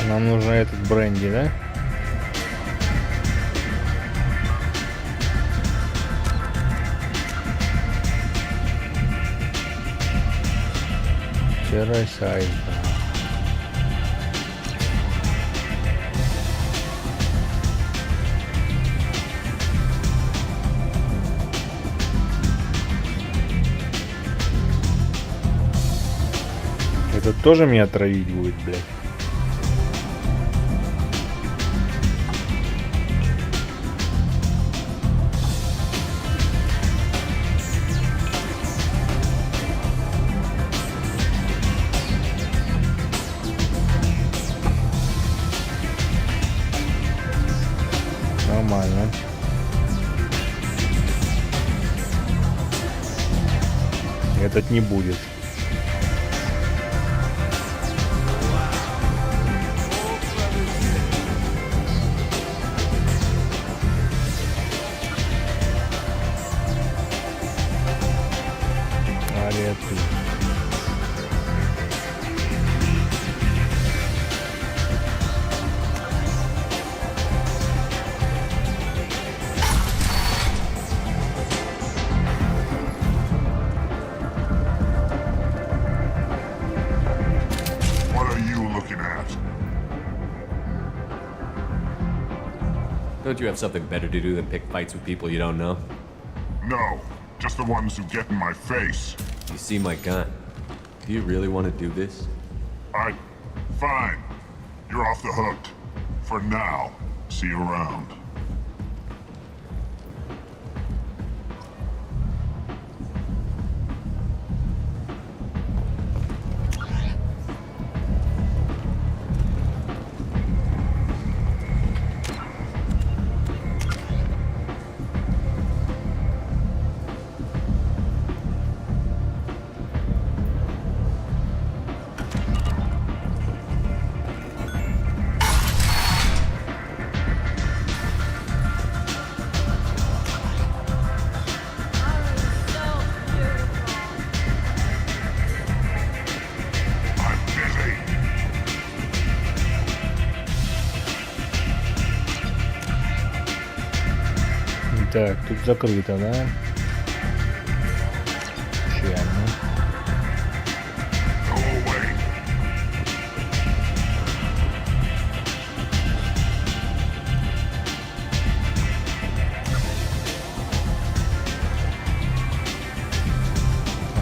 Нам нужен этот бренди, да? Террасайда. Это тоже меня отравить будет, блядь. Нормально. Этот не будет. Don't you have something better to do than pick fights with people you don't know? No, just the ones who get in my face. You see my gun. Do you really want to do this? Fine. You're off the hook. For now. See you around. Так, тут закрыто, да? Чайно.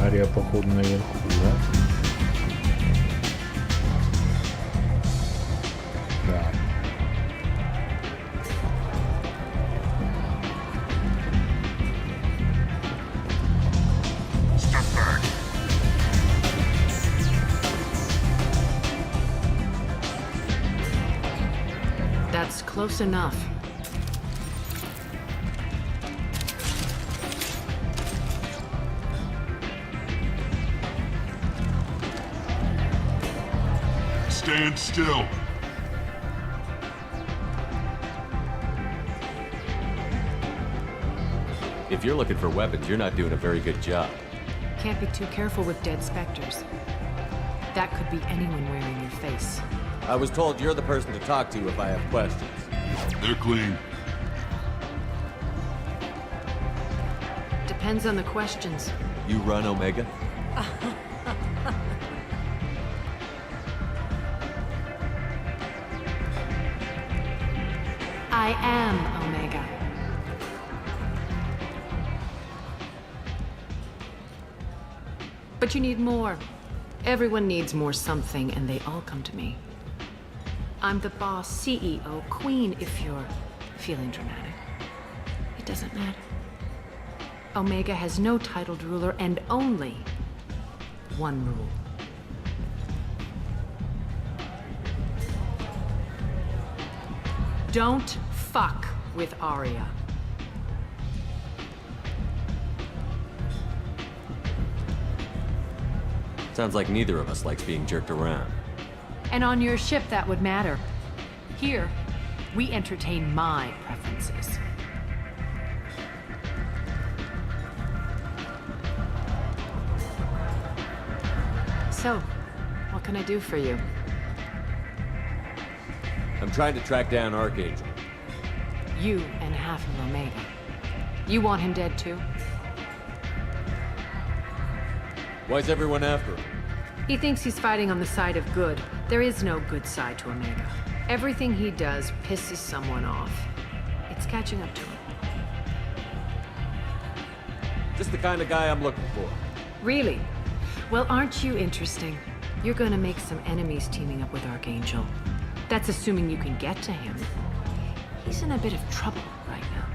Ария, походу, наверху, да? Да. That's close enough. Stand still. If you're looking for weapons, you're not doing a very good job. Can't be too careful with dead specters. That could be anyone wearing your face. I was told you're the person to talk to if I have questions. They're clean. Depends on the questions. You run Omega? I am Omega. But you need more. Everyone needs more something, and they all come to me. I'm the boss, CEO, queen, if you're feeling dramatic. It doesn't matter. Omega has no titled ruler and only one rule. Don't fuck with Arya. Sounds like neither of us likes being jerked around. And on your ship, that would matter. Here, we entertain my preferences. So, what can I do for you? I'm trying to track down Archangel. You and half of Omega. You want him dead too? Why's everyone after him? He thinks he's fighting on the side of good. There is no good side to Omega. Everything he does pisses someone off. It's catching up to him. Just the kind of guy I'm looking for. Really? Well, aren't you interesting? You're gonna make some enemies teaming up with Archangel. That's assuming you can get to him. He's in a bit of trouble right now.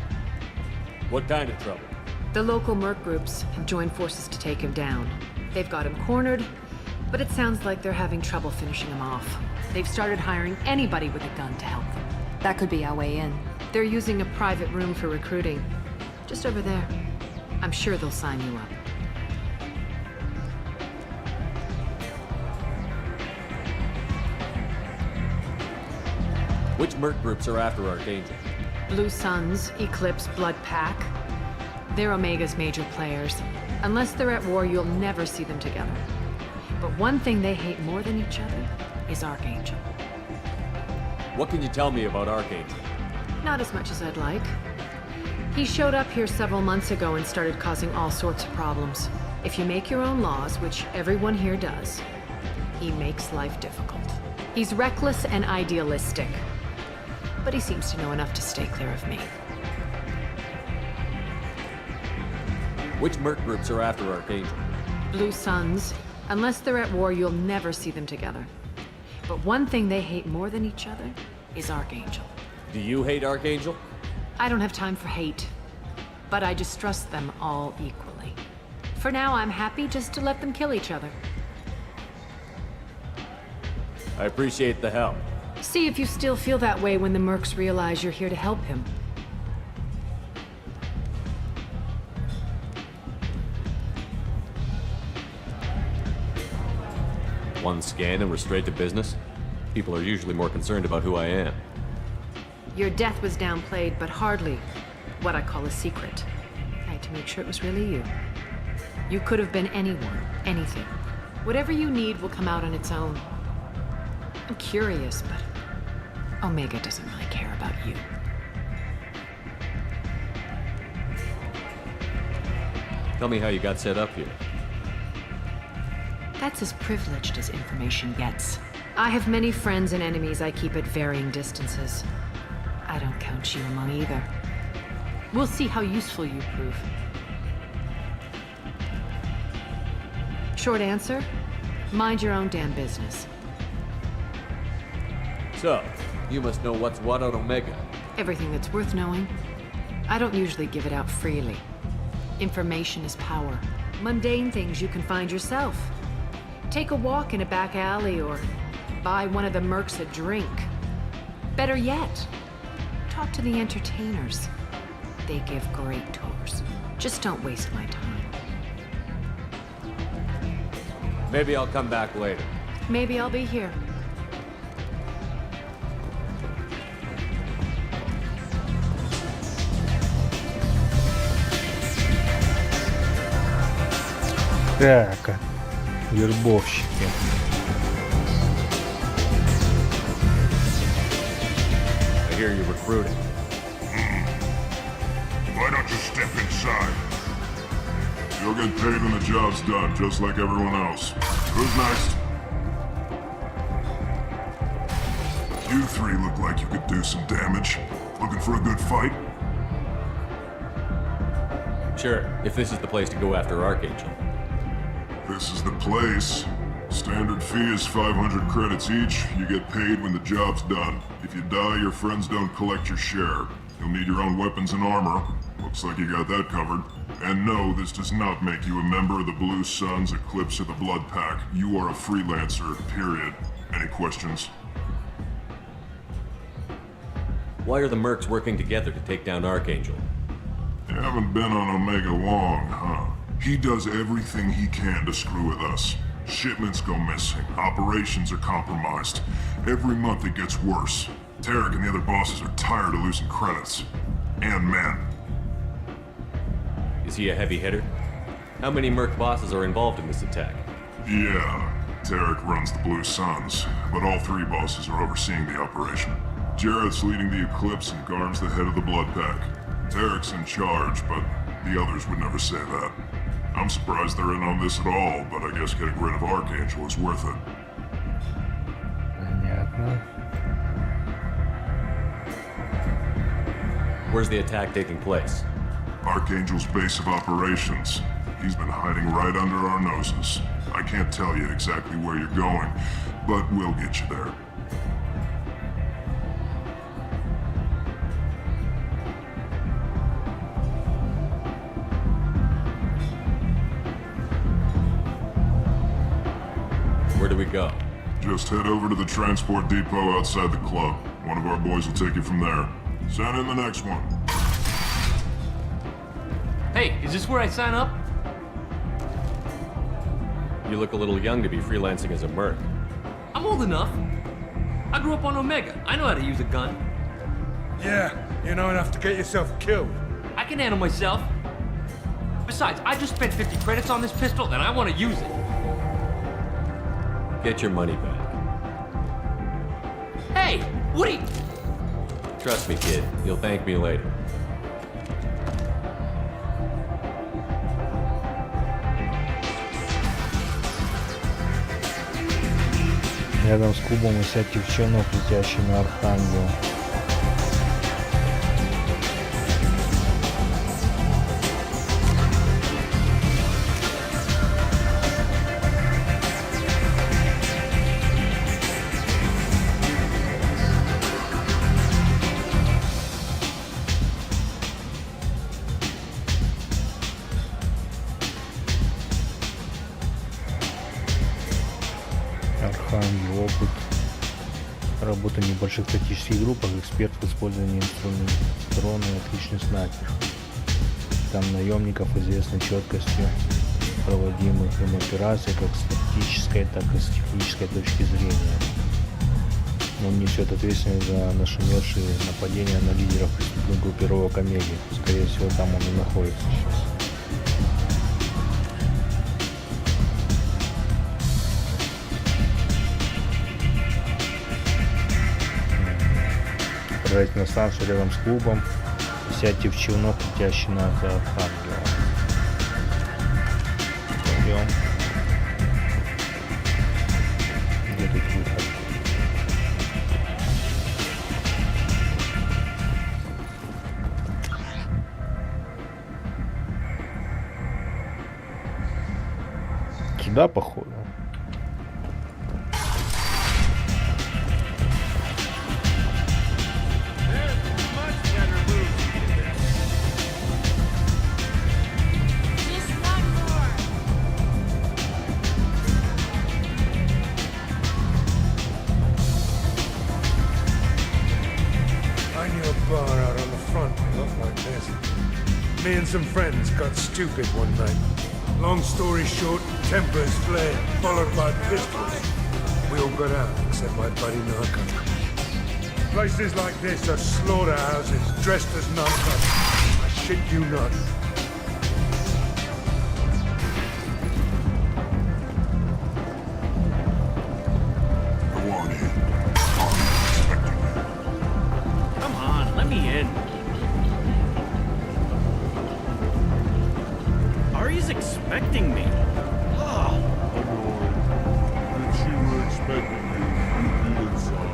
What kind of trouble? The local merc groups have joined forces to take him down. They've got him cornered, but it sounds like they're having trouble finishing him off. They've started hiring anybody with a gun to help them. That could be our way in. They're using a private room for recruiting. Just over there. I'm sure they'll sign you up. Which merc groups are after Archangel? Blue Suns, Eclipse, Blood Pack. They're Omega's major players. Unless they're at war, you'll never see them together. But one thing they hate more than each other is Archangel. What can you tell me about Archangel? Not as much as I'd like. He showed up here several months ago and started causing all sorts of problems. If you make your own laws, which everyone here does, he makes life difficult. He's reckless and idealistic, but he seems to know enough to stay clear of me. Which merc groups are after Archangel? Blue Suns. Unless they're at war, you'll never see them together. But one thing they hate more than each other is Archangel. Do you hate Archangel? I don't have time for hate, but I distrust them all equally. For now, I'm happy just to let them kill each other. I appreciate the help. See if you still feel that way when the mercs realize you're here to help him. One scan and we're straight to business? People are usually more concerned about who I am. Your death was downplayed, but hardly what I call a secret. I had to make sure it was really you. You could have been anyone, anything. Whatever you need will come out on its own. I'm curious, but Omega doesn't really care about you. Tell me how you got set up here. That's as privileged as information gets. I have many friends and enemies I keep at varying distances. I don't count you among either. We'll see how useful you prove. Short answer, mind your own damn business. So, you must know what's what on Omega. Everything that's worth knowing. I don't usually give it out freely. Information is power. Mundane things you can find yourself. Take a walk in a back alley or buy one of the mercs a drink. Better yet, talk to the entertainers. They give great tours. Just don't waste my time. Maybe I'll come back later. Maybe I'll be here. Так, вербовщики. I hear you're recruiting. Why don't you step inside? You'll get paid when the job's done, just like everyone else. Who's next? You three look like you could do some damage. Looking for a good fight? Sure, if this is the place to go after Archangel. This is the place. Standard fee is 500 credits each. You get paid when the job's done. If you die, your friends don't collect your share. You'll need your own weapons and armor. Looks like you got that covered. And no, this does not make you a member of the Blue Suns, Eclipse, or the Blood Pack. You are a freelancer, period. Any questions? Why are the mercs working together to take down Archangel? You haven't been on Omega long, huh? He does everything he can to screw with us. Shipments go missing, operations are compromised. Every month it gets worse. Tarek and the other bosses are tired of losing credits. And men. Is he a heavy hitter? How many merc bosses are involved in this attack? Yeah, Tarek runs the Blue Suns, but all three bosses are overseeing the operation. Jarrett's leading the Eclipse and Garm's the head of the Blood Pack. Tarek's in charge, but the others would never say that. I'm surprised they're in on this at all, but I guess getting rid of Archangel is worth it. Понятно. Where's the attack taking place? Archangel's base of operations. He's been hiding right under our noses. I can't tell you exactly where you're going, but we'll get you there. Where do we go? Just head over to the transport depot outside the club. One of our boys will take you from there. Send in the next one. Hey, is this where I sign up? You look a little young to be freelancing as a merc. I'm old enough. I grew up on Omega. I know how to use a gun. Yeah, you know enough to get yourself killed. I can handle myself. Besides, I just spent 50 credits on this pistol and I want to use it. Get your money back. Hey, what are you... Trust me, kid. You'll thank me later. Рядом с кубом висят девчонок, летящий на Архангела. Архангел, опыт. Работа в небольших тактических группах, эксперт в использовании инструментов, дрона и отличный снайпер. Там наемников известной четкостью проводимых им операций как с тактической, так и с технической точки зрения. Он несет ответственность за нашумевшие нападения на лидеров преступных группировок Омеги. Скорее всего, там он и находится сейчас. На станцию рядом с клубом висят девчонок, летящий на Архангела. тут выход. Сюда, походу. Me and some friends got stupid one night. Long story short, tempers flared, followed by pistols. We all got out, except my buddy Narco. Places like this are slaughterhouses dressed as nightclubs. I shit you not. Go on in. I'm expecting you. Come on, let me in. Ari's expecting me. Oh. If she were expecting you, you'd be inside.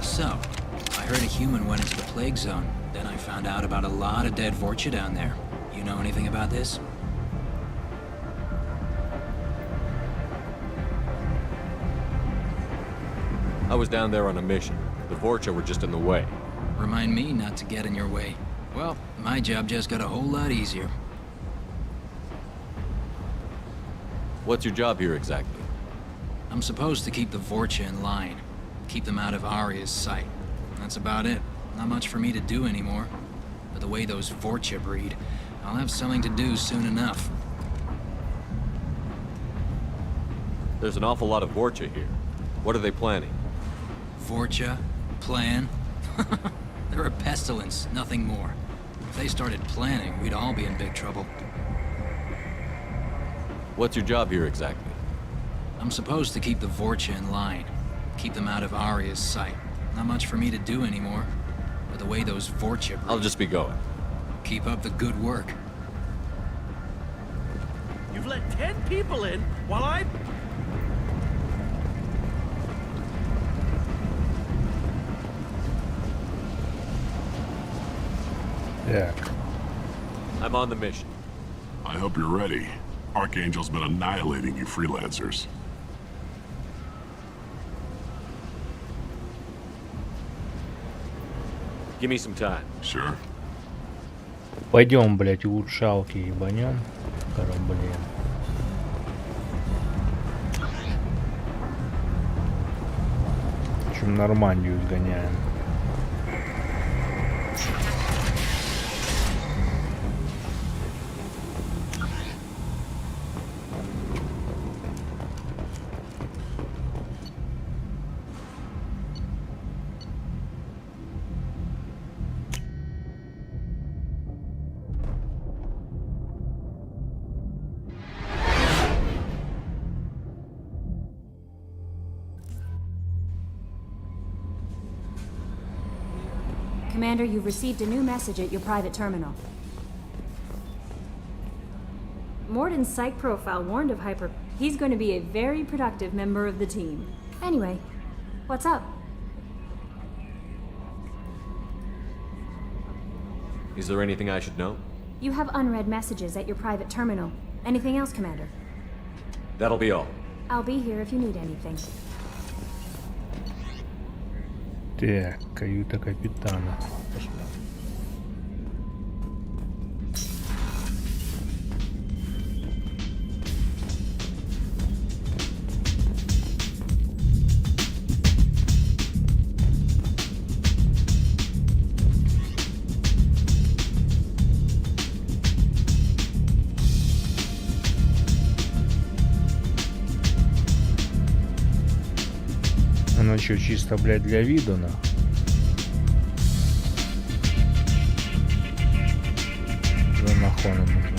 So, I heard a human went into the plague zone. Then I found out about a lot of dead Vorcha down there. You know anything about this? I was down there on a mission. The Vorcha were just in the way. Remind me not to get in your way. Well, my job just got a whole lot easier. What's your job here exactly? I'm supposed to keep the Vorcha in line. Keep them out of Arya's sight. That's about it. Not much for me to do anymore. But the way those Vorcha breed, I'll have something to do soon enough. There's an awful lot of Vorcha here. What are they planning? Vorcha? Plan? They're a pestilence, nothing more. If they started planning, we'd all be in big trouble. What's your job here exactly? I'm supposed to keep the Vorcha in line. Keep them out of Arya's sight. Not much for me to do anymore. But the way those Vorcha breed, I'll just be going. keep up the good work. You've let 10 people in while I... Yeah. I'm on the mission. I hope you're ready. Archangel's been annihilating you freelancers. Give me some time. Sure. Пойдем, блять, улучшалки ебанем. Корабле. В общем, Нормандию сгоняем. Commander, you've received a new message at your private terminal. Morden's psych profile warned of hyper... He's going to be a very productive member of the team. Anyway, what's up? Is there anything I should know? You have unread messages at your private terminal. Anything else, Commander? That'll be all. I'll be here if you need anything. Так, каюта капитана. Оно что, чисто, блядь, для вида, на? Да нахуй оно нужно.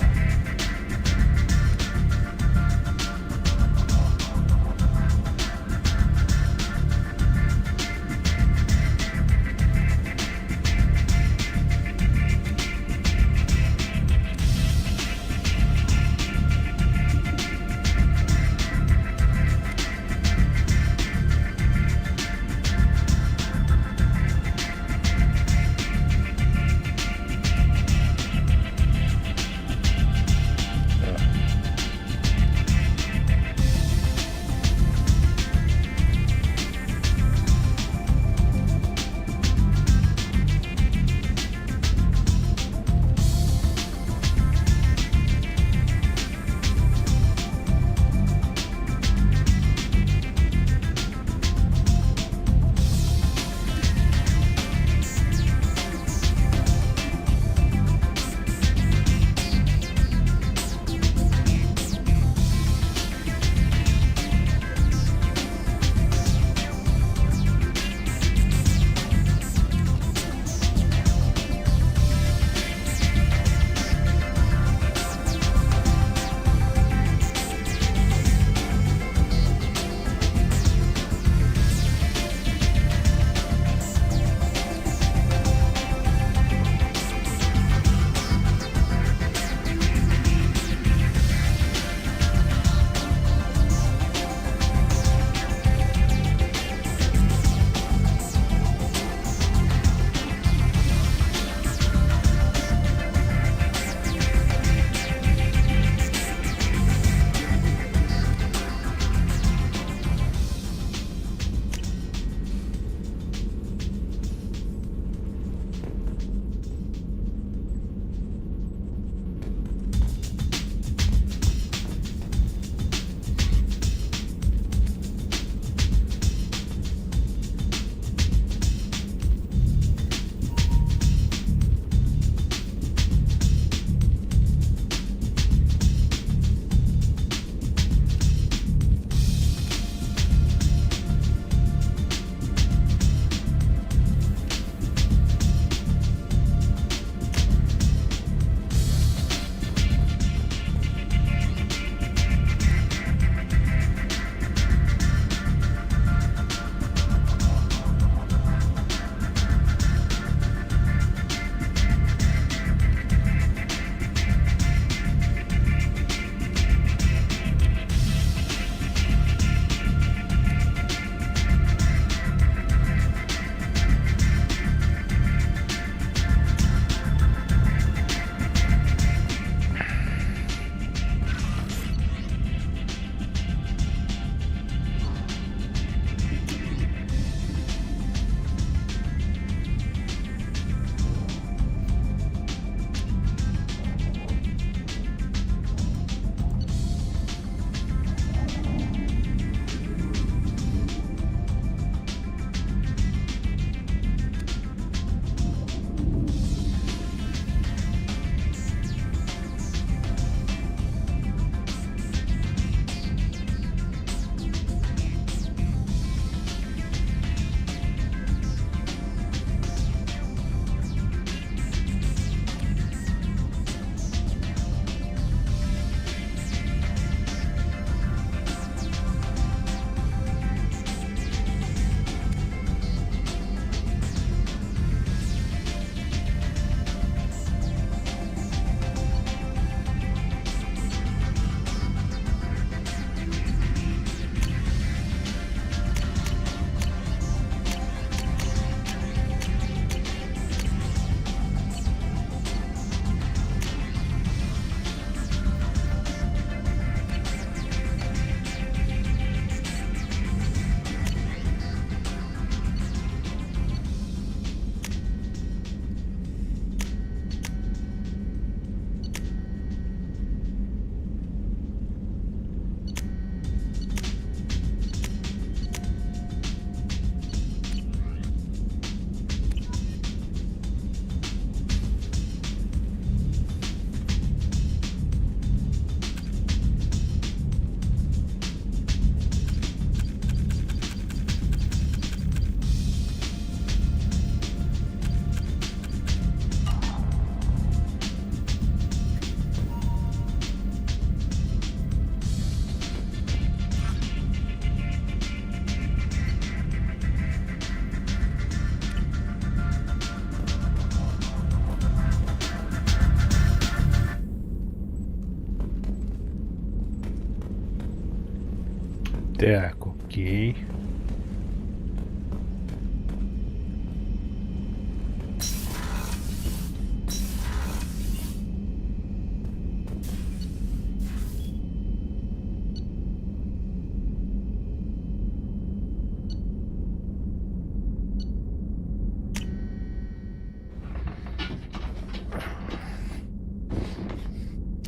Так, окей.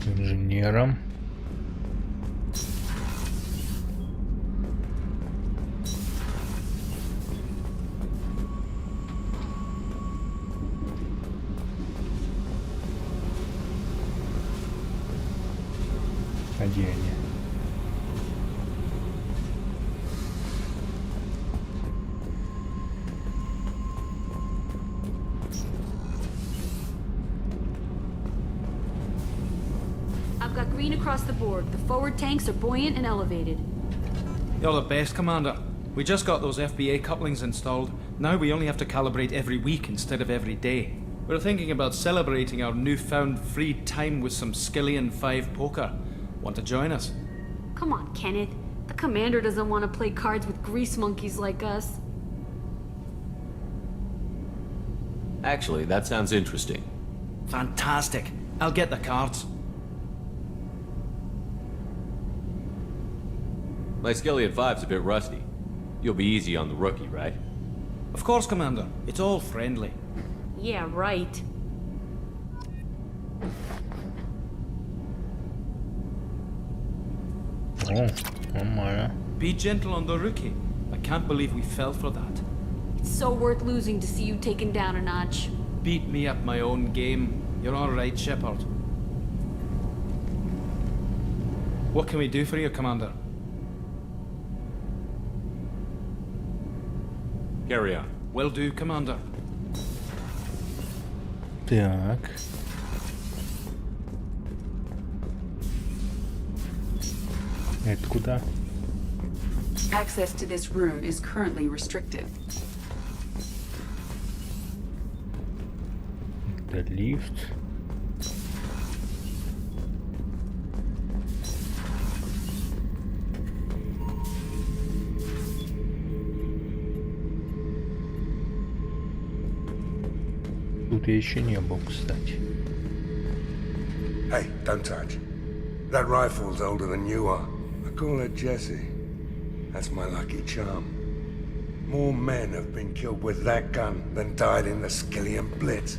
Инженером. Одеяние. I've got green across the board. The forward tanks are buoyant and elevated. You're the best, Commander. We just got those FBA couplings installed. Now we only have to calibrate every week instead of every day. We're thinking about celebrating our newfound free time with some Skillian 5 poker. Want to join us? Come on, Kenneth. The commander doesn't want to play cards with grease monkeys like us. Actually, that sounds interesting. Fantastic. I'll get the cards. My Skillian 5's a bit rusty. You'll be easy on the rookie, right? Of course, Commander. It's all friendly. Yeah, right. Oh, нормально. Be gentle on the rookie. I can't believe we fell for that. It's so worth losing to see you taken down a notch. Beat me at my own game. You're all right, Shepard. What can we do for you, Commander? Carry on. Will do, Commander. Так. Это куда? Access to this room is currently restricted. Это лифт. Тут я еще не был, кстати. Hey, don't touch. That rifle's older than you are. I call her Jessie. That's my lucky charm. More men have been killed with that gun than died in the Skillian Blitz.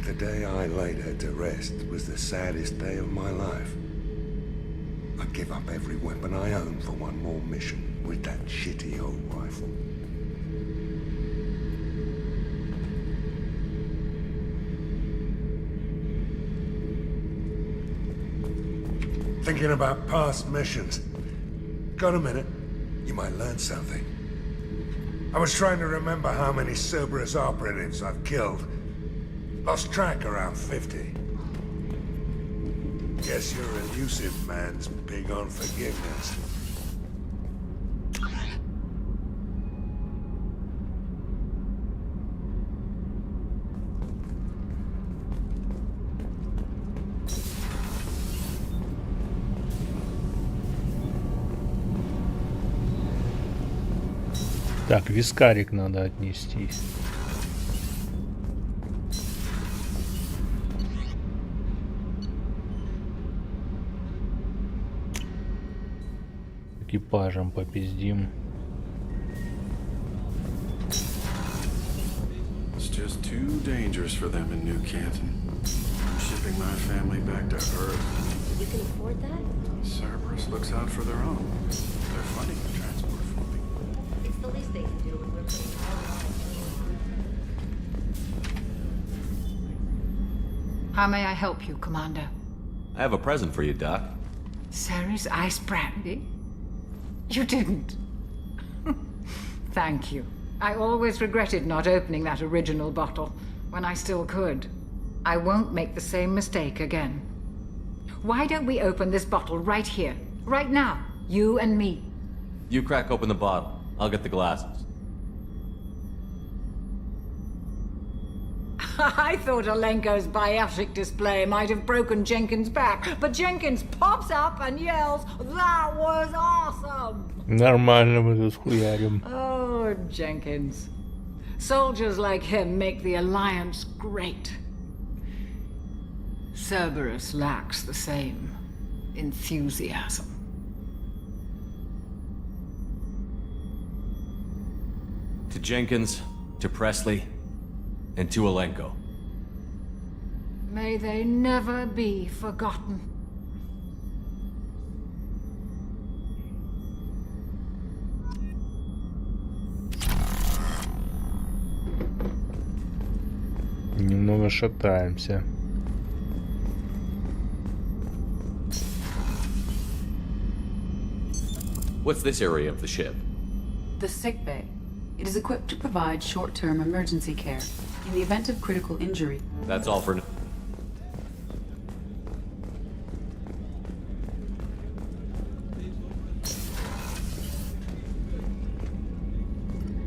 The day I laid her to rest was the saddest day of my life. I'd give up every weapon I own for one more mission with that shitty old rifle. Thinking about past missions. Got a minute? You might learn something. I was trying to remember how many Cerberus operatives I've killed. Lost track around 50. Guess your elusive man's big on forgiveness. Так, вискарик надо отнести. Экипажем попиздим. It's just too dangerous for them in New Canton. I'm shipping my family back to Earth. You can afford that? Cerberus looks out for their own. They're funding the transport for me. It's the least they can do when we're putting How may I help you, Commander? I have a present for you, Doc. Sarah's ice brandy? You didn't. Thank you. I always regretted not opening that original bottle when I still could. I won't make the same mistake again. Why don't we open this bottle right here, right now, you and me? You crack open the bottle. I'll get the glasses. I thought Alenko's biotic display might have broken Jenkins' back, but Jenkins pops up and yells, "That was awesome!" Нормально мы тут схуярим. Oh, Jenkins. Soldiers like him make the Alliance great. Cerberus lacks the same enthusiasm. To Jenkins, to Presley, and to Alenko. May they never be forgotten. Немного шатаемся. What's this area of the ship? The sick bay. It is equipped to provide short-term emergency care in the event of critical injury. That's all for...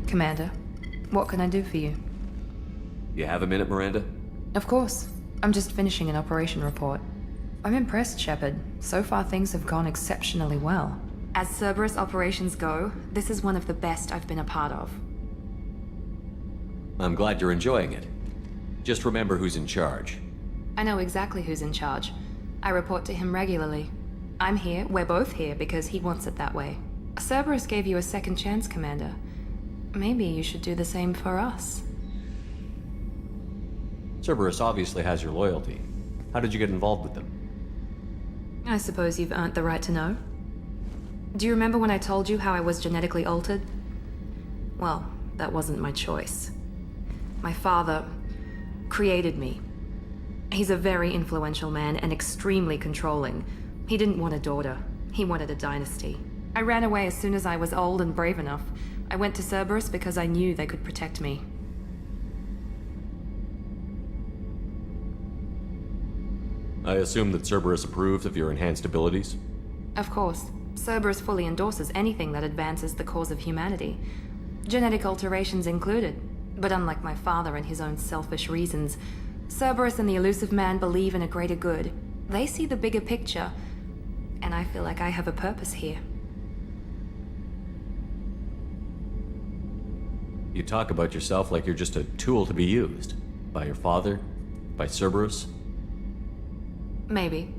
Commander, what can I do for you? You have a minute, Miranda? Of course. I'm just finishing an operation report. I'm impressed, Shepard. So far things have gone exceptionally well. As Cerberus operations go, this is one of the best I've been a part of. I'm glad you're enjoying it. Just remember who's in charge. I know exactly who's in charge. I report to him regularly. I'm here, we're both here, because he wants it that way. Cerberus gave you a second chance, Commander. Maybe you should do the same for us. Cerberus obviously has your loyalty. How did you get involved with them? I suppose you've earned the right to know. Do you remember when I told you how I was genetically altered? Well, that wasn't my choice. My father created me. He's a very influential man and extremely controlling. He didn't want a daughter. He wanted a dynasty. I ran away as soon as I was old and brave enough. I went to Cerberus because I knew they could protect me. I assume that Cerberus approved of your enhanced abilities? Of course. Cerberus fully endorses anything that advances the cause of humanity. Genetic alterations included. But unlike my father and his own selfish reasons, Cerberus and the elusive man believe in a greater good. They see the bigger picture, and I feel like I have a purpose here. You talk about yourself like you're just a tool to be used. By your father? By Cerberus? Maybe.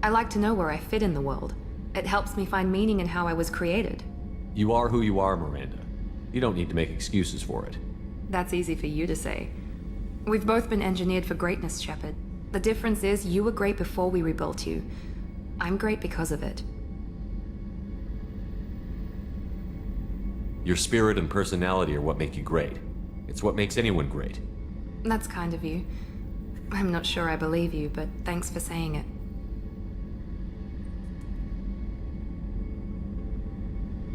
I like to know where I fit in the world. It helps me find meaning in how I was created. You are who you are, Miranda. You don't need to make excuses for it. That's easy for you to say. We've both been engineered for greatness, Shepard. The difference is you were great before we rebuilt you. I'm great because of it. Your spirit and personality are what make you great. It's what makes anyone great. That's kind of you. I'm not sure I believe you, but thanks for saying it.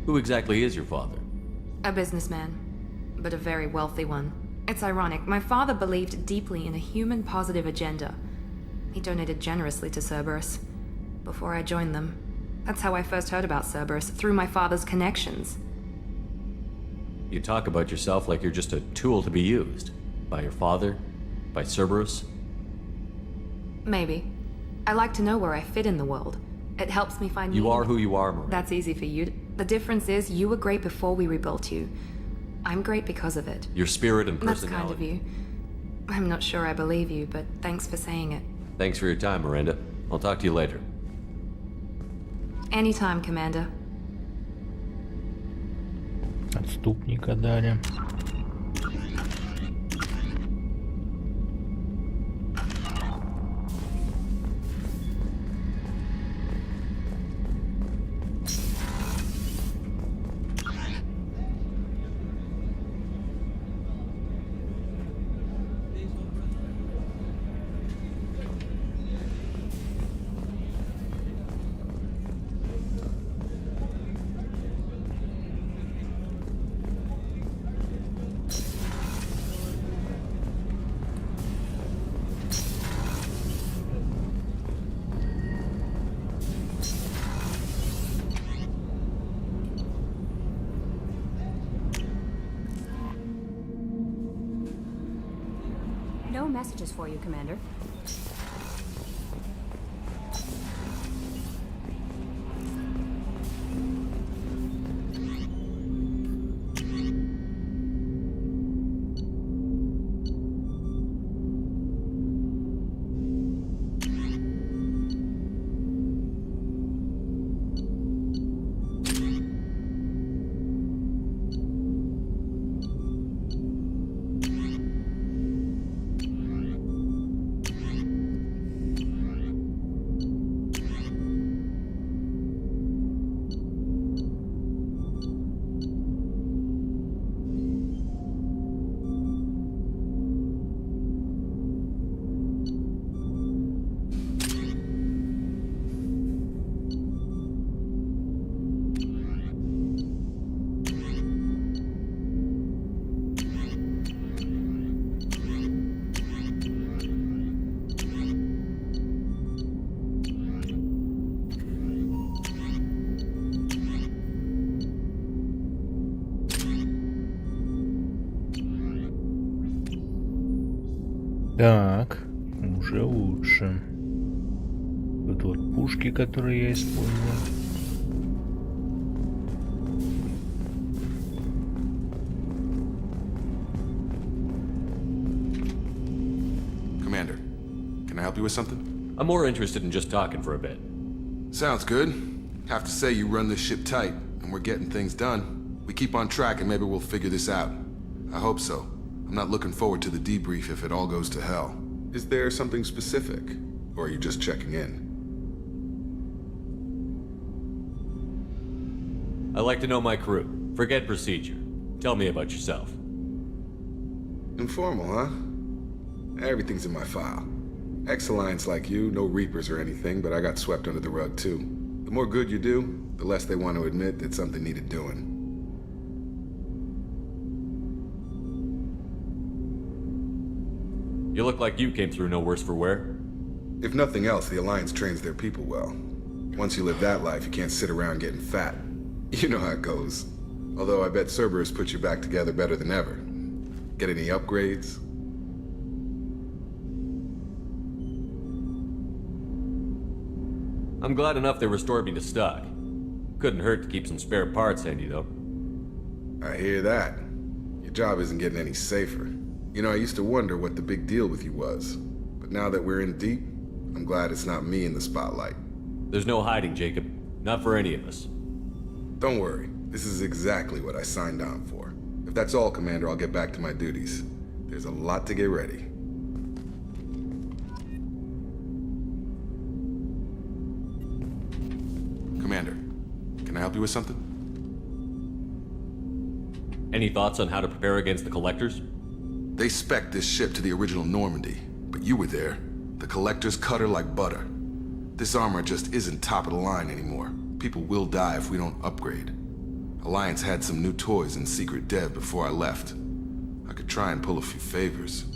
Who exactly is your father? A businessman, but a very wealthy one. It's ironic, my father believed deeply in a human positive agenda. He donated generously to Cerberus before I joined them. That's how I first heard about Cerberus, through my father's connections. You talk about yourself like you're just a tool to be used. By your father? By Cerberus? Maybe. I like to know where I fit in the world. It helps me find meaning. You are who you are, Miranda. That's easy for you. The difference is you were great before we rebuilt you. I'm great because of it. Your spirit and personality. That's kind of you. I'm not sure I believe you, but thanks for saying it. Thanks for your time, Miranda. I'll talk to you later. Anytime, Commander. Отступника дали. No messages for you, Commander. Так, уже лучше. Тут вот пушки, которые я использую. Commander, can I help you with something? I'm more interested in just talking for a bit. Sounds good. Have to say you run this ship tight, and we're getting things done. We keep on track and maybe we'll figure this out. I hope so. I'm not looking forward to the debrief if it all goes to hell. Is there something specific? Or are you just checking in? I like to know my crew. Forget procedure. Tell me about yourself. Informal, huh? Everything's in my file. Ex-Alliance like you, no Reapers or anything, but I got swept under the rug too. The more good you do, the less they want to admit that something needed doing. You look like you came through no worse for wear. If nothing else, the Alliance trains their people well. Once you live that life, you can't sit around getting fat. You know how it goes. Although I bet Cerberus puts you back together better than ever. Get any upgrades? I'm glad enough they restored me to stock. Couldn't hurt to keep some spare parts handy, though. I hear that. Your job isn't getting any safer. You know, I used to wonder what the big deal with you was. But now that we're in deep, I'm glad it's not me in the spotlight. There's no hiding, Jacob. Not for any of us. Don't worry. This is exactly what I signed on for. If that's all, Commander, I'll get back to my duties. There's a lot to get ready. Commander, can I help you with something? Any thoughts on how to prepare against the Collectors? They spec'd this ship to the original Normandy, but you were there. The Collectors cut her like butter. This armor just isn't top of the line anymore. People will die if we don't upgrade. Alliance had some new toys in secret dev before I left. I could try and pull a few favors.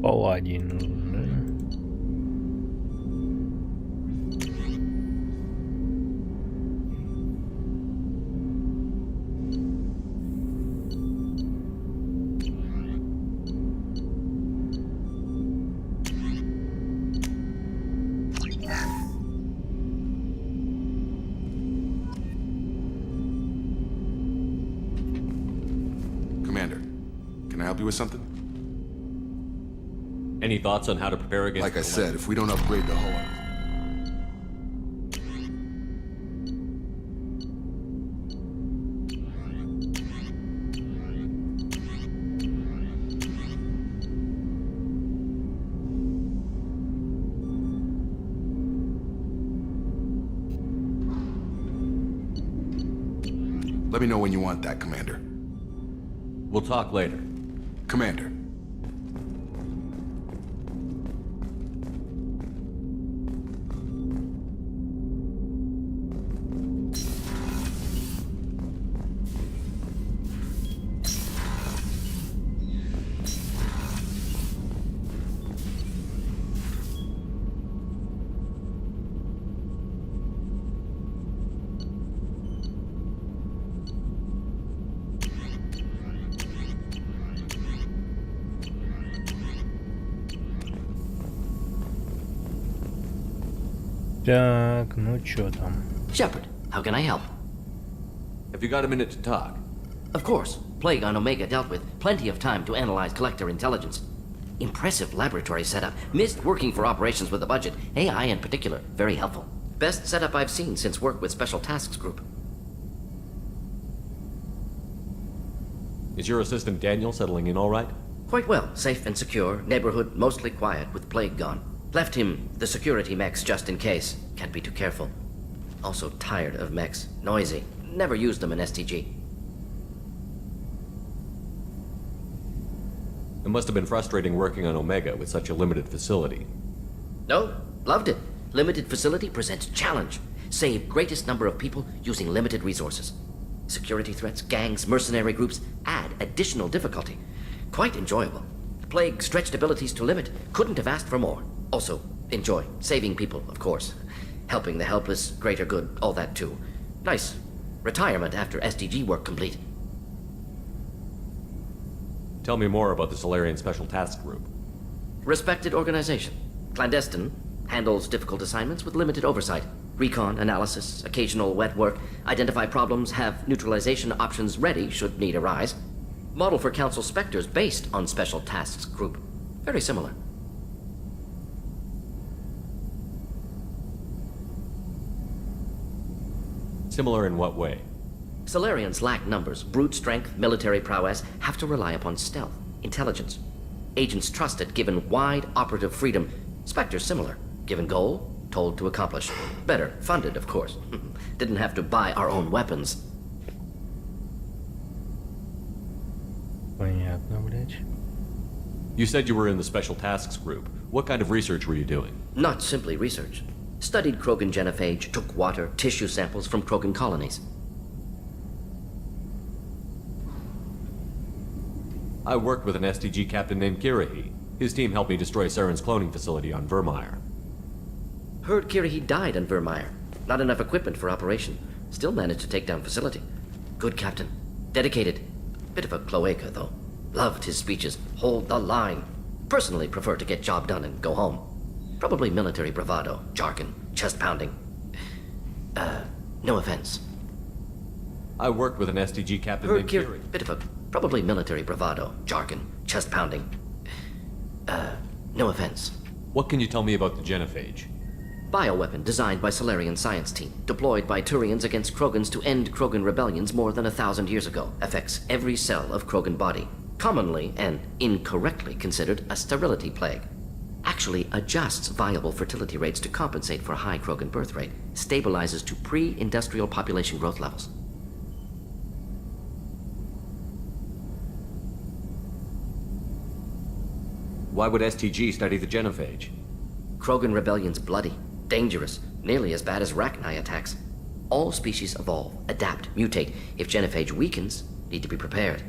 Паладин. Commander, can I help you with something? Any thoughts on how to prepare against Like I said, if we don't upgrade the hull... Let me know when you want that, Commander. We'll talk later. Commander. Так, ну чё там? Shepard, how can I help? Have you got a minute to talk? Of course. Plague on Omega dealt with. Plenty of time to analyze collector intelligence. Impressive laboratory setup. Missed working for operations with a budget. AI in particular. Very helpful. Best setup I've seen since work with Special Tasks Group. Is your assistant Daniel settling in all right? Quite well. Safe and secure. Neighborhood mostly quiet with Plague gone. Left him the security mechs just in case. Can't be too careful. Also tired of mechs. Noisy. Never used them in STG. It must have been frustrating working on Omega with such a limited facility. No, loved it. Limited facility presents challenge. Save greatest number of people using limited resources. Security threats, gangs, mercenary groups add additional difficulty. Quite enjoyable. Plague stretched abilities to limit. Couldn't have asked for more. Also, enjoy. Saving people, of course. Helping the helpless, greater good, all that too. Nice. Retirement after SDG work complete. Tell me more about the Solarian Special Task Group. Respected organization. Clandestine. Handles difficult assignments with limited oversight. Recon, analysis, occasional wet work. Identify problems, have neutralization options ready should need arise. Model for Council Spectres based on Special Tasks Group. Very similar. Similar in what way? Solarians lack numbers, brute strength, military prowess, have to rely upon stealth, intelligence. Agents trusted, given wide operative freedom. Spectres similar, given goal, told to accomplish. Better, funded, of course. Didn't have to buy our own weapons. Понятно, блядь. You said you were in the Special Tasks Group. What kind of research were you doing? Not simply research. Studied Krogan genophage, took water, tissue samples from Krogan colonies. I worked with an STG captain named Kirahi. His team helped me destroy Saren's cloning facility on Vermeer. Heard Kirahi died on Vermeer. Not enough equipment for operation. Still managed to take down facility. Good captain. Dedicated. Bit of a cloaca, though. Loved his speeches. Hold the line. Personally prefer to get job done and go home. Probably military bravado, jargon, chest pounding. No offense. I worked with an STG captain named Kirahi. Bit of a probably military bravado, jargon, chest pounding. No offense. What can you tell me about the genophage? Bioweapon designed by Solarian science team, deployed by Turians against Krogans to end Krogan rebellions more than 1,000 years ago. Affects every cell of Krogan body. Commonly and incorrectly considered a sterility plague. Actually adjusts viable fertility rates to compensate for a high Krogan birth rate. Stabilizes to pre-industrial population growth levels. Why would STG study the genophage? Krogan rebellion's bloody, dangerous, nearly as bad as Rachni attacks. All species evolve, adapt, mutate. If genophage weakens, need to be prepared.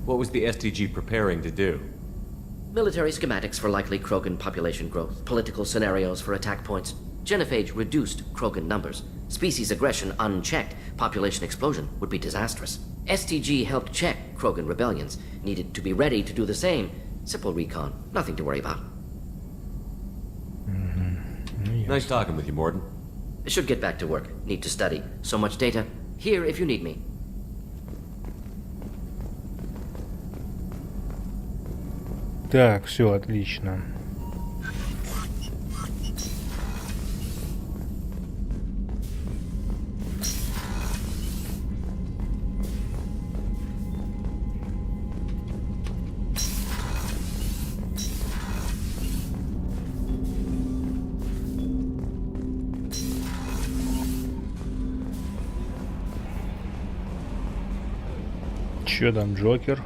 What was the STG preparing to do? Military schematics for likely Krogan population growth, political scenarios for attack points. Genophage reduced Krogan numbers. Species aggression unchecked, population explosion would be disastrous. STG helped check Krogan rebellions. Needed to be ready to do the same. Simple recon, nothing to worry about. Nice talking with you, Morden. Should get back to work. Need to study. So much data. Here if you need me. Так, все отлично. Чё там, Джокер?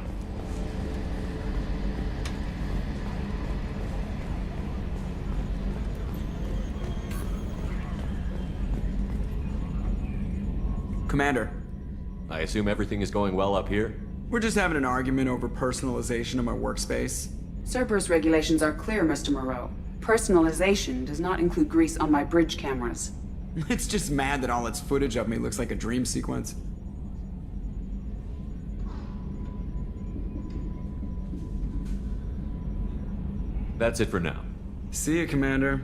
Commander. I assume everything is going well up here? We're just having an argument over personalization of my workspace. Cerberus regulations are clear, Mr. Moreau. Personalization does not include grease on my bridge cameras. It's just mad that all its footage of me looks like a dream sequence. That's it for now. See you, Commander.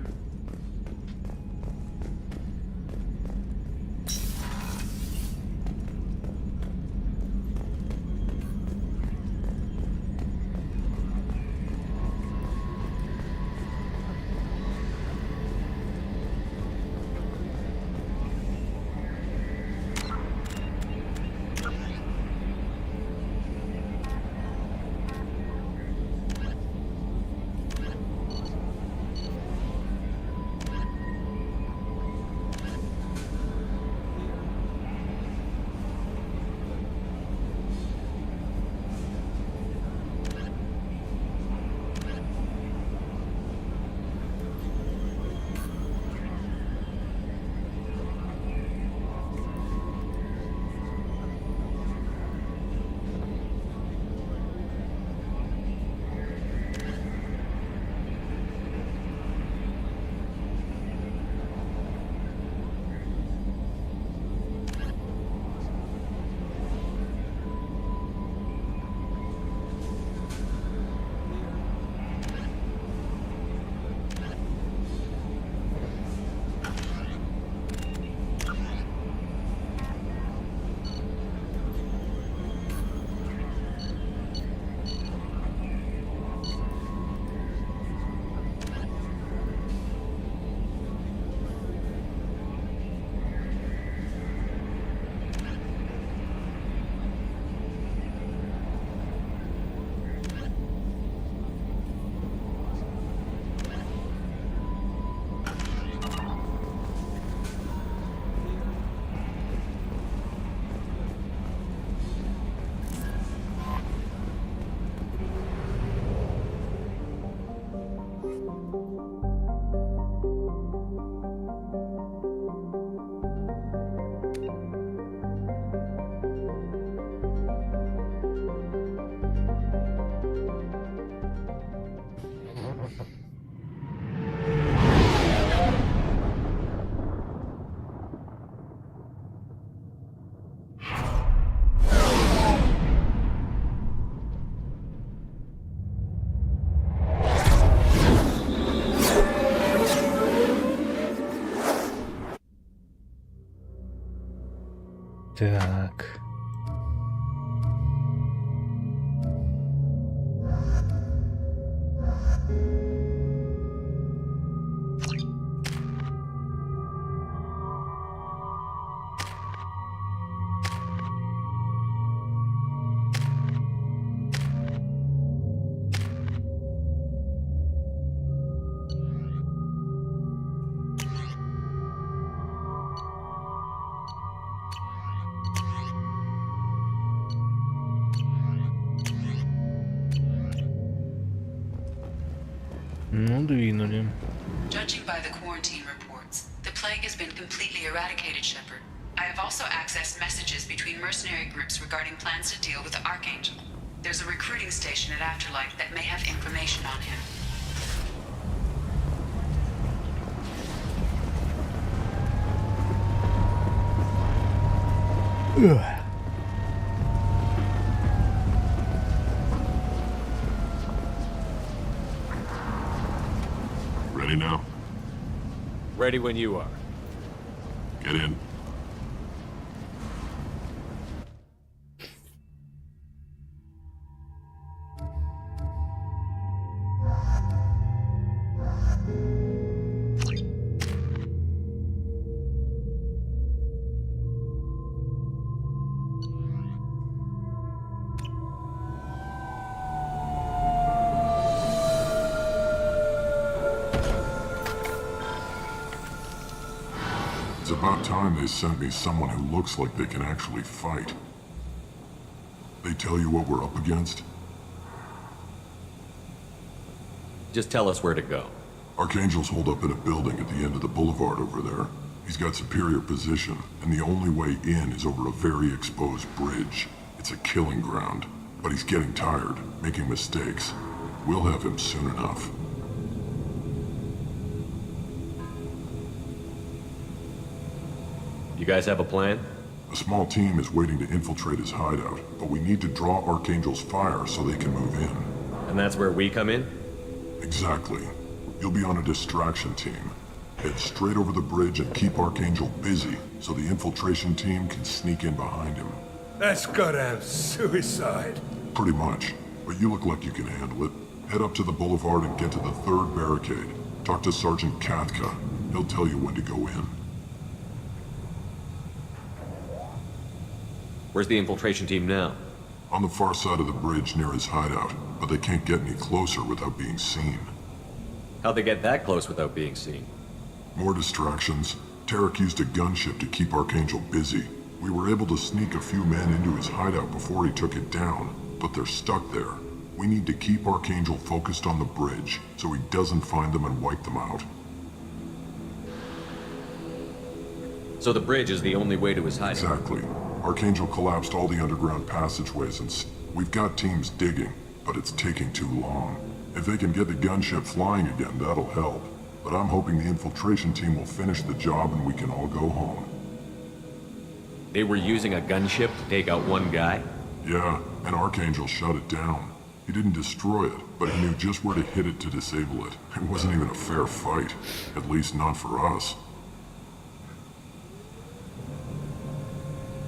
Так. Ну, двинули. Judging by the quarantine reports, the plague has been completely eradicated, Shepard. I have also accessed messages between mercenary groups regarding plans to deal with the Archangel. There's a recruiting station at Afterlife that may have information on him. Ugh. Ready now? Ready when you are. Get in. It's about time they sent me someone who looks like they can actually fight. They tell you what we're up against? Just tell us where to go. Archangel's holed up in a building at the end of the boulevard over there. He's got superior position, and the only way in is over a very exposed bridge. It's a killing ground, but he's getting tired, making mistakes. We'll have him soon enough. You guys have a plan? A small team is waiting to infiltrate his hideout, but we need to draw Archangel's fire so they can move in. And that's where we come in? Exactly. You'll be on a distraction team. Head straight over the bridge and keep Archangel busy so the infiltration team can sneak in behind him. That's goddamn suicide. Pretty much. But you look like you can handle it. Head up to the boulevard and get to the 3rd barricade. Talk to Sergeant Katka. He'll tell you when to go in. Where's the infiltration team now? On the far side of the bridge near his hideout, but they can't get any closer without being seen. How'd they get that close without being seen? More distractions. Tarek used a gunship to keep Archangel busy. We were able to sneak a few men into his hideout before he took it down, but they're stuck there. We need to keep Archangel focused on the bridge, so he doesn't find them and wipe them out. So the bridge is the only way to his hideout? Exactly. Archangel collapsed all the underground passageways and we've got teams digging, but it's taking too long. If they can get the gunship flying again, that'll help. But I'm hoping the infiltration team will finish the job and we can all go home. They were using a gunship to take out one guy? Yeah, and Archangel shut it down. He didn't destroy it, but he knew just where to hit it to disable it. It wasn't even a fair fight. At least not for us.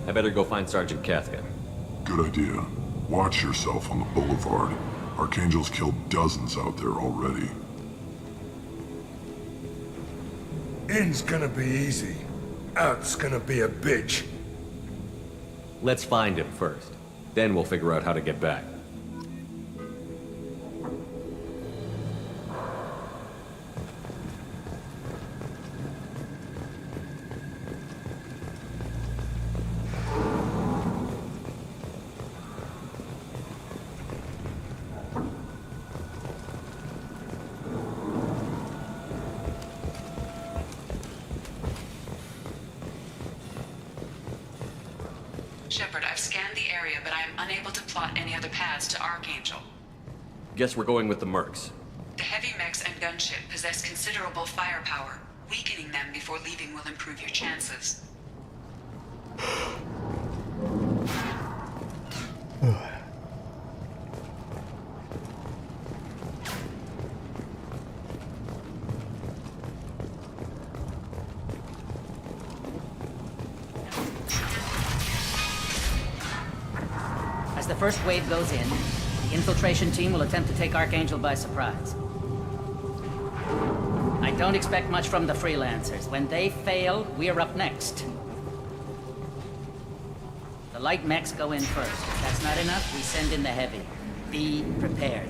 I better go find Sergeant Katka. Good idea. Watch yourself on the boulevard. Archangel's killed dozens out there already. In's gonna be easy. Out's gonna be a bitch. Let's find him first. Then we'll figure out how to get back. Shepard, I've scanned the area, but I am unable to plot any other paths to Archangel. Guess we're going with the mercs. The heavy mechs and gunship possess considerable firepower. Weakening them before leaving will improve your chances. As the first wave goes in, the infiltration team will attempt to take Archangel by surprise. I don't expect much from the freelancers. When they fail, we're up next. The light mechs go in first. If that's not enough, we send in the heavy. Be prepared.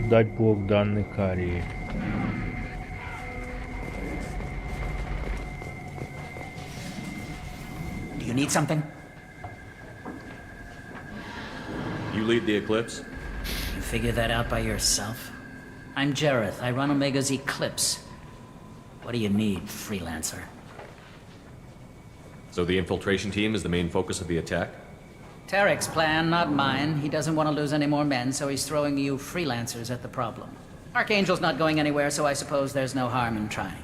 Отдать Бог данной Карии. Do you need something? You lead the Eclipse? You figure that out by yourself? I'm Jareth. I run Omega's Eclipse. What do you need, freelancer? So the infiltration team is the main focus of the attack? Tarek's plan, not mine. He doesn't want to lose any more men, so he's throwing you freelancers at the problem. Archangel's not going anywhere, so I suppose there's no harm in trying.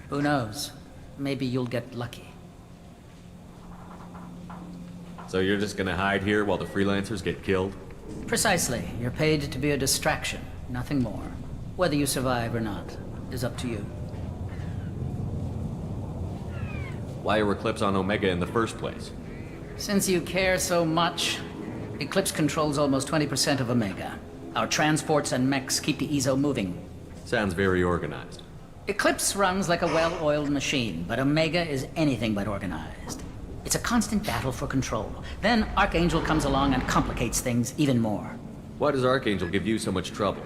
Who knows? Maybe you'll get lucky. So you're just gonna hide here while the freelancers get killed? Precisely. You're paid to be a distraction, nothing more. Whether you survive or not is up to you. Why are Eclipse on Omega in the first place? Since you care so much, Eclipse controls almost 20% of Omega. Our transports and mechs keep the EZO moving. Sounds very organized. Eclipse runs like a well-oiled machine, but Omega is anything but organized. It's a constant battle for control. Then Archangel comes along and complicates things even more. Why does Archangel give you so much trouble?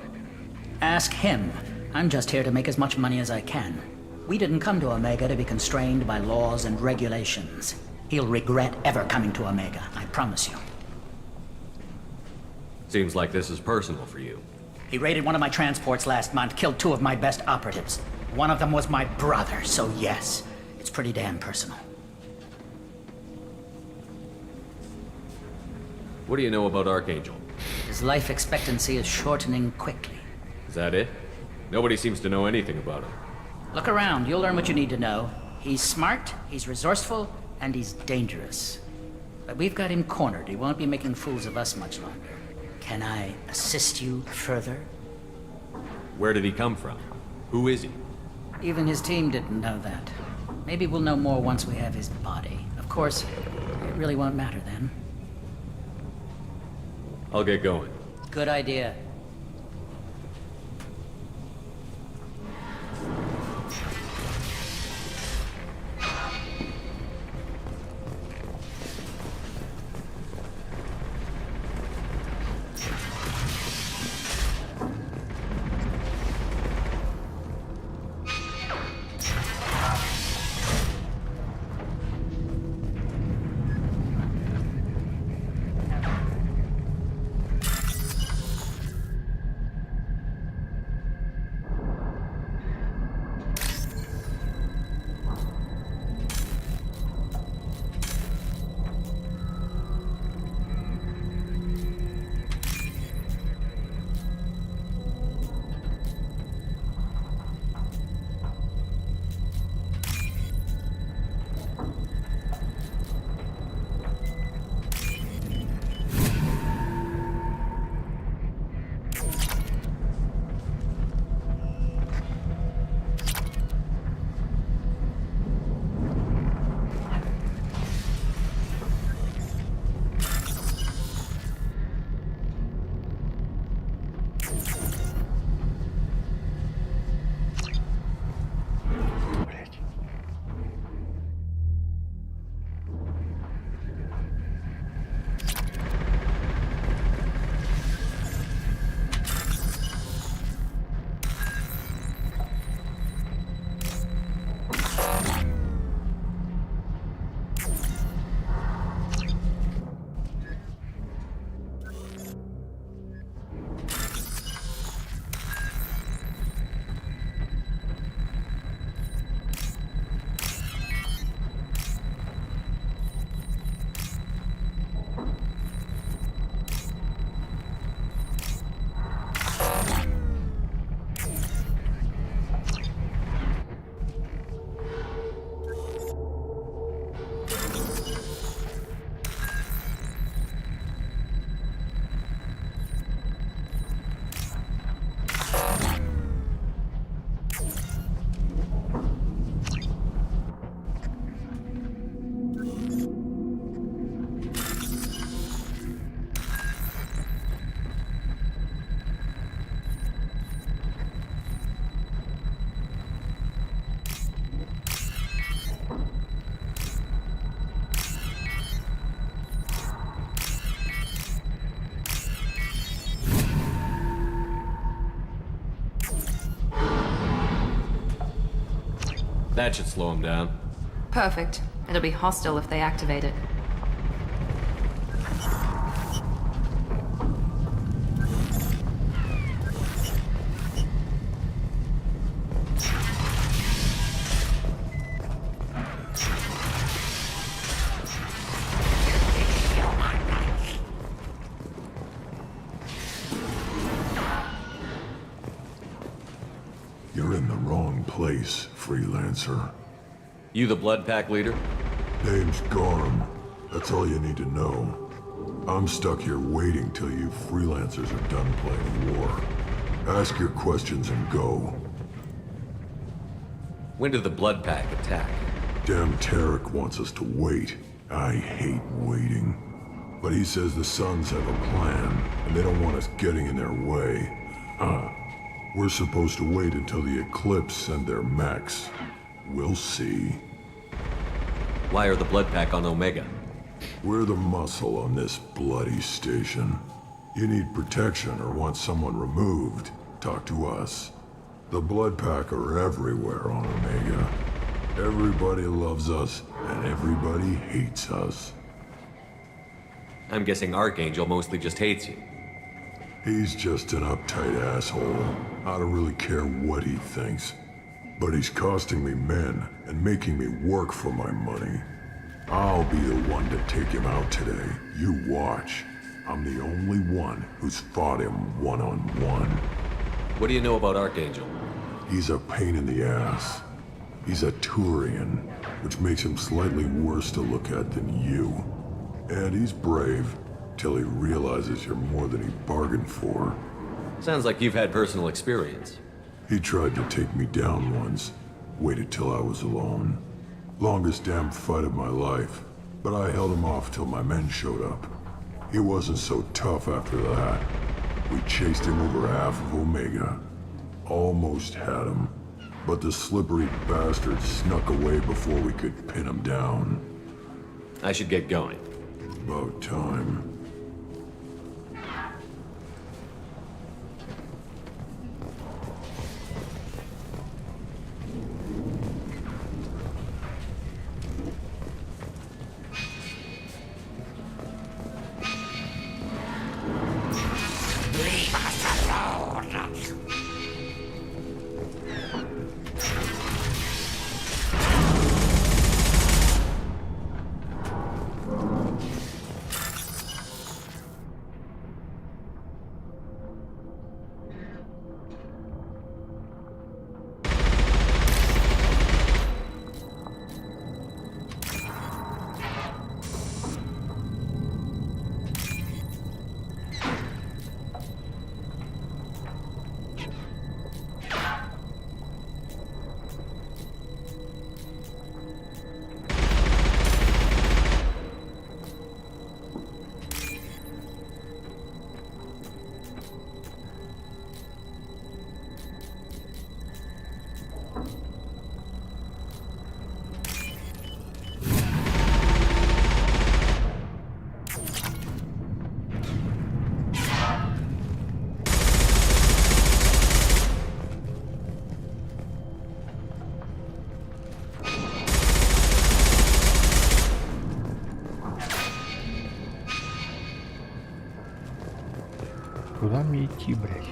Ask him. I'm just here to make as much money as I can. We didn't come to Omega to be constrained by laws and regulations. He'll regret ever coming to Omega, I promise you. Seems like this is personal for you. He raided one of my transports last month, killed 2 of my best operatives. One of them was my brother, so yes, it's pretty damn personal. What do you know about Archangel? His life expectancy is shortening quickly. Is that it? Nobody seems to know anything about him. Look around, you'll learn what you need to know. He's smart, he's resourceful, and he's dangerous. But we've got him cornered. He won't be making fools of us much longer. Can I assist you further? Where did he come from? Who is he? Even his team didn't know that. Maybe we'll know more once we have his body. Of course, it really won't matter then. I'll get going. Good idea. That should slow him down. Perfect. It'll be hostile if they activate it. You're in the wrong place, freelancer. You the Blood Pack leader? Name's Gorm. That's all you need to know. I'm stuck here waiting till you freelancers are done playing war. Ask your questions and go. When did the Blood Pack attack? Damn Tarek wants us to wait. I hate waiting. But he says the Suns have a plan, and they don't want us getting in their way. We're supposed to wait until the Eclipse send their mechs. We'll see. Why are the Blood Pack on Omega? We're the muscle on this bloody station. You need protection or want someone removed, talk to us. The Blood Pack are everywhere on Omega. Everybody loves us, and everybody hates us. I'm guessing Archangel mostly just hates you. He's just an uptight asshole. I don't really care what he thinks. But he's costing me men and making me work for my money. I'll be the one to take him out today. You watch. I'm the only one who's fought him one-on-one. What do you know about Archangel? He's a pain in the ass. He's a Turian, which makes him slightly worse to look at than you. And he's brave, till he realizes you're more than he bargained for. Sounds like you've had personal experience. He tried to take me down once. Waited till I was alone. Longest damn fight of my life. But I held him off till my men showed up. He wasn't so tough after that. We chased him over half of Omega. Almost had him. But the slippery bastard snuck away before we could pin him down. I should get going. About time. Куда мне идти, блядь?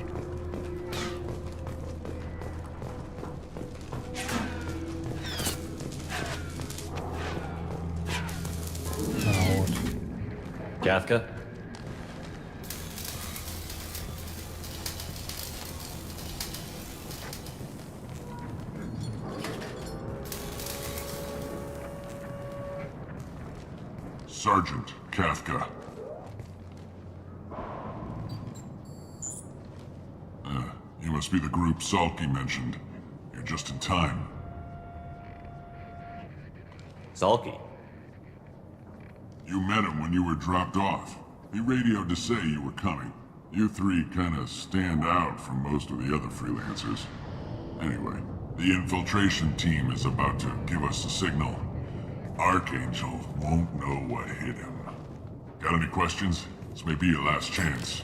А, вот. Кятка? Sergeant Kafka. You must be the group Salky mentioned. You're just in time. Salky? You met him when you were dropped off. He radioed to say you were coming. You three kind of stand out from most of the other freelancers. Anyway, the infiltration team is about to give us the signal. Archangel won't know what hit him. Got any questions? This may be your last chance.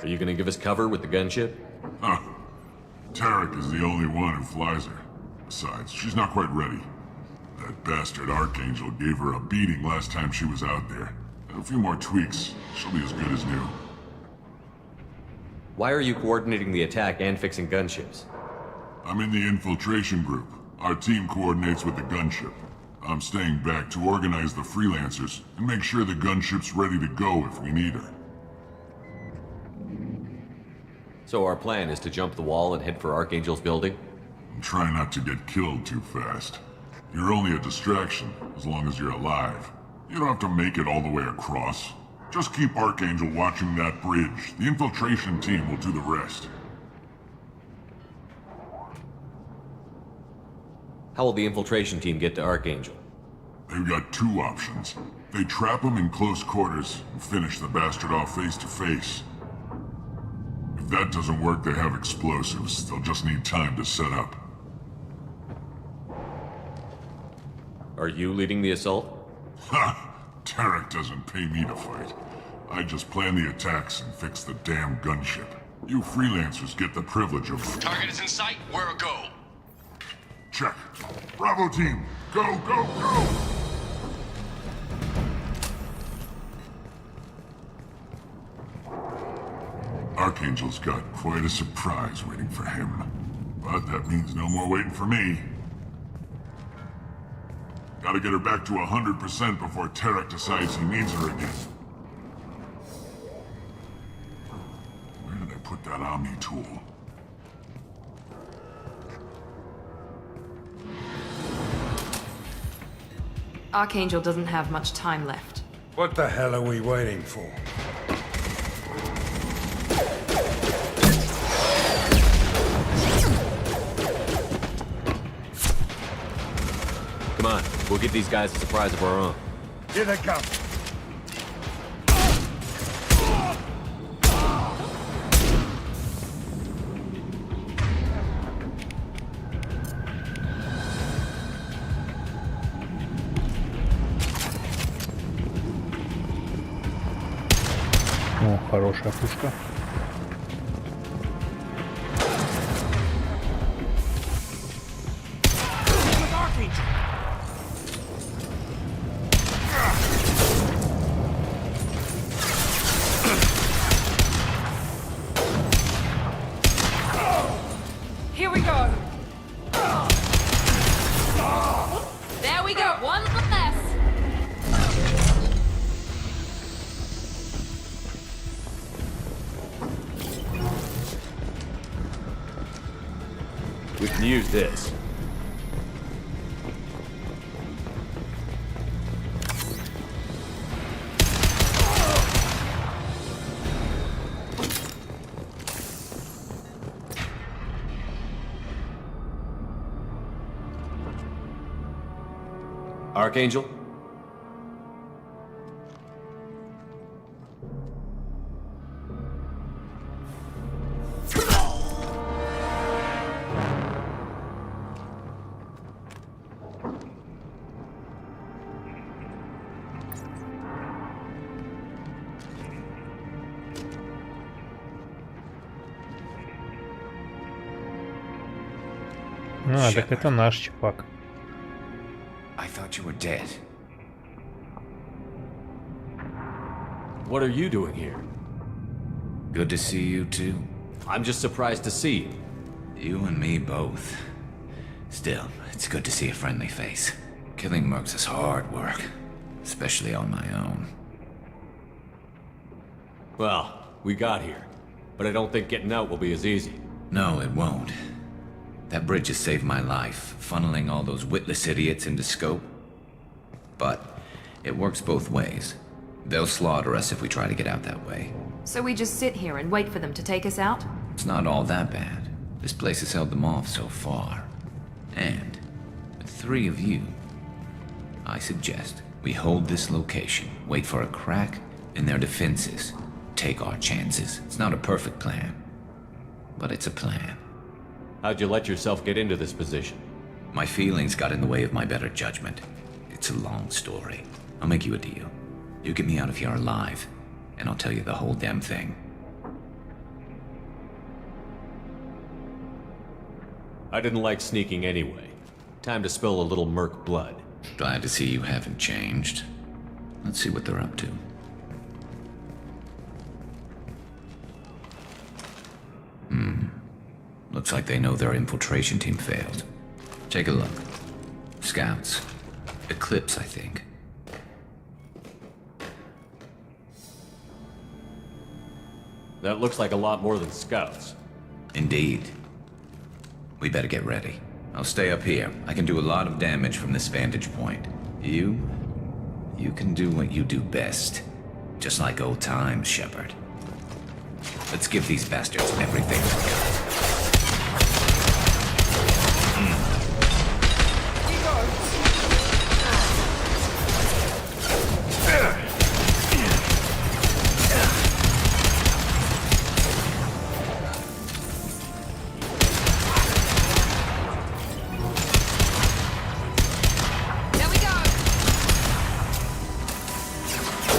Are you gonna give us cover with the gunship? Huh. Tarek is the only one who flies her. Besides, she's not quite ready. That bastard Archangel gave her a beating last time she was out there. A few more tweaks, she'll be as good as new. Why are you coordinating the attack and fixing gunships? I'm in the infiltration group. Our team coordinates with the gunship. I'm staying back to organize the freelancers and make sure the gunship's ready to go if we need her. So our plan is to jump the wall and head for Archangel's building? And try not to get killed too fast. You're only a distraction, as long as you're alive. You don't have to make it all the way across. Just keep Archangel watching that bridge. The infiltration team will do the rest. How will the infiltration team get to Archangel? They've got two options. They trap him in close quarters and finish the bastard off face to face. If that doesn't work, they have explosives. They'll just need time to set up. Are you leading the assault? Ha! Tarek doesn't pay me to fight. I just plan the attacks and fix the damn gunship. You freelancers get the privilege of... Target is in sight. Where a go? Check. Bravo team, Go, go, go! Archangel's got quite a surprise waiting for him. But that means no more waiting for me. Gotta get her back to 100% before Tarek decides he needs her again. Where did I put that Omni tool? Archangel doesn't have much time left. What the hell are we waiting for? Come on, we'll give these guys a surprise of our own. Here they come. О, хорошая пушка. Here we go. There we go. One less. We can use this. Archangel? А, так это наш чувак. I thought you were dead. What are you doing here? Good to see you too. I'm just surprised to see you. You and me both. Still, it's good to see a friendly face. Killing mercs is hard work, especially on my own. Well, we got here, but I don't think getting out will be as easy. No, it won't. That bridge has saved my life, funneling all those witless idiots into scope. But it works both ways. They'll slaughter us if we try to get out that way. So we just sit here and wait for them to take us out? It's not all that bad. This place has held them off so far. And with 3 of you, I suggest we hold this location, wait for a crack in their defenses, take our chances. It's not a perfect plan, but it's a plan. How'd you let yourself get into this position? My feelings got in the way of my better judgment. It's a long story. I'll make you a deal. You get me out of here alive, and I'll tell you the whole damn thing. I didn't like sneaking anyway. Time to spill a little merc blood. Glad to see you haven't changed. Let's see what they're up to. Looks like they know their infiltration team failed. Take a look. Scouts. Eclipse, I think. That looks like a lot more than scouts. Indeed. We better get ready. I'll stay up here. I can do a lot of damage from this vantage point. You can do what you do best. Just like old times, Shepard. Let's give these bastards everything they've got.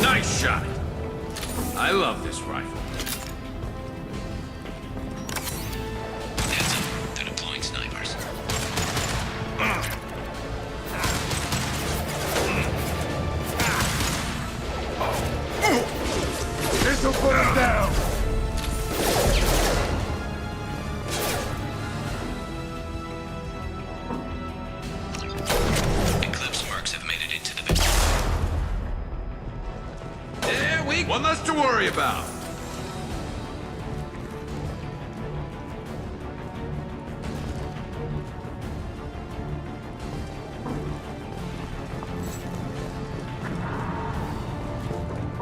Nice shot. I love this rifle. They're deploying snipers. less to worry about.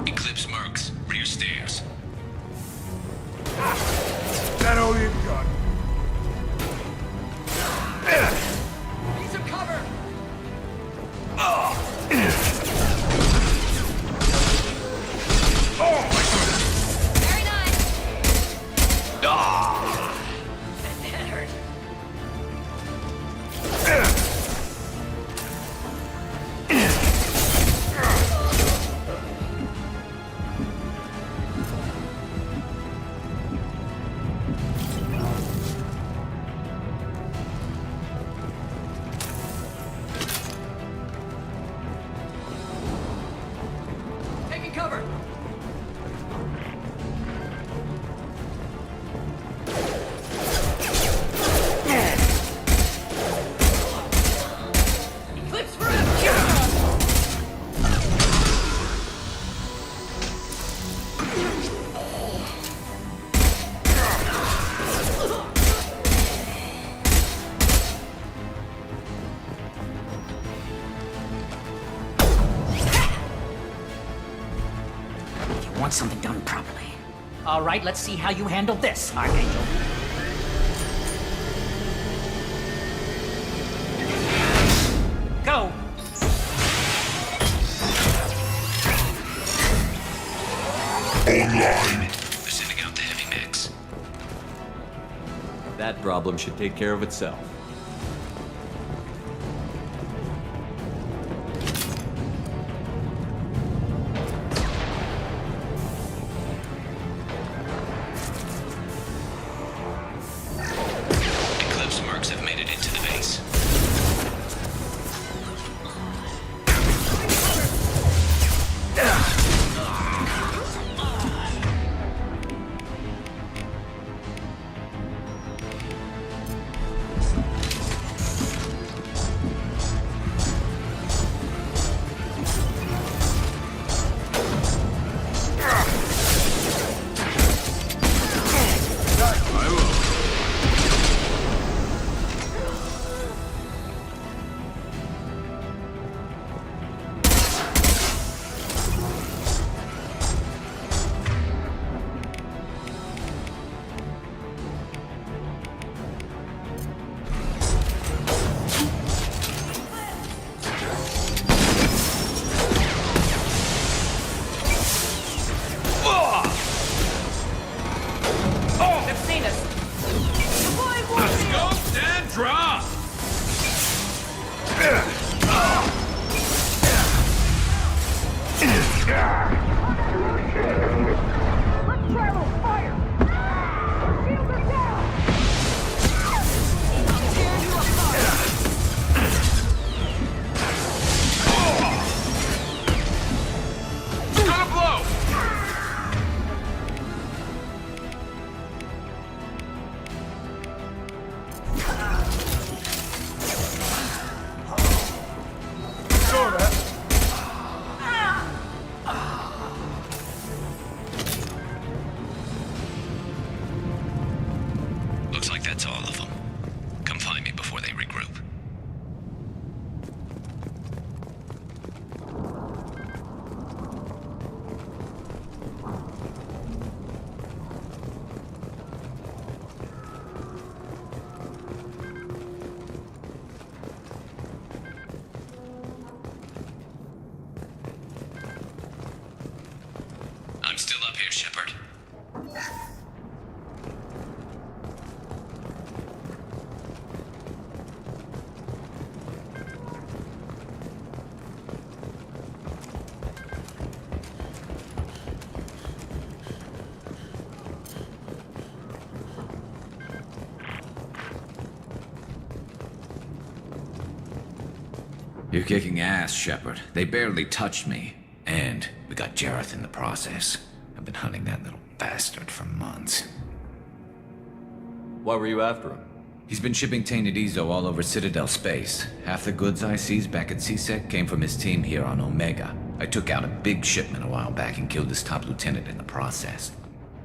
Eclipse Mercs, rear stairs. That all you got? Need some cover! Very nice. Ah! That hurt. Taking cover! Eclipse forever! You want something done properly. All right, let's see how you handle this, Archangel. Go! Online. They're sending out the heavy mix. That problem should take care of itself. Eclipse Mercs have made it into the base. They've seen us! Scoped and dropped! Gonna blow! Looks like that's all of them. Come find me before they regroup. I'm still up here, Shepard. You're kicking ass, Shepard. They barely touched me. And we got Jareth in the process. I've been hunting that little bastard for months. Why were you after him? He's been shipping tainted Ezo all over Citadel space. Half the goods I seized back at CSEC came from his team here on Omega. I took out a big shipment a while back and killed his top lieutenant in the process.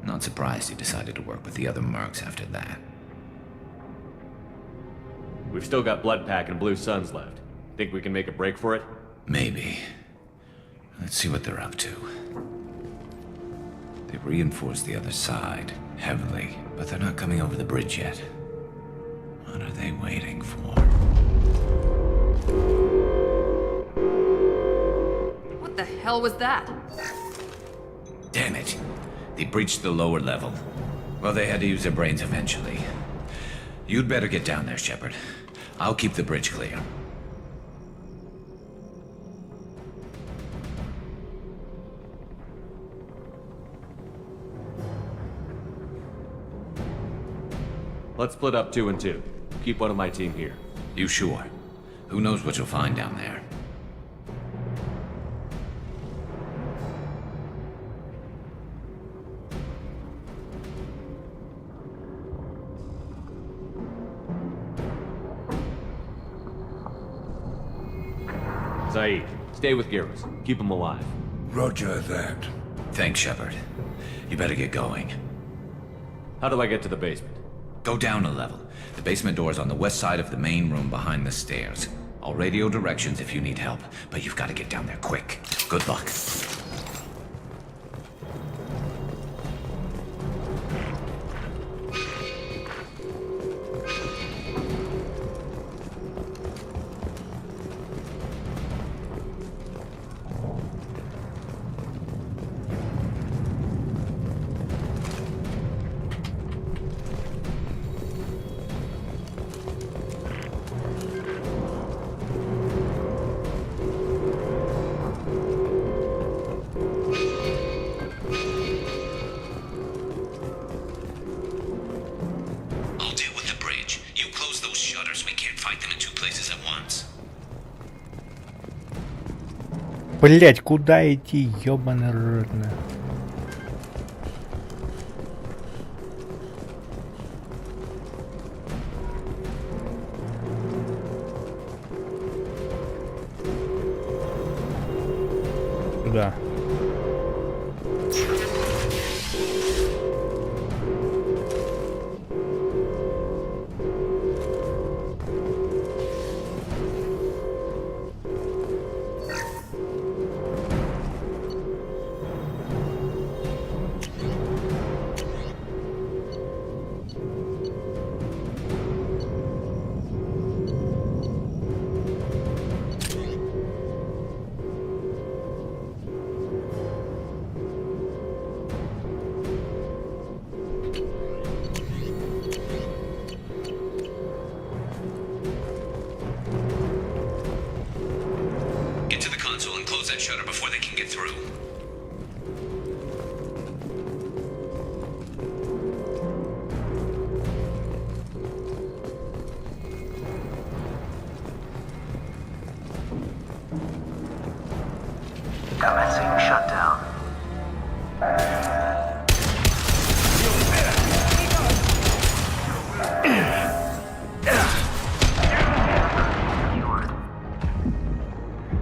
Not surprised he decided to work with the other mercs after that. We've still got Bloodpack and Blue Suns left. Think we can make a break for it? Maybe. Let's see what they're up to. They've reinforced the other side, heavily, but they're not coming over the bridge yet. What are they waiting for? What the hell was that? Damn it. They breached the lower level. Well, they had to use their brains eventually. You'd better get down there, Shepard. I'll keep the bridge clear. Let's split up 2 and 2. Keep one of my team here. You sure? Who knows what you'll find down there? Zaid, stay with Garrus. Keep him alive. Roger that. Thanks, Shepard. You better get going. How do I get to the basement? Go down a level. The basement door is on the west side of the main room behind the stairs. I'll radio directions if you need help, but you've got to get down there quick. Good luck. Блять, куда идти, ёбаный рот, на. Куда? Commencing shutdown.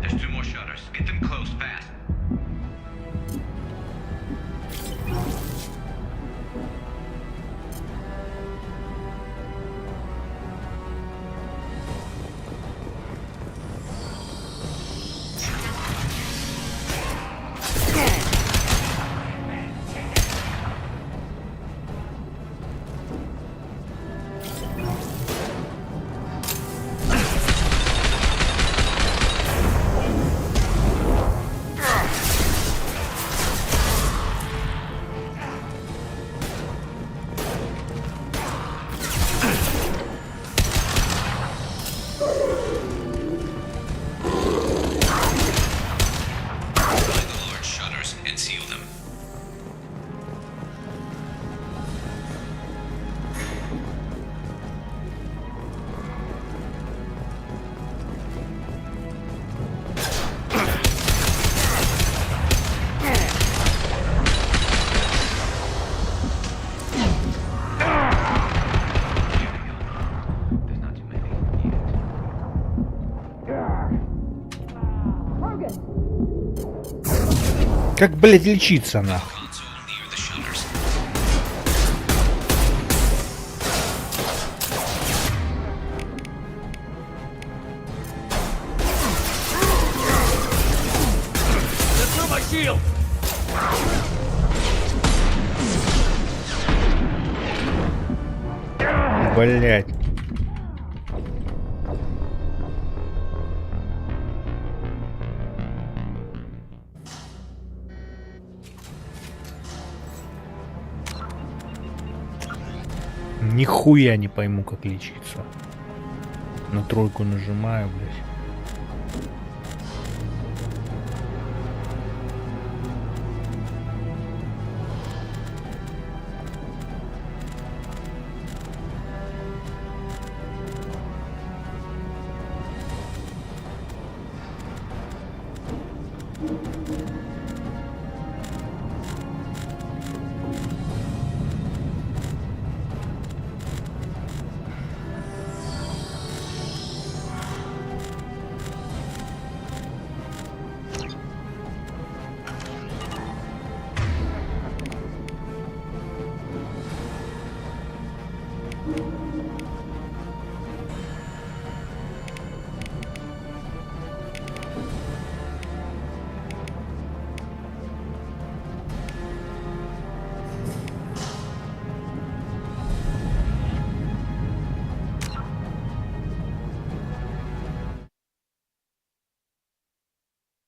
There's 2 more shutters. Get them closed fast. Как, блядь, лечиться нахуй? Блять. Нихуя не пойму, как лечиться. На тройку нажимаю, блядь.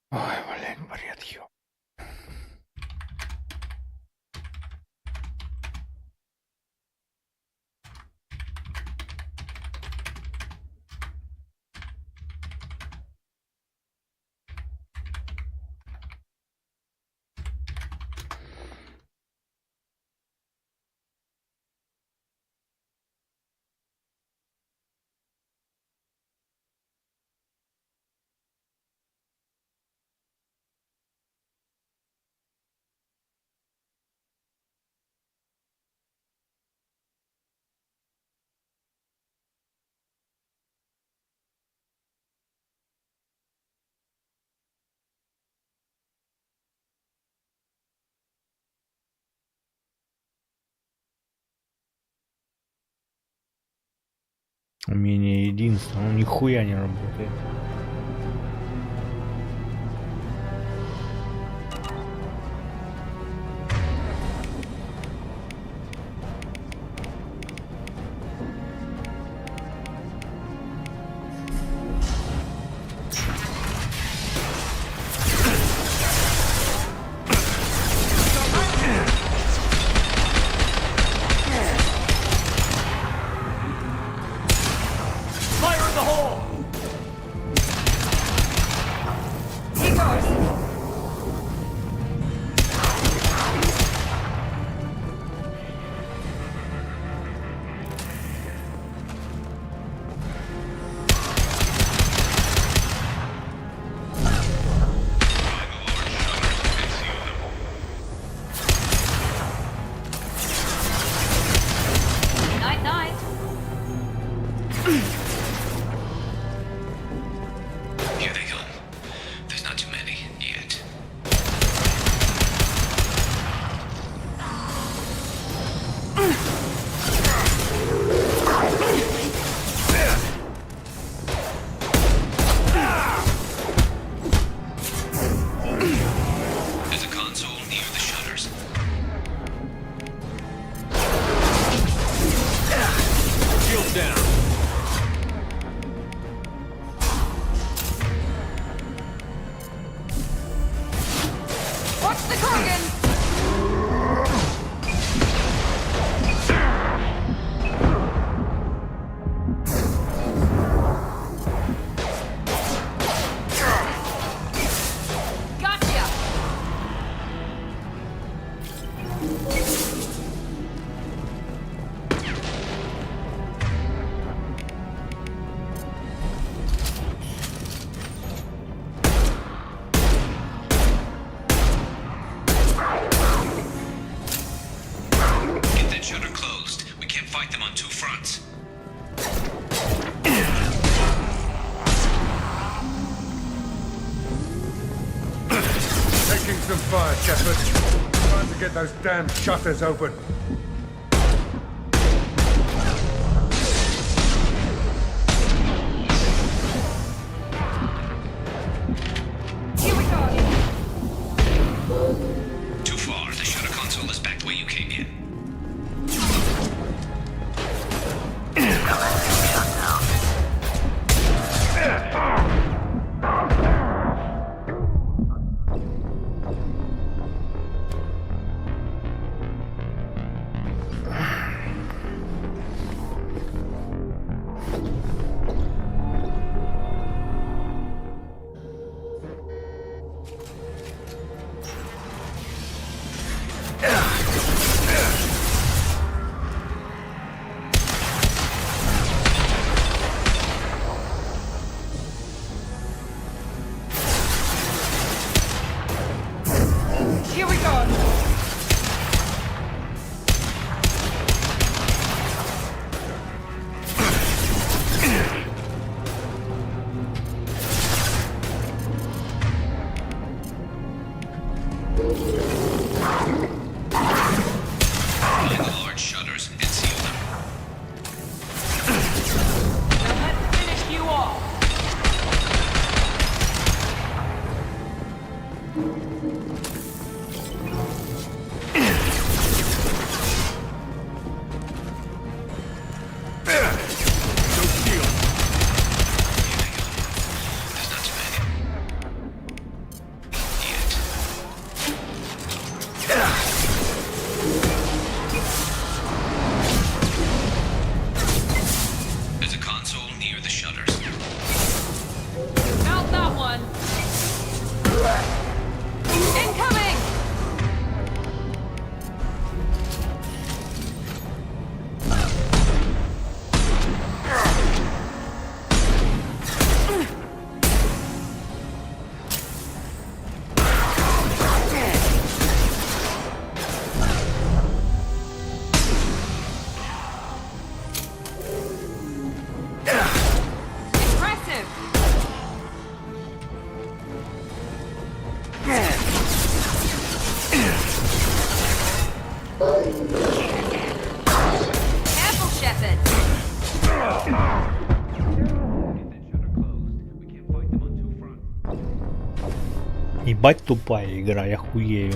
Ой, блядь, бред, ё. Умение единства, ну нихуя не работает. fire, Shepard. Time to get those damn shutters open. Here we go. Too far. The shutter console is back the way you came in. Here we go. Find the large shutters and seal them. Now let's finish you off. There's a console near the shutters. Mount that one. Incoming. Impressive. Careful, Shepard. Ебать тупая игра, я хуею.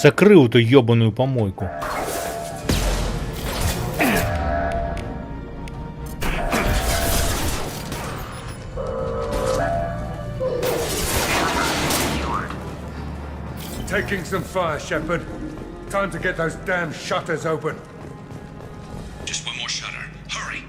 Закрыл эту ёбаную помойку. Taking some fire, Shepard. Time to get those damn shutters open. Just one more shutter. Hurry!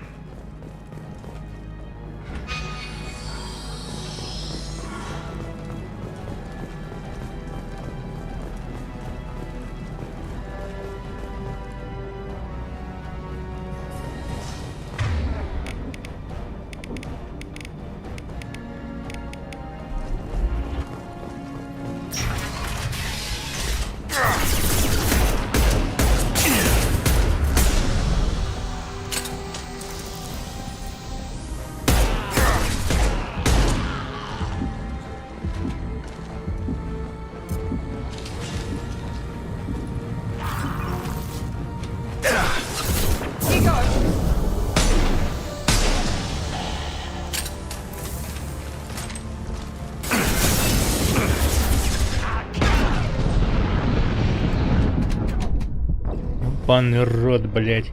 Ебаный рот, блядь.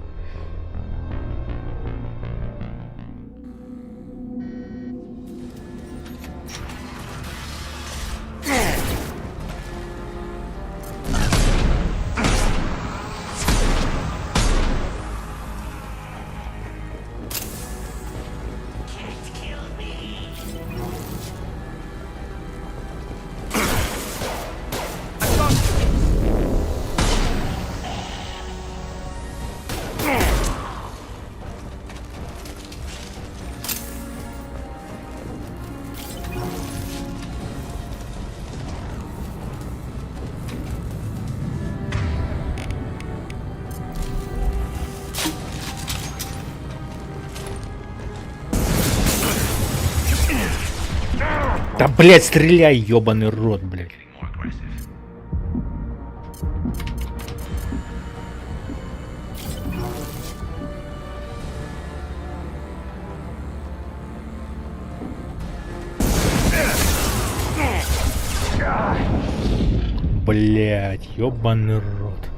Да, блядь, стреляй, ёбаный рот, блядь. Блядь, ёбаный рот.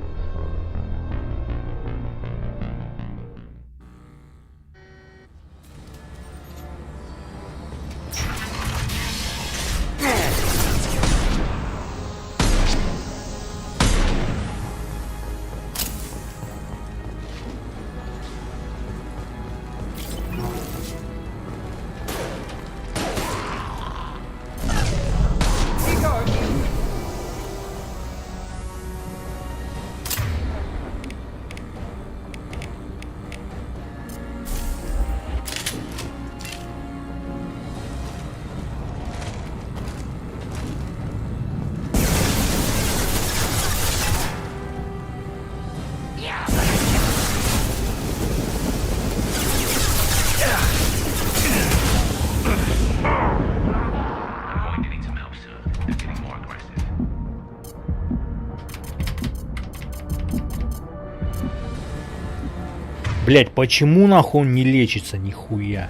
Блять, почему нахуй он не лечится, нихуя?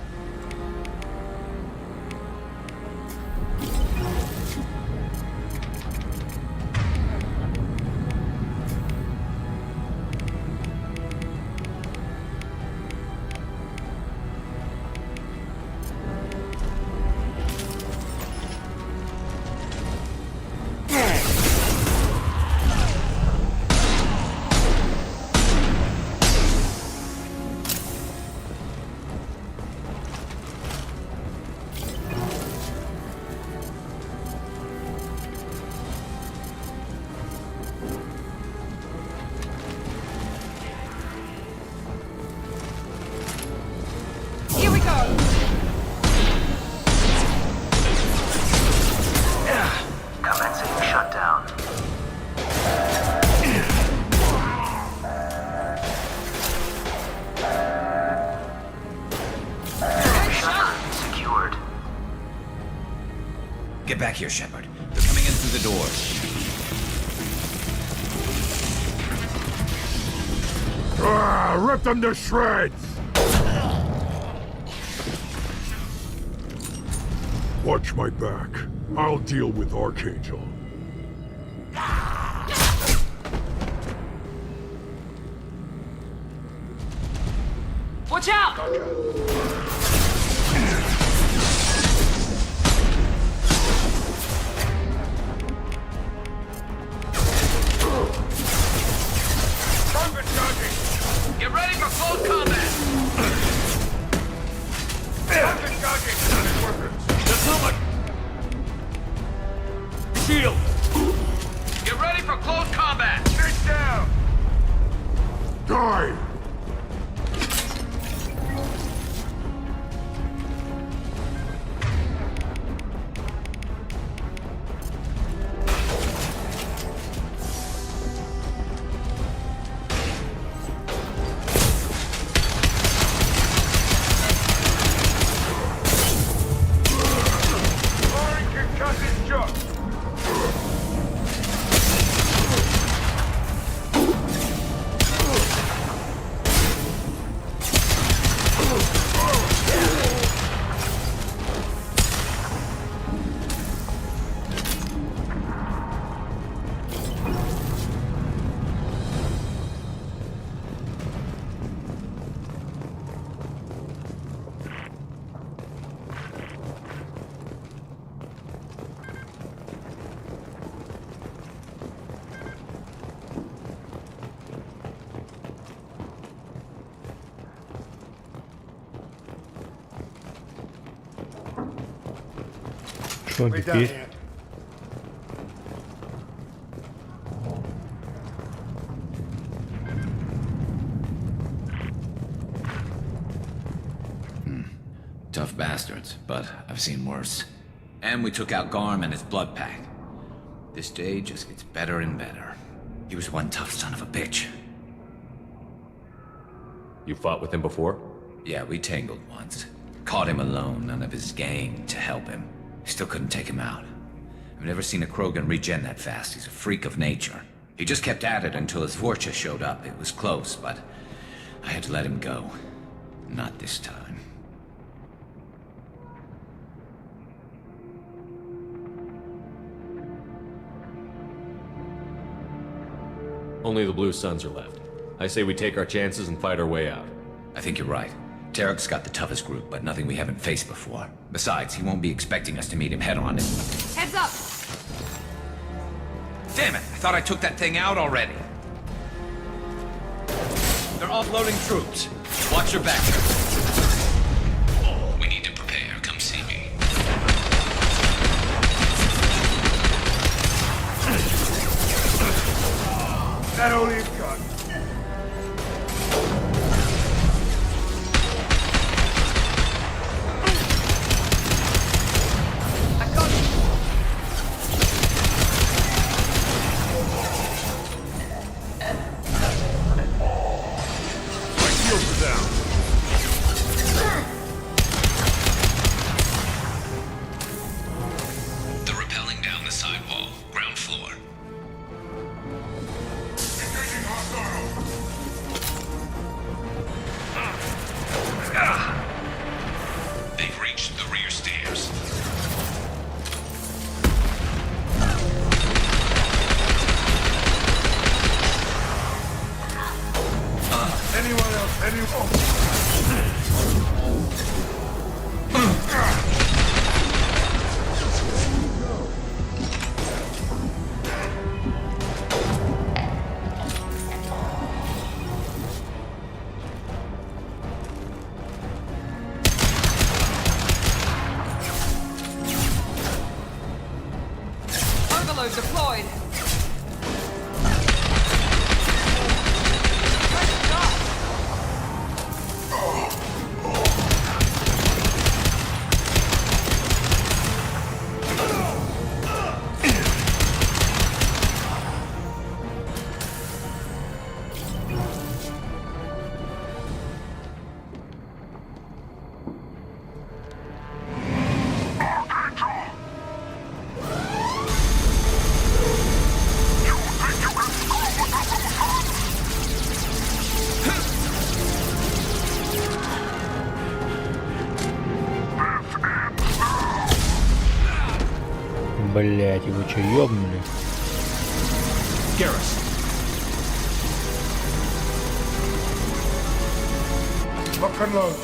Get back here, Shepard. They're coming in through the door. Rip them to shreds! Watch my back. I'll deal with Archangel. Watch out! Get ready for close combat! There's someone! Shield! Get ready for close combat! Stay down! Die! Что теперь? Tough bastards, but I've seen worse. And we took out Garm and his blood pack. This day just gets better and better. He was one tough son of a bitch. You fought with him before? Yeah, we tangled once. Caught him alone, none of his gang to help him. Still couldn't take him out. I've never seen a Krogan regen that fast. He's a freak of nature. He just kept at it until his Vorcha showed up. It was close, but I had to let him go. Not this time. Only the Blue Suns are left. I say we take our chances and fight our way out. I think you're right. Tarek's got the toughest group, but nothing we haven't faced before. Besides, he won't be expecting us to meet him head-on. Heads up! Damn it! I thought I took that thing out already. They're offloading troops. Watch your back. We need to prepare. Come see me. That all you've got. They're rappelling down the side wall, ground floor. They've reached the rear stairs. Anyone else? Anyone? Overload deployed. Блять, его что, ёбнули? Garrus. Lock and load.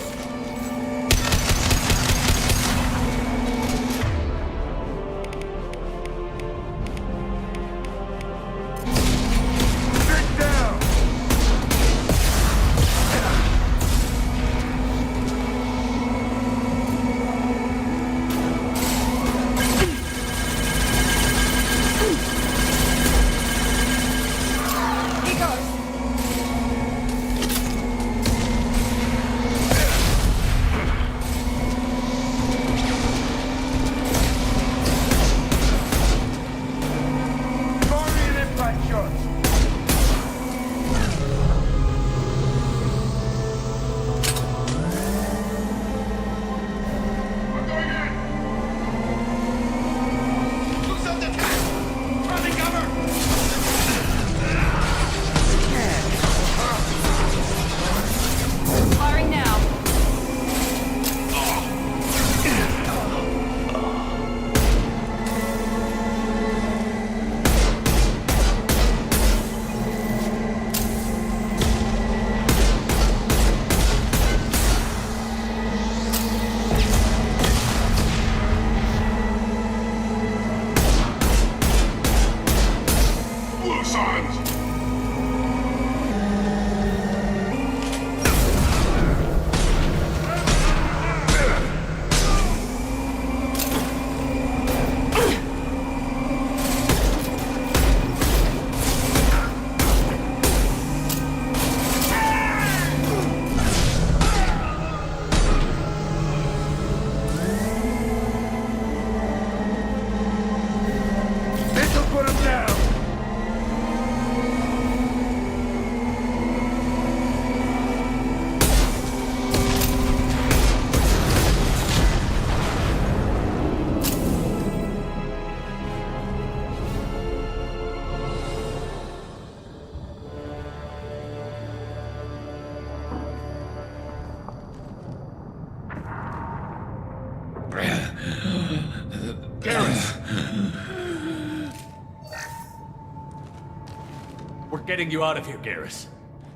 We're getting you out of here, Garrus.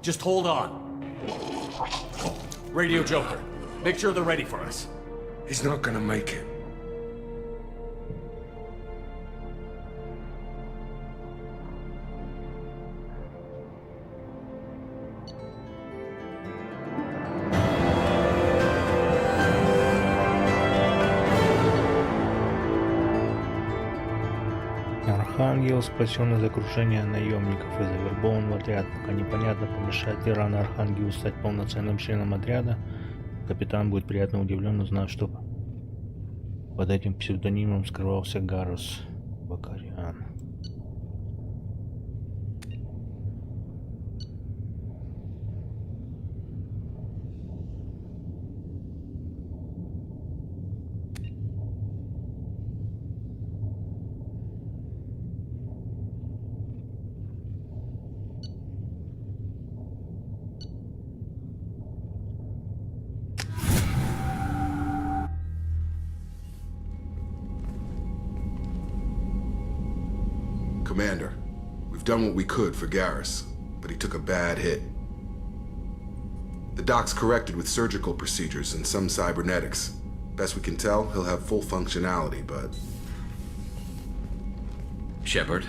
Just hold on. Radio Joker, make sure they're ready for us. He's not gonna make it. Архангел спасен из окружения наемников и завербован в отряд. Пока непонятно, помешает ли рано Архангелу стать полноценным членом отряда. Капитан будет приятно удивлен, узнав, что под этим псевдонимом скрывался Гарус Бакариан. Commander, we've done what we could for Garrus, but he took a bad hit. The doc's corrected with surgical procedures and some cybernetics. Best we can tell, he'll have full functionality, but... Shepard?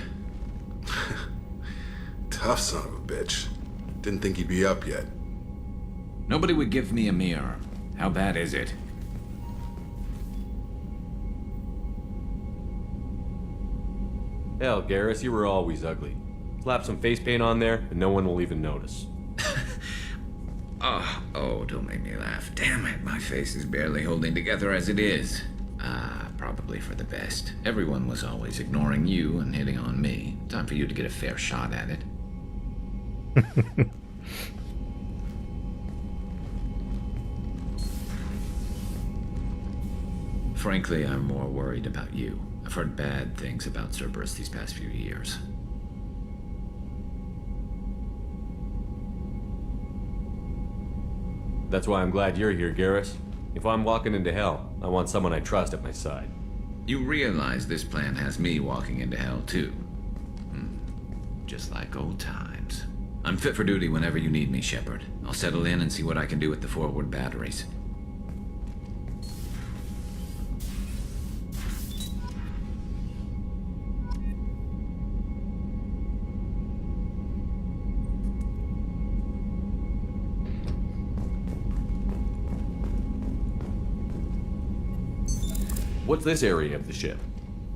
Tough son of a bitch. Didn't think he'd be up yet. Nobody would give me a mirror. How bad is it? Hell, Garrus, you were always ugly. Slap some face paint on there, and no one will even notice. Oh, don't make me laugh. Damn it, my face is barely holding together as it is. Probably for the best. Everyone was always ignoring you and hitting on me. Time for you to get a fair shot at it. Frankly, I'm more worried about you. I've heard bad things about Cerberus these past few years. That's why I'm glad you're here, Garrus. If I'm walking into hell, I want someone I trust at my side. You realize this plan has me walking into hell, too. Just like old times. I'm fit for duty whenever you need me, Shepard. I'll settle in and see what I can do with the forward batteries. What's this area of the ship?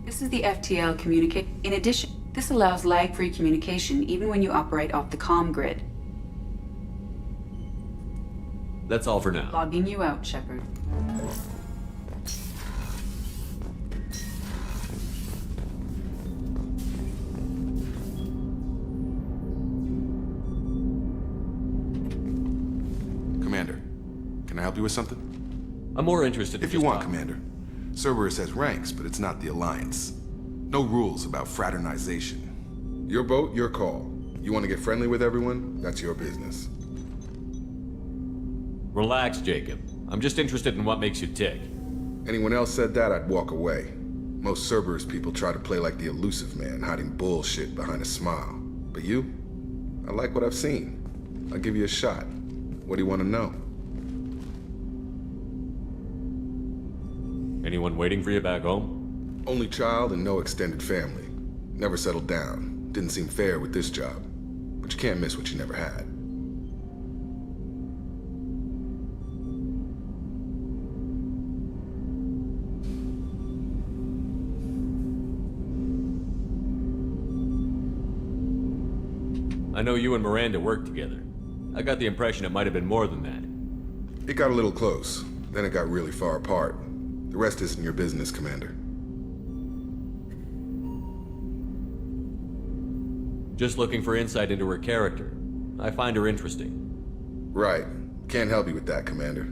This is the FTL communicate. In addition, this allows lag-free communication even when you operate off the comm grid. That's all for now. Logging you out, Shepard. Commander, can I help you with something? I'm more interested if you want, Commander. Cerberus has ranks, but it's not the Alliance. No rules about fraternization. Your boat, your call. You want to get friendly with everyone? That's your business. Relax, Jacob. I'm just interested in what makes you tick. Anyone else said that, I'd walk away. Most Cerberus people try to play like the elusive man, hiding bullshit behind a smile. But you? I like what I've seen. I'll give you a shot. What do you want to know? Anyone waiting for you back home? Only child and no extended family. Never settled down. Didn't seem fair with this job. But you can't miss what you never had. I know you and Miranda worked together. I got the impression it might have been more than that. It got a little close. Then it got really far apart. The rest isn't your business, Commander. Just looking for insight into her character. I find her interesting. Right. Can't help you with that, Commander.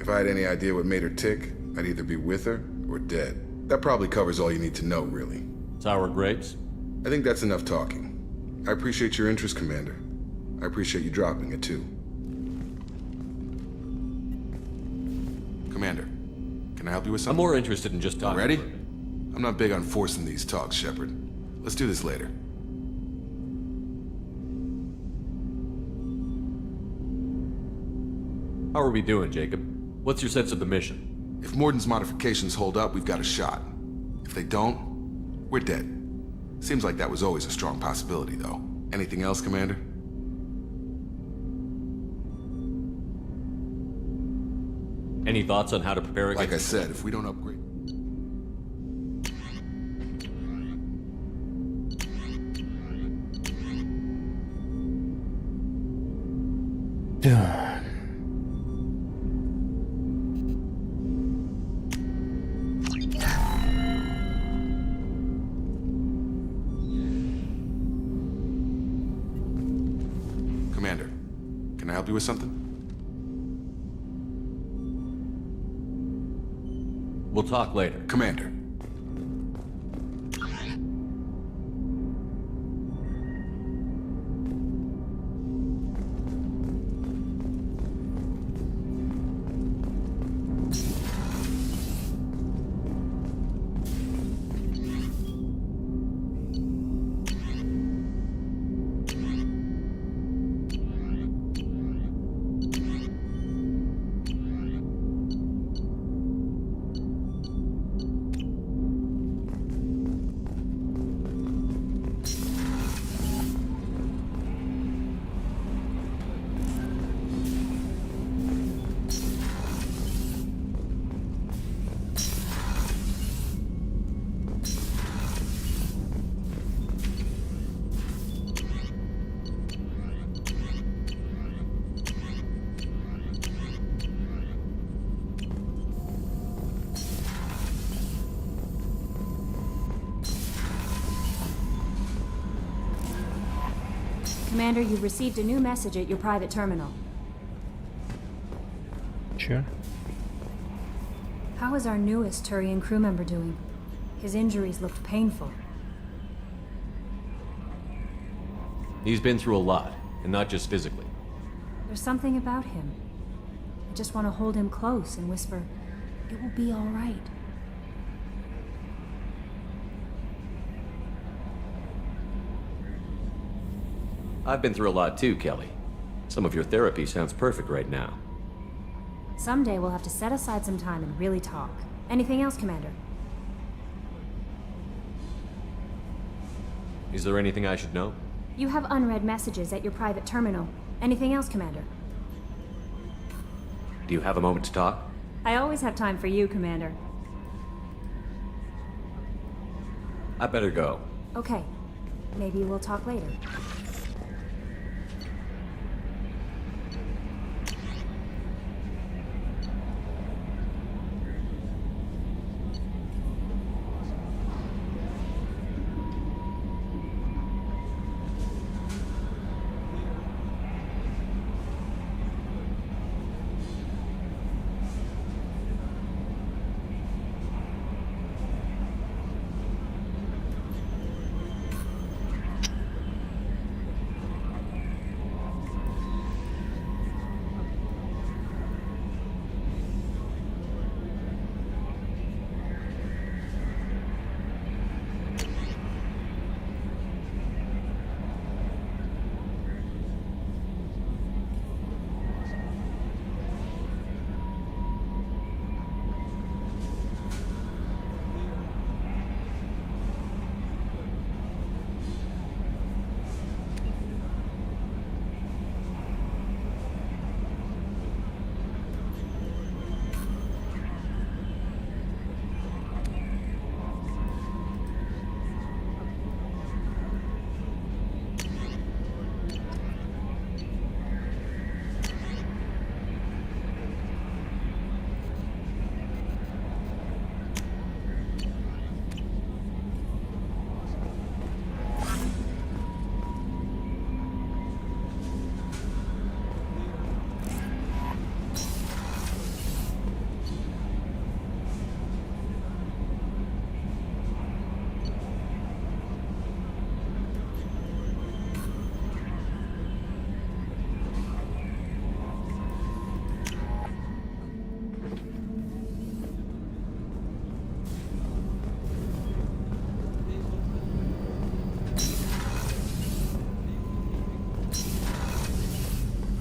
If I had any idea what made her tick, I'd either be with her or dead. That probably covers all you need to know, really. Sour grapes? I think that's enough talking. I appreciate your interest, Commander. I appreciate you dropping it, too. Commander, can I help you with something? I'm more interested in just talking. Ready? I'm not big on forcing these talks, Shepard. Let's do this later. How are we doing, Jacob? What's your sense of the mission? If Morden's modifications hold up, we've got a shot. If they don't, we're dead. Seems like that was always a strong possibility, though. Anything else, Commander? Any thoughts on how to prepare against... Like I said, if we don't upgrade... Commander, can I help you with something? We'll talk later. Commander. Commander, you've received a new message at your private terminal. Sure. How is our newest Turian crew member doing? His injuries looked painful. He's been through a lot, and not just physically. There's something about him. I just want to hold him close and whisper, "It will be all right." I've been through a lot too, Kelly. Some of your therapy sounds perfect right now. Someday we'll have to set aside some time and really talk. Anything else, Commander? Is there anything I should know? You have unread messages at your private terminal. Anything else, Commander? Do you have a moment to talk? I always have time for you, Commander. I better go. Okay. Maybe we'll talk later.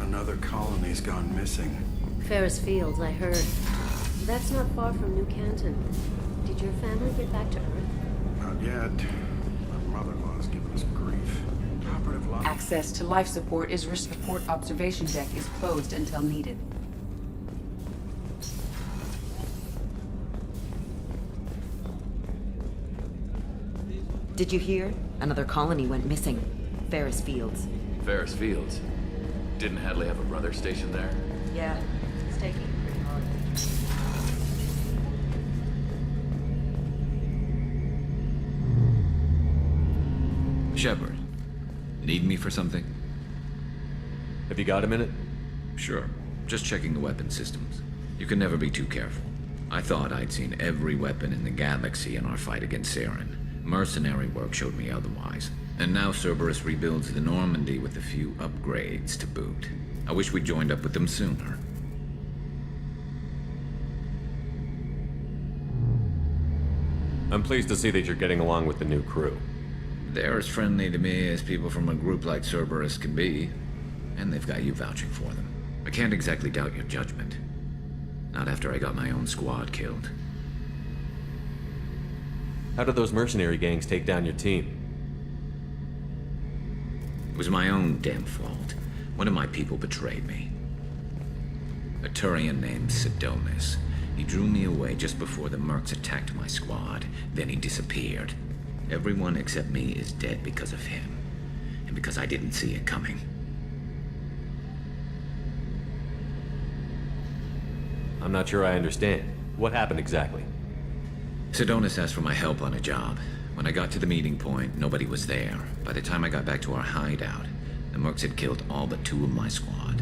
Another colony's gone missing. Ferris Fields, I heard. That's not far from New Canton. Did your family get back to Earth? Not yet. My mother-in-law's giving us grief. Operative line. Access to life support is report observation deck is closed until needed. Did you hear? Another colony went missing. Ferris Fields. Ferris Fields? Didn't Hadley have a brother stationed there? Yeah, it's taking it pretty hard. Shepard, need me for something? Have you got a minute? Sure. Just checking the weapon systems. You can never be too careful. I thought I'd seen every weapon in the galaxy in our fight against Saren. Mercenary work showed me otherwise. And now Cerberus rebuilds the Normandy with a few upgrades to boot. I wish we'd joined up with them sooner. I'm pleased to see that you're getting along with the new crew. They're as friendly to me as people from a group like Cerberus can be. And they've got you vouching for them. I can't exactly doubt your judgment. Not after I got my own squad killed. How did those mercenary gangs take down your team? It was my own damn fault. One of my people betrayed me. A Turian named Sidonis. He drew me away just before the mercs attacked my squad. Then he disappeared. Everyone except me is dead because of him. And because I didn't see it coming. I'm not sure I understand. What happened exactly? Sidonis asked for my help on a job. When I got to the meeting point, nobody was there. By the time I got back to our hideout, the mercs had killed all but 2 of my squad.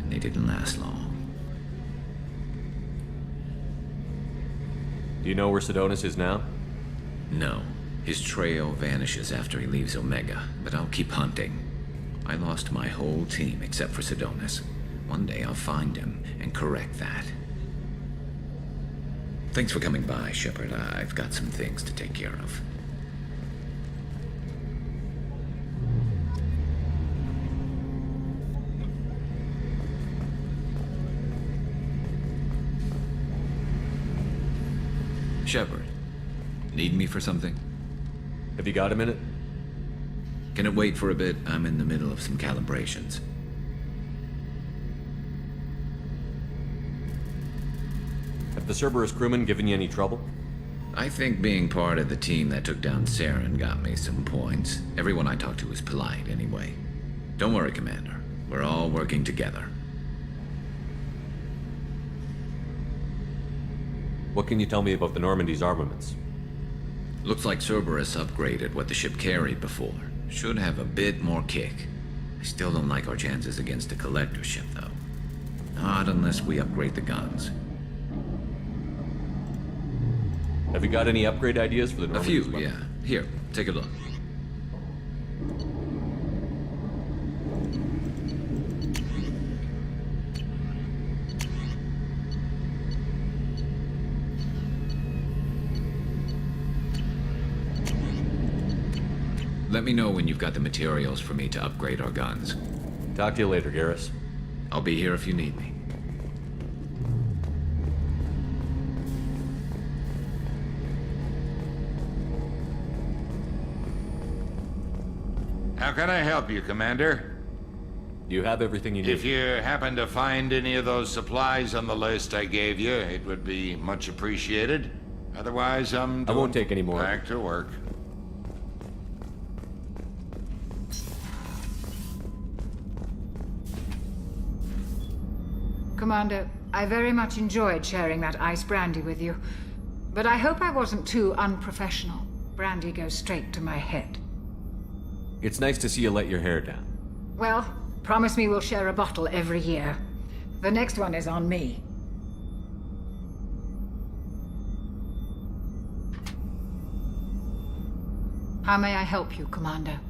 And they didn't last long. Do you know where Sidonis is now? No. His trail vanishes after he leaves Omega, but I'll keep hunting. I lost my whole team except for Sidonis. One day I'll find him and correct that. Thanks for coming by, Shepard. I've got some things to take care of. Shepard, need me for something? Have you got a minute? Can it wait for a bit? I'm in the middle of some calibrations. Have the Cerberus crewmen given you any trouble? I think being part of the team that took down Saren got me some points. Everyone I talked to was polite anyway. Don't worry, Commander. We're all working together. What can you tell me about the Normandy's armaments? Looks like Cerberus upgraded what the ship carried before. Should have a bit more kick. I still don't like our chances against a collector ship, though. Not unless we upgrade the guns. Have you got any upgrade ideas for the Normandy's? A few, yeah. Here, take a look. Let me know when you've got the materials for me to upgrade our guns. Talk to you later, Garrus. I'll be here if you need me. How can I help you, Commander? You have everything you need. If you happen to find any of those supplies on the list I gave you, it would be much appreciated. Otherwise, I won't take any more. Back to work. Commander, I very much enjoyed sharing that ice brandy with you. But I hope I wasn't too unprofessional. Brandy goes straight to my head. It's nice to see you let your hair down. Well, promise me we'll share a bottle every year. The next one is on me. How may I help you, Commander?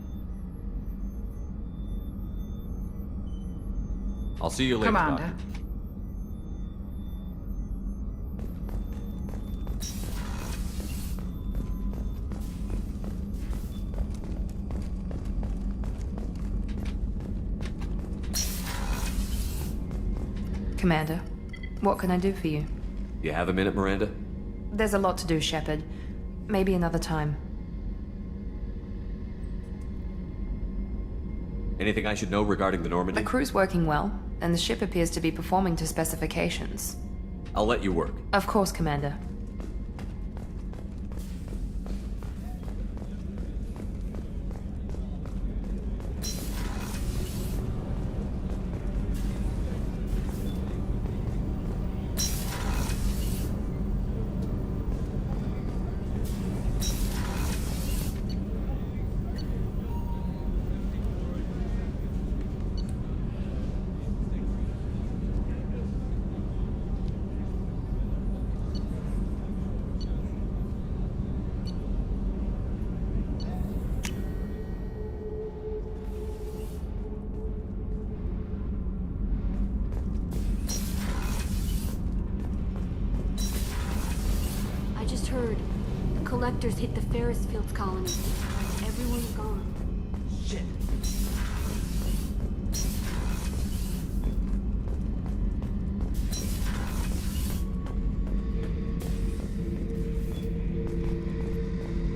I'll see you later, Commander. Doctor. Commander, what can I do for you? You have a minute, Miranda? There's a lot to do, Shepard. Maybe another time. Anything I should know regarding the Normandy? The crew's working well, and the ship appears to be performing to specifications. I'll let you work. Of course, Commander. Collectors hit the Ferris Fields colony. Everyone's gone. Shit.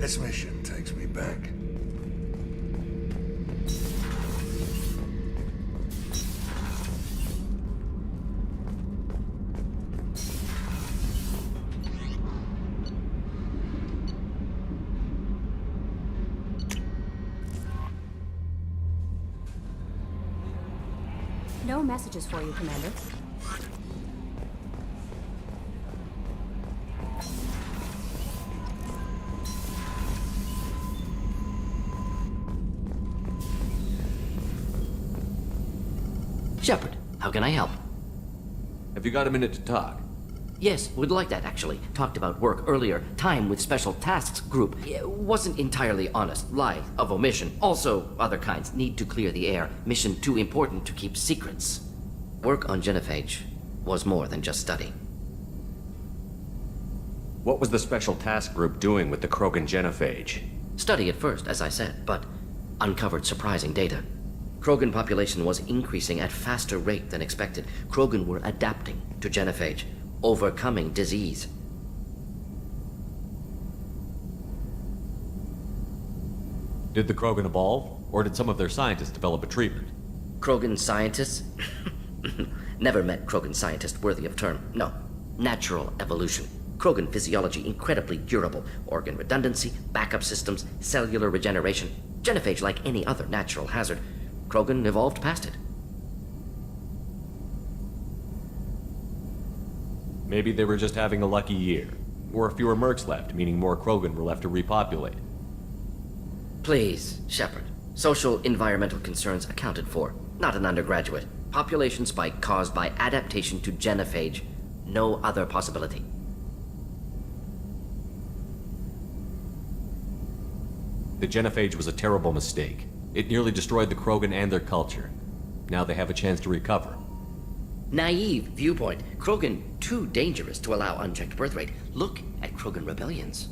This mission takes me back. No messages for you, Commander. Shepard, how can I help? Have you got a minute to talk? Yes, would like that actually. Talked about work earlier. Time with Special Tasks Group. Wasn't entirely honest. Lie of omission. Also, other kinds. Need to clear the air. Mission too important to keep secrets. Work on Genophage was more than just study. What was the Special Task Group doing with the Krogan Genophage? Study at first, as I said, but uncovered surprising data. Krogan population was increasing at faster rate than expected. Krogan were adapting to Genophage, overcoming disease. Did the Krogan evolve, or did some of their scientists develop a treatment? Krogan scientists? Never met Krogan scientist worthy of term. No. Natural evolution. Krogan physiology incredibly durable. Organ redundancy, backup systems, cellular regeneration. Genophage like any other natural hazard. Krogan evolved past it. Maybe they were just having a lucky year. Or fewer mercs left, meaning more Krogan were left to repopulate. Please, Shepard. Social environmental concerns accounted for. Not an undergraduate. Population spike caused by adaptation to genophage. No other possibility. The genophage was a terrible mistake. It nearly destroyed the Krogan and their culture. Now they have a chance to recover. Naive viewpoint. Krogan too dangerous to allow unchecked birth rate. Look at Krogan rebellions.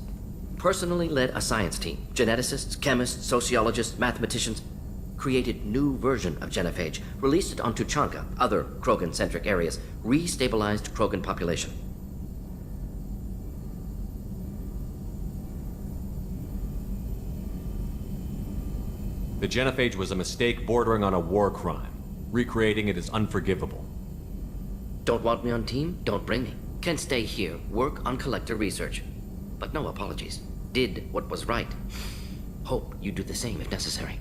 Personally led a science team. Geneticists, chemists, sociologists, mathematicians. Created new version of genophage. Released it on Tuchanka, other Krogan-centric areas. Restabilized Krogan population. The genophage was a mistake bordering on a war crime. Recreating it is unforgivable. Don't want me on team? Don't bring me. Can stay here, work on collector research. But no apologies. Did what was right. Hope you do the same if necessary.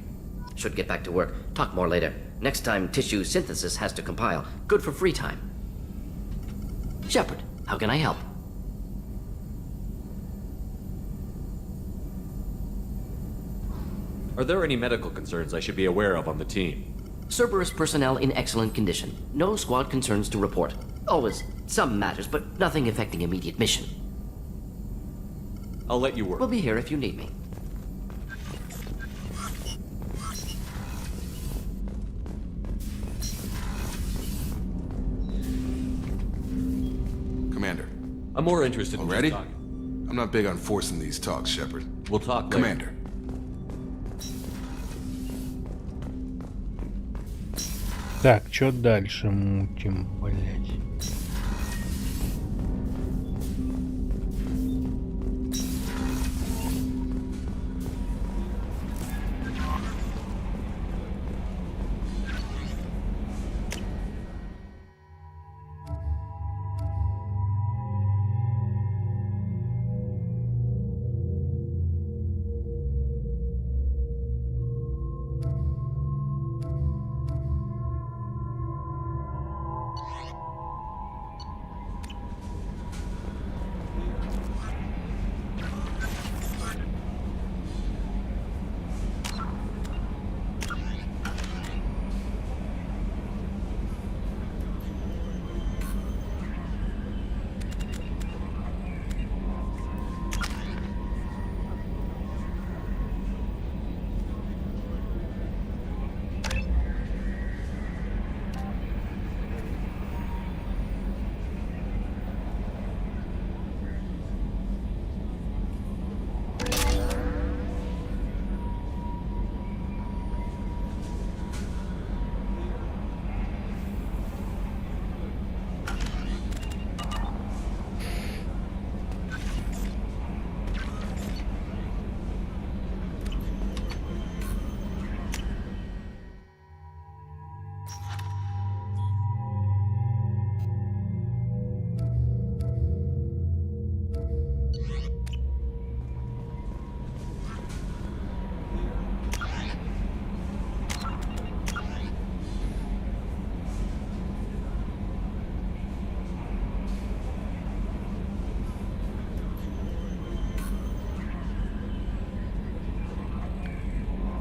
Should get back to work. Talk more later. Next time tissue synthesis has to compile. Good for free time. Shepard, how can I help? Are there any medical concerns I should be aware of on the team? Cerberus personnel in excellent condition. No squad concerns to report. Always some matters, but nothing affecting immediate mission. I'll let you work. We'll be here if you need me. Commander. I'm more interested in Already? just talking. I'm not big on forcing these talks, Shepard. We'll talk later. Commander. Так, что дальше мутим, блять?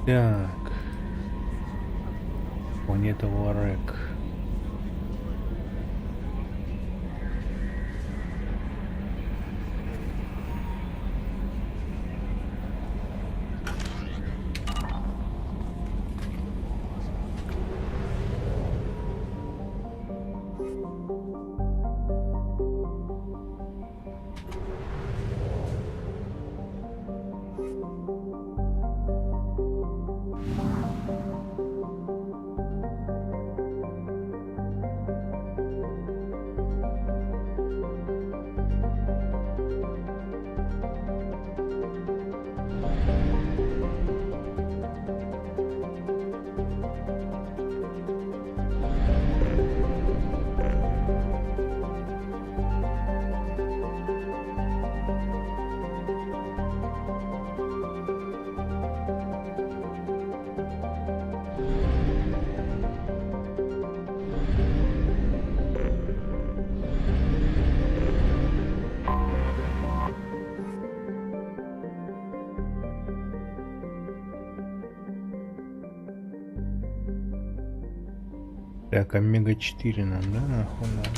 Так. Планета Варек. Так, омега-4 нам, да, нахуй надо?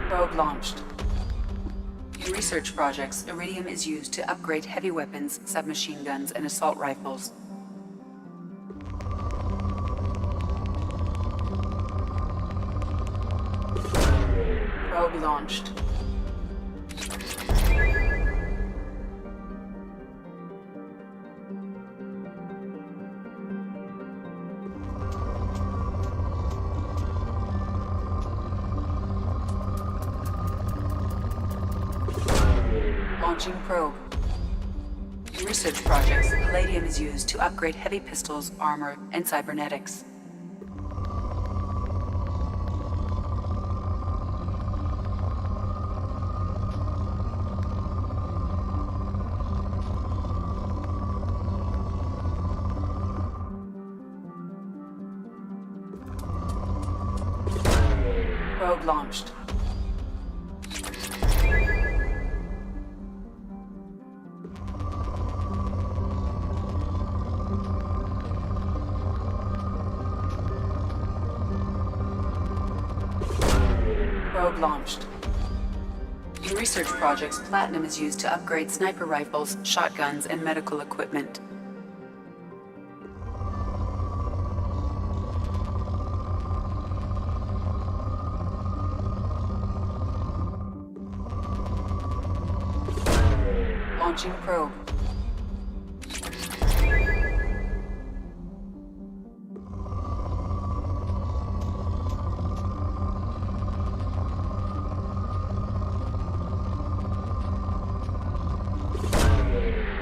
Probe launched. In research projects, iridium is used to upgrade heavy weapons, submachine guns, and assault rifles. Probe launched. Launching probe. In research projects, palladium is used to upgrade heavy pistols, armor, and cybernetics. Probe launched. Probe launched. In research projects, platinum is used to upgrade sniper rifles, shotguns, and medical equipment. Launching probe.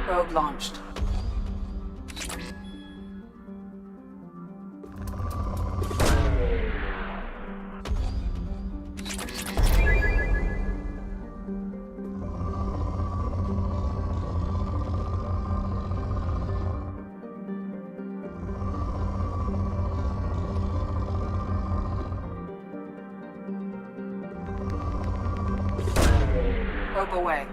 Probe launched. Probe away.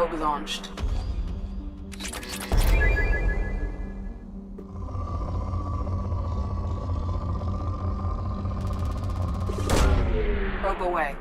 Probe launched. Probe away.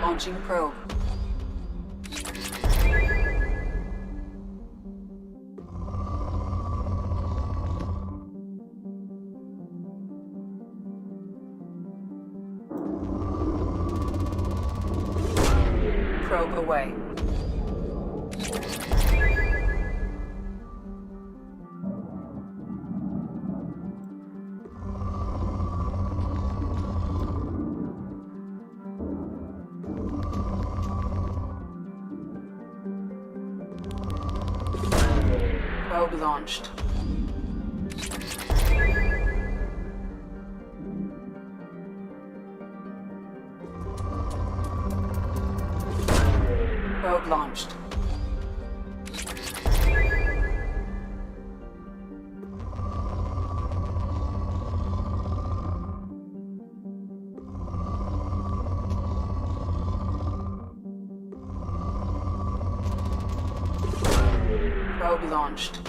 Launching probe. Probe away. Probe launched. Probe launched. Probe launched.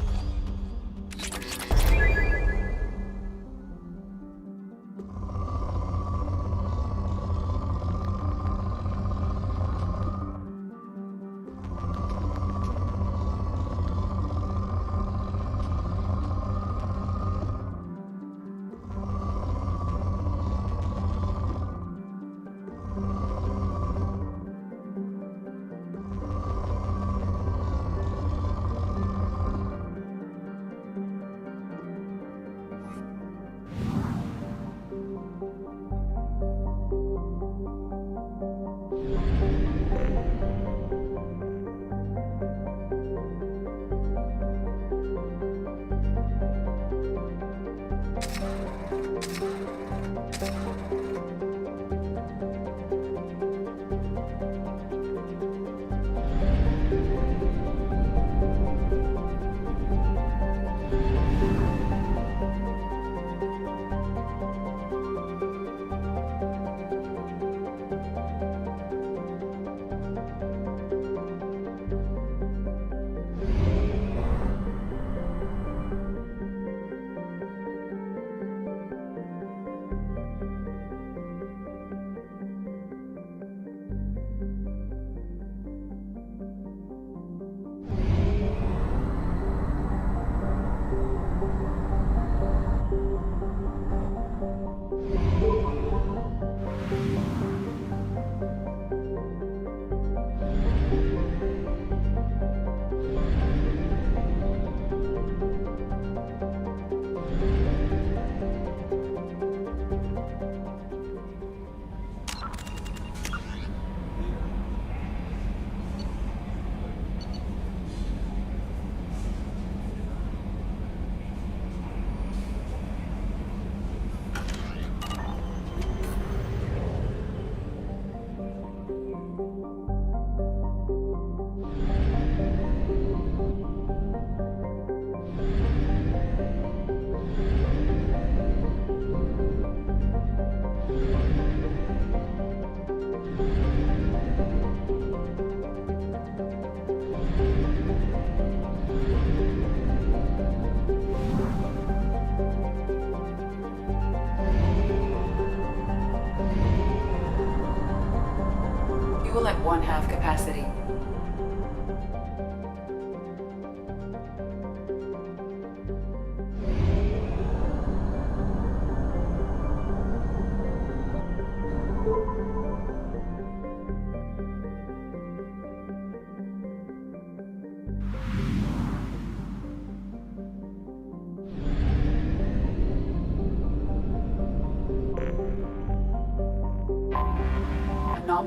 Fuel at 1/2 capacity.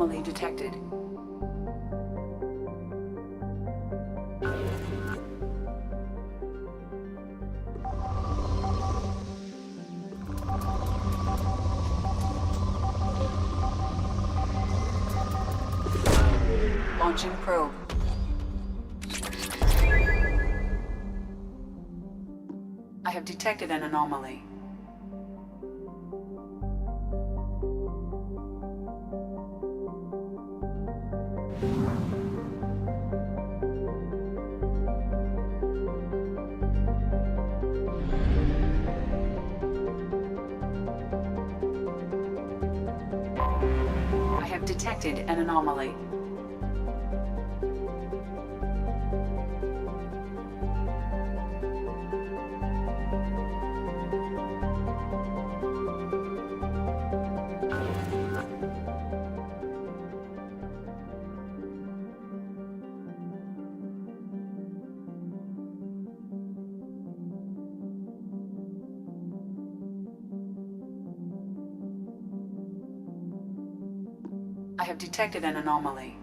anomaly detected. Launching probe. I have detected an anomaly. I have detected an anomaly. I have detected an anomaly.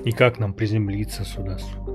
И как нам приземлиться сюда, сука?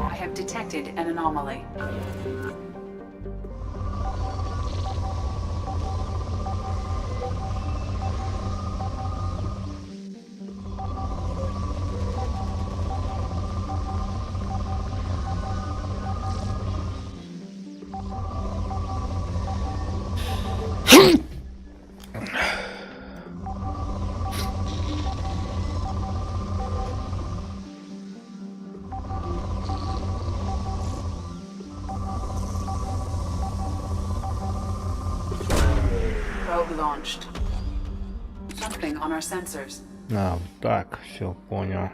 I have detected an anomaly. Probe launched. Something on our sensors. А, так, все, понял.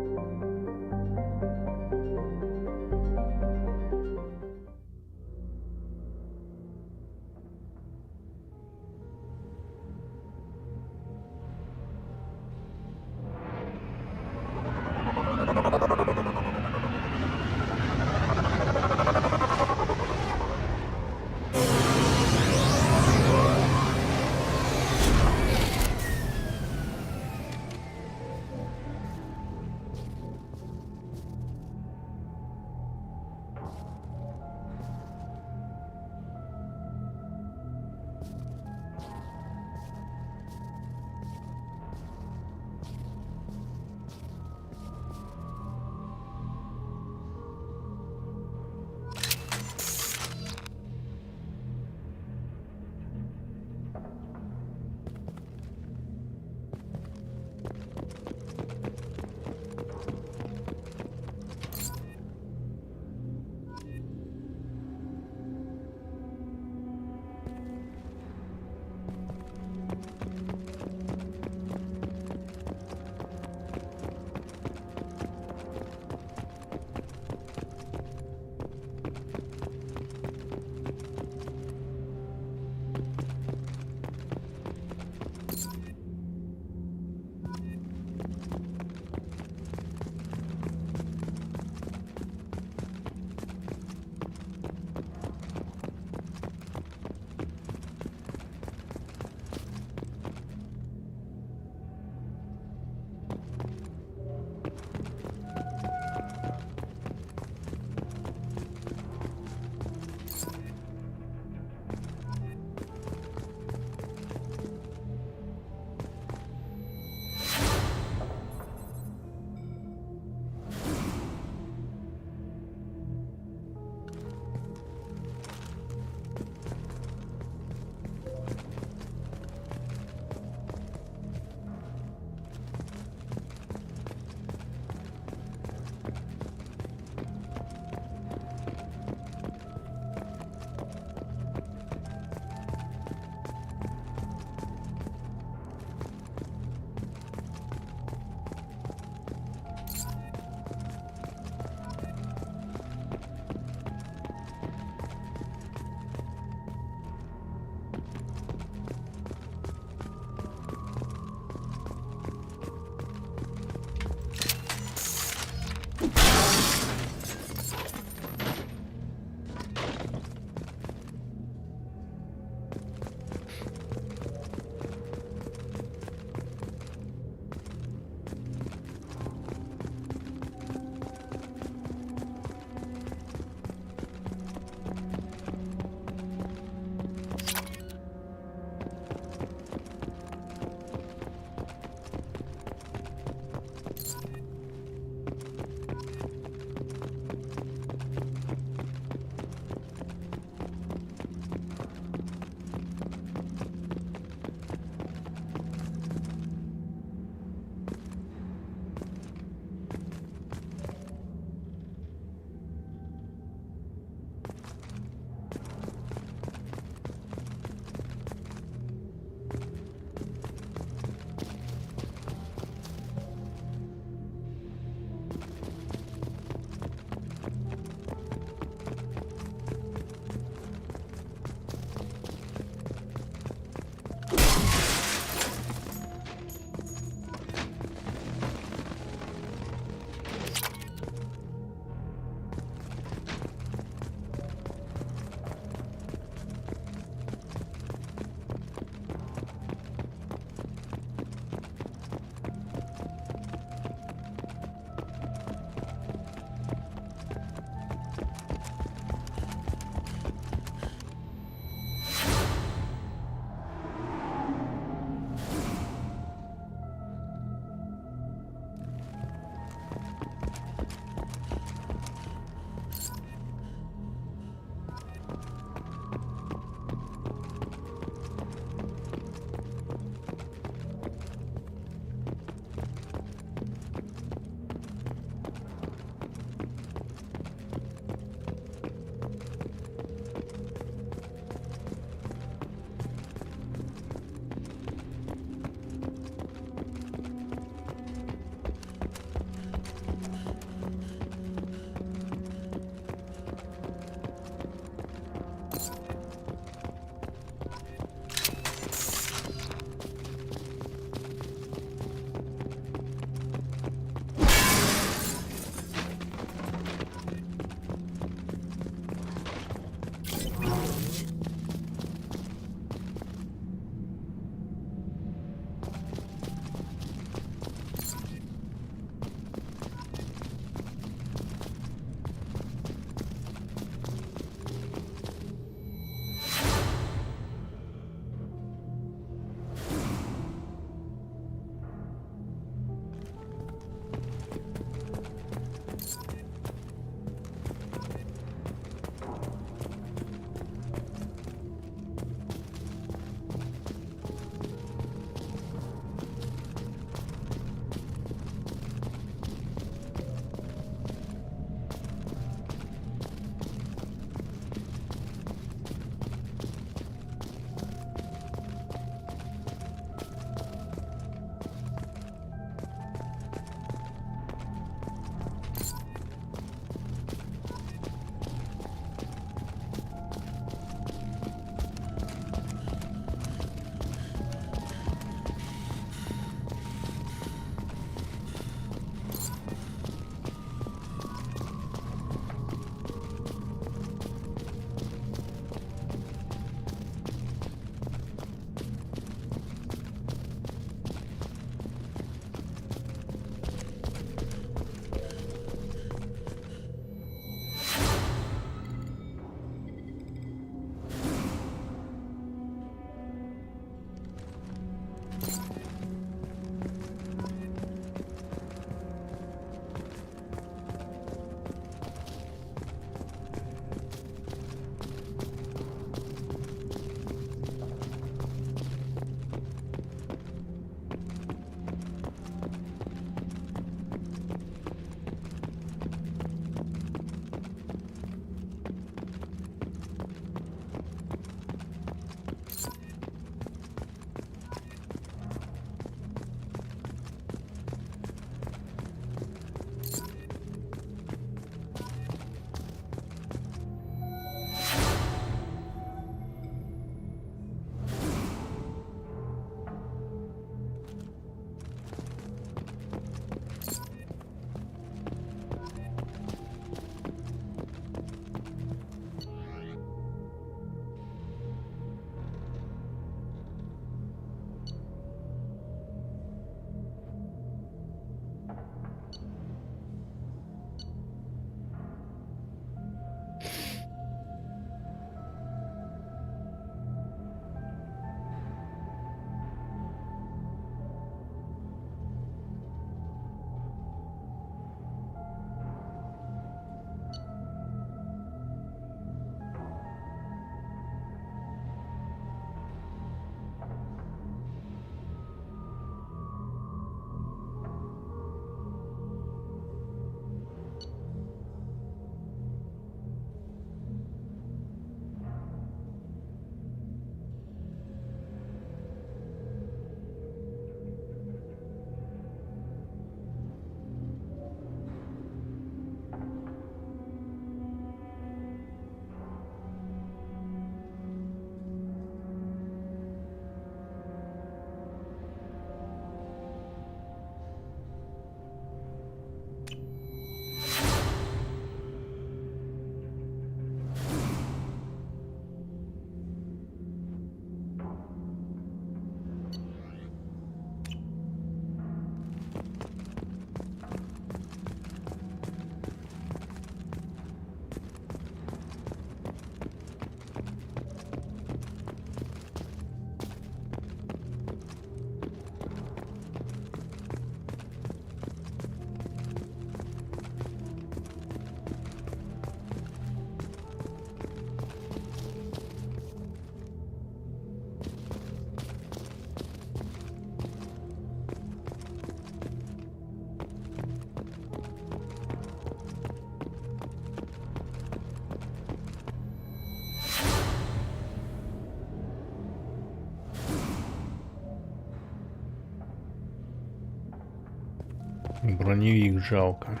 Броневик жалко.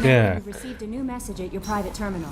Так. You've received a new message at your private terminal.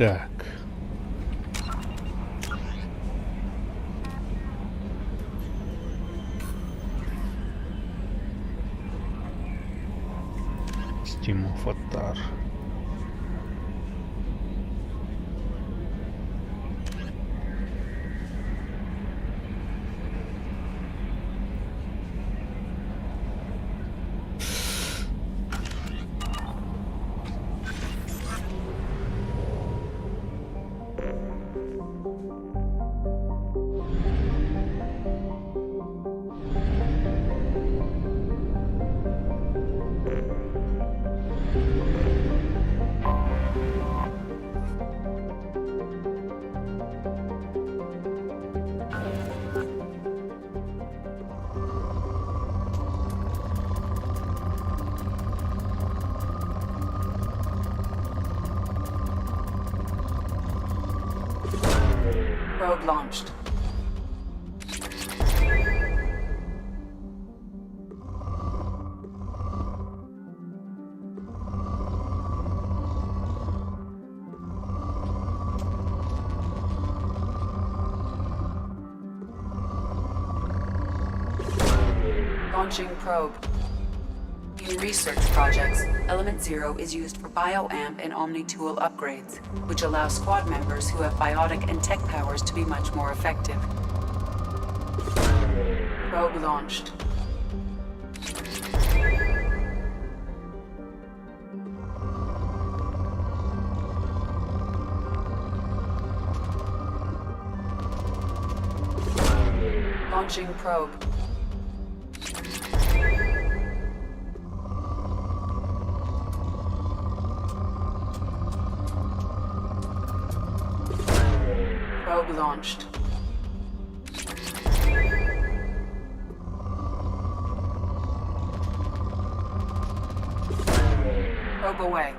Так. Стимофатар. Probe launched. Launching probe. In research projects, Element 0 is used for BioAmp and Omni-tool upgrades, which allow squad members who have biotic and tech powers to be much more effective. Probe launched. Launching probe. Probe launched. Probe away.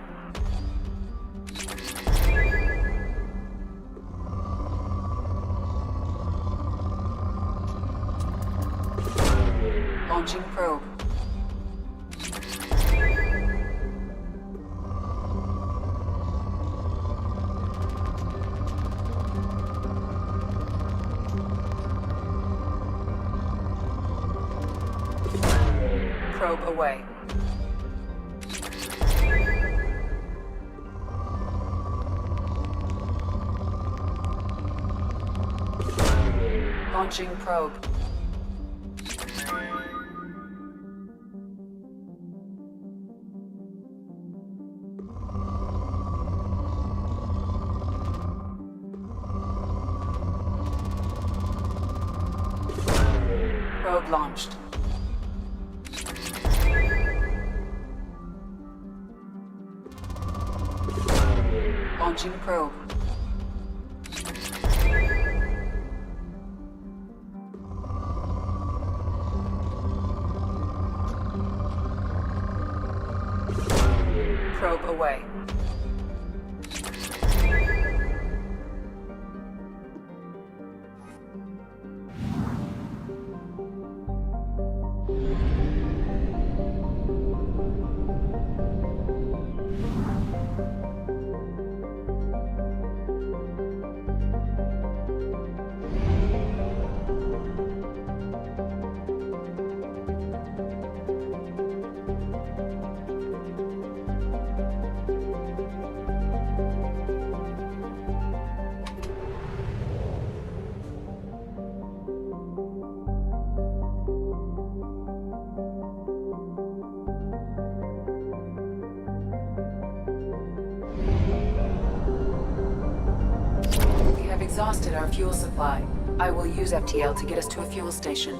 Launching probe. Probe away. Launching probe. Probe launched. Launching probe. Probe away. Exhausted our fuel supply. I will use FTL to get us to a fuel station.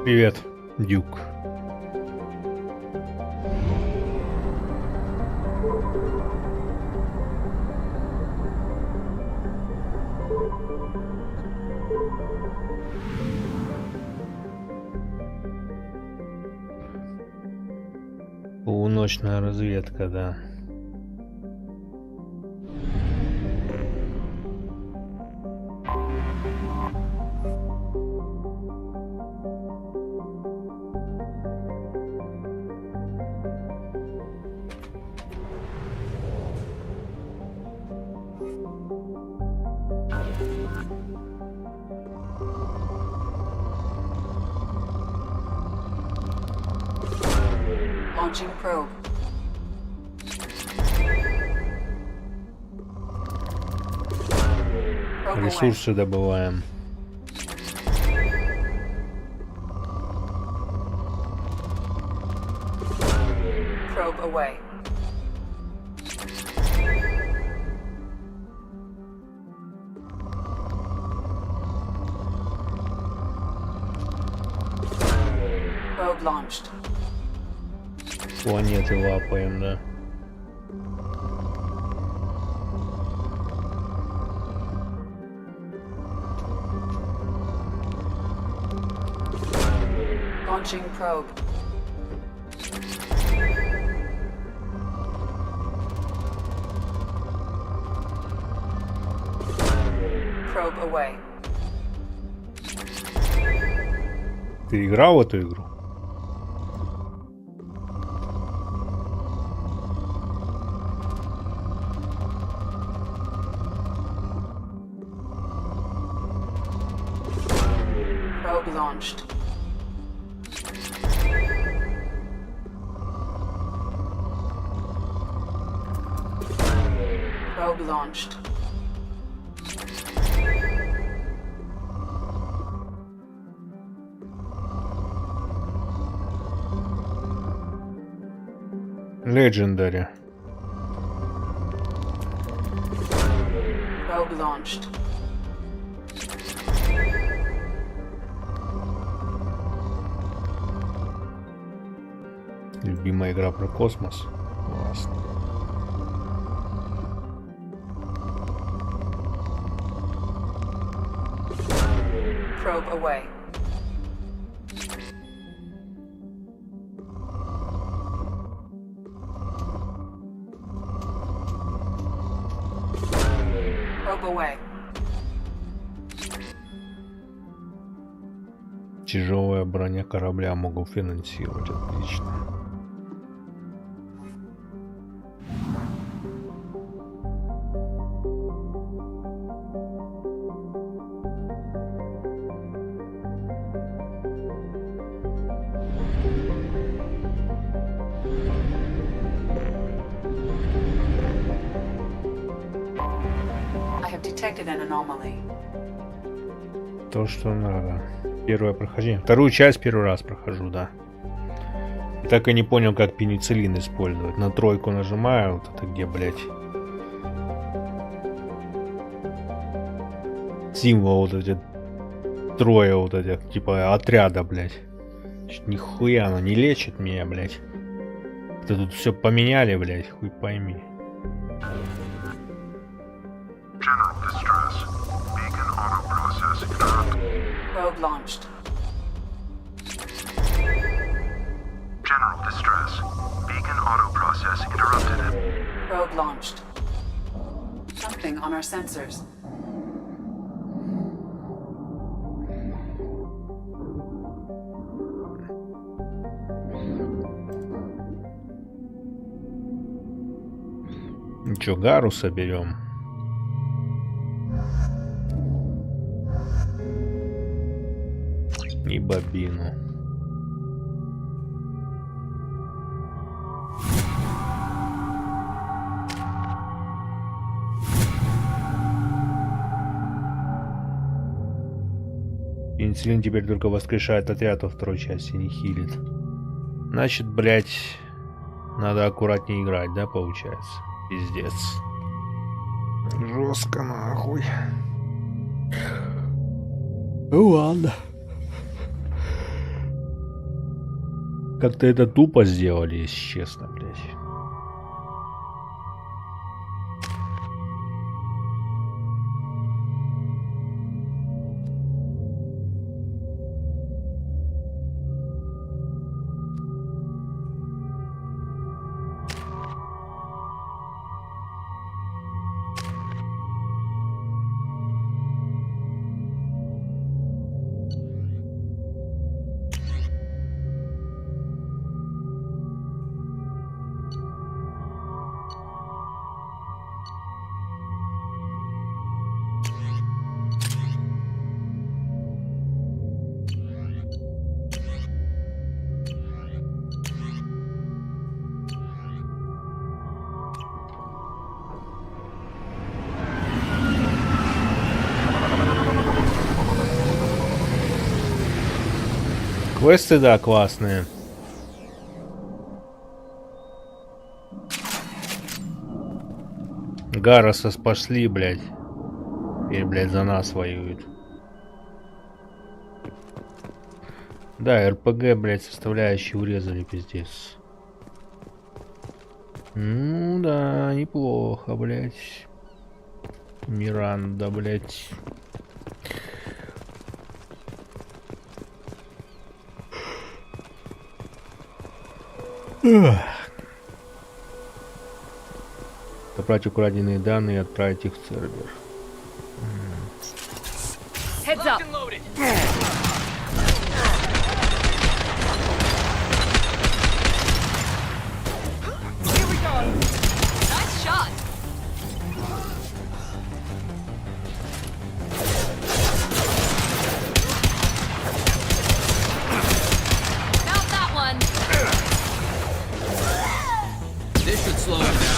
Привет, Дюк. Полуночная разведка, да. Launching probe. Probe Ресурсы добываем. Probe away. Probe launched. Планеты лапаем, да. Launching probe. Probe away. Ты играл в эту игру? Probe launched. Probe launched. Legendary. Probe launched. Любимая игра про космос. Классно. Probe away. Probe away. Тяжелая броня корабля могу финансировать. Отлично. I have detected an anomaly. То, что надо. Первое прохождение. Вторую часть первый раз прохожу, да. И так и не понял, как пенициллин использовать. На тройку нажимаю, вот это где, блядь. Символ вот эти. Трое вот этих, типа отряда, блядь. Нихуя оно не лечит меня, блядь. Это тут все поменяли, блядь, хуй пойми. Probe launched. General distress. Beacon auto process interrupted. Probe launched. Something on our sensors. Ничего, гару соберем. И бобину. Пенициллин теперь только воскрешает отряд во второй части, не хилит. Значит, блять, надо аккуратнее играть, да, получается? Пиздец. Жестко нахуй. Ну ладно. Как-то это тупо сделали, если честно, блядь. Квесты, да, классные. Гарроса спасли, блядь. Теперь, блядь, за нас воюют. Да, РПГ, блядь, составляющие урезали, пиздец. Ну да, неплохо, блядь. Миранда, блядь. Собрать украденные данные и отправить их в сервер. Heads up. Here we go. Nice shot. Found that one. This should slow him down.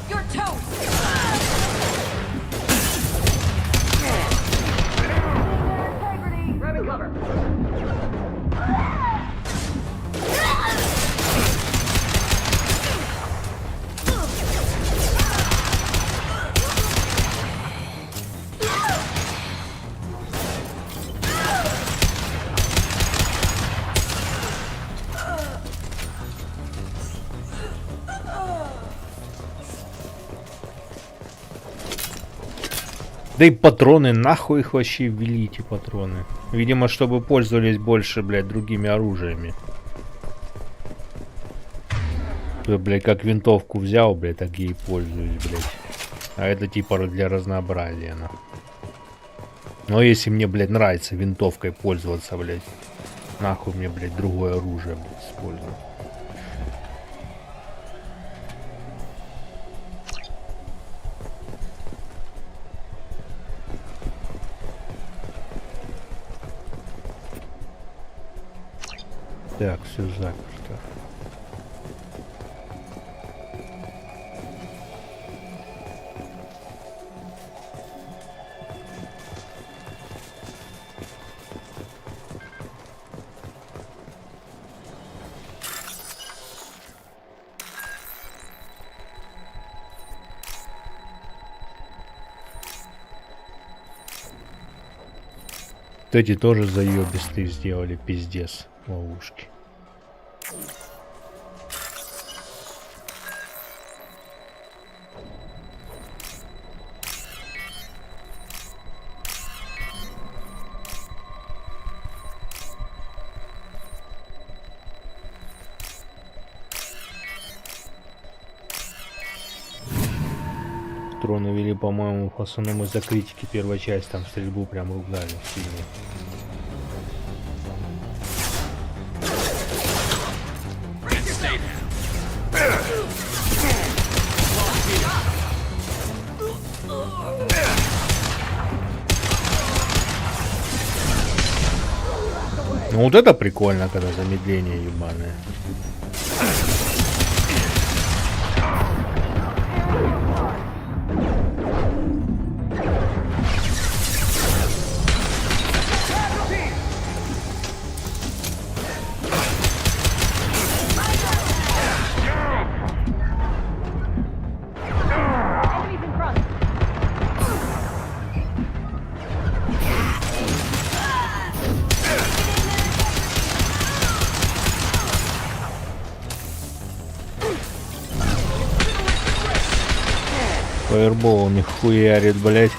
You're toast. Grabbing cover. Да и патроны, нахуй их вообще ввели, эти патроны. Видимо, чтобы пользовались больше, блядь, другими оружиями. Я, блядь, как винтовку взял, блядь, так ей пользуюсь, блядь. А это типа для разнообразия, нахуй. Но если мне, блядь, нравится винтовкой пользоваться, блядь, нахуй мне, блядь, другое оружие, блядь, использовать. Так, все заперто. Вот эти тоже заебистые сделали, пиздец, ловушки. Троны вели, по-моему, в основном из-за критики первой части, там стрельбу прям ругали сильно. Ну вот это прикольно, когда замедление ебаное. Фаербол у них хуярит, блять.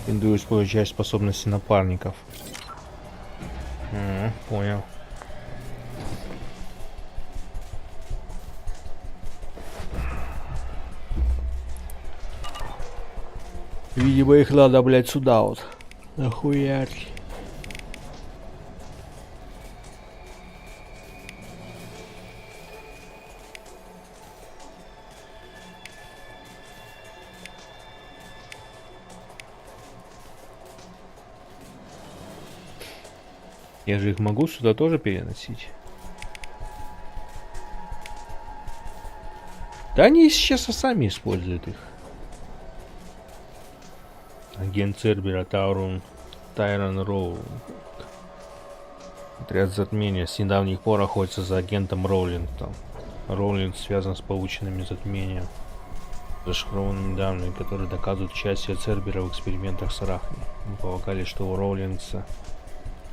Рекомендую использовать часть способностей напарников. Понял. Видимо, их надо, блядь, сюда вот. Нахуярь. Я же их могу сюда тоже переносить. Да они сейчас сами используют их. Агент Цербера Тайрон Роу. Отряд затмения с недавних пор охотится за агентом Роулингом. Роулинг связан с полученными затмением, зашифрованными данными, которые доказывают участие Цербера в экспериментах с Арахни. Мы полагали, что у Роулингса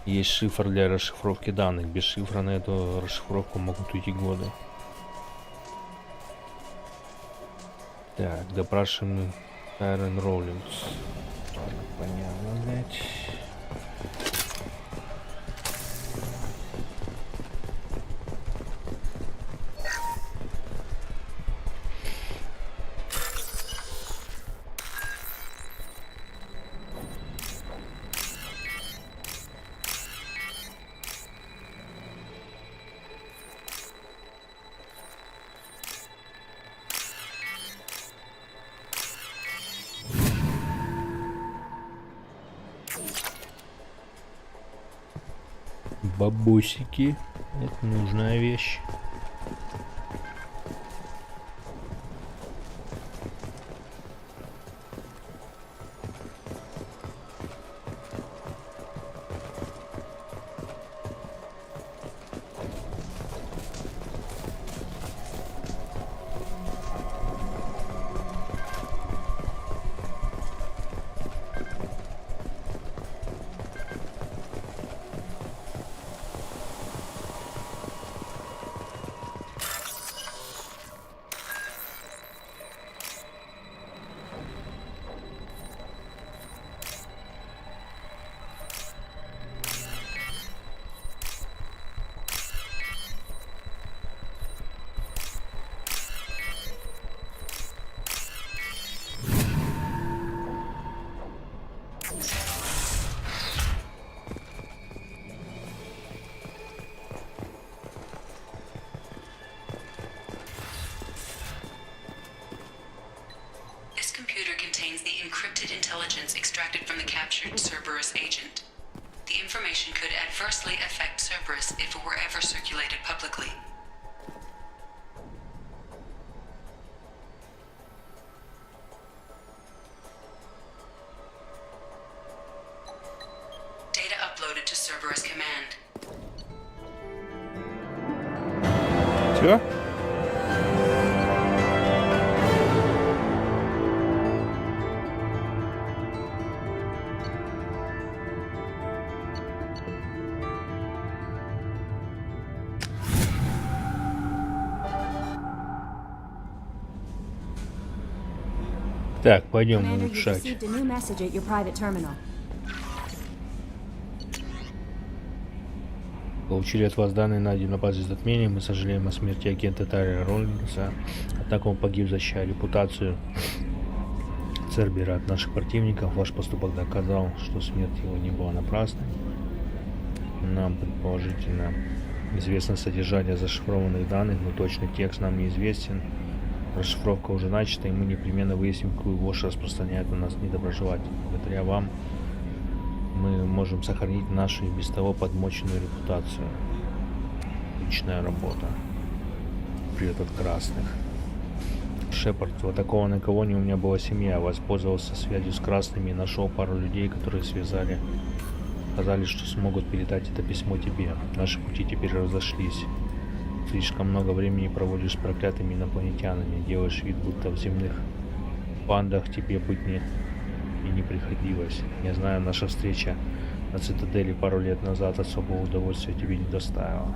есть шифр для расшифровки данных. Без шифра на эту расшифровку могут уйти годы. Так, допрашиваемый Тайрон Роулингс. Понятно, блять. Бабусики. Это нужная вещь. Extracted from the captured Cerberus agent. The information could adversely affect Cerberus if it were ever circulated publicly. Data uploaded to Cerberus command. Все? Так, пойдем улучшать. Получили от вас данные, найдены на базе затмения. Мы сожалеем о смерти агента Тайрона Роулингса. А так он погиб, защищая репутацию Цербера от наших противников. Ваш поступок доказал, что смерть его не была напрасной. Нам предположительно известно содержание зашифрованных данных, но точный текст нам неизвестен. Расшифровка уже начата, и мы непременно выясним, какую ложь распространяют на нас недоброжелатели. Благодаря вам мы можем сохранить нашу и без того подмоченную репутацию. Личная работа. Привет от красных. Шепард, в атакованной колонии у меня была семья. Воспользовался связью с красными и нашел пару людей, которые связали. Сказали, что смогут передать это письмо тебе. Наши пути теперь разошлись. Слишком много времени проводишь с проклятыми инопланетянами, делаешь вид, будто в земных бандах тебе быть и не приходилось. Я знаю, наша встреча на Цитадели пару лет назад особого удовольствия тебе не доставила.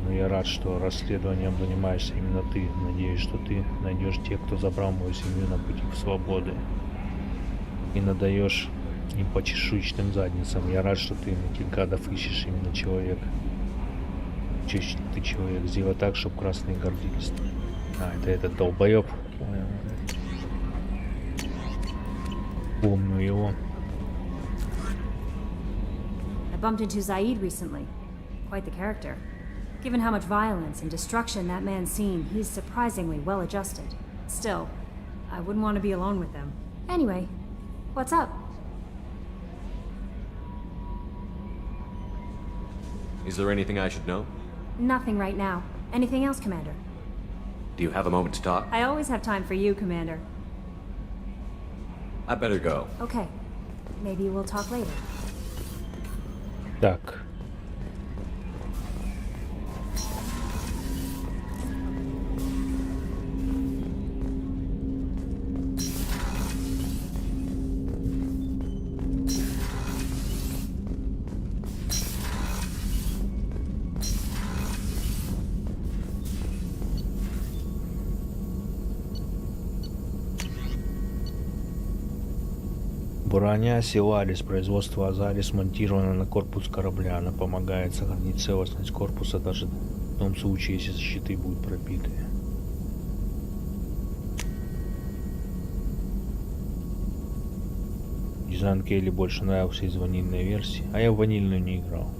Но я рад, что расследованием занимаешься именно ты. Надеюсь, что ты найдешь тех, кто забрал мою семью на пути к свободе. И надаешь им по чешуйчатым задницам. Я рад, что ты на этих гадов ищешь именно человек. Ты человек. Сделай так, чтобы красные гордились. А, это этот долбоеб. Помню его. I bumped into Zaid recently. Quite the character. Given how much violence and destruction that man's seen, he's surprisingly well adjusted. Still, I wouldn't want to be alone with them. Anyway, what's up? Is there anything I should know? Nothing right now. Anything else, Commander? Do you have a moment to talk? I always have time for you, Commander. I better go. Okay. Maybe we'll talk later. Так. Броня Силарис, производство Азарис, смонтирована на корпус корабля. Она помогает сохранить целостность корпуса даже в том случае, если щиты будут пробиты. Дизайн Кейли больше нравился из ванильной версии, а я в ванильную не играл.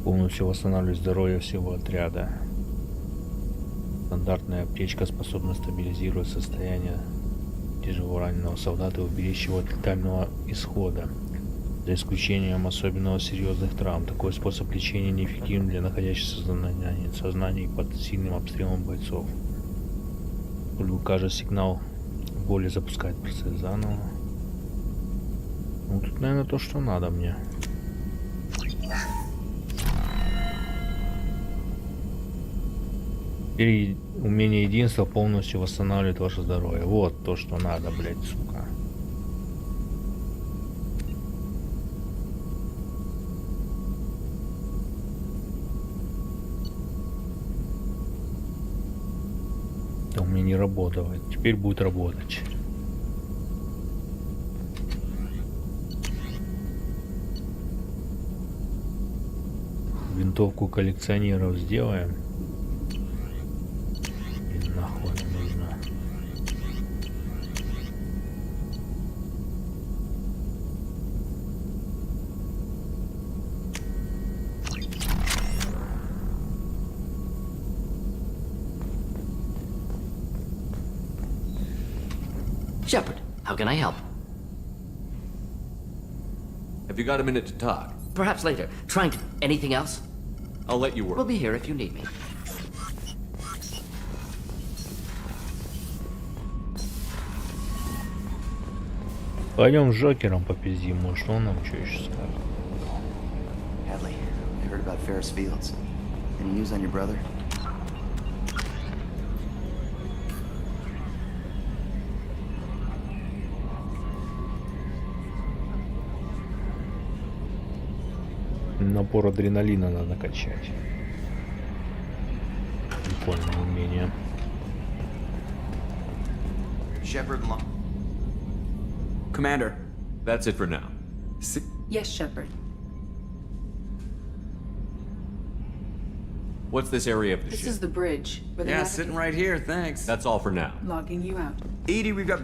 Полностью восстанавливать здоровье всего отряда. Стандартная аптечка способна стабилизировать состояние тяжело раненого солдата и уберечь его от летального исхода, за исключением особенно серьезных травм. Такой способ лечения неэффективен для находящихся в сознании под сильным обстрелом бойцов. Только укажет сигнал боли, запускает процесс заново. Ну тут, наверное, то, что надо мне. Теперь умение единства полностью восстанавливает ваше здоровье. Вот то, что надо, блядь, сука. Это у меня не работает. Теперь будет работать. Винтовку коллекционеров сделаем. Shepard, how can I help? Have you got a minute to talk? Perhaps later. Trying to... Anything else? I'll let you work. We'll be here if you need me. Пойдем с Джокером попиздим, может он нам что еще скажет. Hadley, I heard about Ferris Fields. Any news on your brother? Напор адреналина надо качать. Прикольное умение. Shepard, Commander. That's it for now. Yes, Shepard. What's this area of the ship? This is the bridge. Where the Yeah, sitting right here, thanks. That's all for now. Logging you out. Edie, we've got...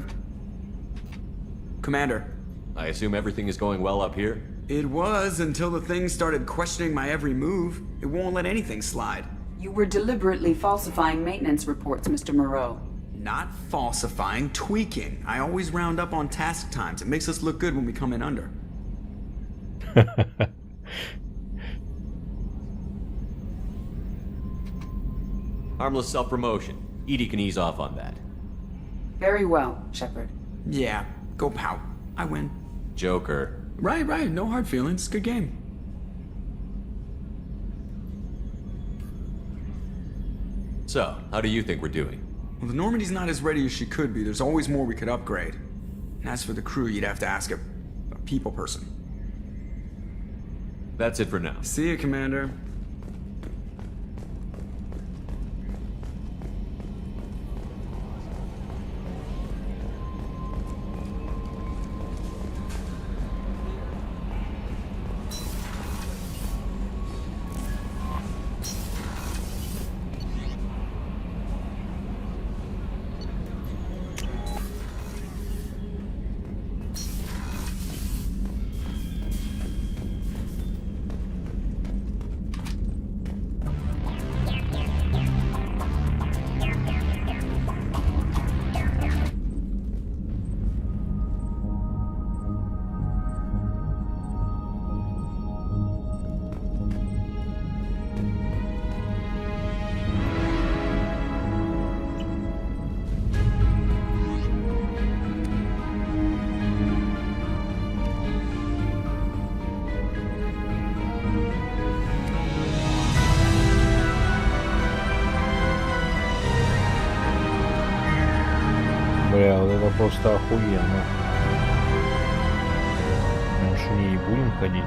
Commander. I assume everything is going well up here? It was until the thing started questioning my every move. It won't let anything slide. You were deliberately falsifying maintenance reports, Mr. Moreau. Not falsifying, tweaking. I always round up on task times. It makes us look good when we come in under. Harmless self-promotion. Edie can ease off on that. Very well, Shepard. Yeah, go pout. I win. Joker. Right. No hard feelings. Good game. So, how do you think we're doing? Well, the Normandy's not as ready as she could be. There's always more we could upgrade. And as for the crew, you'd have to ask a people person. That's it for now. See you, Commander. Бля, вот это просто охуенно. Может, в ней и будем ходить?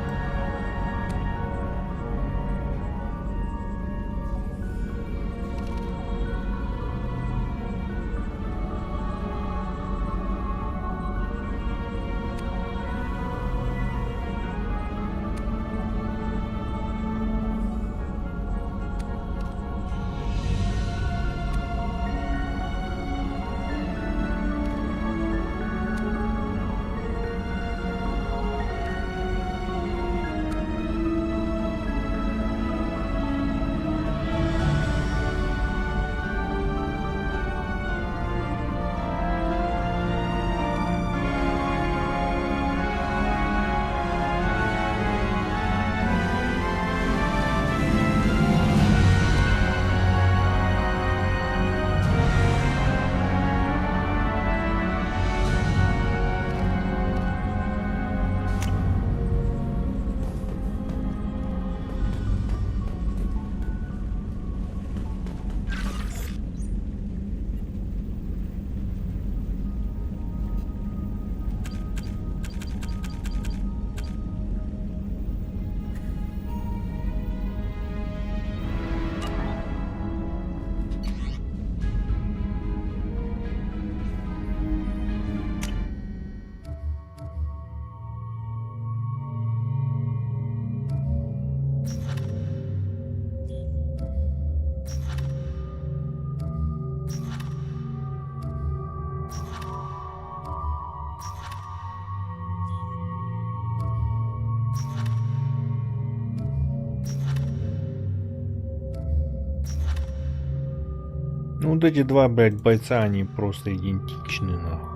Ну вот эти два, блядь, бойца, они просто идентичны, нахуй.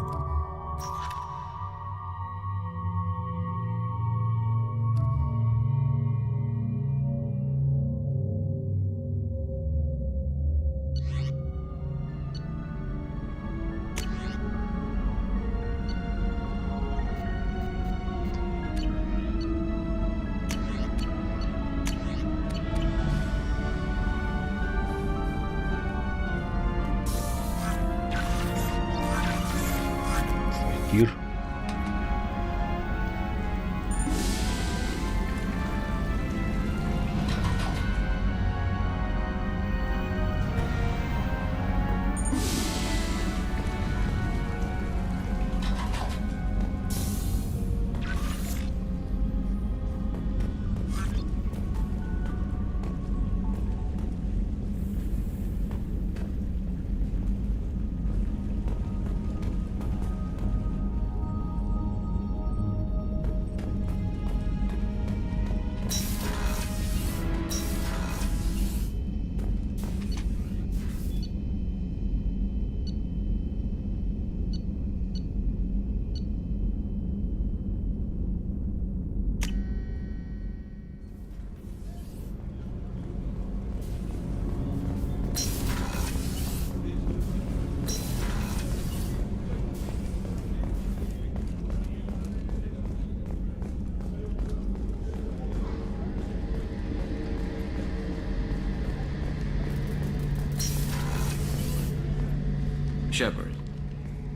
Shepard,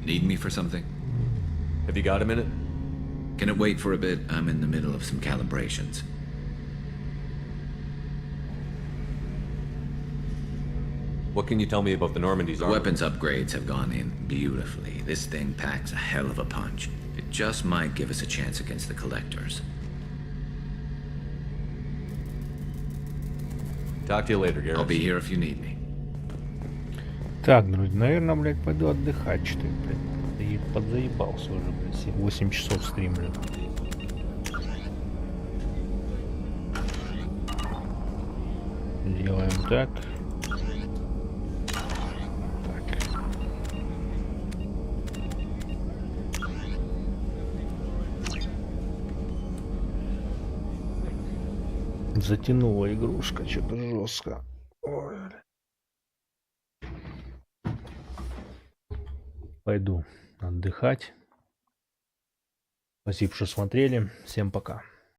need me for something? Have you got a minute? Can it wait for a bit? I'm in the middle of some calibrations. What can you tell me about the Normandy's The armor? weapons upgrades have gone in beautifully. This thing packs a hell of a punch. It just might give us a chance against the collectors. Talk to you later, Garrett. I'll be here if you need me. Так, друзья, наверное, блядь, пойду отдыхать, что ли, блядь. И подзаебался уже, блядь, 8 часов стримлю. Делаем так. Затянула игрушка, что-то жестко. Ой. Пойду отдыхать. Спасибо, что смотрели. Всем пока.